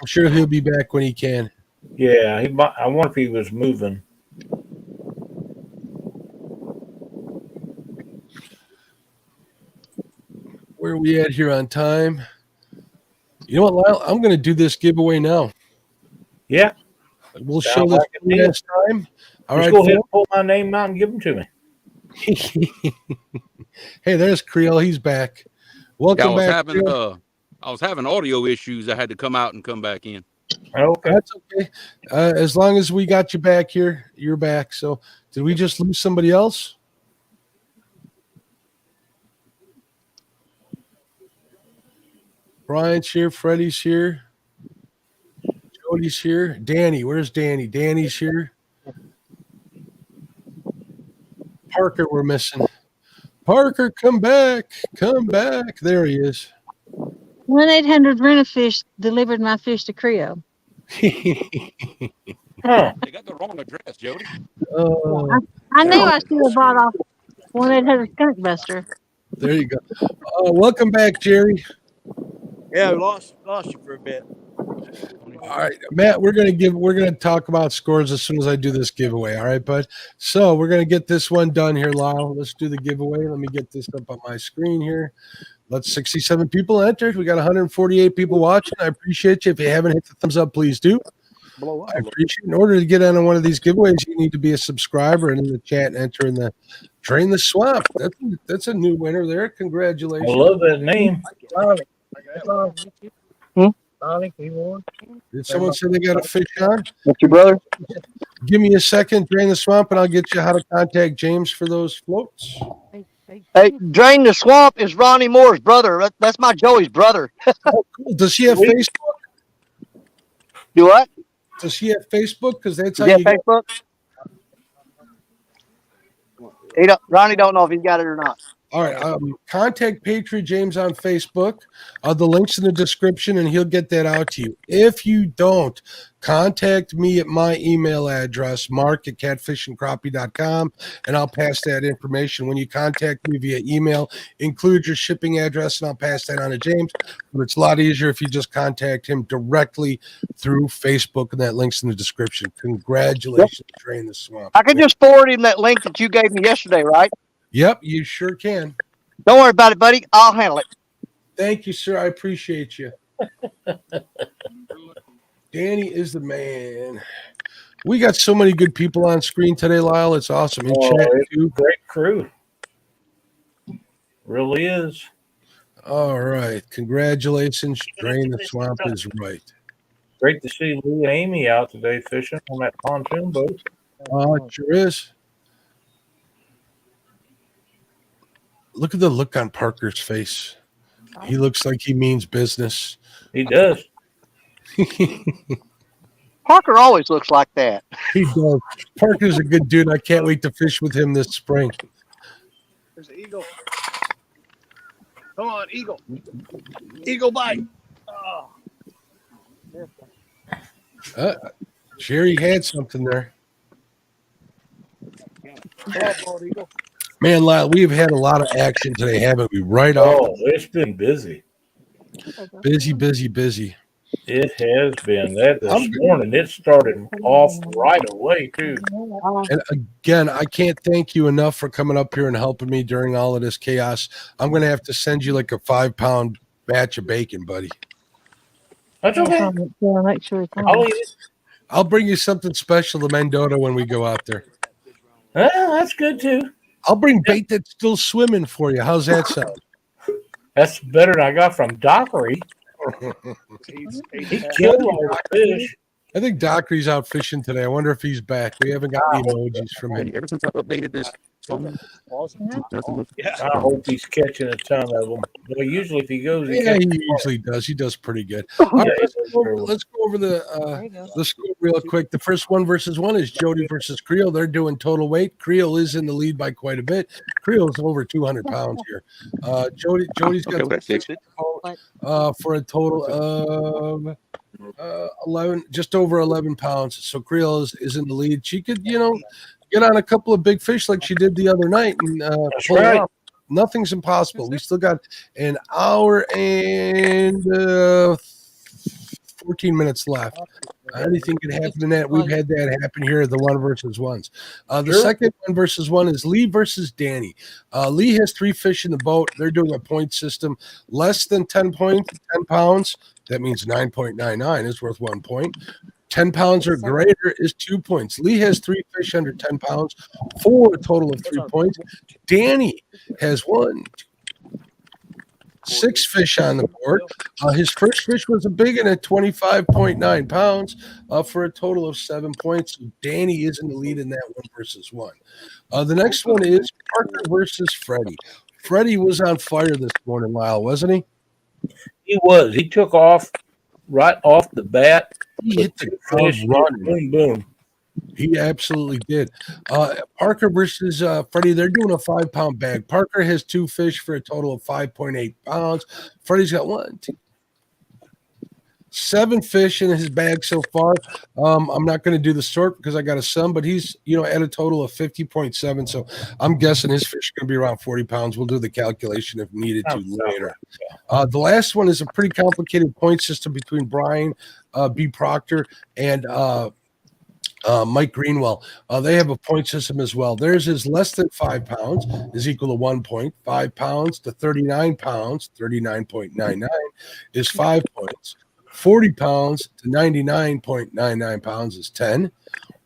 I'm sure he'll be back when he can. Yeah, I wonder if he was moving. Where are we at here on time? You know what, Lyle? I'm going to do this giveaway now. Yeah. We'll show this next time. All right. Go ahead and pull my name out and give them to me. Hey, there's Creole. He's back. Welcome back. I was having audio issues. I had to come out and come back in. Okay. That's okay. As long as we got you back here, you're back. So did we just lose somebody else? Brian's here. Freddie's here. Jody's here. Danny. Where's Danny? Danny's here. Parker we're missing. Parker, come back. Come back. There he is. 1-800-RENT-A-FISH delivered my fish to Creo. Huh. They got the wrong address, Jody. I knew I should have bought off 1-800-SKUNK Buster. There you go. Welcome back, Jerry. Yeah, we lost you for a bit. All right, Matt, we're gonna talk about scores as soon as I do this giveaway. All right, bud. So we're gonna get this one done here, Lyle. Let's do the giveaway. Let me get this up on my screen here. Let's 67 people entered. We got 148 people watching. I appreciate you. If you haven't hit the thumbs up, please do. I appreciate it. In order to get on one of these giveaways, you need to be a subscriber and in the chat and enter in the Drain the Swamp. That's a new winner there. Congratulations. I love that name. Did someone say they got a fish on? That's your brother? Give me a second, Drain the Swamp, and I'll get you how to contact James for those floats. Hey, Drain the Swamp is Ronnie Moore's brother. That's my Joey's brother. Oh, cool. Does he have Facebook? Do what? Does he have Facebook? Because that's how You you have Facebook? Ronnie don't know if he's got it or not. All right. Contact Patriot James on Facebook. The link's in the description, and he'll get that out to you. If you don't, contact me at my email address, mark@catfishandcrappie.com, and I'll pass that information. When you contact me via email, include your shipping address, and I'll pass that on to James. But it's a lot easier if you just contact him directly through Facebook, and that link's in the description. Congratulations, Drain the Swamp. I can just forward him that link that you gave me yesterday, right? Yep, you sure can. Don't worry about it, buddy. I'll handle it. Thank you, sir. I appreciate you. Danny is the man. We got so many good people on screen today, Lyle. It's awesome. In chat, too. Great crew. Really is. All right. Congratulations. Drain the Swamp is right. Great to see Lee and Amy out today fishing on that pontoon boat. It sure is. Look at the look on Parker's face. He looks like he means business. He does. Parker always looks like that. He does. Parker's a good dude. I can't wait to fish with him this spring. There's an eagle. Come on, eagle. Eagle bite. Oh. Jerry had something there. Come on, bald eagle. Man, Lyle, we've had a lot of action today, haven't we? Right off. Oh, it's been busy. Busy. It has been. That this morning, it started off right away, too. And again, I can't thank you enough for coming up here and helping me during all of this chaos. I'm going to have to send you like a 5-pound batch of bacon, buddy. That's okay. Yeah, make sure it's I'll eat it. I'll bring you something special to Mendota when we go out there. That's good, too. I'll bring bait that's still swimming for you. How's that sound? That's better than I got from Dockery. He killed all the fish. I think Dockery's out fishing today. I wonder if he's back. We haven't got any emojis from him. Ever since I updated this, I hope he's catching a ton of them. Well, usually if he goes, Yeah, he usually does. He does pretty good. All right, let's go over the score real quick. The first 1-versus-1 is Jody versus Creel. They're doing total weight. Creel is in the lead by quite a bit. Creel is over 200 pounds here. Jody's got for a total of 11, just over 11 pounds. So Creel is in the lead. She could, get on a couple of big fish like she did the other night and pull it off. Nothing's impossible. We still got an hour and 14 minutes left. Anything can happen in that. We've had that happen here at the 1-versus-1s. The second 1-versus-1 is Lee versus Danny. Lee has 3 fish in the boat. They're doing a point system. Less than 10 pounds. That means 9.99 is worth 1 point. 10 pounds or greater is 2 points. Lee has 3 fish under 10 pounds for a total of 3 points. Danny has 6 fish on the board. His first fish was a big one at 25.9 pounds for a total of 7 points. Danny is in the lead in that 1-versus-1. The next one is Parker versus Freddie. Freddie was on fire this morning, Lyle, wasn't he? He was. He took off right off the bat. He hit the fish, ground running. boom, boom. He absolutely did. Parker versus Freddie, they're doing a 5-pound bag. Parker has 2 fish for a total of 5.8 pounds. Freddie's got 7 fish in his bag so far. I'm not going to do the sort because I got a son, but he's at a total of 50.7. So I'm guessing his fish are going to be around 40 pounds. We'll do the calculation if needed to later. The last one is a pretty complicated point system between Brian B. Proctor and Mike Greenwell. They have a point system as well. Theirs is less than 5 pounds is equal to 1 point. 5 pounds to 39 pounds, 39.99 is 5 points. 40 pounds to 99.99 pounds is 10.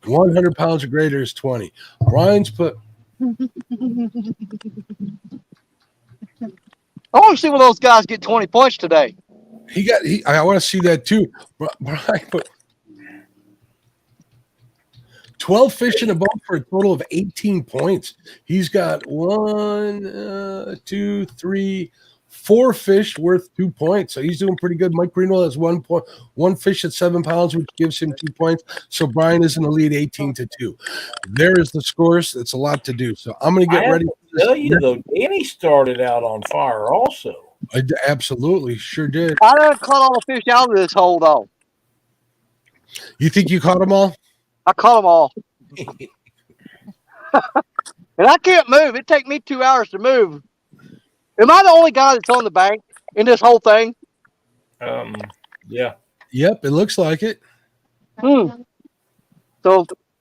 100 pounds or greater is 20. Brian's put. I want to see one of those guys get 20 points today. I want to see that too. Brian put 12 fish in a boat for a total of 18 points. He's got 1, 2, 3, 4 fish worth 2 points. So he's doing pretty good. Mike Greenwell has 1 point, 1 fish at 7 pounds, which gives him 2 points. So Brian is in the lead 18-2. There is the scores. It's a lot to do. So I'm going to get ready. Tell you though, Danny started out on fire also. Absolutely, sure did. I done caught all the fish out of this hole though. You think you caught them all? I caught them all. And I can't move. It take me 2 hours to move. Am I the only guy that's on the bank in this whole thing? Yeah. Yep, it looks like it. So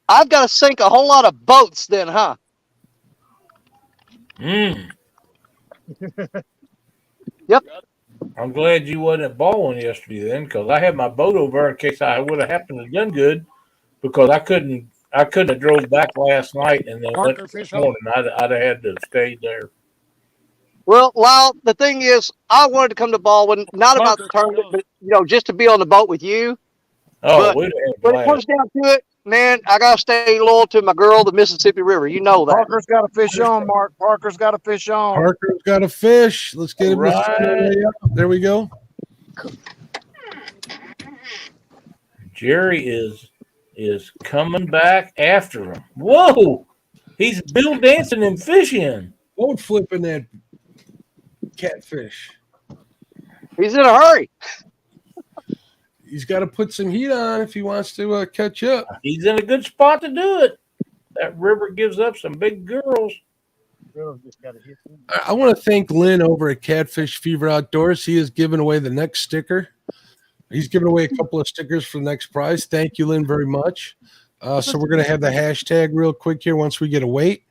I've got to sink a whole lot of boats then, huh? Yep. I'm glad you wasn't at Baldwin yesterday then, because I had my boat over in case I would have happened to done good, because I couldn't have drove back last night and then went this morning. I'd have had to stay there. Well, Lyle, the thing is, I wanted to come to Baldwin, not about the tournament, but just to be on the boat with you. Oh, when it comes down to it, man, I gotta stay loyal to my girl, the Mississippi River. You know that. Parker's got a fish on, Mark. Parker's got a fish on. Parker's got a fish. Let's get him. Right. There we go. Jerry is coming back after him. Whoa! He's Bill dancing and fishing. Boat flipping that catfish. He's in a hurry. He's got to put some heat on if he wants to catch up. He's in a good spot to do it. That river gives up some big girls. I want to thank Lynn over at Catfish Fever Outdoors. He has given away the next sticker. He's given away a couple of stickers for the next prize. Thank you, Lynn, very much. So we're going to have the hashtag real quick here once we get a weight.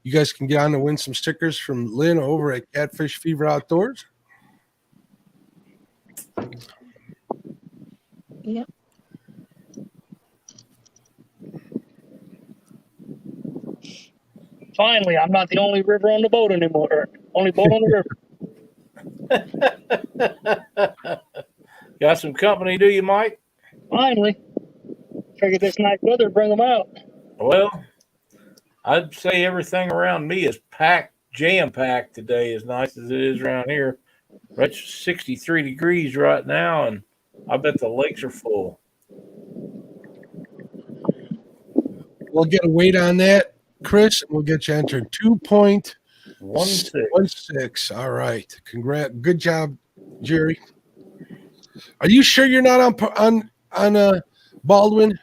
You guys can get on and win some stickers from Lynn over at Catfish Fever Outdoors. Yep. Finally, I'm not the only river on the boat anymore. Or only boat on the river. Got some company, do you, Mike? Finally. Figured this nice weather bring them out. Well, I'd say everything around me is packed, jam-packed today, as nice as it is around here. It's 63 degrees right now, and I bet the lakes are full. We'll get a weight on that, Chris, and we'll get you entered. 2.16. All right. Congrats. Good job, Jerry. Are you sure you're not on Baldwin?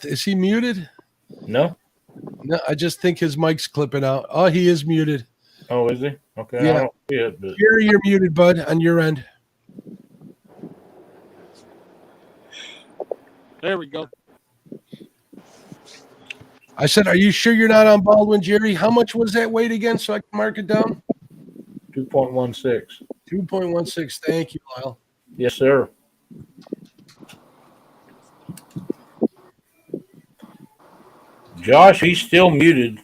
Is he muted? No. No, I just think his mic's clipping out. Oh, he is muted. Oh, is he? Okay. Yeah. I don't see it, but... Jerry, you're muted, bud, on your end. There we go. I said, are you sure you're not on Baldwin, Jerry? How much was that weight again so I can mark it down? 2.16. 2.16. Thank you, Lyle. Yes, sir. Josh, he's still muted.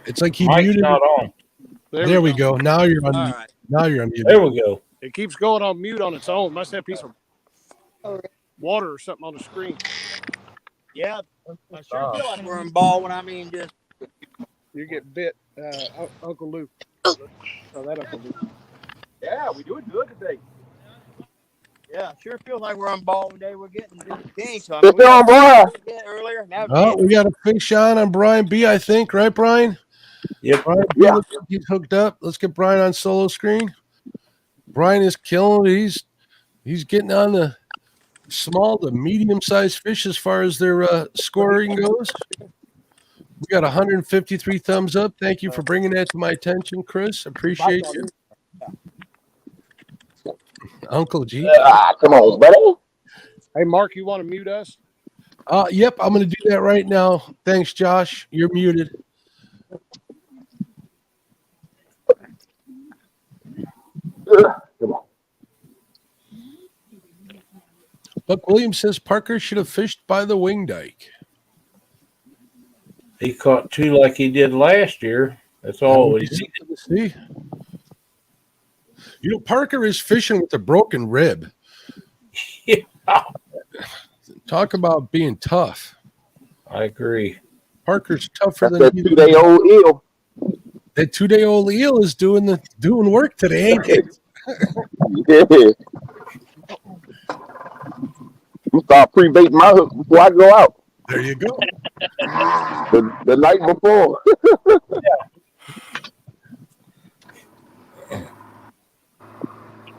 It's like he Mike's muted. not on. There we go. Now you're on. All right. Now you're on mute. There we go. It keeps going on mute on its own. Must have a piece of water or something on the screen. Yeah, I sure feel like we're in Baldwin. I mean, just You get bit, Uncle Lou. Oh, that Uncle Lou. Yeah, we doing good today. Yeah, sure feels like we're on ball today. We're getting kinks on It's on, boy. earlier. Now Oh, we got a fish on Brian B, I think, right, Brian? Yep. Brian B, Yeah. looks like he's hooked up. Let's get Brian on solo screen. Brian is killing it. He's getting on the small to medium-sized fish as far as their scoring goes. We got 153 thumbs up. Thank you for bringing that to my attention, Chris. Appreciate you. Uncle G. Come on, buddy. Hey, Mark, you want to mute us? Yep, I'm going to do that right now. Thanks, Josh. You're muted. Come on. Buck Williams says Parker should have fished by the wing dike. He caught 2 like he did last year. That's all he needed. See? You know, Parker is fishing with a broken rib. Yeah. Talk about being tough. I agree. Parker's tougher That's than that 2-day-old eel. That 2-day-old eel is doing work today, ain't it? Yeah. You start pre-baiting my hook before I go out. There you go. The night before.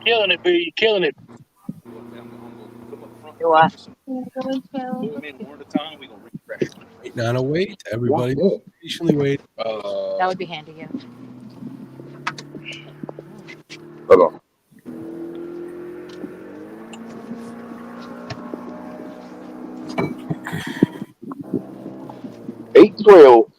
Killing it, B. You're killing it. Waiting on a wait. Everybody patiently wait. That would be handy, yeah. Hold on. $8.12.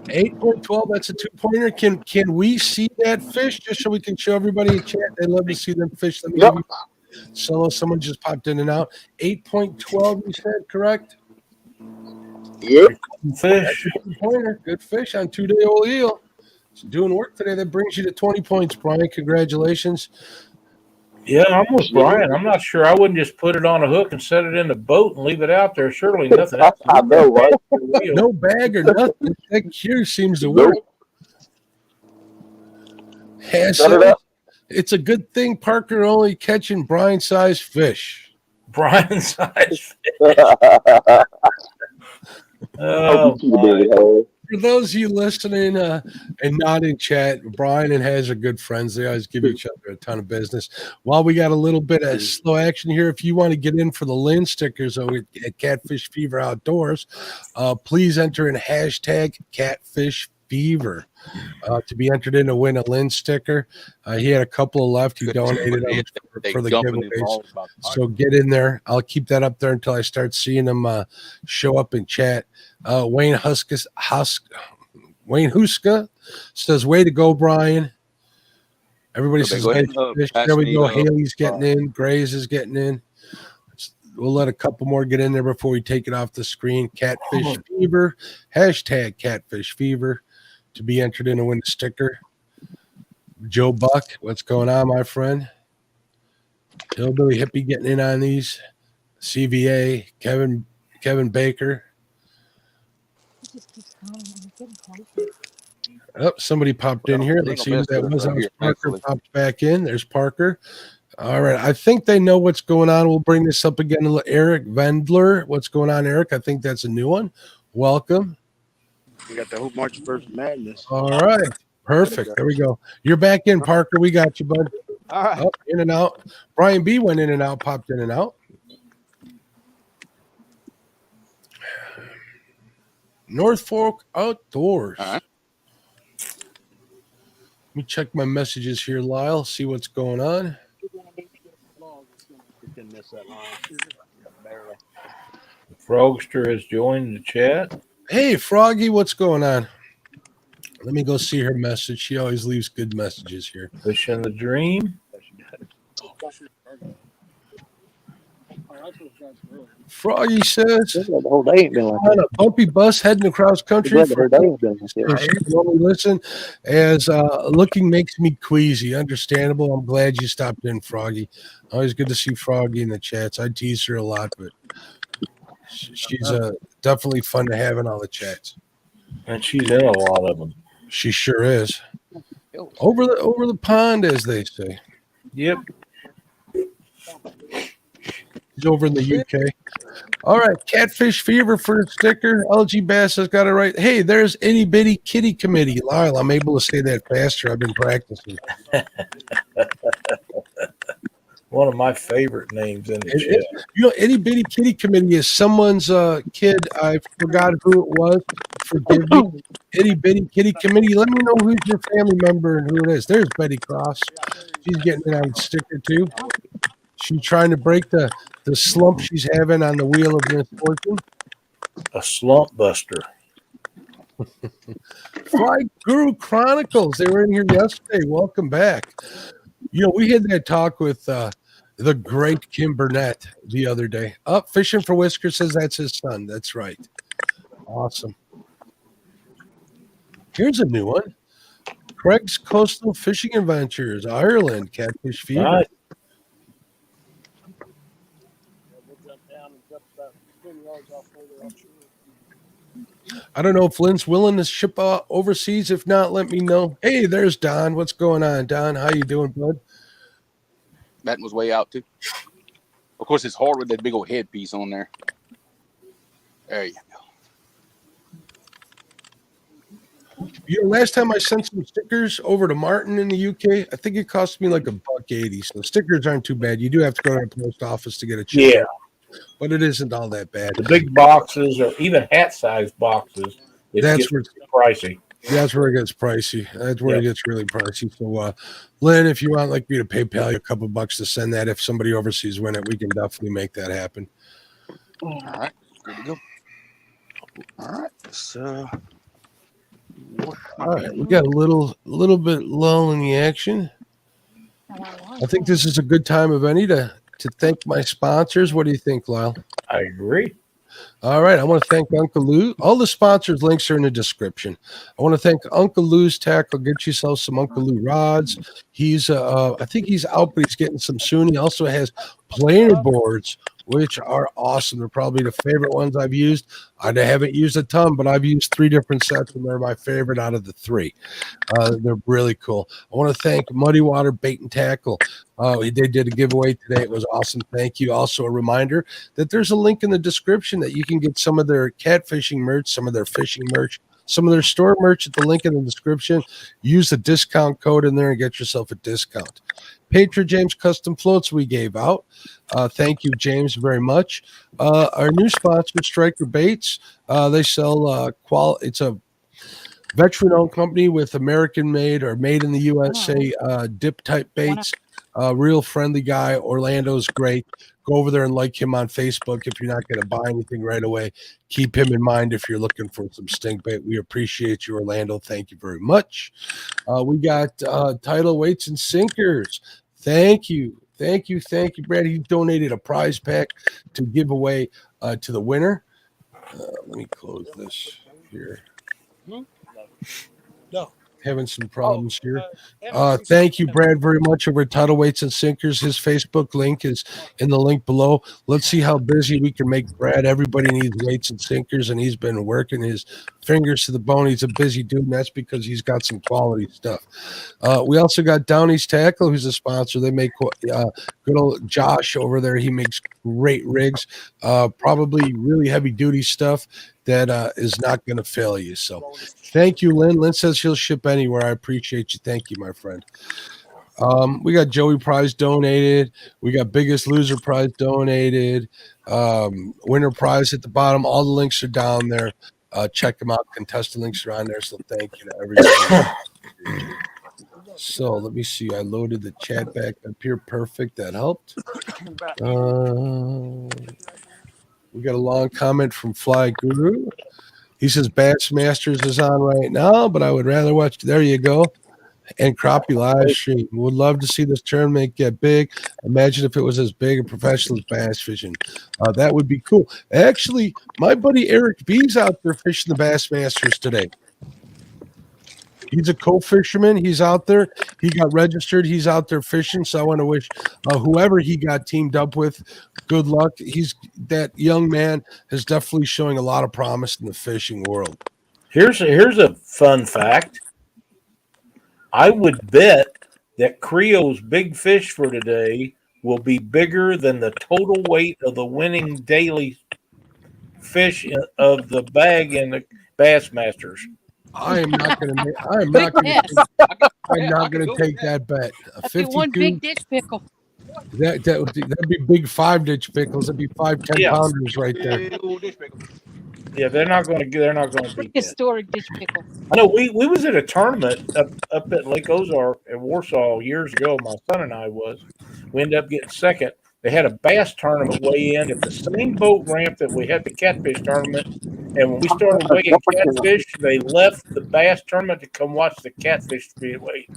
8.12. That's a 2-pointer. Can we see that fish just so we can show everybody in chat? They love to see them fish. Let me give you. Someone just popped in and out. 8.12. You said correct? Yep. Fish. Good fish on 2-day-old eel. It's doing work today. That brings you to 20 points, Brian. Congratulations. Yeah, I'm with Brian. I'm not sure. I wouldn't just put it on a hook and set it in the boat and leave it out there. Surely nothing else. I know, right? No bag or nothing. That cure seems to work. It's a good thing Parker only catching Brian-sized fish. Brian-sized fish. Oh, for those of you listening and not in chat, Brian and Haz are good friends. They always give each other a ton of business. While we got a little bit of slow action here, if you want to get in for the Lynn stickers over at Catfish Fever Outdoors, please enter in hashtag Catfish Fever to be entered in to win a Lynn sticker. He had a couple left. He donated them for the giveaways. So get in there. I'll keep that up there until I start seeing them show up in chat. Wayne Huska says, way to go, Brian. Everybody says, there we go. Haley's getting in. Grays is getting in. We'll let a couple more get in there before we take it off the screen. Catfish Fever, hashtag Catfish Fever to be entered in to win a sticker. Joe Buck, what's going on, my friend? Hillbilly Hippie getting in on these. CVA, Kevin Baker. Oh, somebody popped in here. Let's see who that was. Parker popped back in. There's Parker. All right. I think they know what's going on. We'll bring this up again. Eric Vendler. What's going on, Eric? I think that's a new one. Welcome. We got the whole March 1st Madness. All right. Perfect. There we go. You're back in, Parker. We got you, bud. All right. Oh, in and out. Brian B went in and out, popped in and out. North Fork Outdoors. All right. Let me check my messages here, Lyle, see what's going on. Frogster has joined the chat. Hey, Froggy, what's going on? Let me go see her message. She always leaves good messages here. Fish in the Dream. Froggy says, the whole day ain't been like on a bumpy bus heading across country. Listen, as looking makes me queasy. Understandable. I'm glad you stopped in, Froggy. Always good to see Froggy in the chats. I tease her a lot, but she's definitely fun to have in all the chats. And she's in a lot of them. She sure is. Over the pond, as they say. Yep. He's over in the UK. All right, Catfish Fever for a sticker. LG Bass has got it right. Hey, there's Itty Bitty Kitty Committee. Lyle, I'm able to say that faster. I've been practicing. One of my favorite names in the chat. You know, Itty Bitty Kitty Committee is someone's kid. I forgot who it was. Forgive me. Itty Bitty Kitty Committee. Let me know who's your family member and who it is. There's Betty Cross. She's getting it on sticker too. She's trying to break the slump she's having on the wheel of misfortune. A slump buster. Fly Guru Chronicles. They were in here yesterday. Welcome back. You know, we had that talk with the great Kim Burnett the other day. Up Fishing for Whiskers says that's his son. That's right. Awesome. Here's a new one. Craig's Coastal Fishing Adventures, Ireland, Catfish Fever. Right. I don't know if Lynn's willing to ship overseas. If not, let me know. Hey, there's Don. What's going on, Don? How you doing, bud? That was way out too. Of course, it's hard with that big old headpiece on there. There you go. You know, last time I sent some stickers over to Martin in the UK, I think it cost me like $1.80. So stickers aren't too bad. You do have to go to the post office to get a check. Yeah. But it isn't all that bad. The big boxes or even hat-sized boxes, That's where pricey. That's where it gets pricey. That's where it gets really pricey. So, Lynn, if you want like me to PayPal you a couple bucks to send that, if somebody overseas win it, we can definitely make that happen. All right, good to go. All right, so all right, we got a little bit lull in the action. I think this is a good time of any to thank my sponsors. What do you think, Lyle? I agree. All right. I want to thank Uncle Lou. All the sponsors' links are in the description. I want to thank Uncle Lou's Tackle. Get yourself some Uncle Lou rods. He's, I think he's out, but he's getting some soon. He also has planer boards, which are awesome. They're probably the favorite ones I've used. I haven't used a ton, but I've used 3 different sets, and they're my favorite out of the 3. They're really cool. I want to thank Muddy Water Bait and Tackle. They did a giveaway today. It was awesome. Thank you. Also, a reminder that there's a link in the description that you can get some of their catfishing merch, some of their fishing merch, some of their store merch at the link in the description. Use the discount code in there and get yourself a discount. Patriot James Custom Floats we gave out. Thank you, James, very much. Our new sponsor, Striker Baits. They sell it's a veteran-owned company with American-made or made in the USA dip-type baits. Real friendly guy. Orlando's great. Go over there and like him on Facebook. If you're not going to buy anything right away, keep him in mind if you're looking for some stink bait. We appreciate you, Orlando. Thank you very much. We got Title Weights and Sinkers. Thank you, Brad. He donated a prize pack to give away to the winner. Let me close this here. No. Having some problems here. Thank you, Brad, very much over at Tidal Weights and Sinkers. His Facebook link is in the link below. Let's see how busy we can make Brad. Everybody needs weights and sinkers, and he's been working his fingers to the bone. He's a busy dude, and that's because he's got some quality stuff. We also got Downey's Tackle, who's a sponsor. They make good old Josh over there. He makes great rigs, probably really heavy-duty stuff that is not going to fail you. So thank you, Lynn. Lynn says he'll ship anywhere. I appreciate you. Thank you, my friend. We got Joey Prize donated. We got Biggest Loser Prize donated. Winner Prize at the bottom. All the links are down there. Check them out. Contestant links are on there. So thank you to everybody. So let me see. I loaded the chat back up here. Perfect. That helped. We got a long comment from Fly Guru. He says Bassmasters is on right now, but I would rather watch. There you go. And Crappie live stream. Would love to see this tournament get big. Imagine if it was as big and professional as bass fishing. That would be cool. Actually, my buddy Eric B's out there fishing the Bassmasters today. He's a co-fisherman. He's out there. He got registered. He's out there fishing. So I want to wish whoever he got teamed up with good luck. That young man is definitely showing a lot of promise in the fishing world. Here's a fun fact. I would bet that Creo's big fish for today will be bigger than the total weight of the winning daily fish of the bag in the Bassmasters. I am not going to. I am Big not going to. yes. I'm not going to take that bet. A That'd be one 52. big ditch pickle. That'd be big 5-ditch pickles. That'd be 5 10 Yeah. pounders right there. Yeah, they're not going to. They're not going to beat that. Historic ditch pickle. I know we was at a tournament up at Lake Ozark in Warsaw years ago. My son and I was. We ended up getting second. They had a bass tournament weigh in at the same boat ramp that we had the catfish tournament. And when we started weighing catfish, they left the bass tournament to come watch the catfish be weighed.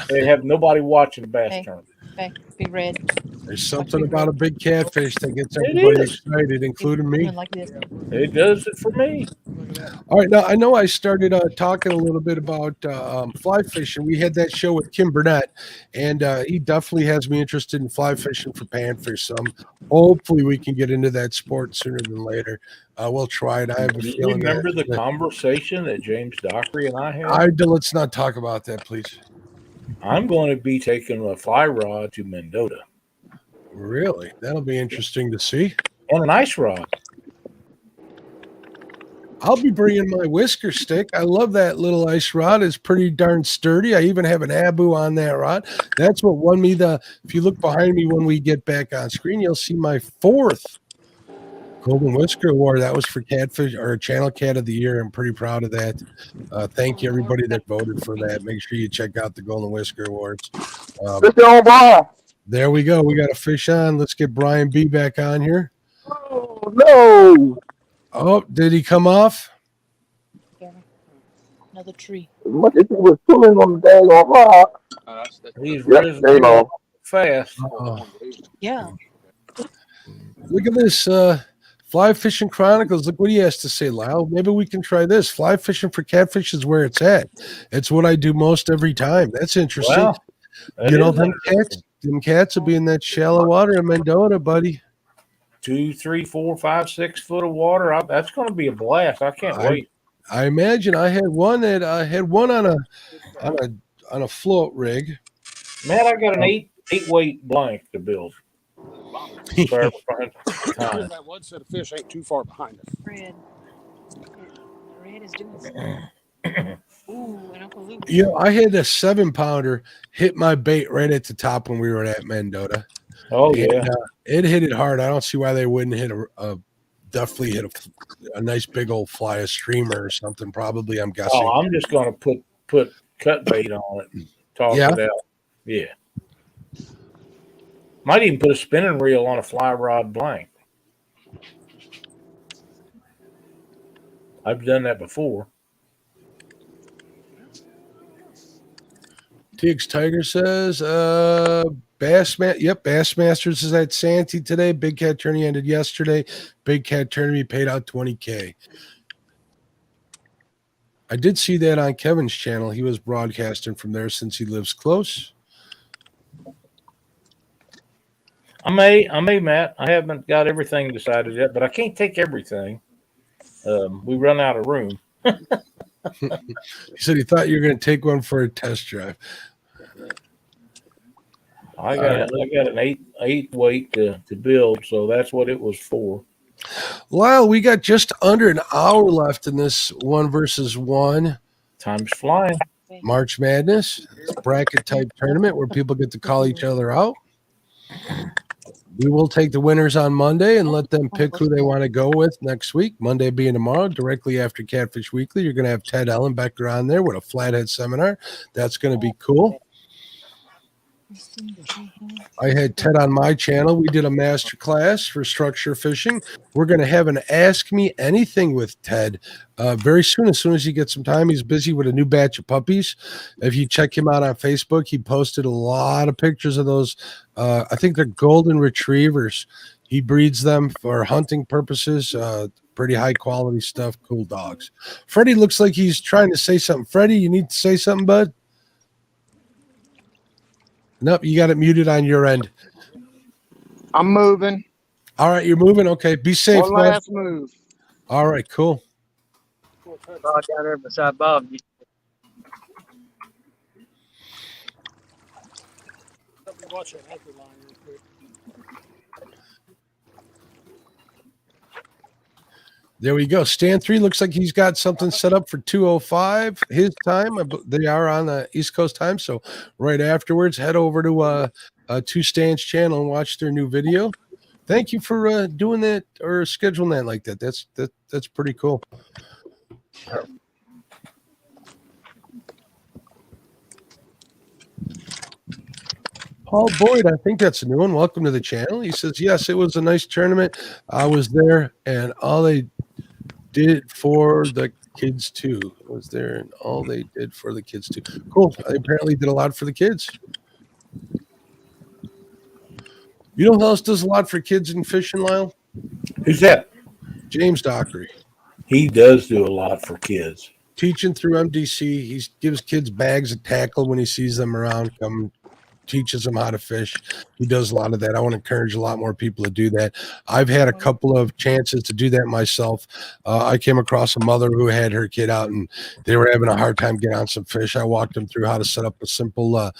They have nobody watching the bass tournament. Okay, be red. There's something about a big catfish that gets everybody excited, including me. Like this. It does it for me. All right, now I know I started talking a little bit about fly fishing. We had that show with Kim Burnett, and he definitely has me interested in fly fishing for panfish. So hopefully we can get into that sport sooner than later. We'll try it. I have a Do you feeling. remember the conversation that James Dockery and I had? Let's not talk about that, please. I'm going to be taking a fly rod to Mendota. Really? That'll be interesting to see. And an ice rod. I'll be bringing my whisker stick. I love that little ice rod. It's pretty darn sturdy. I even have an Abu on that rod. That's what won me if you look behind me when we get back on screen, you'll see my 4th Golden Whisker Award. That was for Catfish or Channel Cat of the Year. I'm pretty proud of that. Thank you, everybody that voted for that. Make sure you check out the Golden Whisker Awards. There we go. We got a fish on. Let's get Brian B back on here. Oh, no. Oh, did he come off? Another tree. As much as he was pulling on the dang on rock. He's They know. fast. Yeah. Look at this. Fly Fishing Chronicles. Look what he has to say, Lyle. Maybe we can try this. Fly fishing for catfish is where it's at. It's what I do most every time. That's interesting. Well, you know, them cats will be in that shallow water in Mendota, buddy. 2, 3, 4, 5, 6 foot of water. That's going to be a blast. I can't wait. I imagine I had one on a float rig. Man, I got an 8 weight blank to build. That one set of fish ain't too far behind us. Red is doing something. Ooh, and Uncle Luke. You know, I had a 7-pounder hit my bait right at the top when we were at Mendota. Oh, yeah. It hit it hard. I don't see why they wouldn't hit definitely hit a nice big old fly, a streamer or something. Probably, I'm guessing. Oh, I'm just going to put cut bait on it and toss it out. Yeah. Might even put a spinning reel on a fly rod blank. I've done that before. TX Tiger says, Bassmasters is at Santee today. Big Cat Tourney ended yesterday. Big Cat Tourney paid out $20K. I did see that on Kevin's channel. He was broadcasting from there since he lives close. I may, Matt. I haven't got everything decided yet, but I can't take everything. We run out of room. He said he thought you were going to take one for a test drive. I got an 8 weight to build, so that's what it was for. Lyle, we got just under an hour left in this 1 versus 1. Time's flying. March Madness. It's a bracket type tournament where people get to call each other out. We will take the winners on Monday and let them pick who they want to go with next week. Monday being tomorrow, directly after Catfish Weekly. You're going to have Ted Ellenbecker on there with a flathead seminar. That's going to be cool. I had Ted on my channel. We did a master class for structure fishing. We're going to have an Ask Me Anything with Ted very soon. As soon as he gets some time, he's busy with a new batch of puppies. If you check him out on Facebook, he posted a lot of pictures of those. I think they're golden retrievers. He breeds them for hunting purposes. Pretty high quality stuff. Cool dogs. Freddie looks like he's trying to say something. Freddie, you need to say something, bud? Nope, you got it muted on your end. I'm moving. All right, you're moving. Okay, be safe. One last move. All right, cool. Bob down there beside Bob. Watch that anchor line real quick. There we go. Stan 3 looks like he's got something set up for 2:05 his time. They are on the East Coast time, so right afterwards, head over to Stan's channel and watch their new video. Thank you for doing that or scheduling that like that. That's pretty cool. Paul Boyd, I think that's a new one. Welcome to the channel. He says, yes, it was a nice tournament. I was there, and all they did for the kids too. Was there, and all they did for the kids too. Cool. They apparently did a lot for the kids. You know who else does a lot for kids in fishing, Lyle? Who's that? James Dockery. He does do a lot for kids. Teaching through MDC. He gives kids bags of tackle when he sees them around. Teaches them how to fish. He does a lot of that. I want to encourage a lot more people to do that. I've had a couple of chances to do that myself. I came across a mother who had her kid out and they were having a hard time getting on some fish. I walked them through how to set up a simple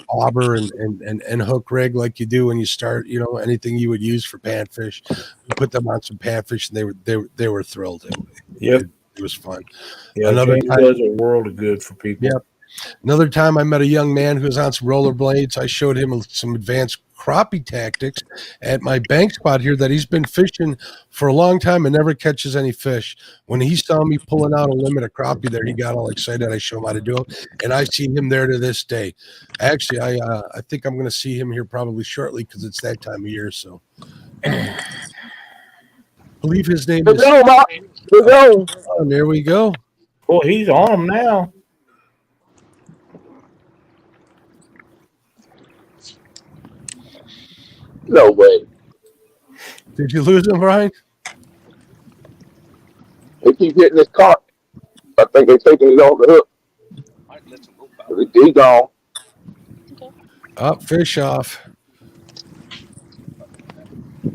bobber and hook rig like you do when you start, anything you would use for panfish. We put them on some panfish and they were thrilled. It was fun. Yeah, James does a world of good for people. Yep. Another time I met a young man who was on some rollerblades. I showed him some advanced crappie tactics at my bank spot here that he's been fishing for a long time and never catches any fish. When he saw me pulling out a limit of crappie there, he got all excited. I showed him how to do it, and I see him there to this day. Actually, I think I'm going to see him here probably shortly because it's that time of year. So I believe his name is. Oh, there we go. Well, he's on them now. No way. Did you lose him, Brian? They keep hitting this cart. I think they're taking it off the hook. He's gone. Up, fish off.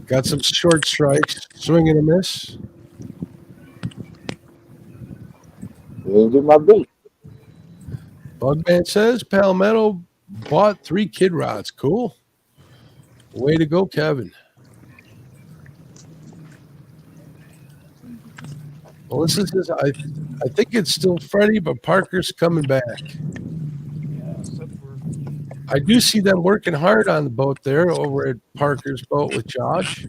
Got some short strikes. Swing and a miss. Didn't get my beat. Bugman says Palmetto bought 3 kid rods. Cool. Way to go, Kevin. Melissa says, I think it's still Freddie, but Parker's coming back. I do see them working hard on the boat there over at Parker's boat with Josh.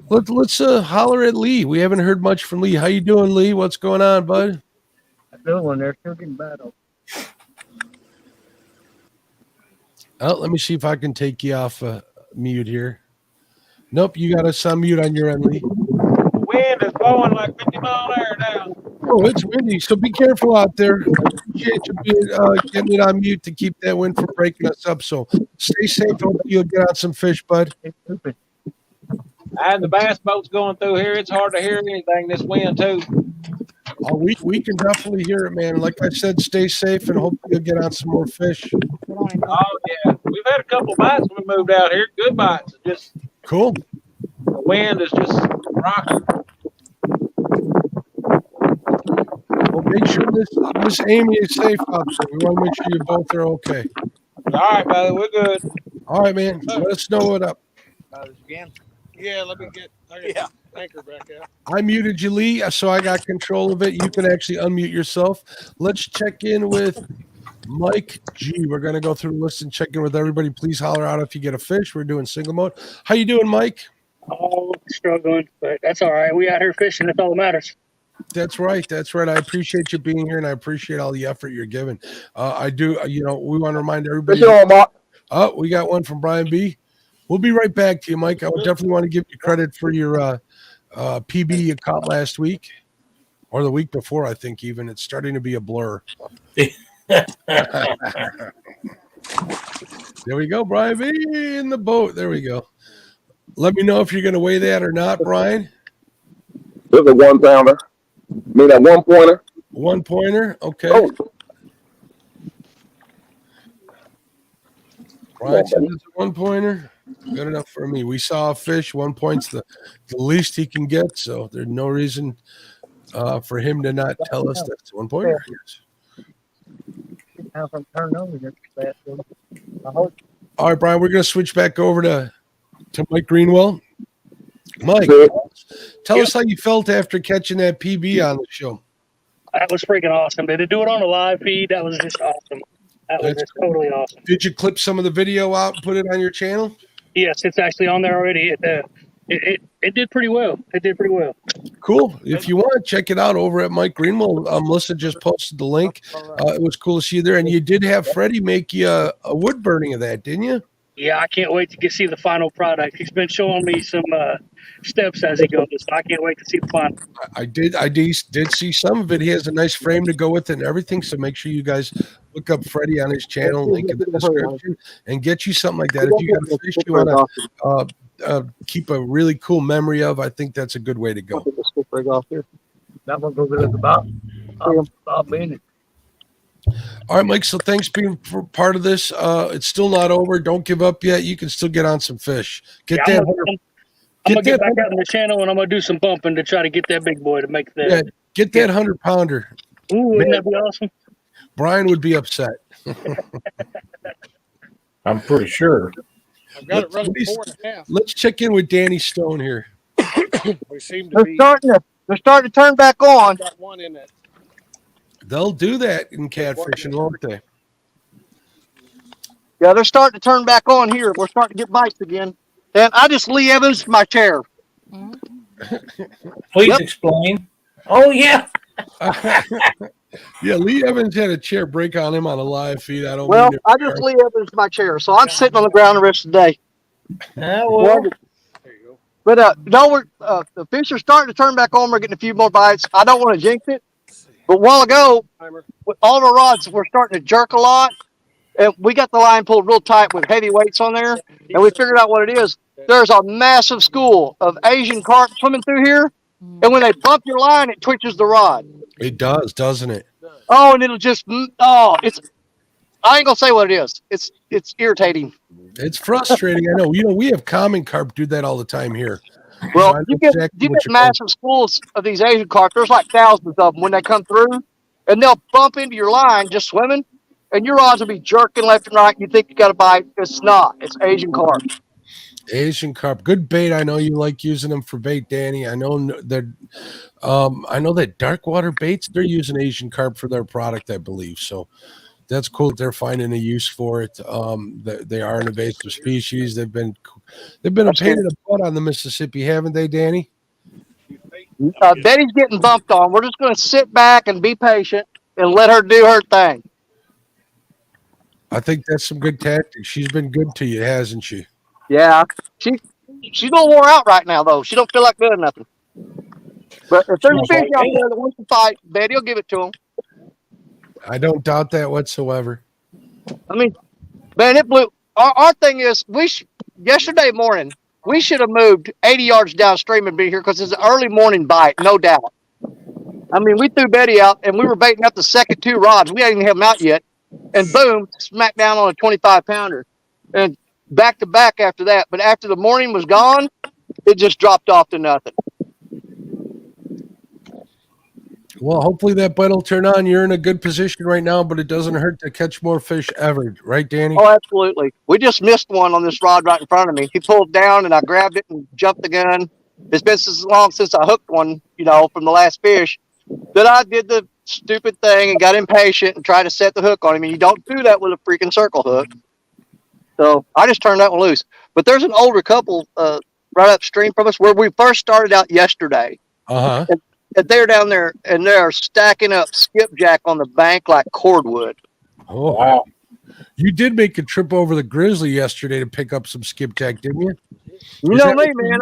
Let's holler at Lee. We haven't heard much from Lee. How you doing, Lee? What's going on, bud? I'm doing. They're still getting battled. Oh, let me see if I can take you off mute here. Nope, you got us on mute on your end, Lee. The wind is blowing like 50 mile an hour now. Oh, it's windy, so be careful out there. Appreciate you getting it on mute to keep that wind from breaking us up. So stay safe. Hope you'll get out some fish, bud. And the bass boat's going through here. It's hard to hear anything this wind too. Oh, we can definitely hear it, man. Like I said, stay safe and hope you'll get on some more fish. Oh yeah, we've had a couple bites when we moved out here. Good bites. Just cool. The wind is just rocking. Well, make sure Miss Amy is safe out there. We want to make sure you both are okay. All right, brother, we're good. All right, man. Let us know what up. Again? Yeah, let me get anchor back out. I muted you, Lee, so I got control of it. You can actually unmute yourself. Let's check in with Mike G. We're going to go through the list and check in with everybody. Please holler out if you get a fish. We're doing single mode. How you doing, Mike? Oh, struggling, but that's all right. We out here fishing. That's all that matters. That's right. That's right. I appreciate you being here, and I appreciate all the effort you're giving. I do. We want to remind everybody. Oh, we got one from Brian B. We'll be right back to you, Mike. I would definitely want to give you credit for your PB you caught last week or the week before, I think even. It's starting to be a blur. There we go, Brian B. in the boat. There we go. Let me know if you're going to weigh that or not, Brian. This is a 1 pounder. I mean, a 1 pointer. 1 pointer. Okay. Oh. Brian said it's a 1 pointer. Good enough for me. We saw a fish. 1 point's the least he can get, so there's no reason for him to not tell us that's 1 pointer. All right, Brian, we're going to switch back over to Mike Greenwell. Mike, Good. tell us how you felt after catching that PB on the show. That was freaking awesome. Did they do it on a live feed? That was just awesome. That was just totally awesome. Did you clip some of the video out and put it on your channel? Yes, it's actually on there already. It did pretty well. It did pretty well. Cool. If you want to check it out over at Mike Greenwell, Melissa just posted the link. It was cool to see you there. And you did have Freddie make you a wood burning of that, didn't you? Yeah, I can't wait to see the final product. He's been showing me some steps as he goes. So I can't wait to see the final. I did see some of it. He has a nice frame to go with it and everything. So make sure you guys look up Freddie on his channel, link in the description, and get you something like that. If you got a fish you want to keep a really cool memory of, I think that's a good way to go. That one goes at the bottom. I'll be in it. All right, Mike. So thanks for being part of this. It's still not over. Don't give up yet. You can still get on some fish. I'm gonna get back out on the channel and I'm gonna do some bumping to try to get that big boy to make that. Yeah, get that 100-pounder. Ooh, wouldn't that be awesome? Brian would be upset. I'm pretty sure. I've got it running 4.5. Let's check in with Danny Stone here. We seem to be. They're starting to turn back on. Got one in it. They'll do that in catfishing, won't they? Yeah, they're starting to turn back on here. We're starting to get bites again. And I just Lee Evans my chair. Please explain. Oh, yeah. Yeah, Lee Evans had a chair break on him on a live feed. I just Lee Evans my chair. So I'm sitting on the ground the rest of the day. But no, we're the fish are starting to turn back on. We're getting a few more bites. I don't want to jinx it. But a while ago, with all the rods were starting to jerk a lot. And we got the line pulled real tight with heavy weights on there. And we figured out what it is. There's a massive school of Asian carp swimming through here. And when they bump your line, it twitches the rod. It does, doesn't it? Oh, and it'll just, I ain't going to say what it is. It's irritating. It's frustrating. I know. We have common carp do that all the time here. Well, So you get massive schools of these Asian carp. There's like thousands of them when they come through. And they'll bump into your line just swimming. And your rods will be jerking left and right. You think you got a bite. It's not. It's Asian carp. Asian carp, good bait. I know you like using them for bait, Danny. I know that dark water baits, they're using Asian carp for their product, I believe. So that's cool that they're finding a use for it. They are an invasive species. They've been a pain in the butt on the Mississippi, haven't they, Danny? Betty's getting bumped on. We're just going to sit back and be patient and let her do her thing. I think that's some good tactics. She's been good to you, hasn't she? Yeah, she's a little wore out right now, though. She don't feel like doing nothing. But if there's a fish out there that wants to fight, Betty will give it to him. I don't doubt that whatsoever. I mean, man, it blew. Our thing is, yesterday morning, we should have moved 80 yards downstream and be here because it's an early morning bite, no doubt. I mean, we threw Betty out, and we were baiting up the second two rods. We hadn't even have them out yet. And boom, smack down on a 25-pounder. And back to back after that. But after the morning was gone, it just dropped off to nothing. Well, hopefully that bite will turn on. You're in a good position right now, but it doesn't hurt to catch more fish ever. Right, Danny? Oh, absolutely. We just missed one on this rod right in front of me. He pulled down, and I grabbed it and jumped the gun. It's been so long since I hooked one, from the last fish, that I did the stupid thing and got impatient and tried to set the hook on him. And you don't do that with a freaking circle hook. So I just turned that one loose. But there's an older couple right upstream from us where we first started out yesterday. Uh-huh. And they're down there, and they're stacking up skipjack on the bank like cordwood. Oh, wow. You did make a trip over the Grizzly yesterday to pick up some skipjack, didn't you? You know me, man.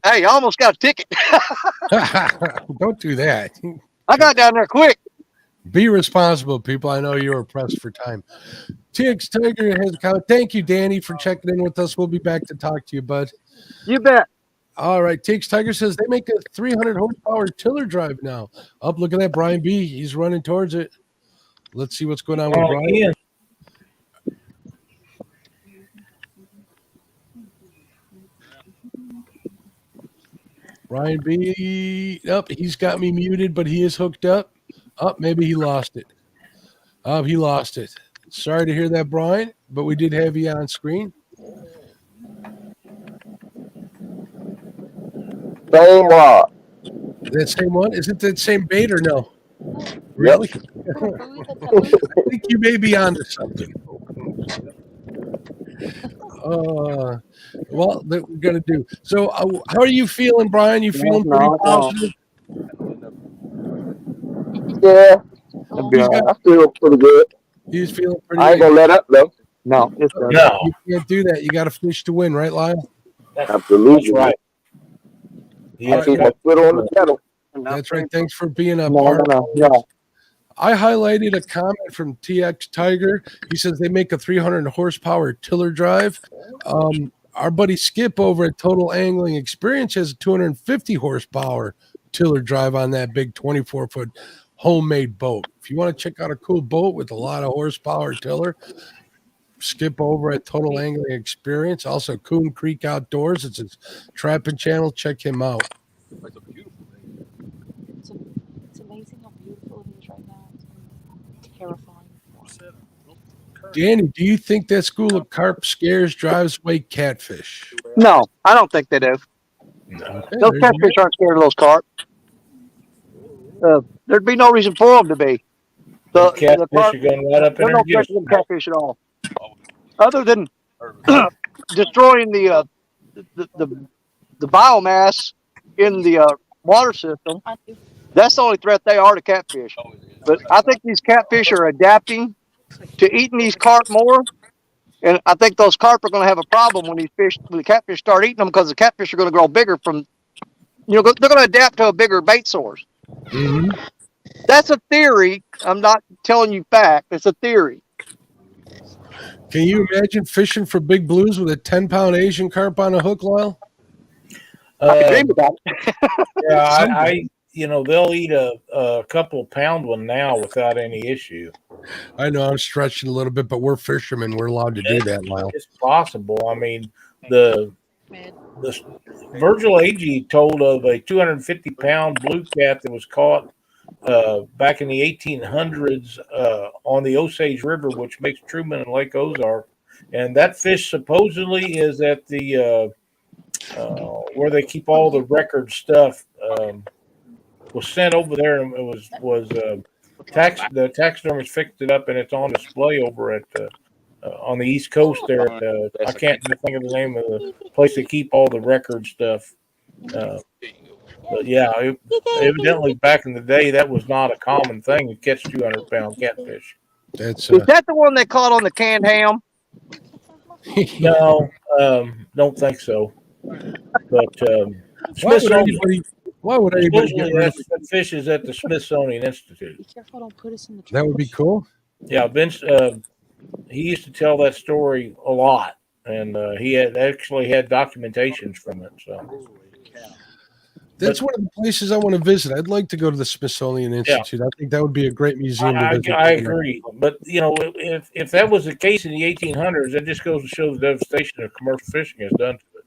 I almost got a ticket. Don't do that. I got down there quick. Be responsible, people. I know you were pressed for time. TX Tiger has a comment. Thank you, Danny, for checking in with us. We'll be back to talk to you, bud. You bet. All right. TX Tiger says they make a 300 horsepower tiller drive now. Up, look at that, Brian B. He's running towards it. Let's see what's going on with Brian. Yeah. Brian B. He's got me muted, but he is hooked up. Maybe he lost it. He lost it. Sorry to hear that, Brian, but we did have you on screen. Same rod. That same one? Is it that same bait or no? Yep. Really? I think you may be onto something. Well, that we're gonna do. So, how are you feeling, Brian? You feeling pretty positive? Yeah. He's got, I feel pretty good. he's feeling pretty. I ain't gonna let up though. No, it's good. No. You can't do that. You got to fish to win, right, Lyle? Absolutely. That's right. I keep my foot on the pedal. That's right. Thanks for being a No, part no, of no, this. I highlighted a comment from TX Tiger. He says they make a 300 horsepower tiller drive. Our buddy Skip over at Total Angling Experience has a 250 horsepower tiller drive on that big 24-foot homemade boat. If you want to check out a cool boat with a lot of horsepower tiller, Skip over at Total Angling Experience. Also, Coon Creek Outdoors. It's his trapping channel. Check him out. It's amazing how beautiful it is right now. It's terrifying. Danny, do you think that school of carp scares, drives away catfish? No, I don't think they do. Okay, Those catfish aren't scared of those carp. There'd be no reason for them to be. The catfish are going right up in There's there no and get threat us. to them catfish at all, other than destroying the biomass in the water system. That's the only threat they are to catfish. But I think these catfish are adapting to eating these carp more, and I think those carp are going to have a problem when the catfish start eating them, because the catfish are going to grow bigger from, they're going to adapt to a bigger bait source. Mm-hmm. That's a theory. I'm not telling you fact. It's a theory. Can you imagine fishing for big blues with a 10-pound Asian carp on a hook, Lyle? I can dream about it. Yeah, they'll eat a couple pound one now without any issue. I know I'm stretching a little bit, but we're fishermen. We're allowed to do that, Lyle. It's possible. I mean, the Virgil Agee told of a 250-pound blue cat that was caught back in the 1800s on the Osage River, which makes Truman and Lake Ozark. And that fish supposedly is at the where they keep all the record stuff. Was sent over there, and it was the taxidermist fixed it up, and it's on display over at on the East Coast there. I can't think of the name of the place they keep all the record stuff. But yeah, evidently back in the day, that was not a common thing to catch 200-pound catfish. Is that the one they caught on the canned ham? No, don't think so. But why would anybody get rid of that fish is at the Smithsonian Institute? Be careful, don't put us in the that? Would be cool. Yeah, Vince. He used to tell that story a lot, and he had documentations from it. So that's one of the places I want to visit. I'd like to go to the Smithsonian Institute. I think that would be a great museum to visit. I agree, but if that was the case in the 1800s, that just goes to show the devastation that commercial fishing has done to it.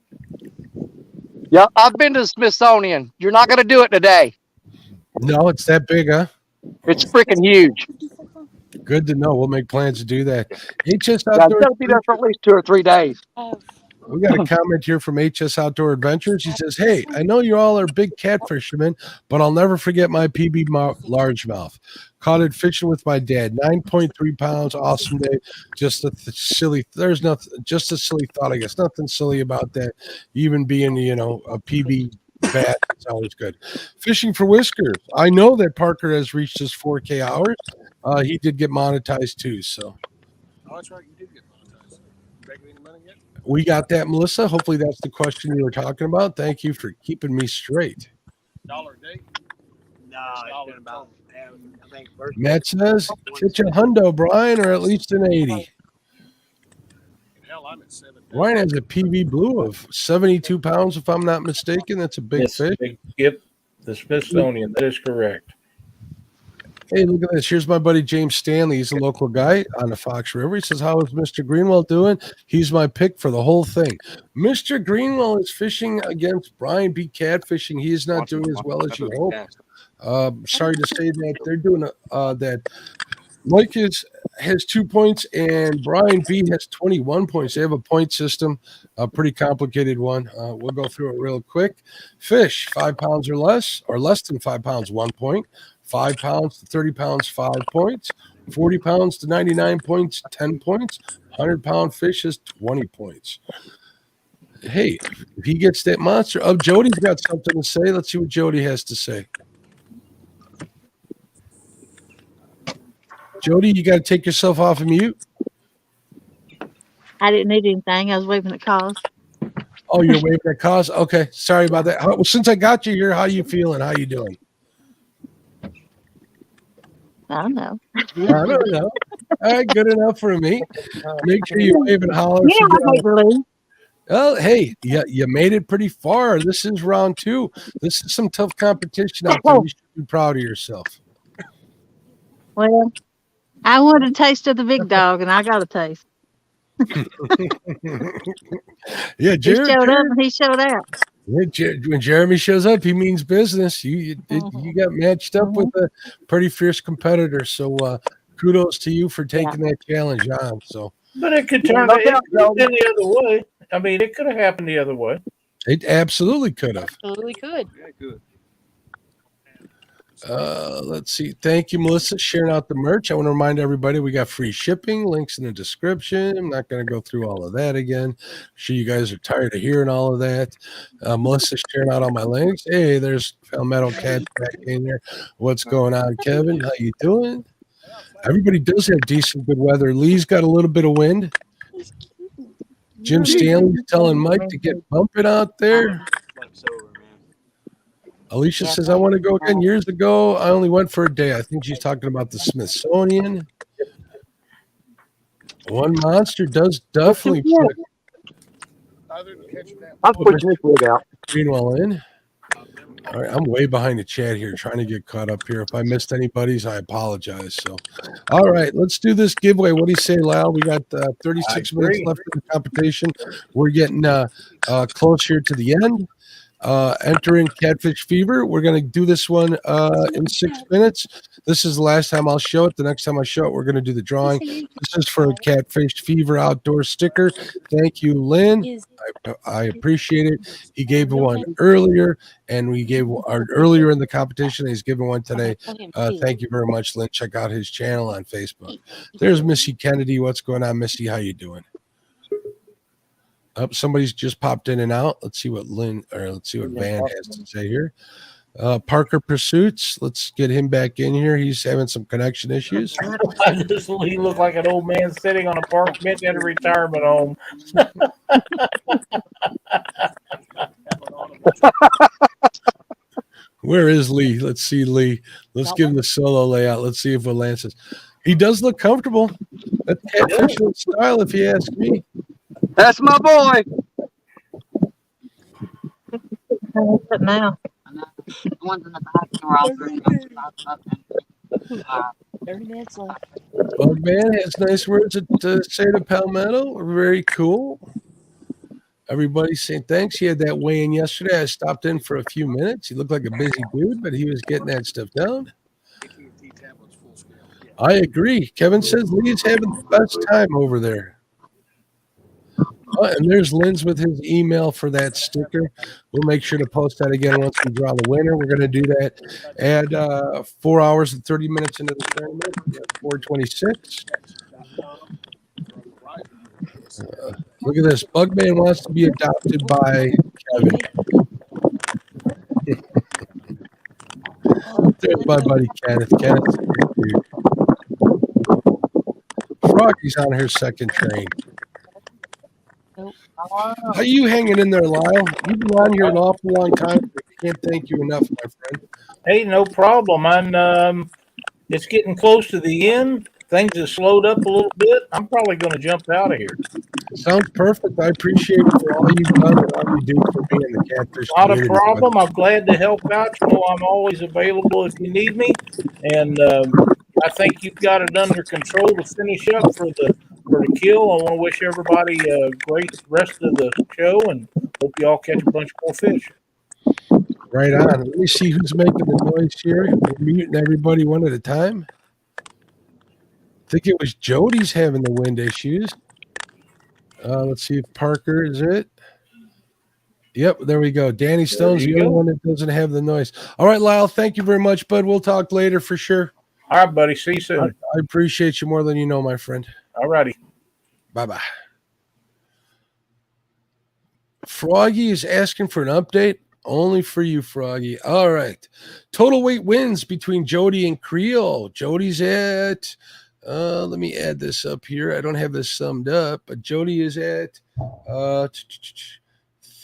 Yeah, I've been to the Smithsonian. You're not going to do it today. No, it's that big, huh? It's freaking huge. Good to know. We'll make plans to do that. HS Yeah, Outdoor. I'll be there for at least 2 or 3 days. We got a comment here from HS Outdoor Adventures. He says, "Hey, I know you all are big cat fishermen, but I'll never forget my PB largemouth. Caught it fishing with my dad. 9.3 pounds. Awesome day. Just a silly. There's nothing. Just a silly thought. I guess nothing silly about that. Even being, a PB bat is always good. Fishing for whiskers. I know that Parker has reached his 4K hours. He did get monetized too. So." Oh, that's right. You did get monetized. Making any money yet? We got that, Melissa. Hopefully that's the question you were talking about. Thank you for keeping me straight. $1 a day? No, it's been about, I think, Matt says, "Catch a hundo, Brian, or at least an 80." Hell, I'm at 7. Ryan has a PB blue of 72 pounds, if I'm not mistaken. That's a big fish. Yep, the Smithsonian. That is correct. Hey, look at this. Here's my buddy James Stanley. He's a local guy on the Fox River. He says, "How is Mr. Greenwell doing? He's my pick for the whole thing." Mr. Greenwell is fishing against Brian B. Catfishing. He is not doing as well as you hope. Sorry to say that they're doing that Mike has 2 points, and Brian B has 21 points. They have a point system, a pretty complicated one. We'll go through it real quick. Fish, 5 pounds or less than 5 pounds, 1 point. 5 pounds to 30 pounds, 5 points. 40 pounds to 99 points, 10 points. 100-pound fish is 20 points. Hey, if he gets that monster, Jody's got something to say. Let's see what Jody has to say. Jody, you got to take yourself off of mute. I didn't need anything. I was waving at calls. Oh, you're waving at cause? Okay, sorry about that. Well, since I got you here, how you feeling? How you doing? I don't know. I don't know. All right, good enough for me. Make sure you wave and holler. Yeah, I hate to leave. Oh, hey, you made it pretty far. This is round 2. This is some tough competition out there. You should be proud of yourself. Well, I wanted a taste of the big dog, and I got a taste. Yeah, He showed up and he showed out. When Jeremy shows up, he means business. You got matched up with a pretty fierce competitor. So kudos to you for taking that challenge on. So, but it could turn it could have been the other way. I mean, it could have happened the other way. It absolutely could have. Absolutely could. Yeah, good. Let's see. Thank you, Melissa, sharing out the merch. I want to remind everybody we got free shipping, links in the description. I'm not going to go through all of that again. I'm sure you guys are tired of hearing all of that. Melissa sharing out all my links. Hey, there's Palmetto Cat back in there. What's going on, Kevin? How you doing? Everybody does have decent good weather. Lee's got a little bit of wind. Jim Stanley's telling Mike to get bumping out there. Alicia says, I want to go again. Years ago, I only went for a day. I think she's talking about the Smithsonian. One monster does definitely put I'm pushing this rig out. Greenwell in. All right, I'm way behind the chat here, trying to get caught up here. If I missed anybody's, I apologize. So, all right, let's do this giveaway. What do you say, Lyle? We got 36 minutes left in the competition. We're getting close here to the end. Entering Catfish Fever. We're going to do this one in 6 minutes. This is the last time I'll show it. The next time I show it, we're going to do the drawing. This is for a Catfish Fever outdoor sticker. Thank you, Lynn. I appreciate it. He gave one earlier, and we gave our earlier in the competition. He's given one today. Thank you very much, Lynn. Check out his channel on Facebook. There's Missy Kennedy. What's going on, Missy? How you doing? Somebody's just popped in and out. Let's see what Van has to say here. Parker Pursuits. Let's get him back in here. He's having some connection issues. He looked like an old man sitting on a park bench at a retirement home. Where is Lee? Let's see Lee. Let's give him the solo layout. Let's see if it lances. He does look comfortable. That's catfish style, if you ask me. That's my boy. Now. The ones in the back are all green. 30 minutes left. Well, man has nice words to say to Palmetto. Very cool. Everybody's saying thanks. He had that weigh-in yesterday. I stopped in for a few minutes. He looked like a busy dude, but he was getting that stuff down. I agree. Kevin says Lee's having the best time over there. And there's Lynn's with his email for that sticker. We'll make sure to post that again once we draw the winner. We're going to do that at 4 hours and 30 minutes into the tournament, 4:26. Look at this. Bugman wants to be adopted by Kevin. There's my buddy Kenneth. Froggy's on her second train. How you hanging in there, Lyle? You've been on here an awful long time. I can't thank you enough, my friend. Hey, no problem. It's getting close to the end. Things have slowed up a little bit. I'm probably going to jump out of here. Sounds perfect. I appreciate it for all you've done and all you do for me and the catfish Not a community. problem. I'm glad to help out. You know, I'm always available if you need me. And I think you've got it under control to finish up for the kill. I want to wish everybody a great rest of the show and hope you all catch a bunch more fish. Right on. Let me see who's making the noise here. We're muting everybody one at a time. think it was Jody's having the wind issues. Let's see if Parker is it. Yep, there we go. Danny Stone's the only one that doesn't have the noise. All right, Lyle, thank you very much, bud. We'll talk later for sure. All right, buddy. See you soon. I appreciate you more than you know, my friend. All righty. Bye-bye. Froggy is asking for an update. Only for you, Froggy. All right. Total weight wins between Jody and Creole. Jody's at, let me add this up here. I don't have this summed up, but Jody is at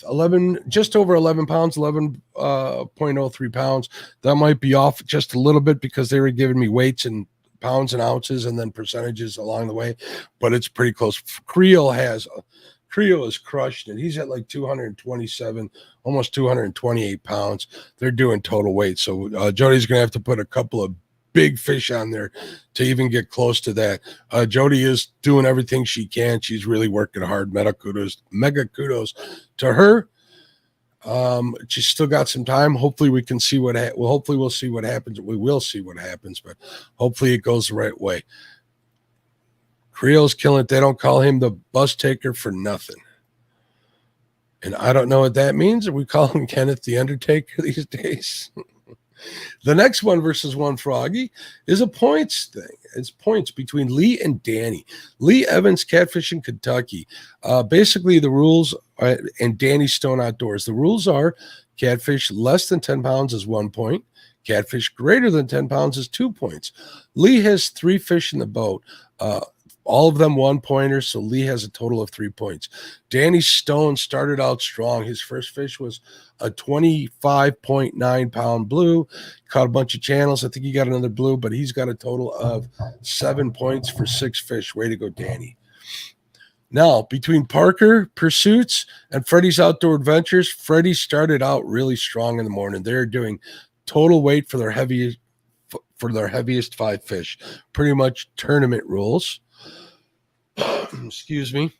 11, just over 11 pounds, 11.03 pounds. That might be off just a little bit because they were giving me weights and pounds and ounces and then percentages along the way, but it's pretty close. Creole is crushed it. He's at like 227, almost 228 pounds. They're doing total weight. So Jody's going to have to put a couple of big fish on there to even get close to that. Jody is doing everything she can. She's really working hard. Mega kudos to her. She's still got some time. Hopefully we can see hopefully we'll see what happens. We will see what happens, but hopefully it goes the right way. Creole's killing it. They don't call him the bus taker for nothing. And I don't know what that means. We call him Kenneth the Undertaker these days. The next one versus one Froggy is a points thing. It's points between Lee and Danny. Lee Evans, Catfish in Kentucky. Basically, the rules and Danny Stone Outdoors. The rules are catfish less than 10 pounds is 1 point. Catfish greater than 10 pounds is 2 points. Lee has 3 fish in the boat. All of them 1 pointers, so Lee has a total of 3 points. Danny Stone started out strong. His first fish was a 25.9 pound blue. Caught a bunch of channels. I think he got another blue, but he's got a total of 7 points for 6 fish. Way to go, Danny. Now, between Parker Pursuits and Freddie's Outdoor Adventures, Freddie started out really strong in the morning. They're doing total weight for their heaviest 5 fish. Pretty much tournament rules. Excuse me.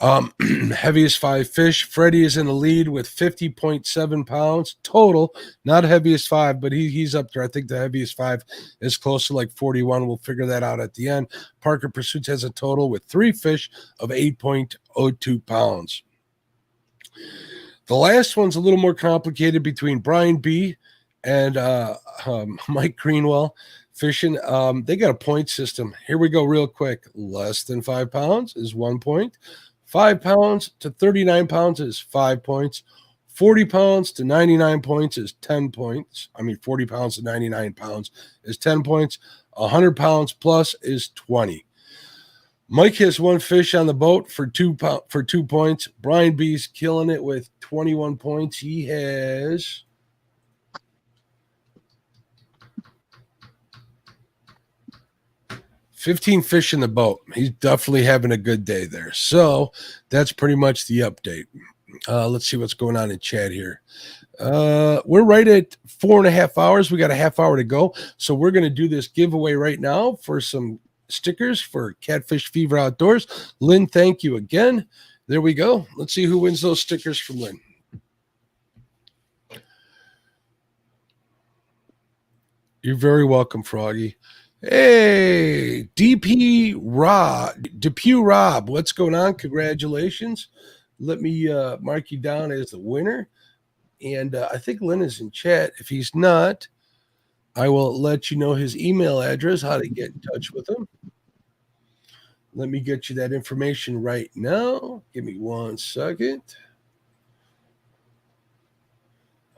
Heaviest 5 fish. Freddie is in the lead with 50.7 pounds total. Not heaviest 5, but he's up there. I think the heaviest 5 is close to like 41. We'll figure that out at the end. Parker Pursuits has a total with 3 fish of 8.02 pounds. The last one's a little more complicated between Brian B. and Mike Greenwell. Fishing, they got a point system. Here we go real quick. Less than 5 pounds is 1 point. 5 pounds to 39 pounds is 5 points. 40 pounds to 99 points is 10 points. 40 pounds to 99 pounds is 10 points. 100 pounds plus is 20. Mike has 1 fish on the boat for 2 points. Brian B's killing it with 21 points. He has 15 fish in the boat. He's definitely having a good day there. So that's pretty much the update. Let's see what's going on in chat here. We're right at 4.5 hours. We got a half hour to go. So we're going to do this giveaway right now for some stickers for Catfish Fever Outdoors. Lynn, thank you again. There we go. Let's see who wins those stickers from Lynn. You're very welcome, Froggy. Hey, Depew Rob, what's going on? Congratulations. Let me mark you down as the winner. And I think Lynn is in chat. If he's not, I will let you know his email address, how to get in touch with him. Let me get you that information right now. Give me 1 second.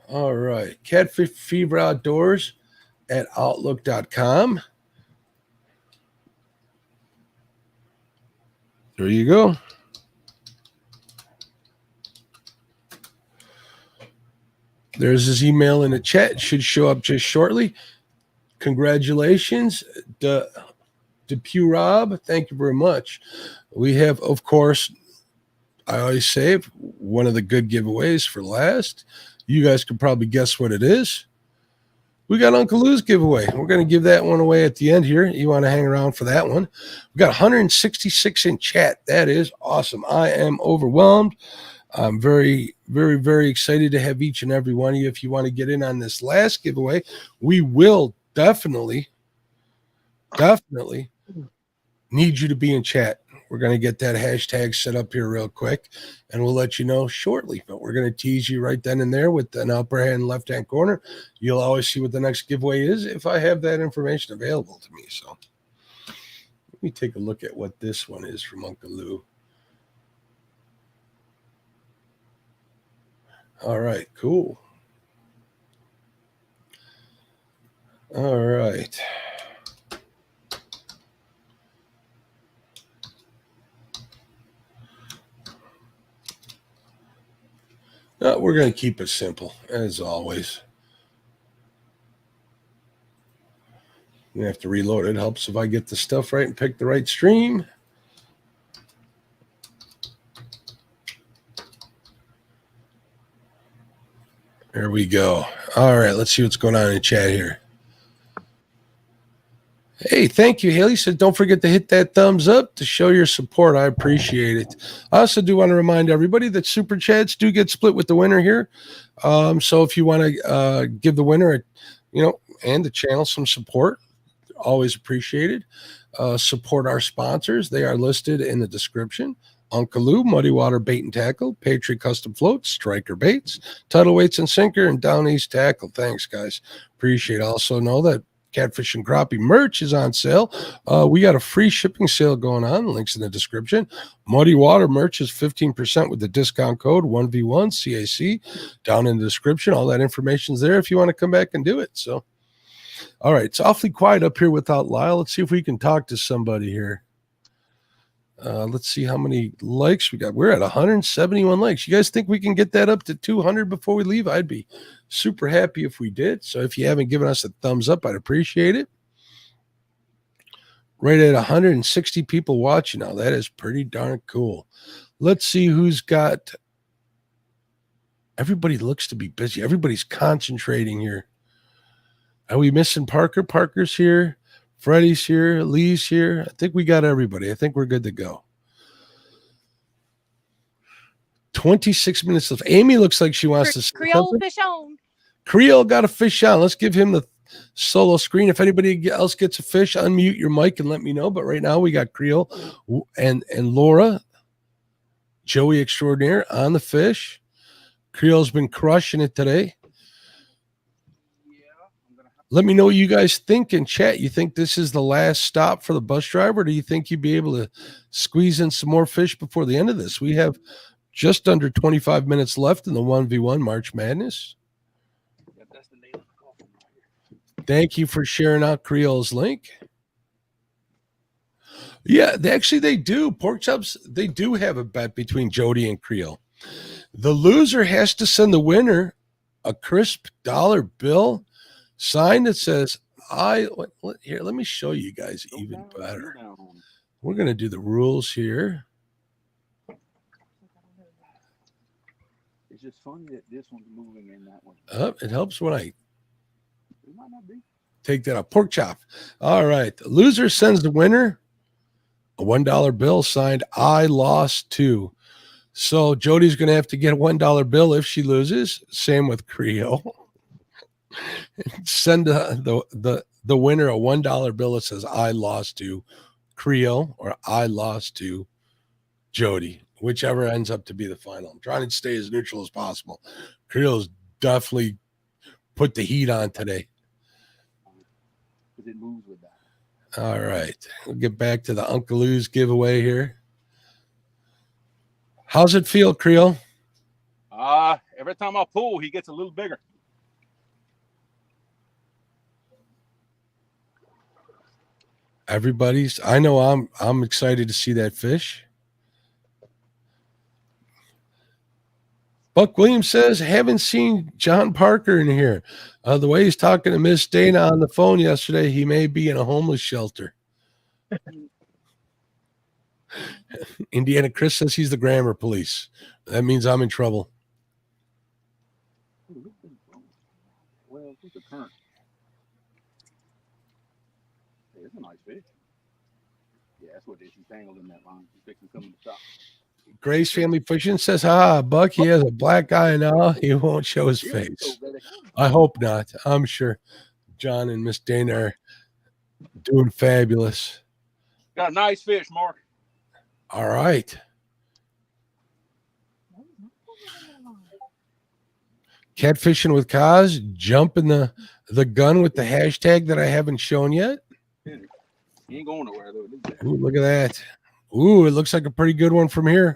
All right. Catfish Fever Outdoors at outlook.com. There you go. There's his email in the chat. It should show up just shortly. Congratulations, Depew Rob. Thank you very much. We have, of course, I always save one of the good giveaways for last. You guys can probably guess what it is. We got Uncle Lou's giveaway. We're going to give that one away at the end here. You want to hang around for that one. We got 166 in chat. That is awesome. I am overwhelmed. I'm very, very, very excited to have each and every one of you. If you want to get in on this last giveaway, we will definitely need you to be in chat. We're going to get that hashtag set up here real quick, and we'll let you know shortly. But we're going to tease you right then and there with an upper hand left-hand corner. You'll always see what the next giveaway is if I have that information available to me. So let me take a look at what this one is from Uncle Lou. All right, cool. All right. We're going to keep it simple, as always. You have to reload. It helps if I get the stuff right and pick the right stream. There we go. All right, let's see what's going on in the chat here. Hey, thank you, Haley. Said, don't forget to hit that thumbs up to show your support. I appreciate it. I also do want to remind everybody that Super Chats do get split with the winner here. So if you want to give the winner, and the channel some support, always appreciated. Support our sponsors. They are listed in the description. Uncle Lou, Muddy Water Bait and Tackle, Patriot Custom Floats, Striker Baits, Tidal Weights and Sinker, and Down East Tackle. Thanks, guys. Appreciate it. Also know that Catfish and Crappie merch is on sale. We got a free shipping sale going on. Links in the description. Muddy Water merch is 15% with the discount code 1V1 CAC down in the description. All that information is there if you want to come back and do it. So, all right. It's awfully quiet up here without Lyle. Let's see if we can talk to somebody here. Let's see how many likes we got. We're at 171 likes. You guys think we can get that up to 200 before we leave? I'd be super happy if we did. So if you haven't given us a thumbs up, I'd appreciate it. Right at 160 people watching now. That is pretty darn cool. Let's see who's got. Everybody looks to be busy. Everybody's concentrating here. Are we missing Parker? Parker's here. Freddie's here. Lee's here. I think we got everybody. I think we're good to go. 26 minutes left. Amy looks like she wants to say Creole something. fish on. Creole got a fish on. Let's give him the solo screen. If anybody else gets a fish, unmute your mic and let me know. But right now we got Creole and Laura, Joey Extraordinaire on the fish. Creole's been crushing it today. Let me know what you guys think in chat. You think this is the last stop for the bus driver? Or do you think you'd be able to squeeze in some more fish before the end of this? We have just under 25 minutes left in the 1v1 March Madness. Thank you for sharing out Creole's link. Yeah, they do. Pork chops, they do have a bet between Jody and Creole. The loser has to send the winner a crisp dollar bill sign that says, here, let me show you guys even better. We're going to do the rules here. It's just funny that this one's moving in that one. It helps when I take that up. Pork chop. All right. The loser sends the winner a $1 bill signed, I lost too. So Jody's going to have to get a $1 bill if she loses. Same with Creole. Send the winner a $1 bill that says I lost to Creole or I lost to Jody, whichever ends up to be the final. I'm trying to stay as neutral as possible. Creole's definitely put the heat on today. It moves with that. All right. We'll get back to the Uncle Lou's giveaway here. How's it feel, Creole? Every time I pull, he gets a little bigger. I know I'm excited to see that fish. Buck Williams says, haven't seen John Parker in here. The way he's talking to Miss Dana on the phone yesterday, he may be in a homeless shelter. Indiana Chris says he's the grammar police. That means I'm in trouble. Well, it's a current. Hey, it's a nice fish. Yeah, that's what it is. He's tangled in that line. He's fixing to come to the top. Grace Family Fishing says, Buck, he has a black eye now. He won't show his face. I hope not. I'm sure John and Miss Dana are doing fabulous. Got a nice fish, Mark. All right. Catfishing with Kaz, jumping the gun with the hashtag that I haven't shown yet. He ain't going nowhere though. Ooh, look at that. Ooh, it looks like a pretty good one from here.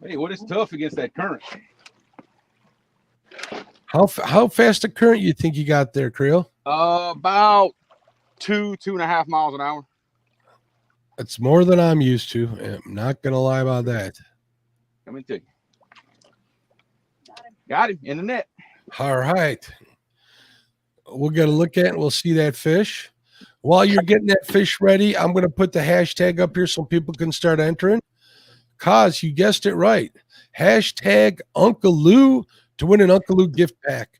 Hey, what is tough against that current? How fast a current you think you got there, Creel? About 2.5 miles an hour. It's more than I'm used to. I'm not gonna lie about that. Come in, take. Got him in the net. All right. We'll get a look at it. We'll see that fish. While you're getting that fish ready, I'm going to put the hashtag up here so people can start entering. Cause you guessed it right. Hashtag Uncle Lou to win an Uncle Lou gift pack.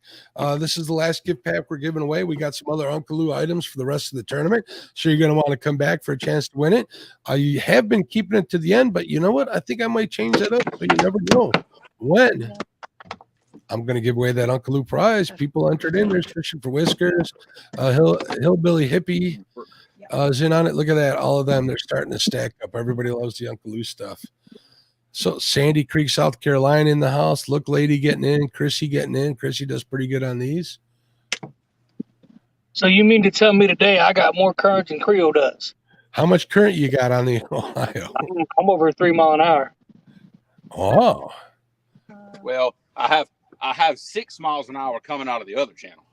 This is the last gift pack we're giving away. We got some other Uncle Lou items for the rest of the tournament. So you're going to want to come back for a chance to win it. You have been keeping it to the end, but you know what? I think I might change that up, but you never know when. I'm going to give away that Uncle Lou prize. People entered in. There's Fishing for Whiskers. Hillbilly Hippie is in on it. Look at that. All of them, they're starting to stack up. Everybody loves the Uncle Lou stuff. So Sandy Creek, South Carolina in the house. Look Lady getting in. Chrissy getting in. Chrissy does pretty good on these. So you mean to tell me today I got more current than Creo does? How much current you got on the Ohio? I'm over 3 mile an hour. Oh. Well, I have 6 miles an hour coming out of the other channel.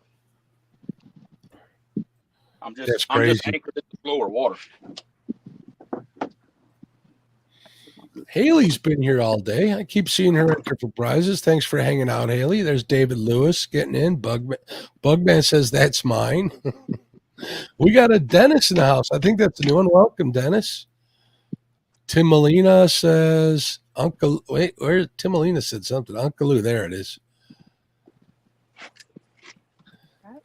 I'm just anchored in the slower water. Haley's been here all day. I keep seeing her enter for prizes. Thanks for hanging out, Haley. There's David Lewis getting in. Bugman says that's mine. We got a Dennis in the house. I think that's a new one. Welcome, Dennis. Tim Molina says Uncle. Wait, where Tim Molina said something? Uncle Lou. There it is.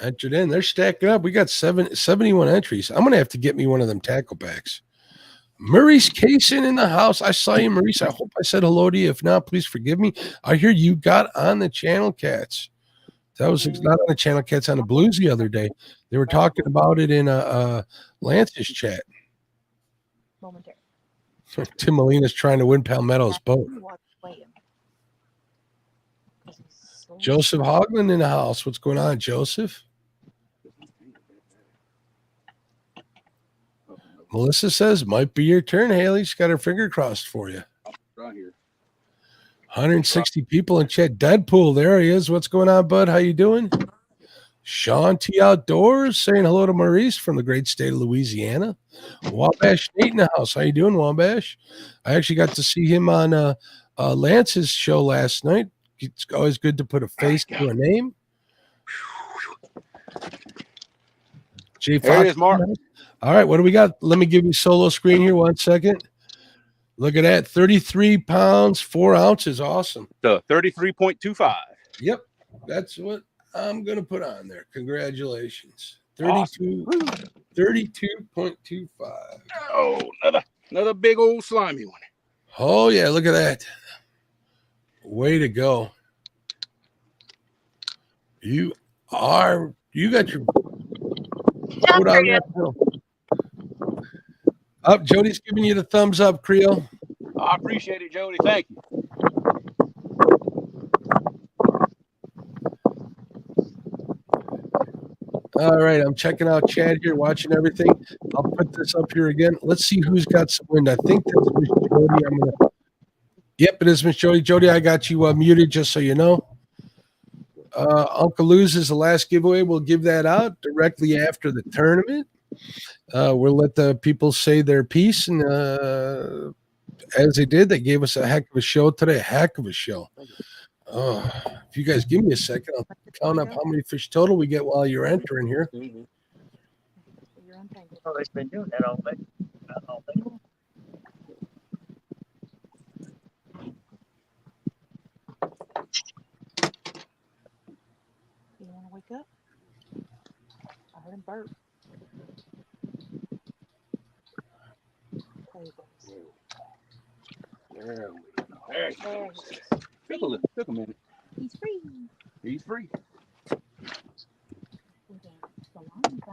Entered in. They're stacking up. We got 71 entries. I'm gonna have to get me one of them tackle packs. Maurice Kaysen in the house. I saw you, Maurice. I hope I said hello to you. If not, please forgive me. I hear you got on the Channel Cats. That was not on the Channel Cats, on the Blues the other day. They were talking about it in Lance's chat. Tim Molina's trying to win Palmetto's boat. Joseph Hogland in the house. What's going on, Joseph? Melissa says, might be your turn, Haley. She's got her finger crossed for you. Right here. 160 people in chat. Deadpool, there he is. What's going on, bud? How you doing? Sean T. Outdoors saying hello to Maurice from the great state of Louisiana. Wabash Nate in the house. How you doing, Wabash? I actually got to see him on Lance's show last night. It's always good to put a face to a name. Jay Fox. There it is, Mark. All right, what do we got? Let me give you solo screen here 1 second. Look at that, 33 pounds, 4 ounces. Awesome. The 33.25. Yep, that's what I'm going to put on there. Congratulations. 32, awesome. 32.25. Oh, another big old slimy one. Oh, yeah, look at that. Way to go. You got your foot on that hill. Up, Jody's giving you the thumbs up, Creel. I appreciate it, Jody. Thank you. All right, I'm checking out Chad here, watching everything. I'll put this up here again. Let's see who's got some wind. I think that's Miss Jody. Yep, it is Miss Jody. Jody, I got you muted just so you know. Uncle Lou's is the last giveaway. We'll give that out directly after the tournament. We'll let the people say their piece, and as they did, they gave us a heck of a show today. A heck of a show. If you guys give me a second, I'll count up how many fish total we get while you're entering here. Oh, they've been doing that all day. You want to wake up? I heard him burp. There you go. Took a minute. He's free. He's free.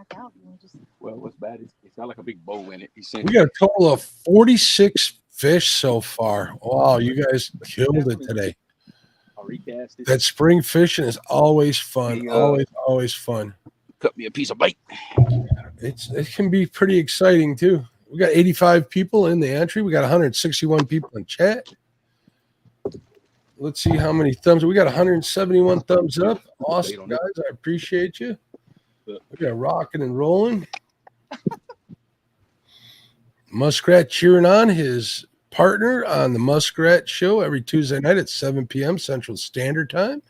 back out. And we just Well, what's bad is it's got like a big bow in it. He sent We got a total of 46 fish so far. Wow, you guys killed it today. I'll recast it. That spring fishing is always fun. He, Always fun. Cut me a piece of bait. It can be pretty exciting too. We got 85 people in the entry. We got 161 people in chat. Let's see how many thumbs. We got 171 thumbs up. Awesome, guys. I appreciate you. We got rocking and rolling. Muskrat cheering on his partner on the Muskrat Show every Tuesday night at 7 p.m. Central Standard Time.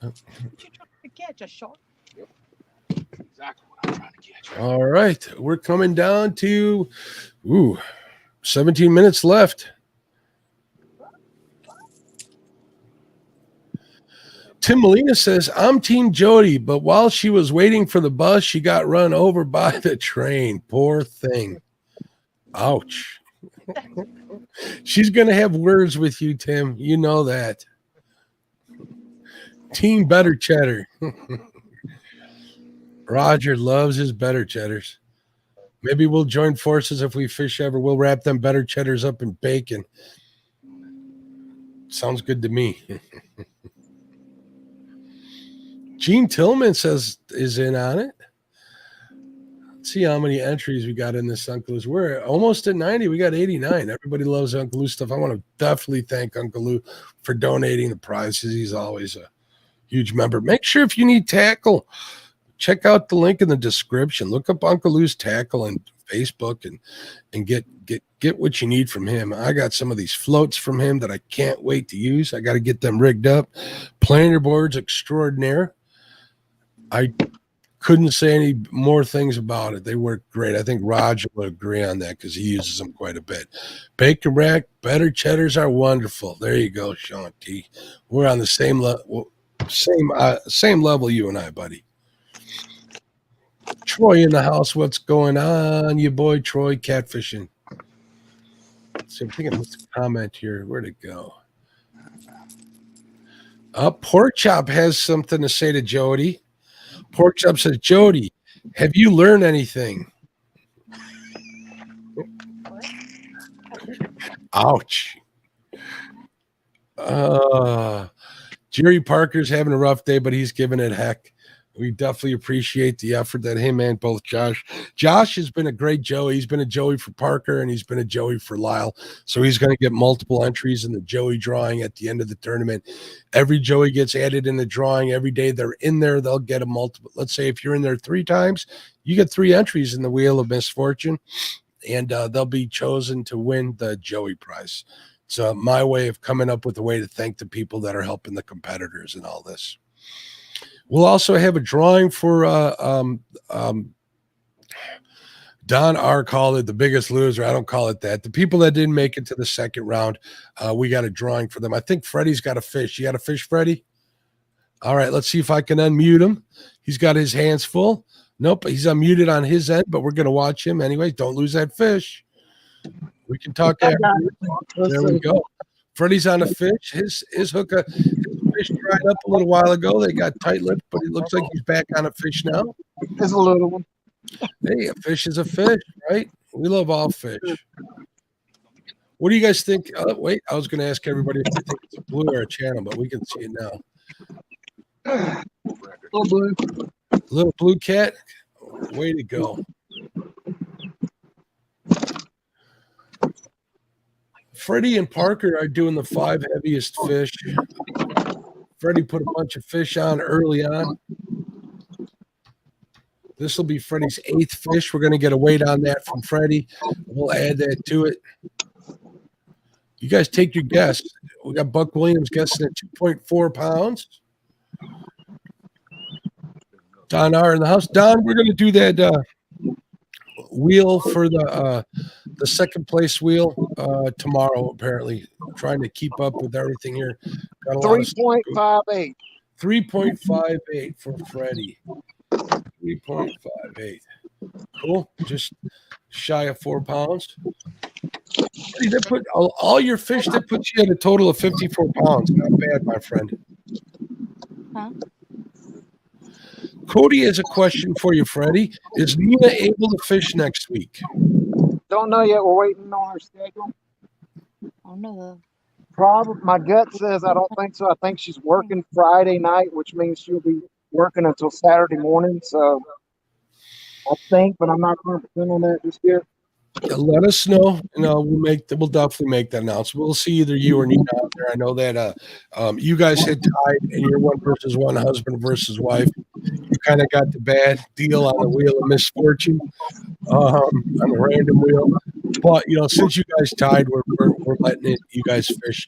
to catch a shark. Exactly what I'm trying to catch. All right. We're coming down to 17 minutes left. Tim Molina says, I'm Team Jody, but while she was waiting for the bus, she got run over by the train. Poor thing. Ouch. She's going to have words with you, Tim. You know that. Team Better Cheddar. Roger loves his Better Cheddars. Maybe we'll join forces if we fish ever. We'll wrap them Better Cheddars up in bacon. Sounds good to me. Gene Tillman says is in on it. Let's see how many entries we got in this Uncle Lou's. We're almost at 90. We got 89. Everybody loves Uncle Lou stuff. I want to definitely thank Uncle Lou for donating the prizes. He's always a huge member. Make sure if you need tackle, check out the link in the description. Look up Uncle Lou's tackle on Facebook and get what you need from him. I got some of these floats from him that I can't wait to use. I got to get them rigged up. Planer boards extraordinaire. I couldn't say any more things about it. They work great. I think Roger will agree on that because he uses them quite a bit. Bacon rack, Better Cheddars are wonderful. There you go, Sean T. We're on the same level, same level, you and I, buddy. Troy in the house. What's going on, you boy, Troy? Catfishing. So I'm thinking, let's comment here. Where'd it go? Pork Chop has something to say to Jody. Pork Chop says, Jody, have you learned anything? Ouch. Jerry Parker's having a rough day, but he's giving it heck. We definitely appreciate the effort that him and both Josh has been a great Joey. He's been a Joey for Parker and he's been a Joey for Lyle. So he's going to get multiple entries in the Joey drawing at the end of the tournament. Every Joey gets added in the drawing. Every day they're in there, they'll get a multiple. Let's say if you're in there 3 times, you get 3 entries in the Wheel of Misfortune and they'll be chosen to win the Joey prize. So my way of coming up with a way to thank the people that are helping the competitors and all this. We'll also have a drawing for Don R. called it the biggest loser. I don't call it that. The people that didn't make it to the second round, we got a drawing for them. I think Freddie's got a fish. You got a fish, Freddie? All right, let's see if I can unmute him. He's got his hands full. Nope, he's unmuted on his end, but we're going to watch him anyway. Don't lose that fish. We can talk after. There we go. Freddie's on a fish. His hook, fish dried up a little while ago. They got tight lipped, but it looks like he's back on a fish now. It's a little one. Hey, a fish is a fish, right? We love all fish. What do you guys think? Wait, I was going to ask everybody if they think it's a blue or a channel, but we can see it now. Little blue. Little blue cat. Way to go. Freddie and Parker are doing the 5 heaviest fish. Freddie put a bunch of fish on early on. This will be Freddie's 8th fish. We're going to get a weight on that from Freddie. We'll add that to it. You guys take your guess. We got Buck Williams guessing at 2.4 pounds. Don R in the house. Don, we're going to do that wheel for the second place wheel tomorrow, apparently. I'm trying to keep up with everything here. 3.58. 3.58 for Freddie. 3.58. Cool. Just shy of 4 pounds. Freddie, they put all your fish, they put you at a total of 54 pounds. Not bad, my friend. Huh? Cody has a question for you, Freddie. Is Nina able to fish next week? Don't know yet. We're waiting on her schedule. Oh no. Probably. My gut says I don't think so. I think she's working Friday night, which means she'll be working until Saturday morning. So I think, but I'm not 100% on that just yet. Let us know. We'll definitely make that announcement. We'll see either you or Nina out there. I know that you guys had tied, and you're one versus one, husband versus wife. You kind of got the bad deal on the wheel of misfortune, on the random wheel. But since you guys tied, we're letting you guys fish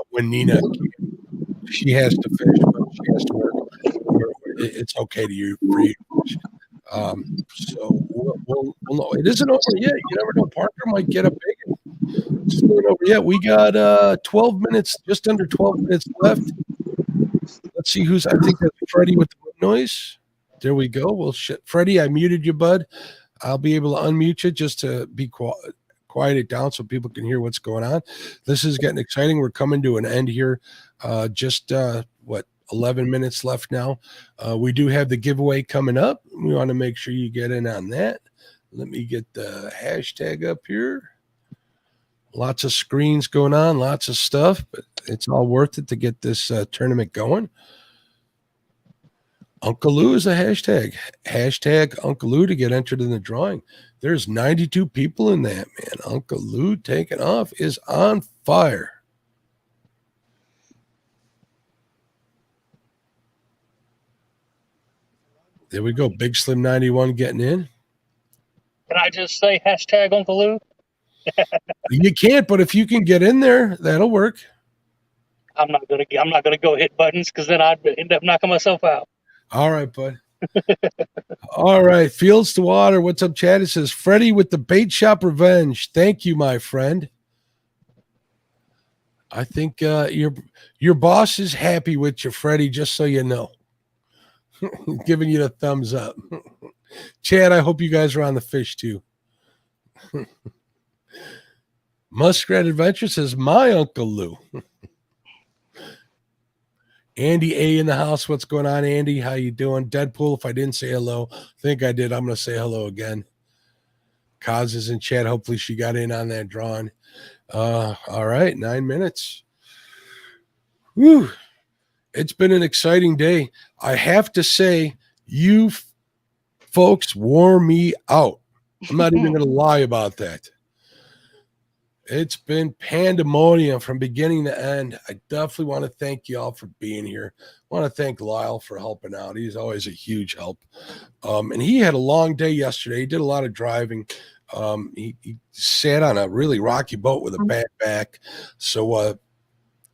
when Nina she has to fish, but she has to work. It's okay for you. So we'll know. It isn't over yet. You never know. Parker might get a big one. It's not over yet. We got 12 minutes, just under 12 minutes left. Let's see I think that's Freddie with the noise. There we go. Well, shit. Freddie, I muted you, bud. I'll be able to unmute you just to be quiet it down so people can hear what's going on. This is getting exciting. We're coming to an end here. 11 minutes left now. We do have the giveaway coming up. We want to make sure you get in on that. Let me get the hashtag up here. Lots of screens going on, lots of stuff, but it's all worth it to get this tournament going. Uncle Lou is a hashtag. Hashtag Uncle Lou to get entered in the drawing. There's 92 people in that, man. Uncle Lou taking off is on fire. There we go. Big Slim 91 getting in. Can I just say hashtag Uncle Lou? You can't, but if you can get in there, that'll work. I'm not gonna go hit buttons because then I'd end up knocking myself out. All right, bud. All right. Fields to Water. What's up, Chad? It says Freddie with the bait shop revenge. Thank you, my friend. I think your boss is happy with you, Freddie, just so you know. Giving you the thumbs up. Chad, I hope you guys are on the fish too. Muskrat Adventure says, my Uncle Lou. Andy A in the house. What's going on, Andy? How you doing? Deadpool, if I didn't say hello, I think I did. I'm going to say hello again. Kaz is in chat. Hopefully she got in on that drawing. All right, 9 minutes. Whew. It's been an exciting day. I have to say, you folks wore me out. I'm not even going to lie about that. It's been pandemonium from beginning to end. I definitely want to thank you all for being here. I want to thank Lyle for helping out. He's always a huge help. And he had a long day yesterday. He did a lot of driving. He sat on a really rocky boat with a bad back. So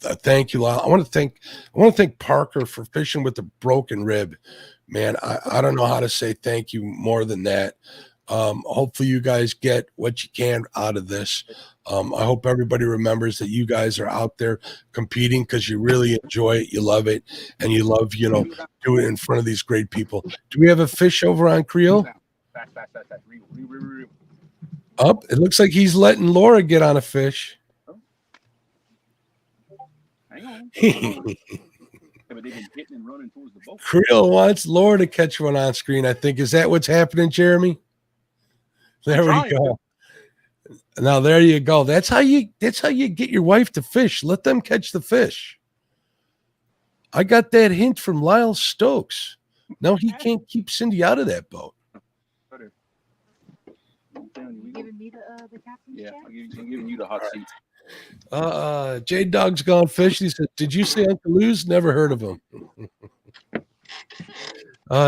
thank you, Lyle. I want to thank Parker for fishing with the broken rib. Man, I don't know how to say thank you more than that. Hopefully you guys get what you can out of this. I hope everybody remembers that you guys are out there competing because you really enjoy it, you love it, and you love, do it in front of these great people. Do we have a fish over on Creole? Up. It looks like he's letting Laura get on a fish. Creole wants Laura to catch one on screen, I think. Is that what's happening, Jeremy? There we go. Now there you go. That's how you get your wife to fish. Let them catch the fish. I got that hint from Lyle Stokes. No, he can't keep Cindy out of that boat. Giving me the captain's Yeah, check? I'm giving you the hot seat. J Dog's gone fishing. He said, "Did you say Uncle Lou's? Never heard of him."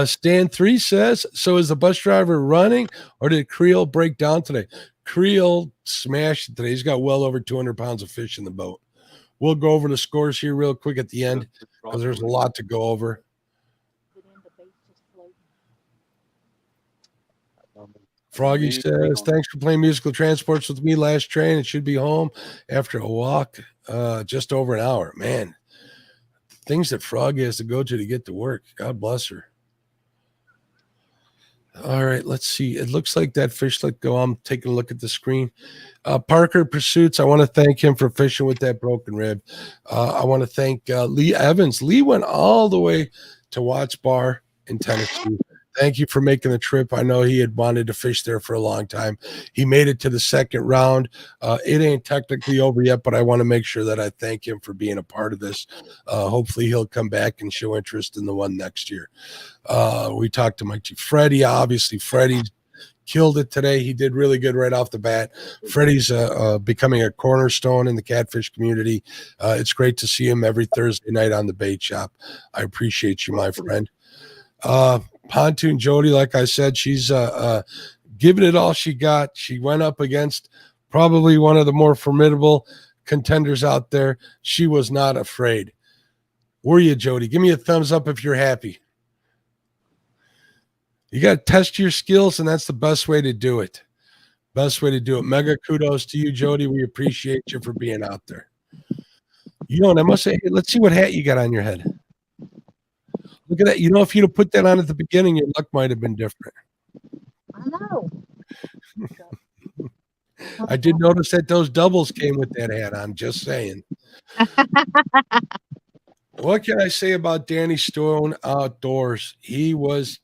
Stan 3 says, so is the bus driver running or did Creole break down today? Creole smashed it today. He's got well over 200 pounds of fish in the boat. We'll go over the scores here real quick at the end because there's a lot to go over. Froggy says, thanks for playing musical transports with me last train. It should be home after a walk just over an hour. Man, things that Froggy has to go to get to work. God bless her. All right, let's see. It looks like that fish let go. I'm taking a look at the screen. Parker Pursuits, I want to thank him for fishing with that broken rib. I want to thank Lee Evans. Lee went all the way to Watts Bar in Tennessee. Thank you for making the trip. I know he had wanted to fish there for a long time. He made it to the second round. It ain't technically over yet, but I want to make sure that I thank him for being a part of this. Hopefully he'll come back and show interest in the one next year. We talked to Mike G. Freddie. Obviously, Freddie killed it today. He did really good right off the bat. Freddie's becoming a cornerstone in the catfish community. It's great to see him every Thursday night on the bait shop. I appreciate you, my friend. Pontoon Jody, like I said, she's giving it all she got. She went up against probably one of the more formidable contenders out there. She was not afraid. Were you, Jody? Give me a thumbs up if you're happy. You got to test your skills, and that's the best way to do it. Best way to do it. Mega kudos to you, Jody. We appreciate you for being out there. You know, and I must say, hey, let's see what hat you got on your head. Look at that. You know, if you'd have put that on at the beginning, your luck might have been different. I know. I did notice that those doubles came with that hat on. Just saying. What can I say about Danny Stone outdoors? He was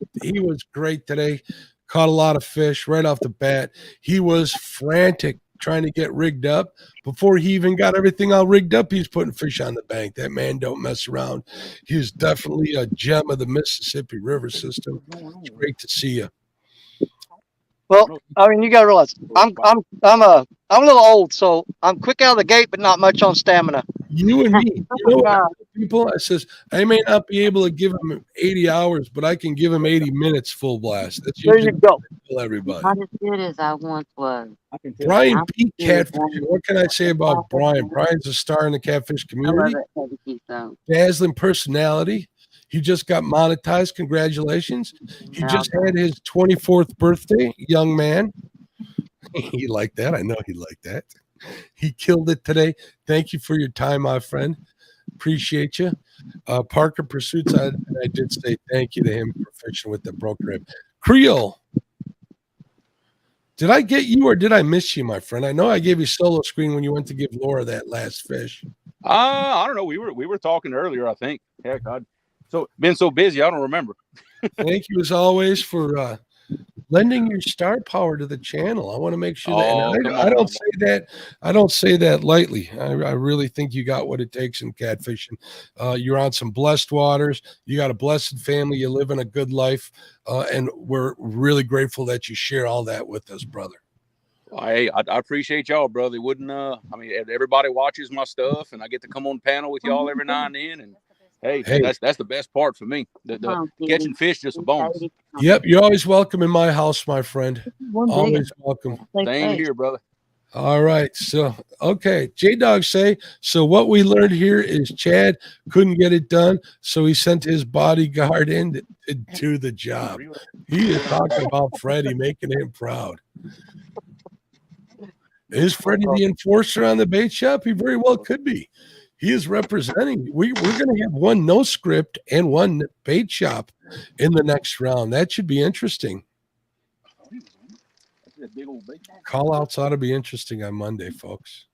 great today. Caught a lot of fish right off the bat. He was frantic trying to get rigged up. Before he even got everything all rigged up, he's putting fish on the bank. That man don't mess around. He is definitely a gem of the Mississippi River system. It's great to see you. Well, I mean, you got to realize I'm a little old, so I'm quick out of the gate, but not much on stamina. You and me, you know what I tell people? I says I may not be able to give him 80 hours, but I can give him 80 minutes full blast. That's There you go. Tell everybody. Not as good as I once was. Brian Pete Catfish. What can I say about Brian? Brian's a star in the catfish community. Dazzling personality. He just got monetized. Congratulations. He just had his 24th birthday, young man. He liked that. I know he liked that. He killed it today. Thank you for your time, my friend. Appreciate you. Parker Pursuits, I did say thank you to him for fishing with the broke rib. Creole. Did I get you or did I miss you, my friend? I know I gave you solo screen when you went to give Laura that last fish. I don't know. We were talking earlier, I think. Heck, I'd been so busy, I don't remember. Thank you as always for lending your star power to the channel. I want to make sure that I don't say that lightly. I really think you got what it takes in catfishing. You're on some blessed waters. You got a blessed family. You live in a good life, and we're really grateful that you share all that with us, brother. Well, hey, I appreciate y'all, brother. It wouldn't I mean, everybody watches my stuff, and I get to come on the panel with y'all every now and then, and hey, that's the best part for me. The catching fish just a bonus. Yep, you're always welcome in my house, my friend. Always welcome. Same here, brother. All right. So, okay. J-Dog say, so what we learned here is Chad couldn't get it done, so he sent his bodyguard in to do the job. He is talking about Freddie, making him proud. Is Freddie the enforcer on the bait shop? He very well could be. He is representing. We're going to have one no script and one bait shop in the next round. That should be interesting. Call outs ought to be interesting on Monday, folks.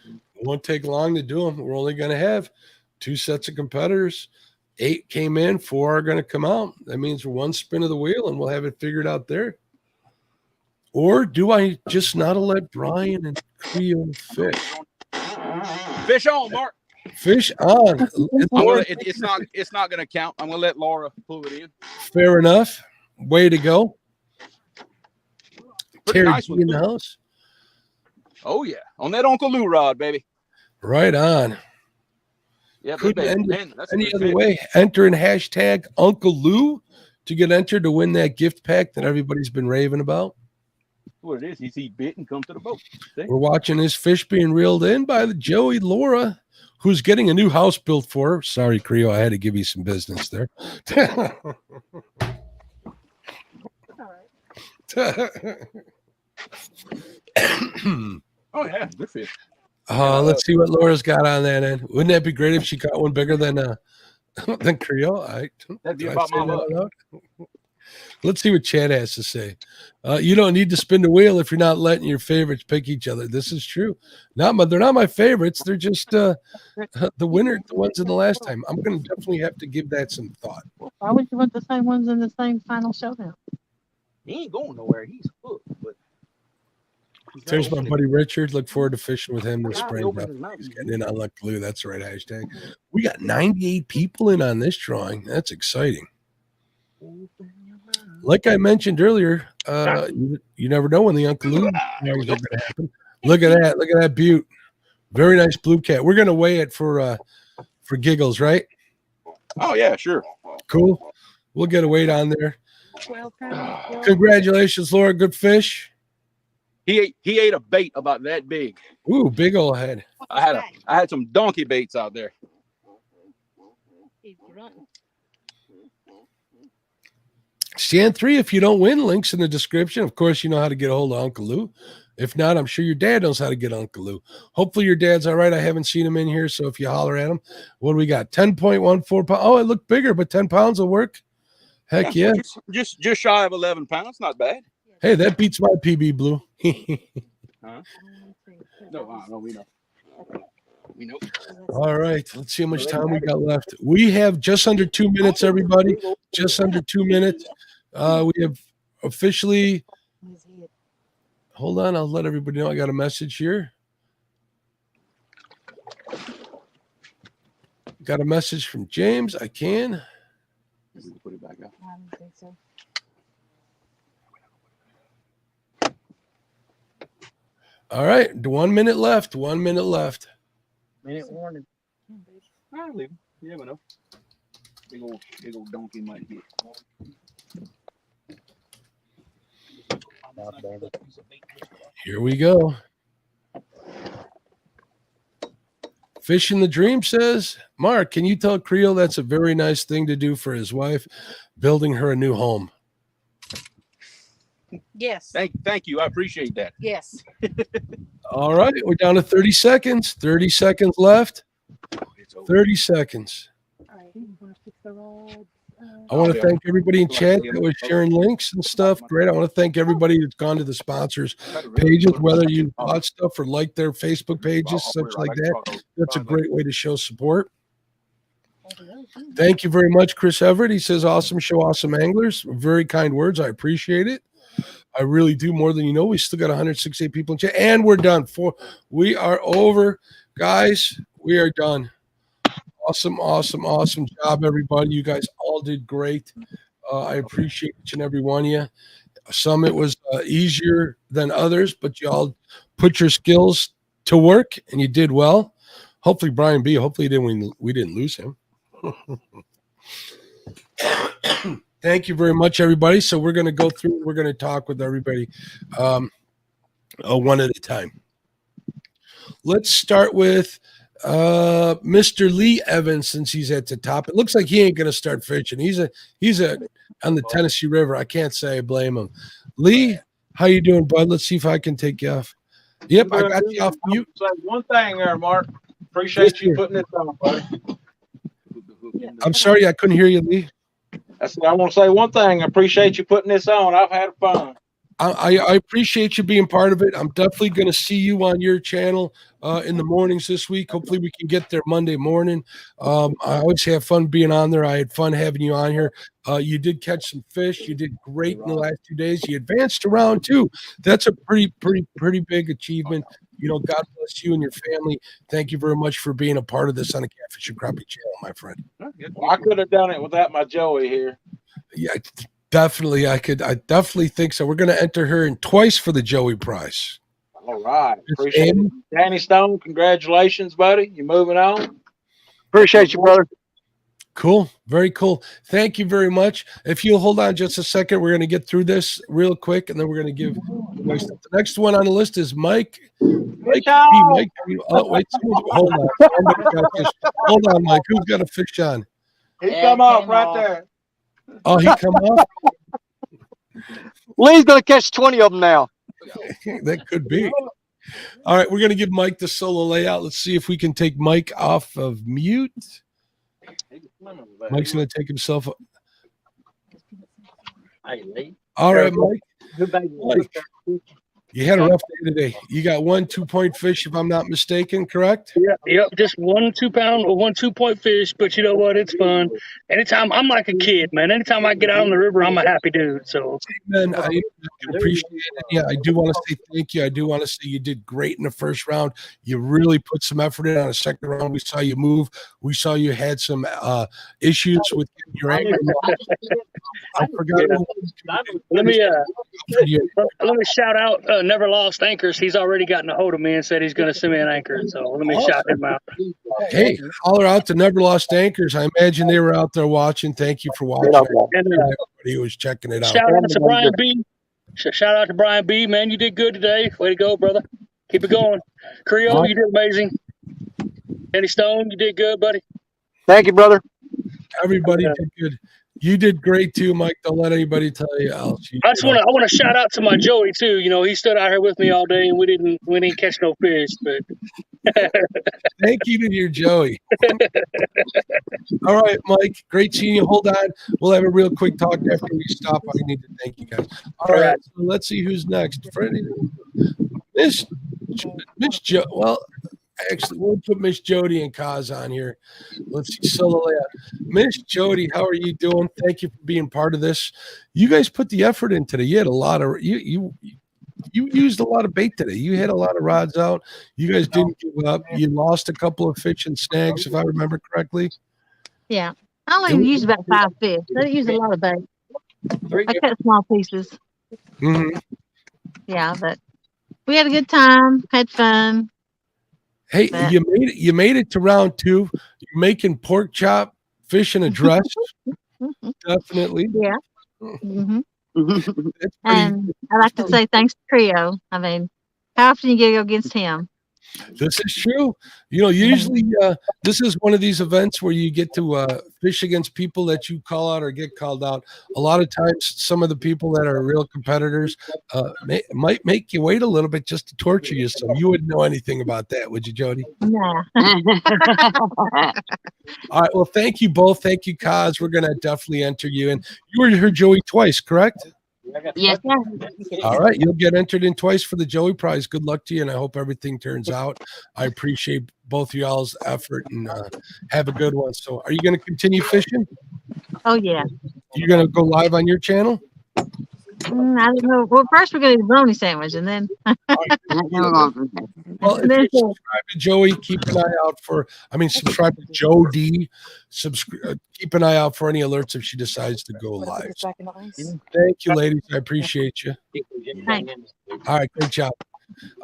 It won't take long to do them. We're only going to have 2 sets of competitors. 8 came in, 4 are going to come out. That means we're 1 spin of the wheel and we'll have it figured out there. Or do I just not let Brian and Creole fish? Fish on, Mark. Fish on. It's not going to count. I'm going to let Laura pull it in. Fair enough. Way to go. Pretty Terry nice G in the house. Oh yeah, on that Uncle Lou rod, baby. Right on. Yeah, Couldn't end man, that's any other way. Enter in hashtag Uncle Lou to get entered to win that gift pack that everybody's been raving about. What it is, he's bit and come to the boat. See? We're watching his fish being reeled in by the Joey Laura, who's getting a new house built for her. Sorry, Creole, I had to give you some business there. Oh yeah, good fish. Let's see what Laura's got on that end. Wouldn't that be great if she got one bigger than Creole? That'd be about my luck. Let's see what Chad has to say. You don't need to spin the wheel if you're not letting your favorites pick each other. This is true. They're not my favorites. They're just the winner, the ones in the last time. I'm going to definitely have to give that some thought. Why would you want the same ones in the same final showdown? He ain't going nowhere. He's hooked, but There's my buddy Richard. Look forward to fishing with him this God, he spring. opened his mouth. He's getting in on Luck Glue. That's the right hashtag. We got 98 people in on this drawing. That's exciting. Like I mentioned earlier, you never know when the Uncle Lou drawings are going to happen. Look at that. Look at that butte. Very nice blue cat. We're going to weigh it for giggles, right? Oh yeah, sure. Cool. We'll get a weight on there. Congratulations, Laura. Good fish. He ate a bait about that big. Ooh, big old head. I had some donkey baits out there. Stand 3, if you don't win, links in the description. Of course, you know how to get a hold of Uncle Lou. If not, I'm sure your dad knows how to get Uncle Lou. Hopefully your dad's all right. I haven't seen him in here, so if you holler at him. What do we got? 10.14 pounds. Oh, it looked bigger, but 10 pounds will work. Heck yeah. Just shy of 11 pounds. Not bad. Hey, that beats my PB Blue. Huh? No, we know. We know. All right, let's see how much time we got left. We have just under 2 minutes, everybody. Just under 2 minutes. We have officially. Hold on, I'll let everybody know I got a message here. Got a message from James. I can. Put it back up. I don't think so. All right, 1 minute left. 1 minute left. Minute warning. I'll leave him. You never know. Big old donkey might hit. Here we go. Fish in the Dream says, Mark, can you tell Creel that's a very nice thing to do for his wife, building her a new home? Yes. Thank you. I appreciate that. Yes. All right, we're down to 30 seconds. 30 seconds left. 30 seconds. All right. You want to fix the rods? I want to thank everybody in chat that was sharing links and stuff. Great. I want to thank everybody that's gone to the sponsors pages, whether you bought stuff or liked their Facebook pages, such like that. That's a great way to show support. Thank you very much, Chris Everett. He says, awesome show, awesome anglers. Very kind words. I appreciate it. I really do, more than you know. We still got 168 people in chat, and we're done. We are over, guys. We are done. Awesome job, everybody. You guys all did great. I appreciate each and every one of you. Some it was easier than others, but you all put your skills to work, and you did well. Hopefully, Brian B. Hopefully, we didn't lose him. Thank you very much, everybody. So we're going to go through. We're going to talk with everybody one at a time. Let's start with Mr. Lee Evans, since he's at the top. It looks like he ain't going to start fishing. He's on the Tennessee River. I can't say I blame him. Lee, how you doing, bud? Let's see if I can take you off. Yep, I got you off mute. Say one thing there, Mark. Appreciate you putting this on, buddy. I'm sorry I couldn't hear you, Lee. I want to say one thing. I appreciate you putting this on. I've had fun. I appreciate you being part of it. I'm definitely going to see you on your channel in the mornings this week. Hopefully we can get there Monday morning. I always have fun being on there. I had fun having you on here. You did catch some fish. You did great in the last 2 days. You advanced to round 2. That's a pretty big achievement. You know, God bless you and your family. Thank you very much for being a part of this on the Catfish and Crappie channel, my friend. Well, I could have done it without my Joey here. Yeah, definitely. I definitely think so. We're going to enter her in twice for the Joey prize. All right. Appreciate it. Danny Stone, congratulations, buddy. You moving on? Appreciate you, brother. Cool. Very cool. Thank you very much. If you'll hold on just a second, we're going to get through this real quick, and then we're going to give the next one on the list is Mike. Mike. Oh, wait. Hold on. Hold on, Mike. Who's got a fish on? He come off right there. Oh, he come off? Lee's going to catch 20 of them now. That could be. All right, we're going to give Mike the solo layout. Let's see if we can take Mike off of mute. Mike's going to take himself. All right, Mike. Mike, you had a rough day today. You got 1 2-point fish, if I'm not mistaken, correct? Yep. Just 1 2-pound or 1 2-point fish, but you know what? It's fun. Anytime I'm like a kid, man. Anytime I get out on the river, I'm a happy dude. So, man, I appreciate it. Yeah, I do want to say thank you. I do want to say you did great in the first round. You really put some effort in on the second round. We saw you move. We saw you had some issues with your anchor. I forgot. Let me shout out Never Lost Anchors. He's already gotten a hold of me and said he's going to send me an anchor. So let me shout him out. Hey, holler out to Never Lost Anchors. I imagine they were out there watching. Thank you for watching. And, everybody who was checking it out. Shout out to Brian B. Shout out to Brian B. Man, you did good today. Way to go, brother. Keep it going. Creole, you did amazing. Danny Stone, you did good, buddy. Thank you, brother. Everybody did good. You did great too, Mike. Don't let anybody tell you else. I want to shout out to my Joey too. You know, he stood out here with me all day, and we didn't catch no fish. But thank you to your Joey. All right, Mike. Great seeing you. Hold on. We'll have a real quick talk after we stop. I need to thank you guys. All right. So let's see who's next. Freddie, Miss Jo. Well, actually, we'll put Miss Jody and Kaz on here. Let's see. Solo layout. Miss Jody, how are you doing? Thank you for being part of this. You guys put the effort in today. You had a lot of you used a lot of bait today. You had a lot of rods out. You guys didn't give up. You lost a couple of fish and snags, if I remember correctly. Yeah. I only used about 5 fish. I didn't use a lot of bait. I cut small pieces. Mm-hmm. Yeah, but we had a good time, had fun. Hey, you made it to round 2. You're making pork chop, fish in a dress. Definitely. Yeah. Mm-hmm. And I like to say thanks to Trio. I mean, how often you get to go against him? This is true. You know, usually this is one of these events where you get to fish against people that you call out or get called out. A lot of times, some of the people that are real competitors might make you wait a little bit just to torture you. So you wouldn't know anything about that, would you, Jody? Nah. All right. Well, thank you both. Thank you, Kaz. We're going to definitely enter you in. You heard Joey twice, correct? Yes. All right, you'll get entered in twice for the Joey Prize. Good luck to you, and I hope everything turns out. I appreciate both of y'all's effort, and have a good one. So, are you going to continue fishing? Oh yeah. You're going to go live on your channel? I don't know. Well, first we're going to do the bologna sandwich, and then. Well, if you subscribe to Joey, keep an eye out for. Subscribe to Joe D. Keep an eye out for any alerts if she decides to go live. Thank you, ladies. I appreciate you. Thanks. All right, great job.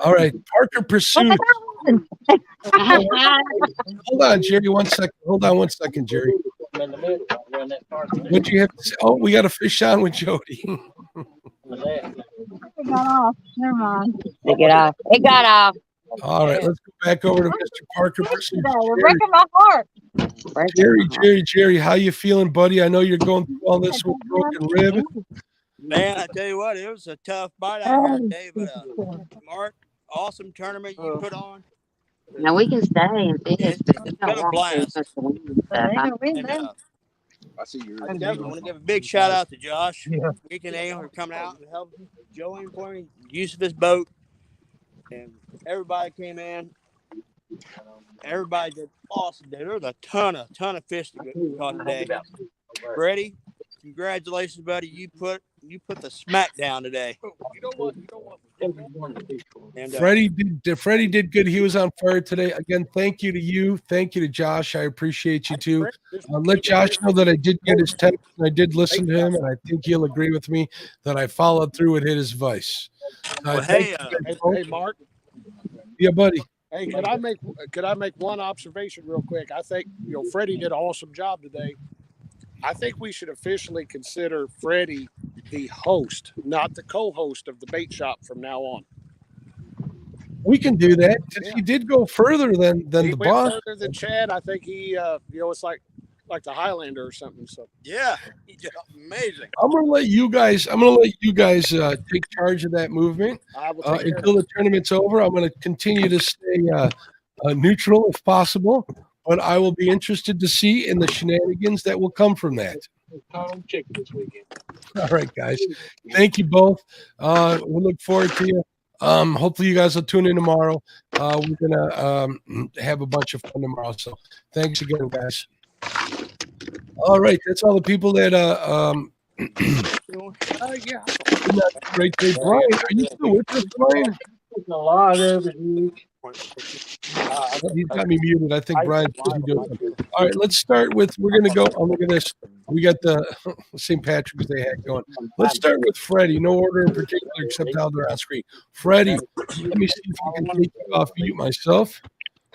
All right, Parker Pursuit. Hold on, Jerry. 1 second. Hold on 1 second, Jerry. What do you have to say? Oh, we got a fish on with Jody. It got off. Never mind. It got off. All right, let's go back over to Mr. Parker Pursuit. You're breaking my heart. Jerry, how you feeling, buddy? I know you're going through all this with broken rib. Man, I tell you what, it was a tough bite out here today, but Mark, awesome tournament you put on. Now we can stay and fish. It's been a blast. I see you. I definitely want to give a big shout out to Josh. Weekend A for coming out and help Joey for me, use of his boat. And everybody came in. Everybody did awesome. There was a ton of fish to get caught today. Freddie, congratulations, buddy. You put the smack down today. And, Freddie did good. He was on fire today. Again, thank you to you. Thank you to Josh. I appreciate you too. Let Josh know that I did get his text and I did listen to him, and I think he'll agree with me that I followed through with his advice. Hey, Mark. Yeah, buddy. Hey, could I make one observation real quick? I think Freddie did an awesome job today. I think we should officially consider Freddie the host, not the co-host of the bait shop from now on. We can do that because he did go further than the boss. Further than Chad. I think he, it's like the Highlander or something. So yeah, he did amazing. I'm gonna let you guys take charge of that movement until the tournament's over. I'm gonna continue to stay neutral if possible, but I will be interested to see in the shenanigans that will come from that. Caught on chicken this weekend. All right, guys. Thank you both. We look forward to you. Hopefully you guys will tune in tomorrow. We're gonna have a bunch of fun tomorrow. So thanks again, guys. All right, that's all the people that Yeah. great day. Brian, are you still with us, Brian? A lot of it. He's got me muted. I think Brian's busy doing something. All right, let's start with. We're gonna go. Oh, look at this. We got the St. Patrick's Day hat going. Let's start with Freddie. No order in particular, except how they're on screen. Freddie, let me see if I can take you off mute myself.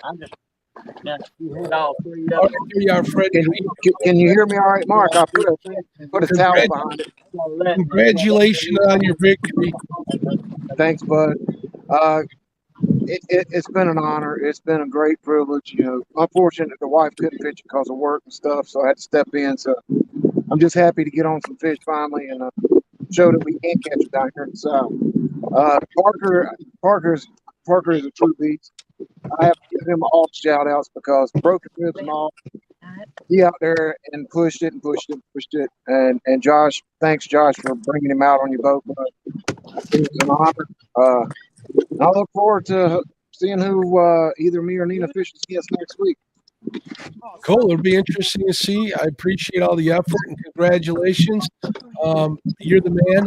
I'm just. You hit all three All right, here you are, Freddie. Can you hear me all right, Mark? I put a towel behind it. Congratulations on your victory. Thanks, bud. It's been an honor. It's been a great privilege. You know, unfortunately, the wife couldn't fish because of work and stuff, so I had to step in. So I'm just happy to get on some fish finally and show that we can catch it down here in the South. Parker is a true beast. I have to give him all shout outs because broken ribs and all. He out there and pushed it. And Josh, thanks Josh for bringing him out on your boat. It was an honor. I look forward to seeing who either me or Nina fishes against next week. Cool. It'll be interesting to see. I appreciate all the effort and congratulations. You're the man.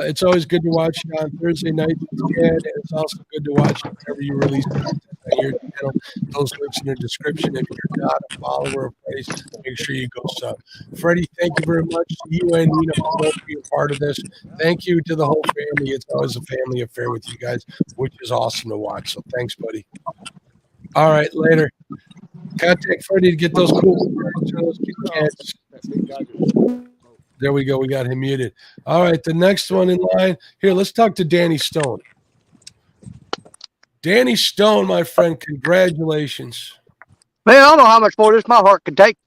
It's always good to watch you on Thursday nights. And it's also good to watch you whenever you release content on your channel. Those links in the description. If you're not a follower of Freddie's, make sure you go sub. Freddie, thank you very much to you and Nina for both being part of this. Thank you to the whole family. It's always a family affair with you guys, which is awesome to watch. So thanks, buddy. All right, later. Contact Freddie to get those cool birds or those cute cats. There we go. We got him muted. All right, the next one in line. Here, let's talk to Danny Stone. Danny Stone, my friend, congratulations. Man, I don't know how much more this my heart can take.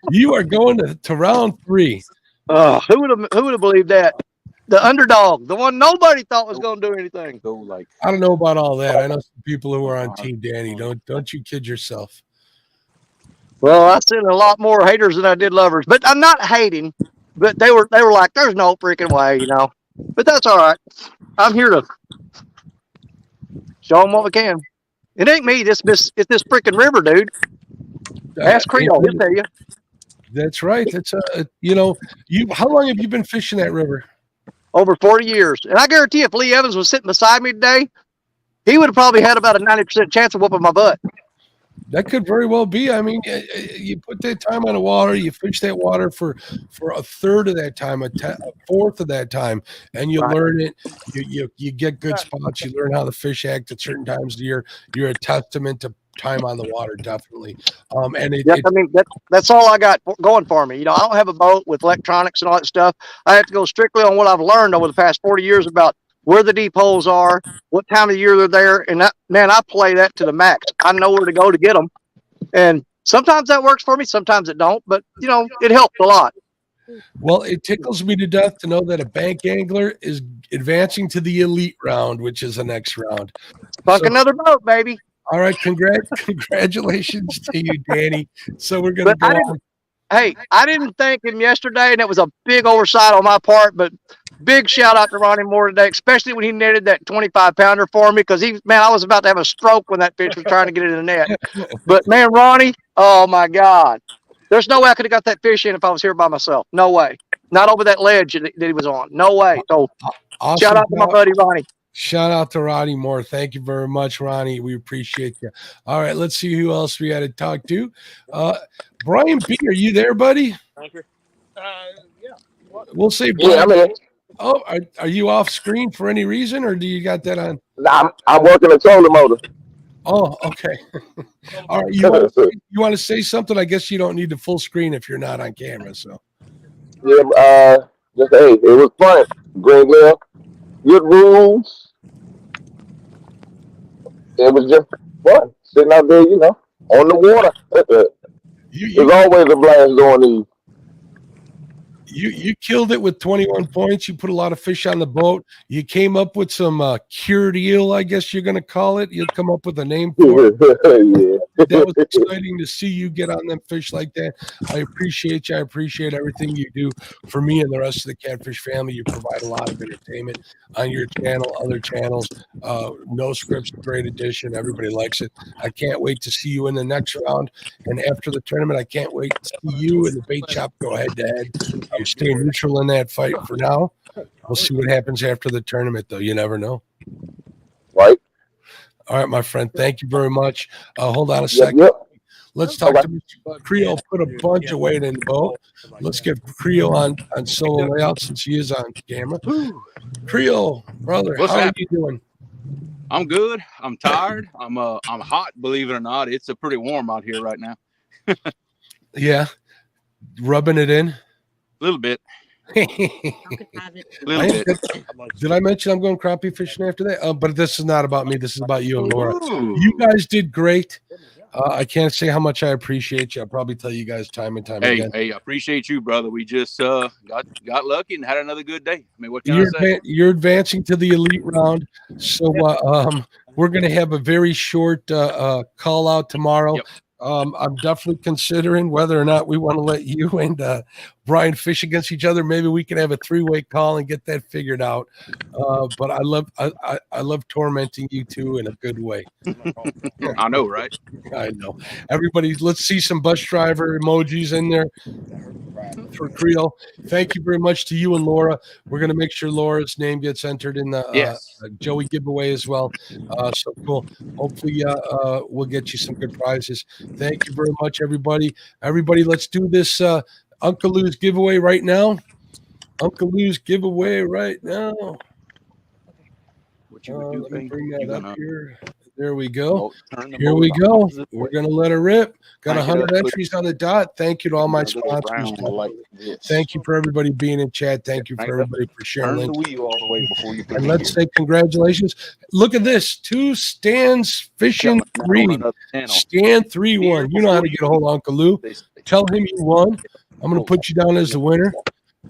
You are going to round 3. Who would have believed that? The underdog, the one nobody thought was going to do anything. I don't know about all that. I know some people who are on Team Danny. Don't you kid yourself. Well, I seen a lot more haters than I did lovers, but I'm not hating. But they were like, "There's no freaking way," you know. But that's all right. I'm here to show them what we can. It ain't me. It's this freaking river, dude. Ask Creole. He'll tell you. That's right. That's how long have you been fishing that river? Over 40 years. And I guarantee if Lee Evans was sitting beside me today, he would have probably had about a 90% chance of whooping my butt. That could very well be. I mean, you put that time on the water, you fish that water for a third of that time, a fourth of that time, and you learn it. You get good spots. You learn how the fish act at certain times of the year. You're a testament to time on the water, definitely. That's all I got going for me. You know, I don't have a boat with electronics and all that stuff. I have to go strictly on what I've learned over the past 40 years about where the deep holes are, what time of year they're there, and I play that to the max. I know where to go to get them, and sometimes that works for me, sometimes it don't. But you know, it helps a lot. Well, it tickles me to death to know that a bank angler is advancing to the elite round, which is the next round. Another boat, baby. All right, congratulations to you, Danny. So we're gonna go on. Hey, I didn't thank him yesterday, and it was a big oversight on my part, but big shout out to Ronnie Moore today, especially when he netted that 25-pounder for me, because I was about to have a stroke when that fish was trying to get it in the net. But man, Ronnie, oh my God. There's no way I could have got that fish in if I was here by myself. No way. Not over that ledge that he was on. No way. So awesome. Shout out to my buddy Ronnie. Shout out to Ronnie Moore. Thank you very much, Ronnie. We appreciate you. All right, let's see who else we got to talk to. Brian B, are you there, buddy? Thank you. Yeah. We'll say Brian. Yeah, I'm in. Oh, are you off screen for any reason, or do you got that on? Nah, I'm working a trolling motor. Oh, okay. All right, you want to say something? I guess you don't need the full screen if you're not on camera. So. Yeah, just hey, it was fun. Great well, good rules. It was just fun sitting out there, you know, on the water. It's always a blast doing these. You killed it with 21 points. You put a lot of fish on the boat. You came up with some cured eel, I guess you're going to call it. You'll come up with a name for it. That was exciting to see you get on them fish like that. I appreciate you. I appreciate everything you do for me and the rest of the Catfish family. You provide a lot of entertainment on your channel, other channels. No Scripts, great addition. Everybody likes it. I can't wait to see you in the next round. And after the tournament, I can't wait to see you and the bait shop go head to head. I'm staying neutral in that fight for now. We'll see what happens after the tournament, though. You never know. Right. All right, my friend. Thank you very much. Hold on a second. Yep. Let's talk to Mr. Creole. Put a bunch of weight in the boat. Let's get Creole on solo layout since he is on camera. Creole, brother, What's how are happening? you doing? I'm good. I'm tired. I'm hot, believe it or not. It's a pretty warm out here right now. Yeah. Rubbing it in? A little bit. Did I mention I'm going crappie fishing after that? But this is not about me. This is about you and Laura. You guys did great. I can't say how much I appreciate you. I'll probably tell you guys time and time again. Hey, I appreciate you, brother. We just got lucky and had another good day. I mean, what can I say? You're advancing to the elite round. So we're going to have a very short call out tomorrow. Yep. I'm definitely considering whether or not we want to let you and Brian fish against each other. Maybe we can have a 3-way call and get that figured out. But I love tormenting you two in a good way. I know, right? I know. Everybody, let's see some bus driver emojis in there for Creole. Thank you very much to you and Laura. We're going to make sure Laura's name gets entered in the Joey giveaway as well. So cool. Hopefully we'll get you some good prizes. Thank you very much, everybody. Everybody, let's do this Uncle Lou's giveaway right now. Uncle Lou's giveaway right now. What you would do, let me babe? bring that You up gonna- here. There we go. turn the Here boat we go. opposite We're way. going to let her rip. Got Crank it up, 100 put- entries on the dot. Thank you to all my Another little sponsors. round like this. Thank you for everybody being in chat. Thank you for Crank up. everybody for sharing Turn the links. wheel all the way before you put And the let's gear. say congratulations. Look at this. 2 stands fishing Coming out 3. on another channel. Stand 3-1. You know how to get a hold of Uncle Lou. Tell him you won. I'm going to put you down as the winner.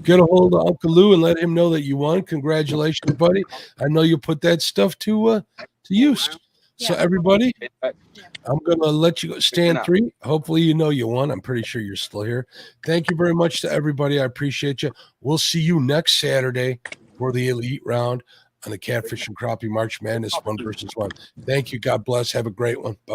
Get a hold of Uncle Lou and let him know that you won. Congratulations, buddy. I know you'll put that stuff to use. So everybody, I'm going to let you go. Stand 3. Hopefully you know you won. I'm pretty sure you're still here. Thank you very much to everybody. I appreciate you. We'll see you next Saturday for the elite round on the Catfish and Crappie March Madness 1 versus 1. Thank you. God bless. Have a great one. Bye.